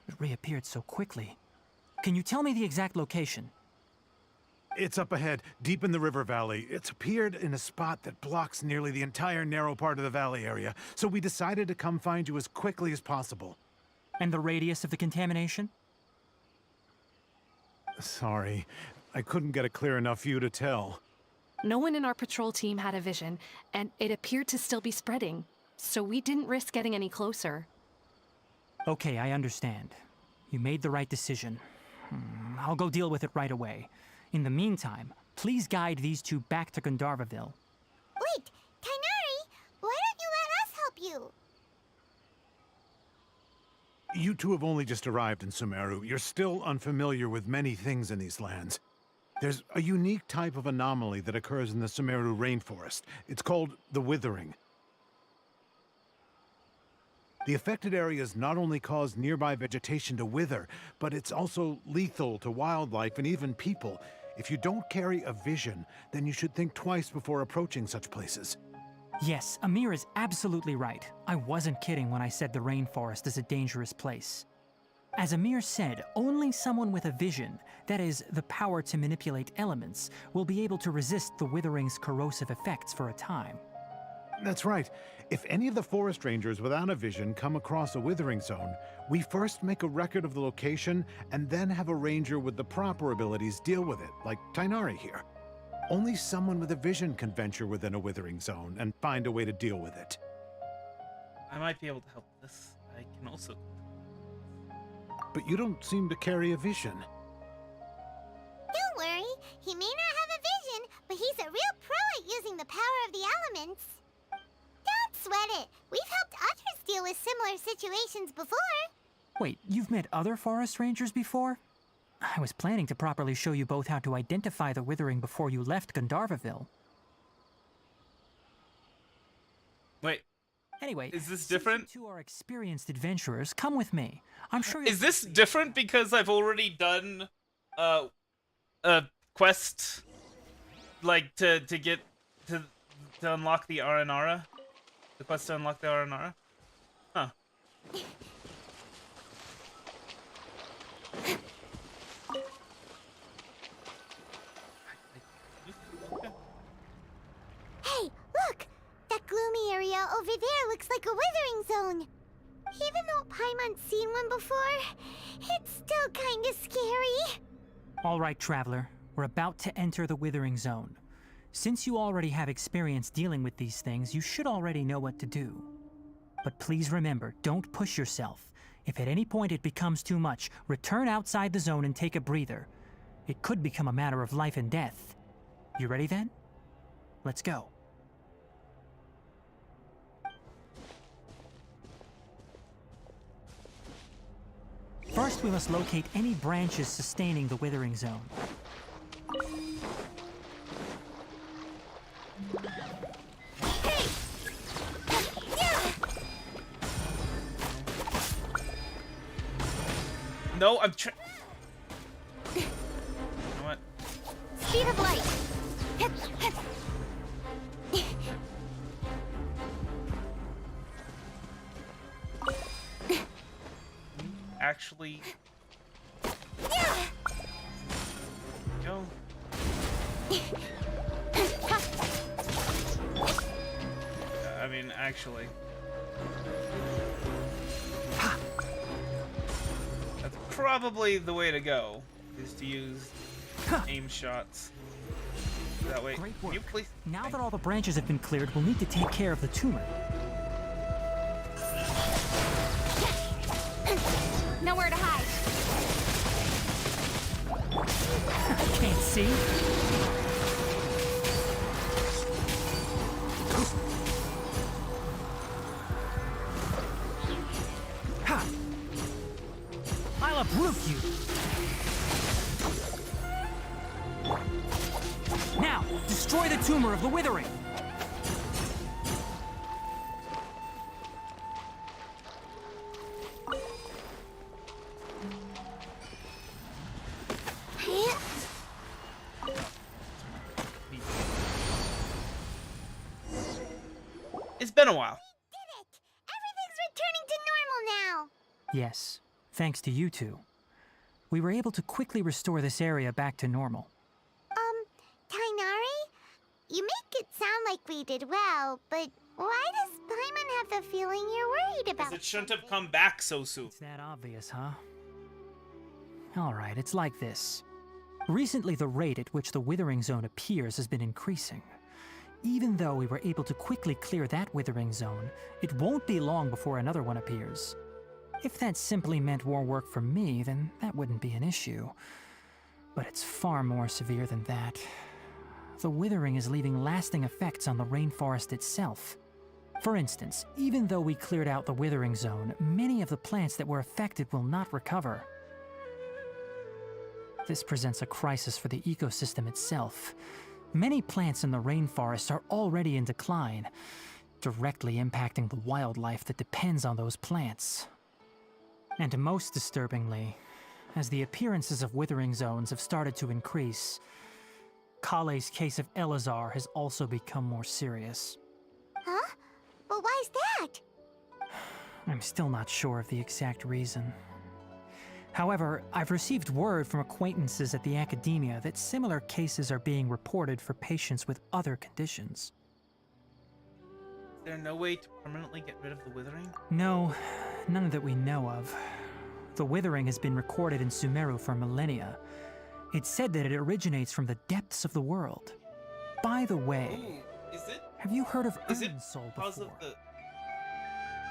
It reappeared so quickly. Can you tell me the exact location? It's up ahead, deep in the river valley. It's appeared in a spot that blocks nearly the entire narrow part of the valley area, so we decided to come find you as quickly as possible. And the radius of the contamination? Sorry, I couldn't get a clear enough view to tell. No one in our patrol team had a vision, and it appeared to still be spreading, so we didn't risk getting any closer. Okay, I understand. You made the right decision. I'll go deal with it right away. In the meantime, please guide these two back to Gandharvaville. Wait, Tighnari, why don't you let us help you? You two have only just arrived in Sumeru. You're still unfamiliar with many things in these lands. There's a unique type of anomaly that occurs in the Sumeru rainforest. It's called the Withering. The affected areas not only cause nearby vegetation to wither, but it's also lethal to wildlife and even people. If you don't carry a vision, then you should think twice before approaching such places. Yes, Amir is absolutely right. I wasn't kidding when I said the rainforest is a dangerous place. As Amir said, only someone with a vision, that is, the power to manipulate elements, will be able to resist the Withering's corrosive effects for a time. That's right. If any of the forest rangers without a vision come across a withering zone, we first make a record of the location and then have a ranger with the proper abilities deal with it, like Tighnari here. Only someone with a vision can venture within a withering zone and find a way to deal with it. I might be able to help with this. I can also. But you don't seem to carry a vision. Don't worry, he may not have a vision, but he's a real pro at using the power of the elements. Don't sweat it. We've helped others deal with similar situations before. Wait, you've met other forest rangers before? I was planning to properly show you both how to identify the Withering before you left Gandharvaville. Wait. Anyway, is this different? Since you two are experienced adventurers, come with me. I'm sure Is this different because I've already done a quest like to get to unlock the Aranara? The quest to unlock the Aranara? Huh. Hey, look! That gloomy area over there looks like a withering zone. Even though Paimon's seen one before, it's still kinda scary. All right, Traveler. We're about to enter the Withering Zone. Since you already have experience dealing with these things, you should already know what to do. But please remember, don't push yourself. If at any point it becomes too much, return outside the zone and take a breather. It could become a matter of life and death. You ready then? Let's go. First, we must locate any branches sustaining the Withering Zone. No, I'm trying. You know what? Speed of light. Actually. Go. I mean, actually. That's probably the way to go, is to use aim shots. That way. Great Can you work. please? Now that all the branches have been cleared, we'll need to take care of the tumor. Nowhere to hide. Can't see. Ha! I'll uproot you. Now, destroy the tumor of the withering. It's been a while. Did it! Everything's returning to normal now! Yes, thanks to you two. We were able to quickly restore this area back to normal. Tainari? You make it sound like we did well, but why does Paimon have the feeling you're worried about? Because it shouldn't have come back so soon. It's that obvious, huh? Alright, it's like this. Recently, the rate at which the withering zone appears has been increasing. Even though we were able to quickly clear that withering zone, it won't be long before another one appears. If that simply meant more work for me, then that wouldn't be an issue. But it's far more severe than that. The withering is leaving lasting effects on the rainforest itself. For instance, even though we cleared out the withering zone, many of the plants that were affected will not recover. This presents a crisis for the ecosystem itself. Many plants in the rainforest are already in decline, directly impacting the wildlife that depends on those plants. And most disturbingly, as the appearances of withering zones have started to increase, Kale's case of Elazar has also become more serious. Huh? But why's that? I'm still not sure of the exact reason. However, I've received word from acquaintances at the academia that similar cases are being reported for patients with other conditions. Is there no way to permanently get rid of the withering? No, none that we know of. The withering has been recorded in Sumeru for millennia. It's said that it originates from the depths of the world. By the way, Ooh, is it? have you heard of Is it Irminsul because before? of the?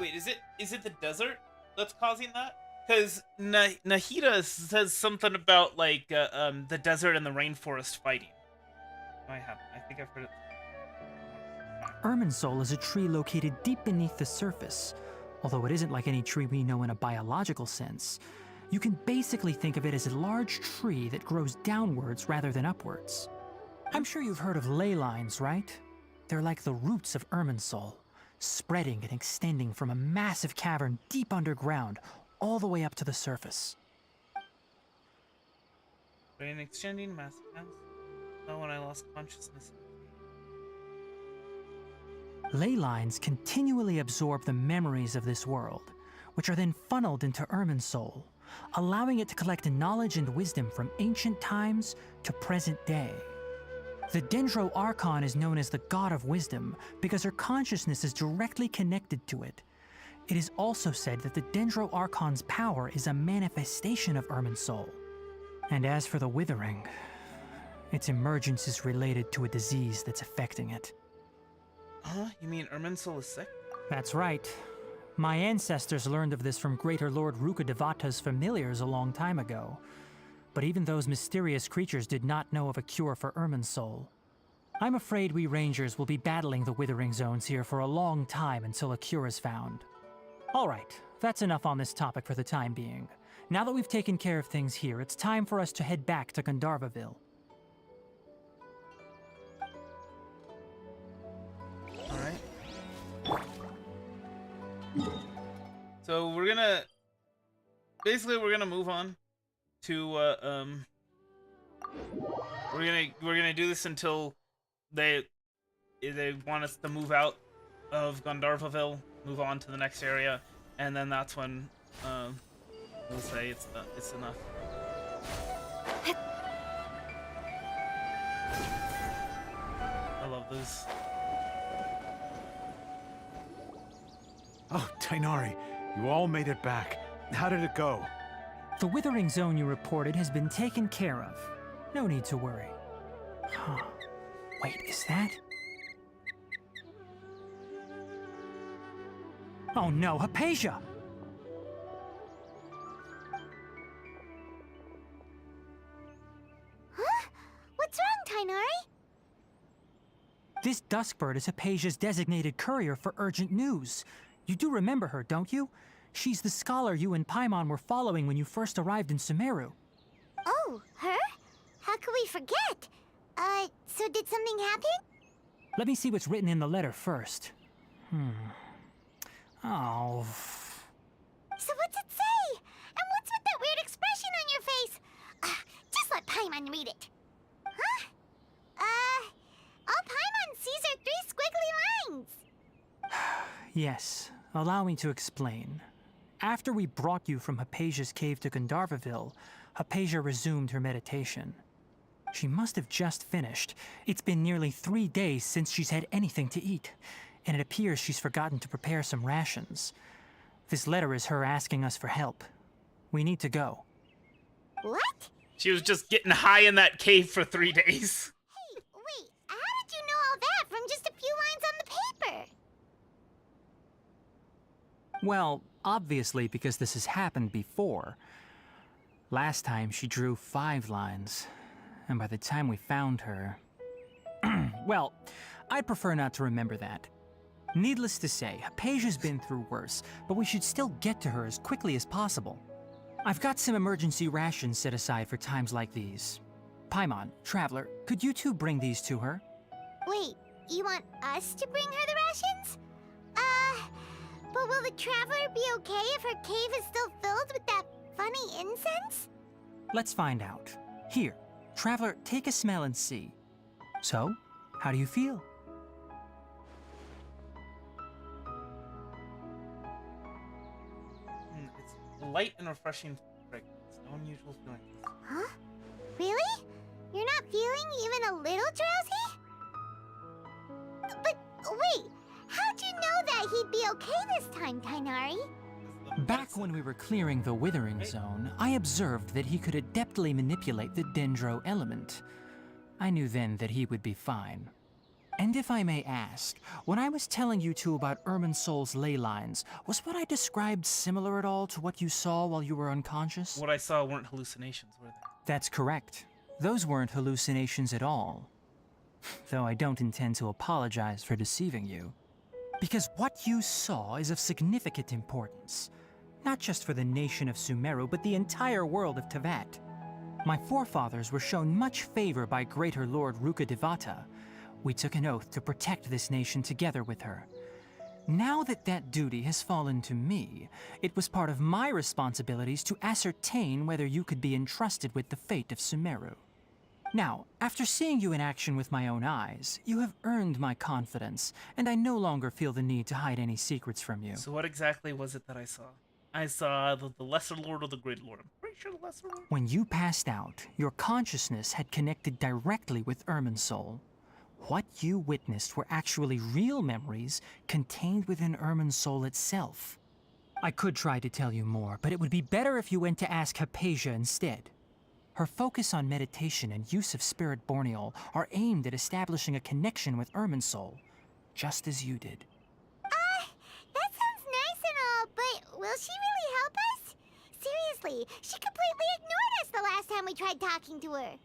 Wait, is it the desert that's causing that? Because Nahida says something about like the desert and the rainforest fighting. I think I've heard it. Irminsul is a tree located deep beneath the surface. Although it isn't like any tree we know in a biological sense, you can basically think of it as a large tree that grows downwards rather than upwards. I'm sure you've heard of ley lines, right? They're like the roots of Irminsul, spreading and extending from a massive cavern deep underground all the way up to the surface. Rain extending massive hands. Oh, when I lost consciousness. Ley lines continually absorb the memories of this world, which are then funneled into Irminsul, allowing it to collect knowledge and wisdom from ancient times to present day. The Dendro Archon is known as the God of Wisdom because her consciousness is directly connected to it. It is also said that the Dendro Archon's power is a manifestation of Irminsul. And as for the Withering, its emergence is related to a disease that's affecting it. Huh? You mean Irminsul is sick? That's right. My ancestors learned of this from Greater Lord Rukkhadevata's familiars a long time ago. But even those mysterious creatures did not know of a cure for Irminsul. I'm afraid we rangers will be battling the Withering Zones here for a long time until a cure is found. Alright, that's enough on this topic for the time being. Now that we've taken care of things here, it's time for us to head back to Gandharvaville. So we're gonna move on to we're gonna do this until they want us to move out of Gandharvaville, move on to the next area, and then that's when we'll say it's enough. I love this. Oh, Tainari, you all made it back. How did it go? The withering zone you reported has been taken care of. No need to worry. Huh. Wait, is that? Oh no, Hypatia! Huh? What's wrong, Tainari? This Duskbird is Hypatia's designated courier for urgent news. You do remember her, don't you? She's the scholar you and Paimon were following when you first arrived in Sumeru. Oh, her? How could we forget? So did something happen? Let me see what's written in the letter first. Oh. So what's it say? And what's with that weird expression on your face? Just let Paimon read it. Huh? All Paimon sees are 3 squiggly lines. Yes, allow me to explain. After we brought you from Hypatia's cave to Gandharvaville, Hypatia resumed her meditation. She must have just finished. It's been nearly 3 days since she's had anything to eat, and it appears she's forgotten to prepare some rations. This letter is her asking us for help. We need to go. What? She was just getting high in that cave for 3 days. Hey, wait, how did you know all that from just a few lines on the paper? Well, obviously because this has happened before. Last time she drew 5 lines, and by the time we found her... Well, I'd prefer not to remember that. Needless to say, Hypatia's been through worse, but we should still get to her as quickly as possible. I've got some emergency rations set aside for times like these. Paimon, Traveler, could you two bring these to her? Wait, you want us to bring her the rations? But will the Traveler be okay if her cave is still filled with that funny incense? Let's find out. Here, Traveler, take a smell and see. So, how do you feel? It's light and refreshing fragrance. No unusual feelings. Huh? Really? You're not feeling even a little drowsy? But wait, how'd you know that he'd be okay this time, Tainari? Back when we were clearing the Withering Zone, I observed that he could adeptly manipulate the Dendro element. I knew then that he would be fine. And if I may ask, when I was telling you two about Irminsol's ley lines, was what I described similar at all to what you saw while you were unconscious? What I saw weren't hallucinations, were they? That's correct. Those weren't hallucinations at all. Though I don't intend to apologize for deceiving you. Because what you saw is of significant importance. Not just for the nation of Sumeru, but the entire world of Teyvat. My forefathers were shown much favor by Greater Lord Rukkhadevata. We took an oath to protect this nation together with her. Now that that duty has fallen to me, it was part of my responsibilities to ascertain whether you could be entrusted with the fate of Sumeru. Now, after seeing you in action with my own eyes, you have earned my confidence, and I no longer feel the need to hide any secrets from you. So what exactly was it that I saw? I saw the Lesser Lord or the Great Lord. I'm pretty sure the Lesser Lord. When you passed out, your consciousness had connected directly with Irminsul. What you witnessed were actually real memories contained within Irminsul itself. I could try to tell you more, but it would be better if you went to ask Hypatia instead. Her focus on meditation and use of Spirit Borneol are aimed at establishing a connection with Irminsul, just as you did. That sounds nice and all, but will she really help us? Seriously, she completely ignored us the last time we tried talking to her.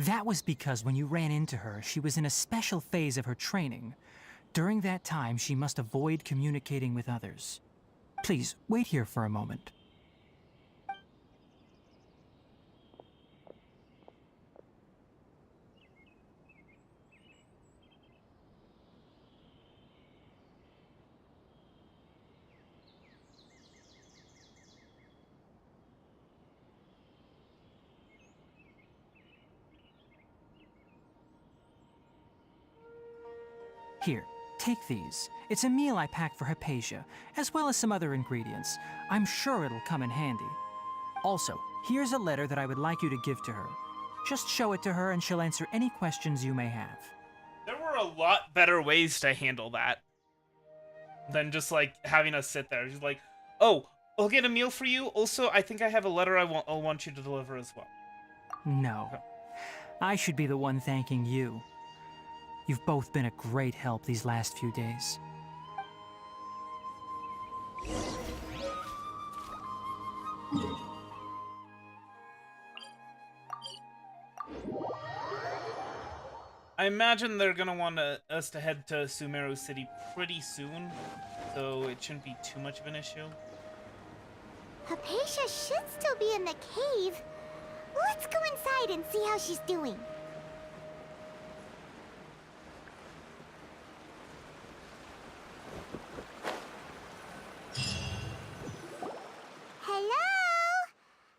That was because when you ran into her, she was in a special phase of her training. During that time, she must avoid communicating with others. Please, wait here for a moment. Here, take these. It's a meal I packed for Hypatia, as well as some other ingredients. I'm sure it'll come in handy. Also, here's a letter that I would like you to give to her. Just show it to her and she'll answer any questions you may have. There were a lot better ways to handle that than just, like, having us sit there. She's like, oh, I'll get a meal for you. Also, I think I have a letter I'll want you to deliver as well. No. I should be the one thanking you. You've both been a great help these last few days. I imagine they're gonna want us to head to Sumeru City pretty soon, so it shouldn't be too much of an issue. Hypatia should still be in the cave. Let's go inside and see how she's doing. Hello?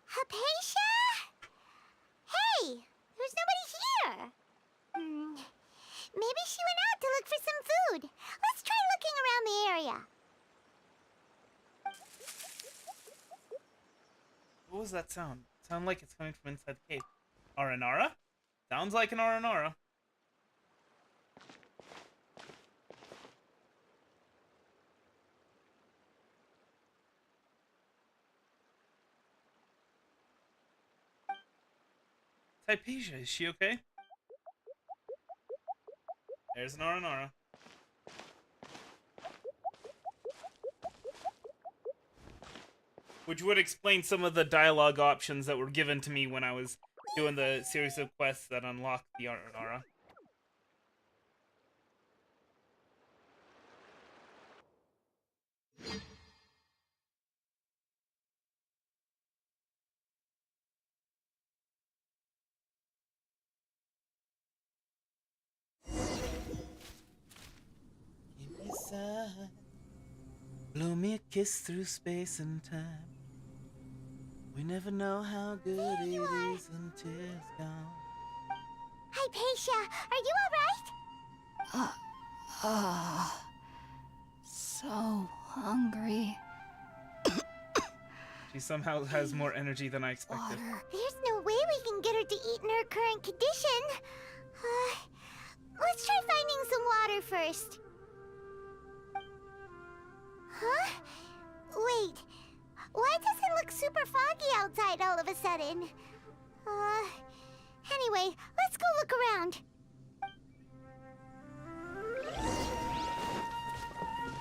Hypatia? Hey, there's nobody here. Maybe she went out to look for some food. Let's try looking around the area. What was that sound? Sound like it's coming from inside the cave. Aranara? Sounds like an Aranara. Hypatia, is she okay? There's an Aranara. Which would explain some of the dialogue options that were given to me when I was doing the series of quests that unlocked the Aranara. Give me a sign, blow me a kiss through space and time. We never know how good it is until it's gone. Hypatia, are you alright? So hungry. She somehow has more energy than I expected. There's no way we can get her to eat in her current condition. Let's try finding some water first. Huh? Wait. Why does it look super foggy outside all of a sudden? Anyway, let's go look around.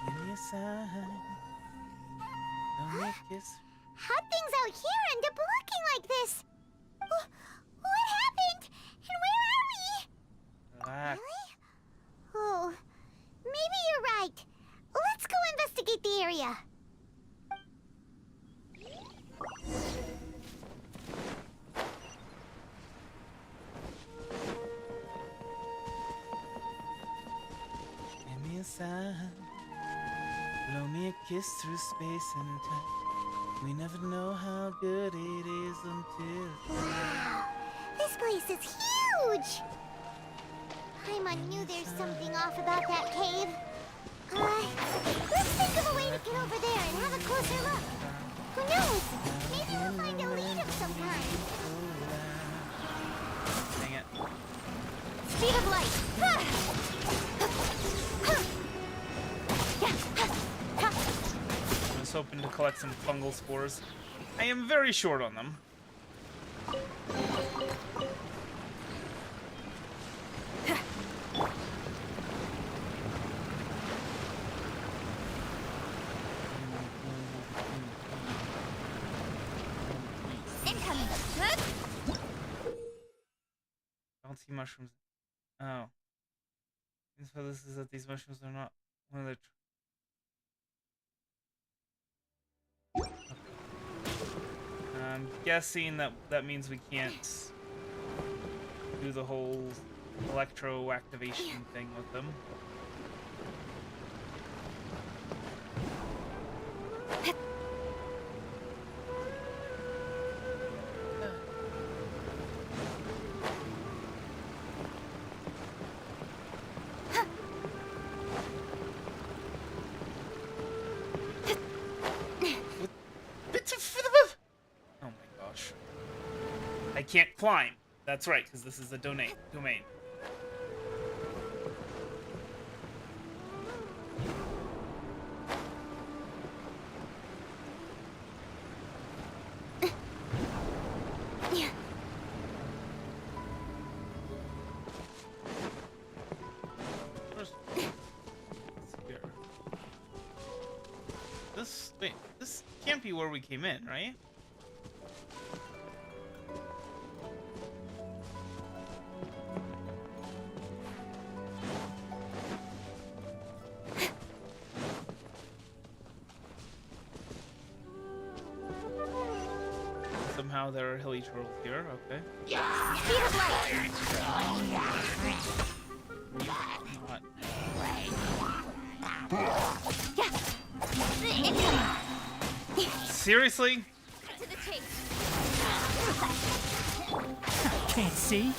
Give me a sign. Don't make kiss. How'd things out here end up looking like this? What happened? And where are we? Relax. Really? Oh, maybe you're right. Let's go investigate the area. Give me a sign. Blow me a kiss through space and time. We never know how good it is until it's gone. Wow, this place is huge. I knew there's something off about that cave. Let's think of a way to get over there and have a closer look. Who knows? Maybe we'll find a lead of some kind. Dang it. Speed of light. I was hoping to collect some fungal spores. I am very short on them. Incoming. Don't see mushrooms. Oh. So this is that these mushrooms are not one of the. I'm guessing that means we can't do the whole electro activation thing with them. can't climb. That's right, because this is a domain. This can't be where we came in, right? Somehow there are hilly turtles here, okay. Speed of light! Seriously? To the chase. Can't see?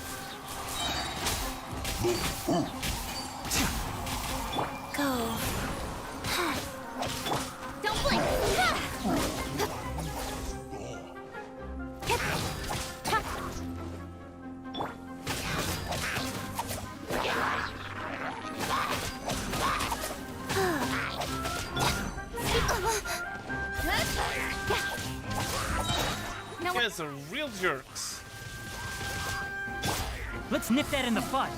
Go. Don't blink. You guys are real jerks. Let's nip that in the bud.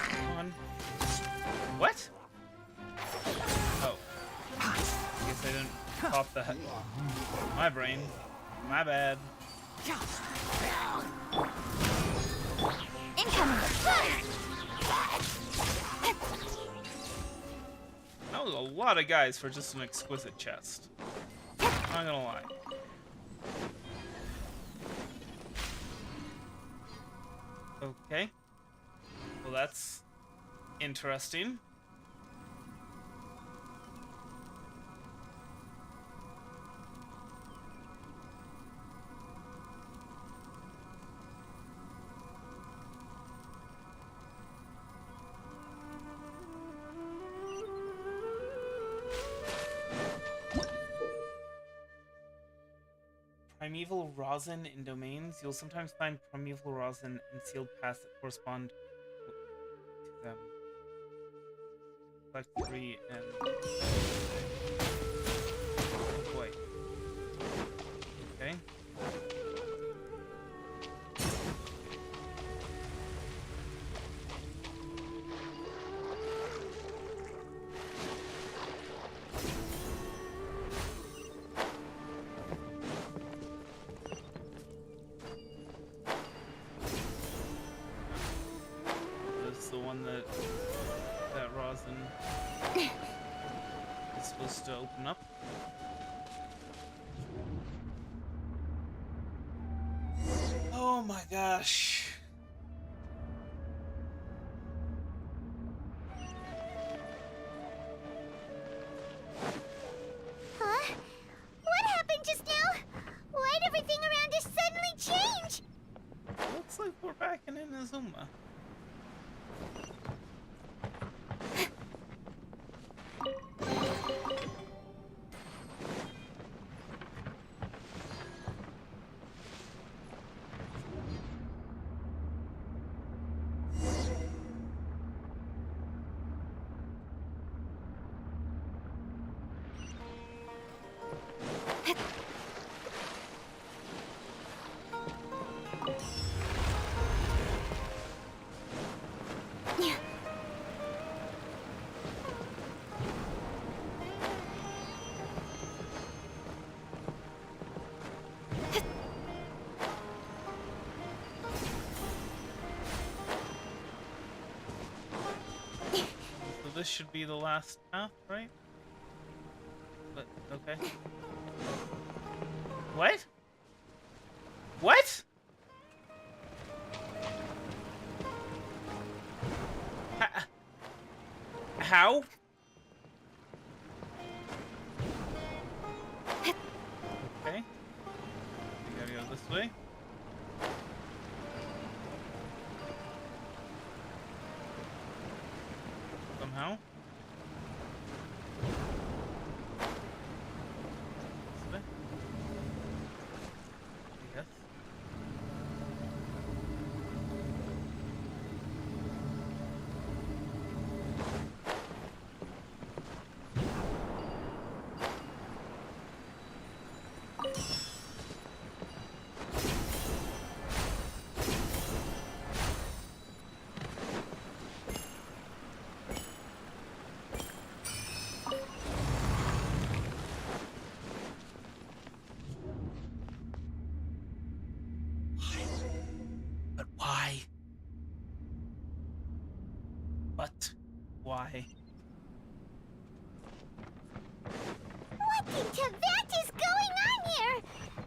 Come on. What? Oh. I guess I didn't pop that. My brain. My bad. Incoming. That was a lot of guys for just an exquisite chest. Not gonna lie. Okay. Well, that's interesting. Primeval rosin in domains. You'll sometimes find primeval rosin in sealed paths that correspond to them. Select 3 and... Oh boy. Okay. The one that rosin is supposed to open up. Oh my gosh. Huh? What happened just now? Why'd everything around us suddenly change? Looks like we're back in Inazuma. This should be the last path, right? But, okay. What? What? How? Okay. We gotta go this way. Somehow. This way. Why? What? Why? What in Teyvat is going on here?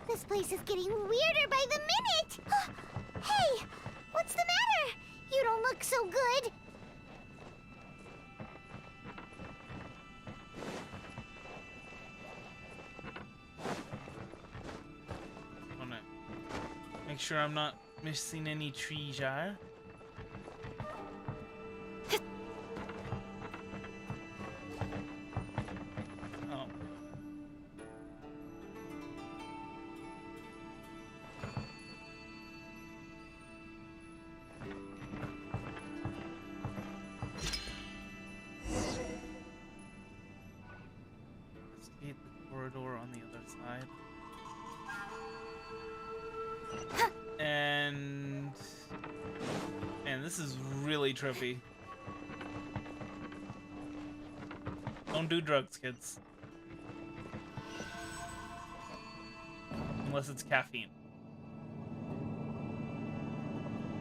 This place is getting weirder by the minute. Hey, what's the matter? You don't look so good. I wanna make sure I'm not missing any treasure. Oh. Investigate the corridor on the other side. And man, this is really trippy. Don't do drugs, kids. Unless it's caffeine.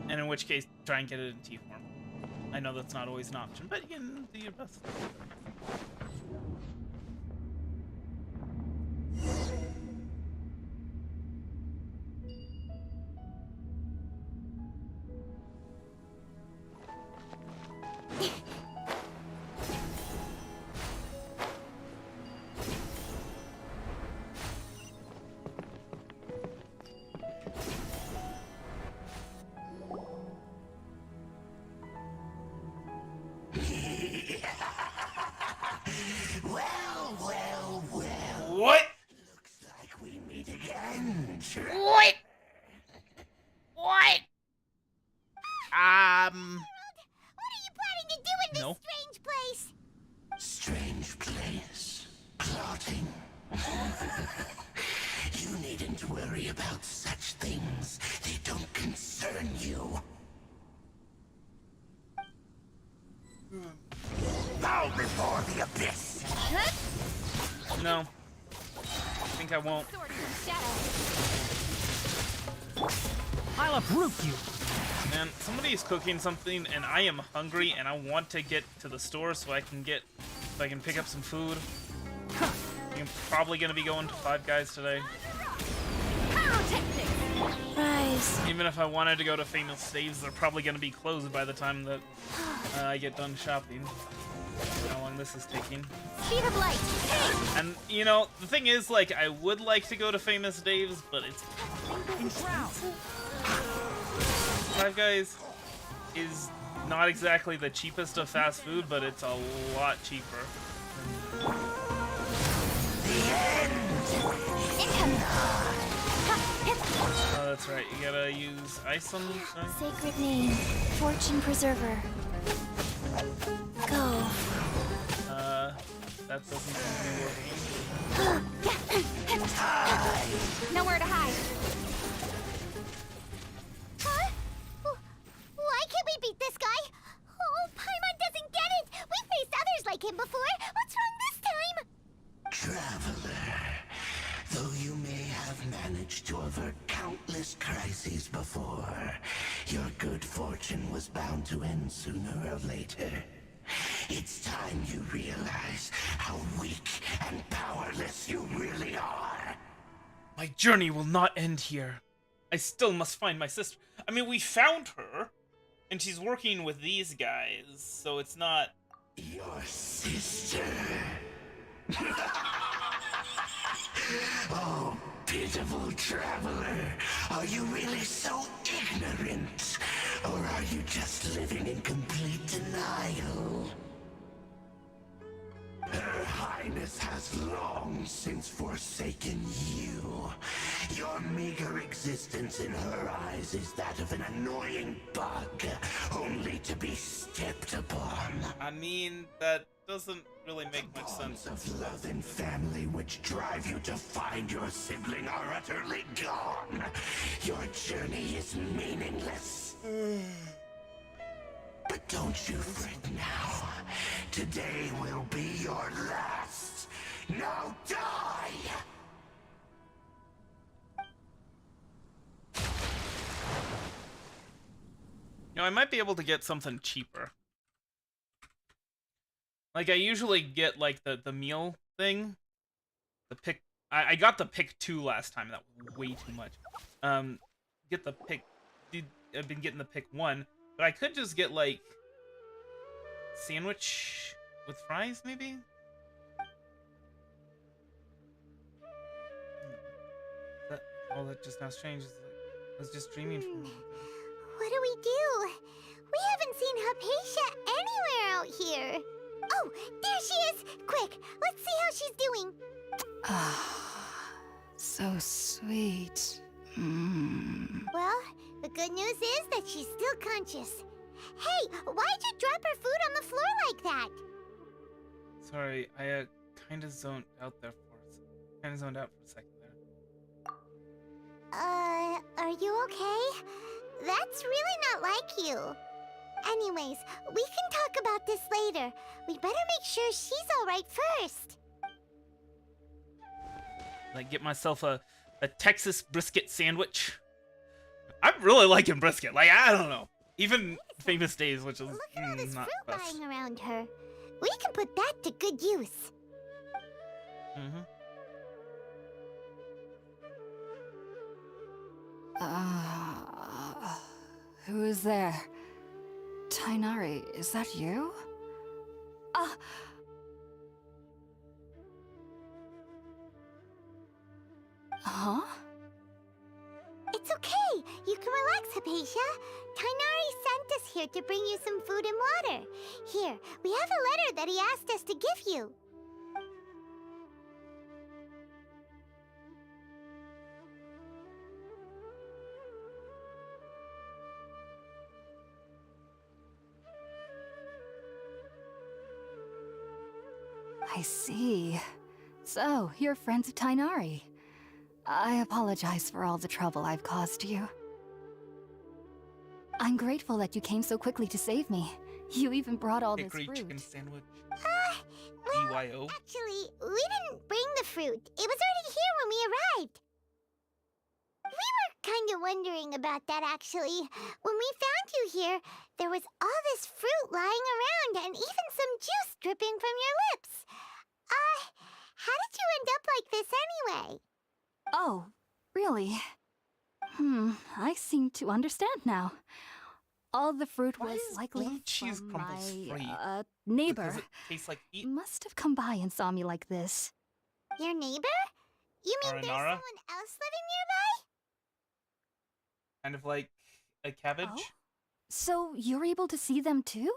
And in which case, try and get it in tea form. I know that's not always an option, but you can do your best. What? Looks like we meet again. What? What? What are you planning to do in this No. strange place? Strange place. Plotting. You needn't worry about such things. They don't concern you. Bow before the abyss. No. I think I won't. I'll uproot you. Man, somebody's cooking something and I am hungry and I want to get to the store so I can pick up some food. I'm probably gonna be going to Five Guys today. Rise. Even if I wanted to go to Famous Saves, they're probably gonna be closed by the time that I get done shopping. How long this is taking. Speed of light. Hey! And you know, the thing is, like, I would like to go to Famous Dave's, but it's expensive. Five Guys is not exactly the cheapest of fast food, but it's a lot cheaper. Oh, that's right. You gotta use ice on them. Sacred name, Fortune Preserver. Go. That doesn't seem to be working. Nowhere to hide. Huh? Why can't we beat this guy? Oh, Paimon doesn't get it! We faced others like him before! What's wrong this time? Traveler, though you may have managed to avert countless crises before, your good fortune was bound to end sooner or later. It's time you realize how weak and powerless you really are. My journey will not end here. I still must find my sister. I mean, we found her, and she's working with these guys, so it's not... Your sister? Oh, pitiful traveler. Are you really so ignorant? Or are you just living in complete denial? Her Highness has long since forsaken you. Your meager existence in her eyes is that of an annoying bug, only to be stepped upon. I mean, that doesn't really make much sense. Of love and family which drive you to find your sibling are utterly gone. Your journey is meaningless. But don't you fret now. Today will be your last. Now die! I might be able to get something cheaper. Like, I usually get, like, the meal thing. The pick... I got the pick 2 last time. That was way too much. Get the pick... Dude, I've been getting the pick 1. But I could just get, like... sandwich with fries, maybe? Oh, that just now strange. Like, I was just dreaming for a moment. What do we do? We haven't seen Hypatia anywhere out here. Oh, there she is! Quick, let's see how she's doing. So sweet. Well, the good news is that she's still conscious. Hey, why'd you drop her food on the floor like that? Sorry, I kind of zoned out there for a second there. Are you okay? That's really not like you. Anyways, we can talk about this later. We better make sure she's alright first. Like, get myself a Texas brisket sandwich. I'm really liking brisket. Like, I don't know. Even Famous Days, which is Look at all this not fruit best. lying around her. We can put that to good use. Who is there? Tainari, is that you? Huh? It's okay. You can relax, Hypatia. Tainari sent us here to bring you some food and water. Here, we have a letter that he asked us to give you. I see. So, you're friends of Tainari. I apologize for all the trouble I've caused you. I'm grateful that you came so quickly to save me. You even brought all this Hickory fruit. chicken sandwich. Well, BYO. actually, we didn't bring the fruit. It was already here when we arrived. We were kind of wondering about that, actually. When we found you here, there was all this fruit lying around and even some juice dripping from your lips. How did you end up like this anyway? Oh, really? I seem to understand now. All the fruit Why was is likely blue cheese from crumbles free? my neighbor. Does it taste like meat? Must have come by and saw me like this. Your neighbor? You mean there's Marinara? someone else living nearby? Kind of like a cabbage? Oh? So you're able to see them too?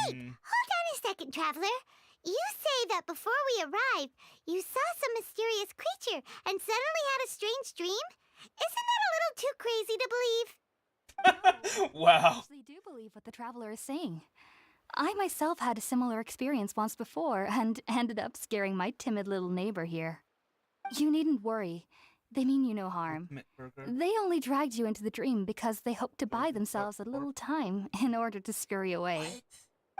Wait, hold on a second, Traveler. You say that before we arrived, you saw some mysterious creature and suddenly had a strange dream? Isn't that a little too crazy to believe? Wow. I actually do believe what the Traveler is saying. I myself had a similar experience once before and ended up scaring my timid little neighbor here. You needn't worry. They mean you no harm. They only dragged you into the dream because they hoped to buy themselves a little time in order to scurry away.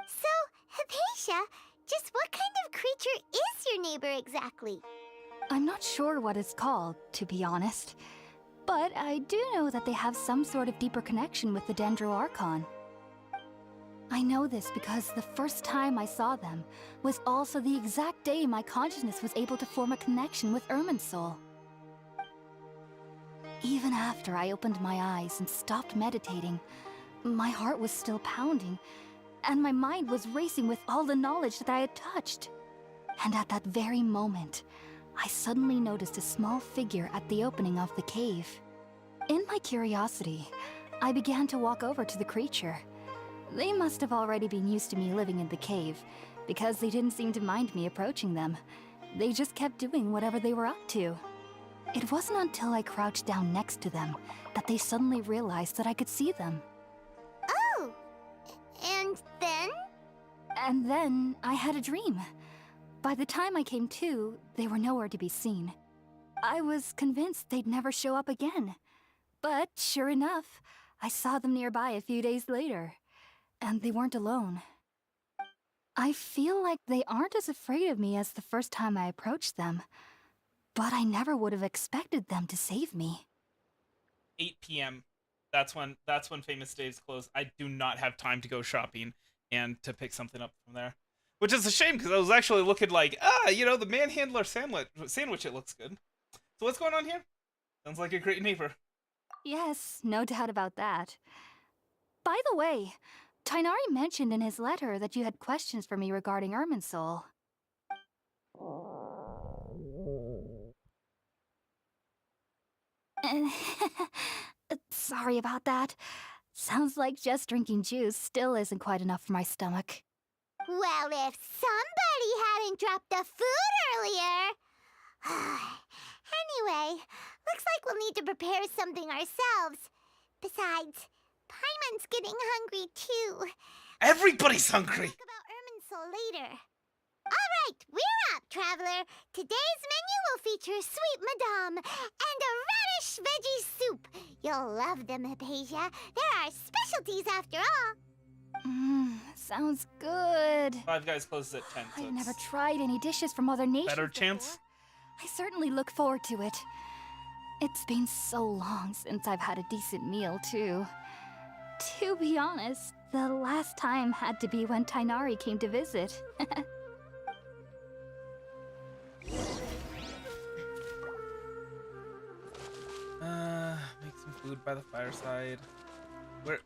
So, Hypatia, just what kind of creature is your neighbor exactly? I'm not sure what it's called, to be honest. But I do know that they have some sort of deeper connection with the Dendro Archon. I know this because the first time I saw them was also the exact day my consciousness was able to form a connection with Irminsul. Even after I opened my eyes and stopped meditating, my heart was still pounding, and my mind was racing with all the knowledge that I had touched. And at that very moment, I suddenly noticed a small figure at the opening of the cave. In my curiosity, I began to walk over to the creature. They must have already been used to me living in the cave, because they didn't seem to mind me approaching them. They just kept doing whatever they were up to. It wasn't until I crouched down next to them that they suddenly realized that I could see them. Oh! And then? And then I had a dream. By the time I came to, they were nowhere to be seen. I was convinced they'd never show up again. But sure enough, I saw them nearby a few days later. And they weren't alone. I feel like they aren't as afraid of me as the first time I approached them. but I never would have expected them to save me. 8 p.m. That's when Famous Dave's close. I do not have time to go shopping and to pick something up from there. Which is a shame, because I was actually looking like, the manhandler sandwich, it looks good. So what's going on here? Sounds like a great neighbor. Yes, no doubt about that. By the way, Tighnari mentioned in his letter that you had questions for me regarding Irminsul. Sorry about that. Sounds like just drinking juice still isn't quite enough for my stomach. Well, if somebody hadn't dropped the food earlier... Anyway, looks like we'll need to prepare something ourselves. Besides, Paimon's getting hungry too. Everybody's hungry! Talk about Irminsul later. Alright, we're up, traveler. Today's menu will feature sweet madame and a radish veggie soup. You'll love them, Hypatia. There are specialties after all. Sounds good. Five Guys closes at 10. So I've never tried any dishes from other nations better before. chance? I certainly look forward to it. It's been so long since I've had a decent meal, too. To be honest, the last time had to be when Tighnari came to visit. Make some food by the fireside. Where?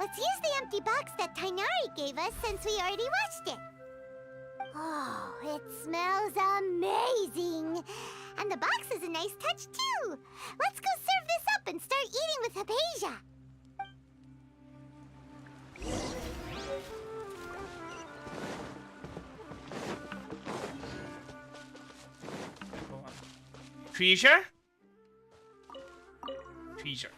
Let's use the empty box that Tighnari gave us since we already washed it. Oh, it smells amazing. And the box is a nice touch too. Let's go serve this up and start eating with Hypatia. Treasure? Treasure.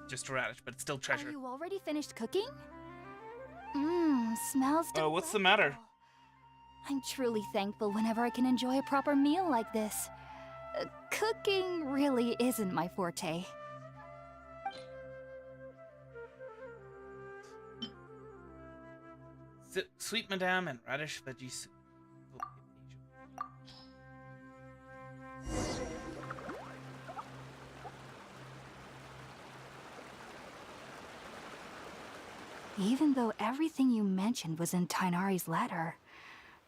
Just a radish, but it's still treasure. Are you already finished cooking? Smells Oh, what's the matter? I'm truly thankful whenever I can enjoy a proper meal like this. Cooking really isn't my forte. Sweet Madame and radish veggie soup. Even though everything you mentioned was in Tighnari's letter,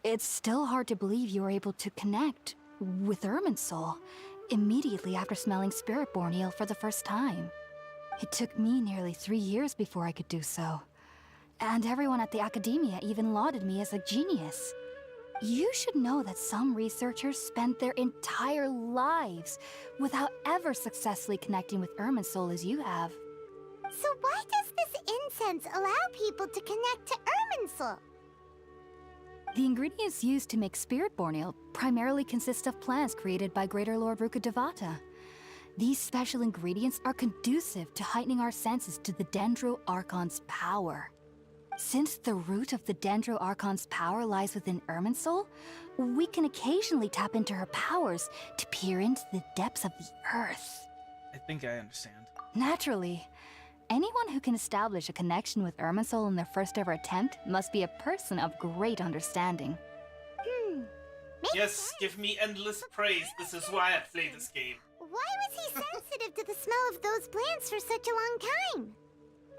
it's still hard to believe you were able to connect with Irminsul immediately after smelling Spiritborn eel for the first time. It took me nearly 3 years before I could do so. And everyone at the Academia even lauded me as a genius. You should know that some researchers spent their entire lives without ever successfully connecting with Irminsul as you have. So why does this incense allow people to connect to Irminsul? The ingredients used to make Spiritborn eel primarily consist of plants created by Greater Lord Rukkhadevata. These special ingredients are conducive to heightening our senses to the Dendro Archon's power. Since the root of the Dendro Archon's power lies within Irminsul, we can occasionally tap into her powers to peer into the depths of the earth. I think I understand. Naturally, anyone who can establish a connection with Irminsul in their first ever attempt must be a person of great understanding. Yes, give me endless praise. This is why I play this game. Why was he sensitive to the smell of those plants for such a long time?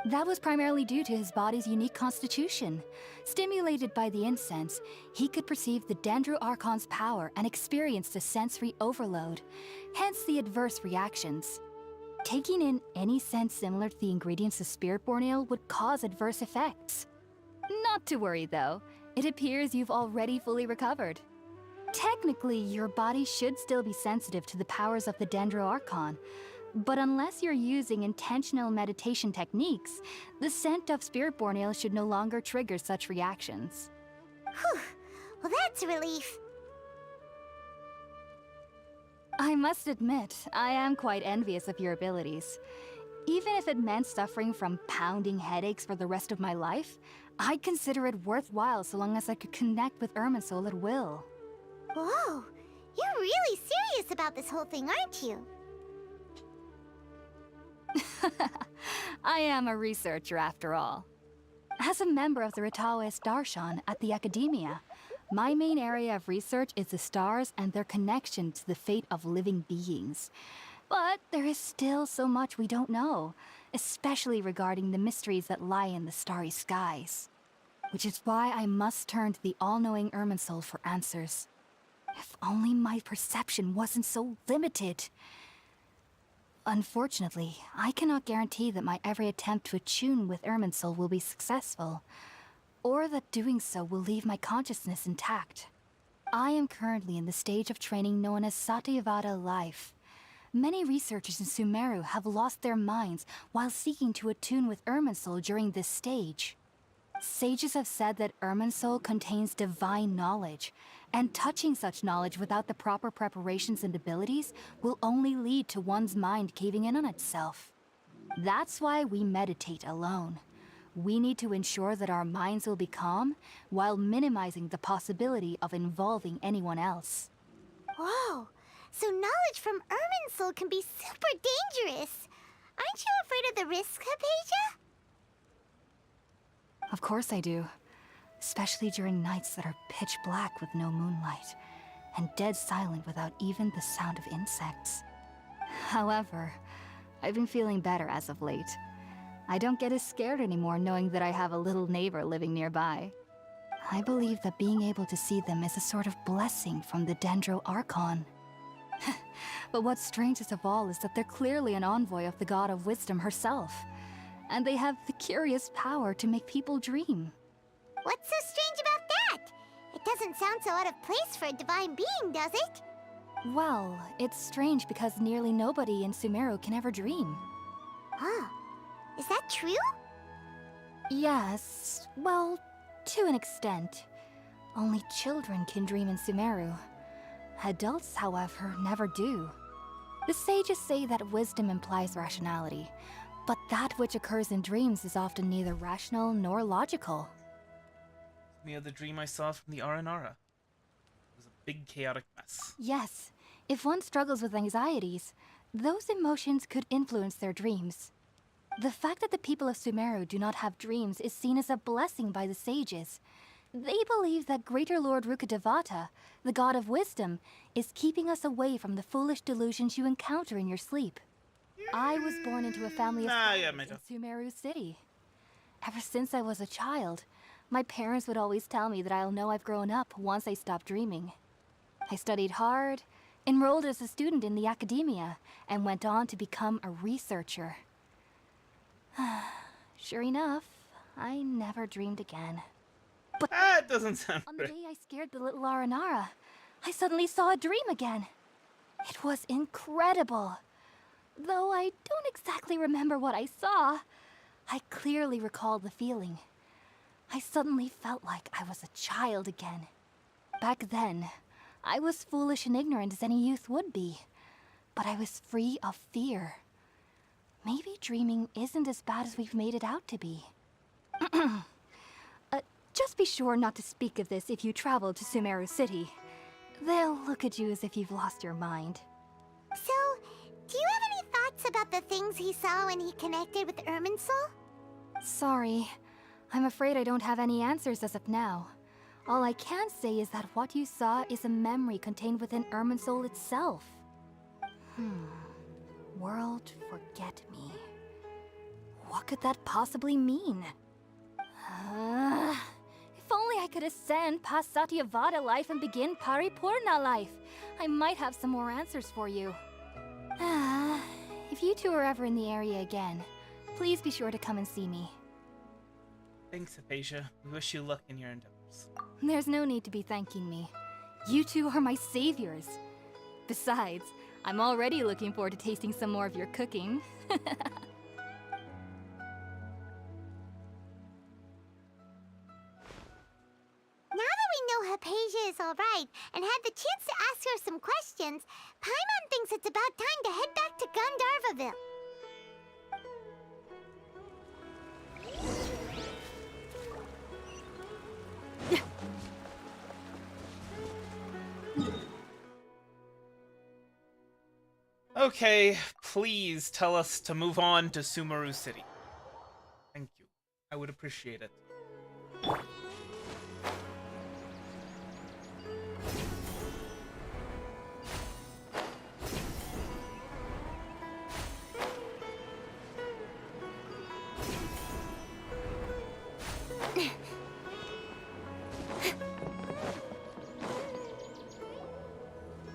That was primarily due to his body's unique constitution. Stimulated by the incense, he could perceive the Dendro Archon's power and experienced a sensory overload, hence the adverse reactions. Taking in any scent similar to the ingredients of Spiritborn ale would cause adverse effects. Not to worry though, it appears you've already fully recovered. Technically, your body should still be sensitive to the powers of the Dendro Archon, but unless you're using intentional meditation techniques, the scent of Spiritborn ale should no longer trigger such reactions. Whew, well that's a relief. I must admit, I am quite envious of your abilities. Even if it meant suffering from pounding headaches for the rest of my life, I'd consider it worthwhile so long as I could connect with Irminsul at will. Whoa, you're really serious about this whole thing, aren't you? I am a researcher after all. As a member of the Ritaoist Darshan at the Academia, my main area of research is the stars and their connection to the fate of living beings. But there is still so much we don't know, especially regarding the mysteries that lie in the starry skies. Which is why I must turn to the all-knowing Irminsul for answers. If only my perception wasn't so limited. Unfortunately, I cannot guarantee that my every attempt to attune with Irminsul will be successful, or that doing so will leave my consciousness intact. I am currently in the stage of training known as Satyavada life. Many researchers in Sumeru have lost their minds while seeking to attune with Irminsul during this stage. Sages have said that Irminsul contains divine knowledge, and touching such knowledge without the proper preparations and abilities will only lead to one's mind caving in on itself. That's why we meditate alone. We need to ensure that our minds will be calm while minimizing the possibility of involving anyone else. Whoa, so knowledge from Irminsul can be super dangerous. Aren't you afraid of the risks, Hypatia? Of course I do. Especially during nights that are pitch black with no moonlight, and dead silent without even the sound of insects. However, I've been feeling better as of late. I don't get as scared anymore knowing that I have a little neighbor living nearby. I believe that being able to see them is a sort of blessing from the Dendro Archon. But what's strangest of all is that they're clearly an envoy of the God of Wisdom herself, and they have the curious power to make people dream. What's so strange about that? It doesn't sound so out of place for a divine being, does it? Well, it's strange because nearly nobody in Sumeru can ever dream. Huh. Is that true? Yes, well, to an extent. Only children can dream in Sumeru. Adults, however, never do. The sages say that wisdom implies rationality, but that which occurs in dreams is often neither rational nor logical. The other dream I saw from the Aranara. It was a big chaotic mess. Yes, if one struggles with anxieties, those emotions could influence their dreams. The fact that the people of Sumeru do not have dreams is seen as a blessing by the sages. They believe that Greater Lord Rukkhadevata, the god of wisdom, is keeping us away from the foolish delusions you encounter in your sleep. I was born into a family of scholars in Sumeru City. Ever since I was a child, my parents would always tell me that I'll know I've grown up once I stop dreaming. I studied hard, enrolled as a student in the academia, and went on to become a researcher. Sure enough, I never dreamed again. But that doesn't sound on the day I scared the little Aranara, I suddenly saw a dream again. It was incredible. Though I don't exactly remember what I saw, I clearly recall the feeling. I suddenly felt like I was a child again. Back then, I was foolish and ignorant as any youth would be, but I was free of fear. Maybe dreaming isn't as bad as we've made it out to be. Just be sure not to speak of this if you travel to Sumeru City. They'll look at you as if you've lost your mind. So, do you have any thoughts about the things he saw when he connected with Irminsul? Sorry. I'm afraid I don't have any answers as of now. All I can say is that what you saw is a memory contained within Irminsul itself. World forget me. What could that possibly mean? If only I could ascend past Satyavada life and begin Paripurna life. I might have some more answers for you. If you two are ever in the area again, please be sure to come and see me. Thanks, Hypatia. We wish you luck in your endeavors. There's no need to be thanking me. You two are my saviors. Besides, I'm already looking forward to tasting some more of your cooking. Now that we know Hypatia is alright and had the chance to ask her some questions, Paimon thinks it's about time to head back to Gandharvaville. Okay, please tell us to move on to Sumeru City. Thank you. I would appreciate it.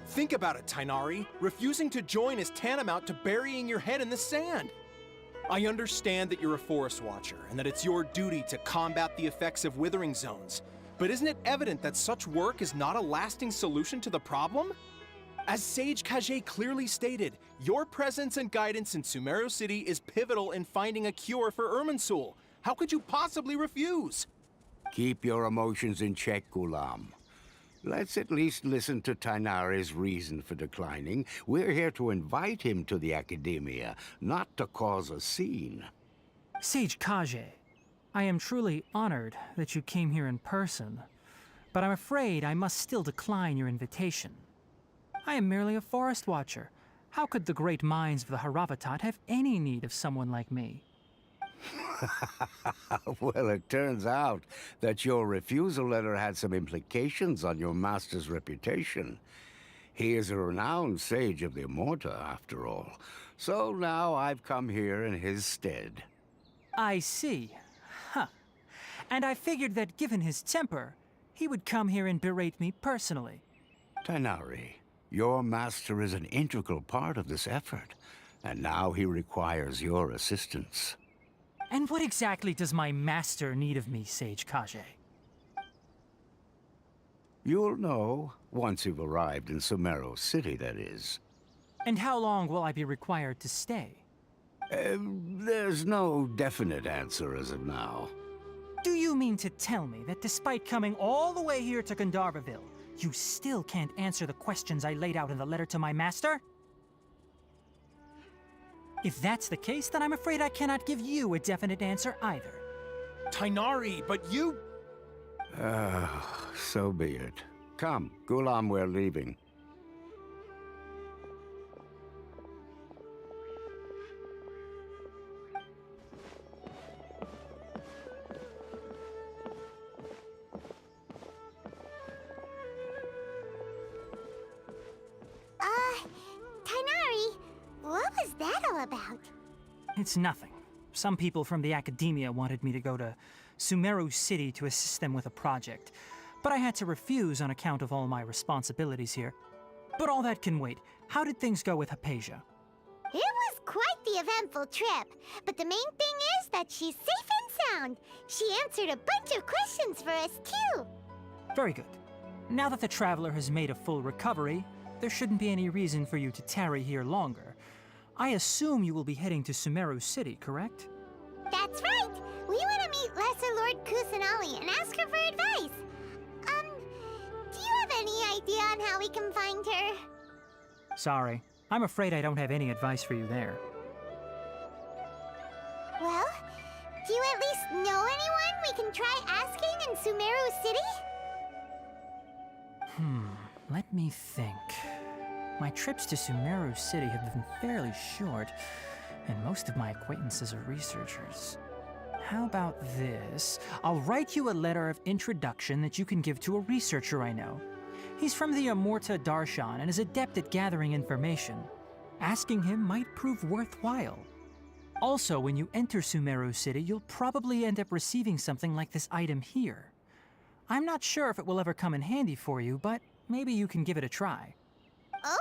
Think about it, Tainari. Refusing to join is tantamount to burying your head in the sand. I understand that you're a forest watcher, and that it's your duty to combat the effects of withering zones. But isn't it evident that such work is not a lasting solution to the problem? As Sage Kage clearly stated, your presence and guidance in Sumeru City is pivotal in finding a cure for Irminsul. How could you possibly refuse? Keep your emotions in check, Gulam. Let's at least listen to Tainari's reason for declining. We're here to invite him to the Academia, not to cause a scene. Sage Kage, I am truly honored that you came here in person, but I'm afraid I must still decline your invitation. I am merely a forest watcher. How could the great minds of the Haravatat have any need of someone like me? Well, it turns out that your refusal letter had some implications on your master's reputation. He is a renowned sage of the Immorta, after all. So now I've come here in his stead. I see. Huh. And I figured that given his temper, he would come here and berate me personally. Tainari, your master is an integral part of this effort, and now he requires your assistance. And what exactly does my master need of me, Sage Kage? You'll know once you've arrived in Sumeru City, that is. And how long will I be required to stay? There's no definite answer as of now. Do you mean to tell me that despite coming all the way here to Gandharvaville, you still can't answer the questions I laid out in the letter to my master? If that's the case, then I'm afraid I cannot give you a definite answer either. Tainari, but you... So be it. Come, Gulam, we're leaving. Tainari, what was that all about? It's nothing. Some people from the Academia wanted me to go to Sumeru City to assist them with a project, but I had to refuse on account of all my responsibilities here. But all that can wait. How did things go with Hypatia? It was quite the eventful trip, but the main thing is that she's safe and sound. She answered a bunch of questions for us, too. Very good. Now that the Traveler has made a full recovery, there shouldn't be any reason for you to tarry here longer. I assume you will be heading to Sumeru City, correct? That's right! We want to meet Lesser Lord Kusanali and ask her for advice. Do you have any idea on how we can find her? Sorry. I'm afraid I don't have any advice for you there. Well, do you at least know anyone we can try asking in Sumeru City? Let me think. My trips to Sumeru City have been fairly short, and most of my acquaintances are researchers. How about this? I'll write you a letter of introduction that you can give to a researcher I know. He's from the Immorta Darshan and is adept at gathering information. Asking him might prove worthwhile. Also, when you enter Sumeru City, you'll probably end up receiving something like this item here. I'm not sure if it will ever come in handy for you, but maybe you can give it a try. Oh?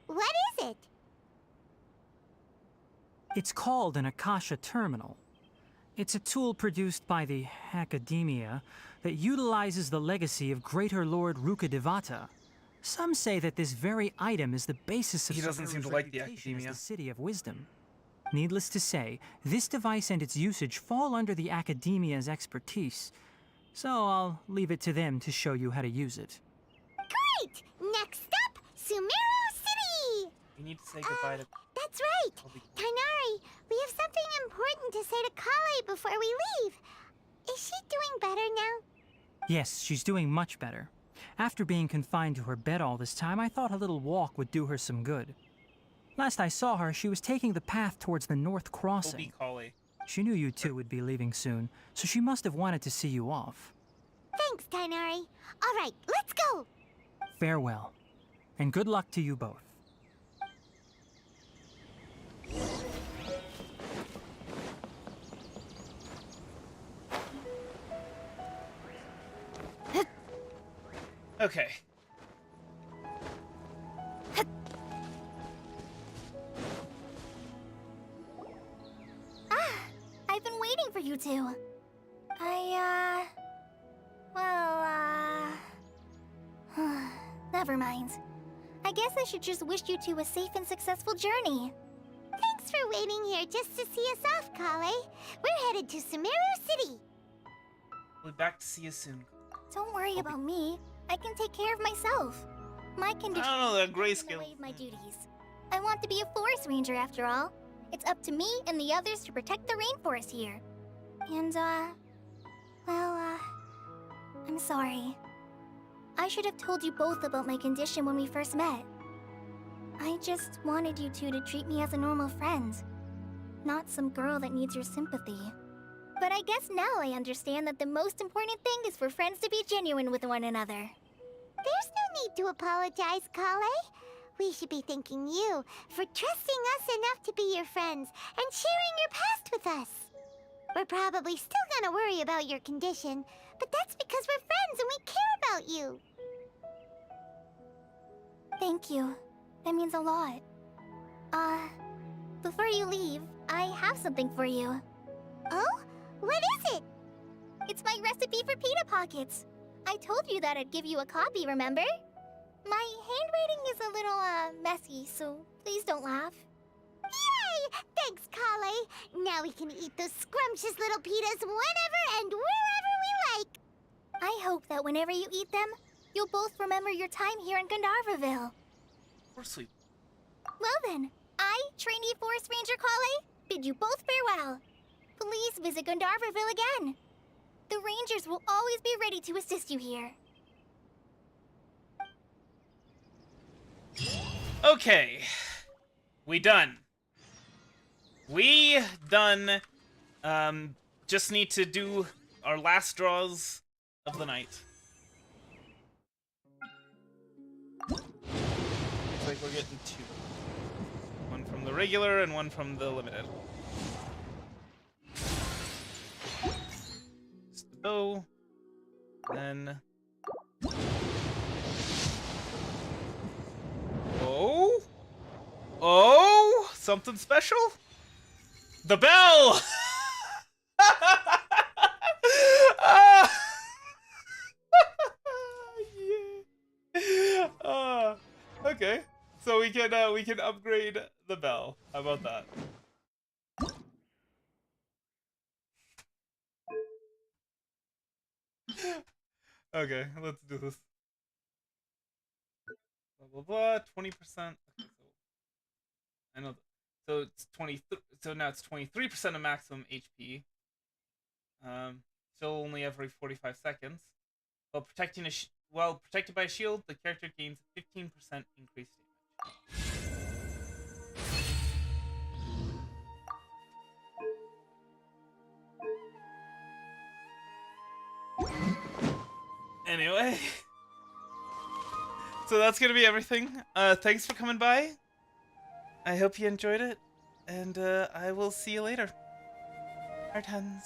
What is it? It's called an Akasha Terminal. It's a tool produced by the Academia that utilizes the legacy of Greater Lord Rukkhadevata. Some say that this very item is the basis of He doesn't seem to like the reputation as Academia. the City of Wisdom. Needless to say, this device and its usage fall under the Academia's expertise, so I'll leave it to them to show you how to use it. Great! Next up, Sumeru City! We need to say goodbye to... That's right! Tainari, we have something important to say to Kale before we leave. Is she doing better now? Yes, she's doing much better. After being confined to her bed all this time, I thought a little walk would do her some good. Last I saw her, she was taking the path towards the North Crossing. Collie. She knew you two would be leaving soon, so she must have wanted to see you off. Thanks, Tighnari. All right, let's go. Farewell, and good luck to you both. Okay. I've been waiting for you two. Never mind. I guess I should just wish you two a safe and successful journey. Thanks for waiting here just to see us off, Kale. We're headed to Sumeru City. We'll be back to see you soon. Don't worry about me. I can take care of myself. My condition I don't know, that is in the grayscale. way of my duties. I want to be a forest ranger after all. It's up to me and the others to protect the rainforest here. And, I'm sorry. I should have told you both about my condition when we first met. I just wanted you two to treat me as a normal friend, not some girl that needs your sympathy. But I guess now I understand that the most important thing is for friends to be genuine with one another. There's no need to apologize, Kale. We should be thanking you for trusting us enough to be your friends and sharing your past with us. We're probably still gonna worry about your condition, but that's because we're friends and we care about you. Thank you. That means a lot. Before you leave, I have something for you. Oh? What is it? It's my recipe for pita pockets. I told you that I'd give you a copy, remember? My handwriting is a little, messy, so please don't laugh. Yay! Thanks, Kale. Now we can eat those scrumptious little pitas whenever and wherever we like. I hope that whenever you eat them, you'll both remember your time here in Gandharvaville. Of course we... Well then, I, trainee Forest Ranger Kale, bid you both farewell. Please visit Gandharvaville again. The Rangers will always be ready to assist you here. Okay. We done. We done. Just need to do our last draws of the night. Looks like we're getting two. One from the regular and one from the limited. Just the bow. Then... Oh? Oh? Something special? The bell! Yeah. Okay. So we can upgrade the bell. How about that? Okay, let's do this. Blah blah blah. 20%. Okay, so I know. So it's 20. So now it's 23% of maximum HP. Still only every 45 seconds. While protecting while protected by a shield, the character gains 15% increased damage. Anyway. So that's gonna be everything. Thanks for coming by. I hope you enjoyed it, and I will see you later. Hard hands.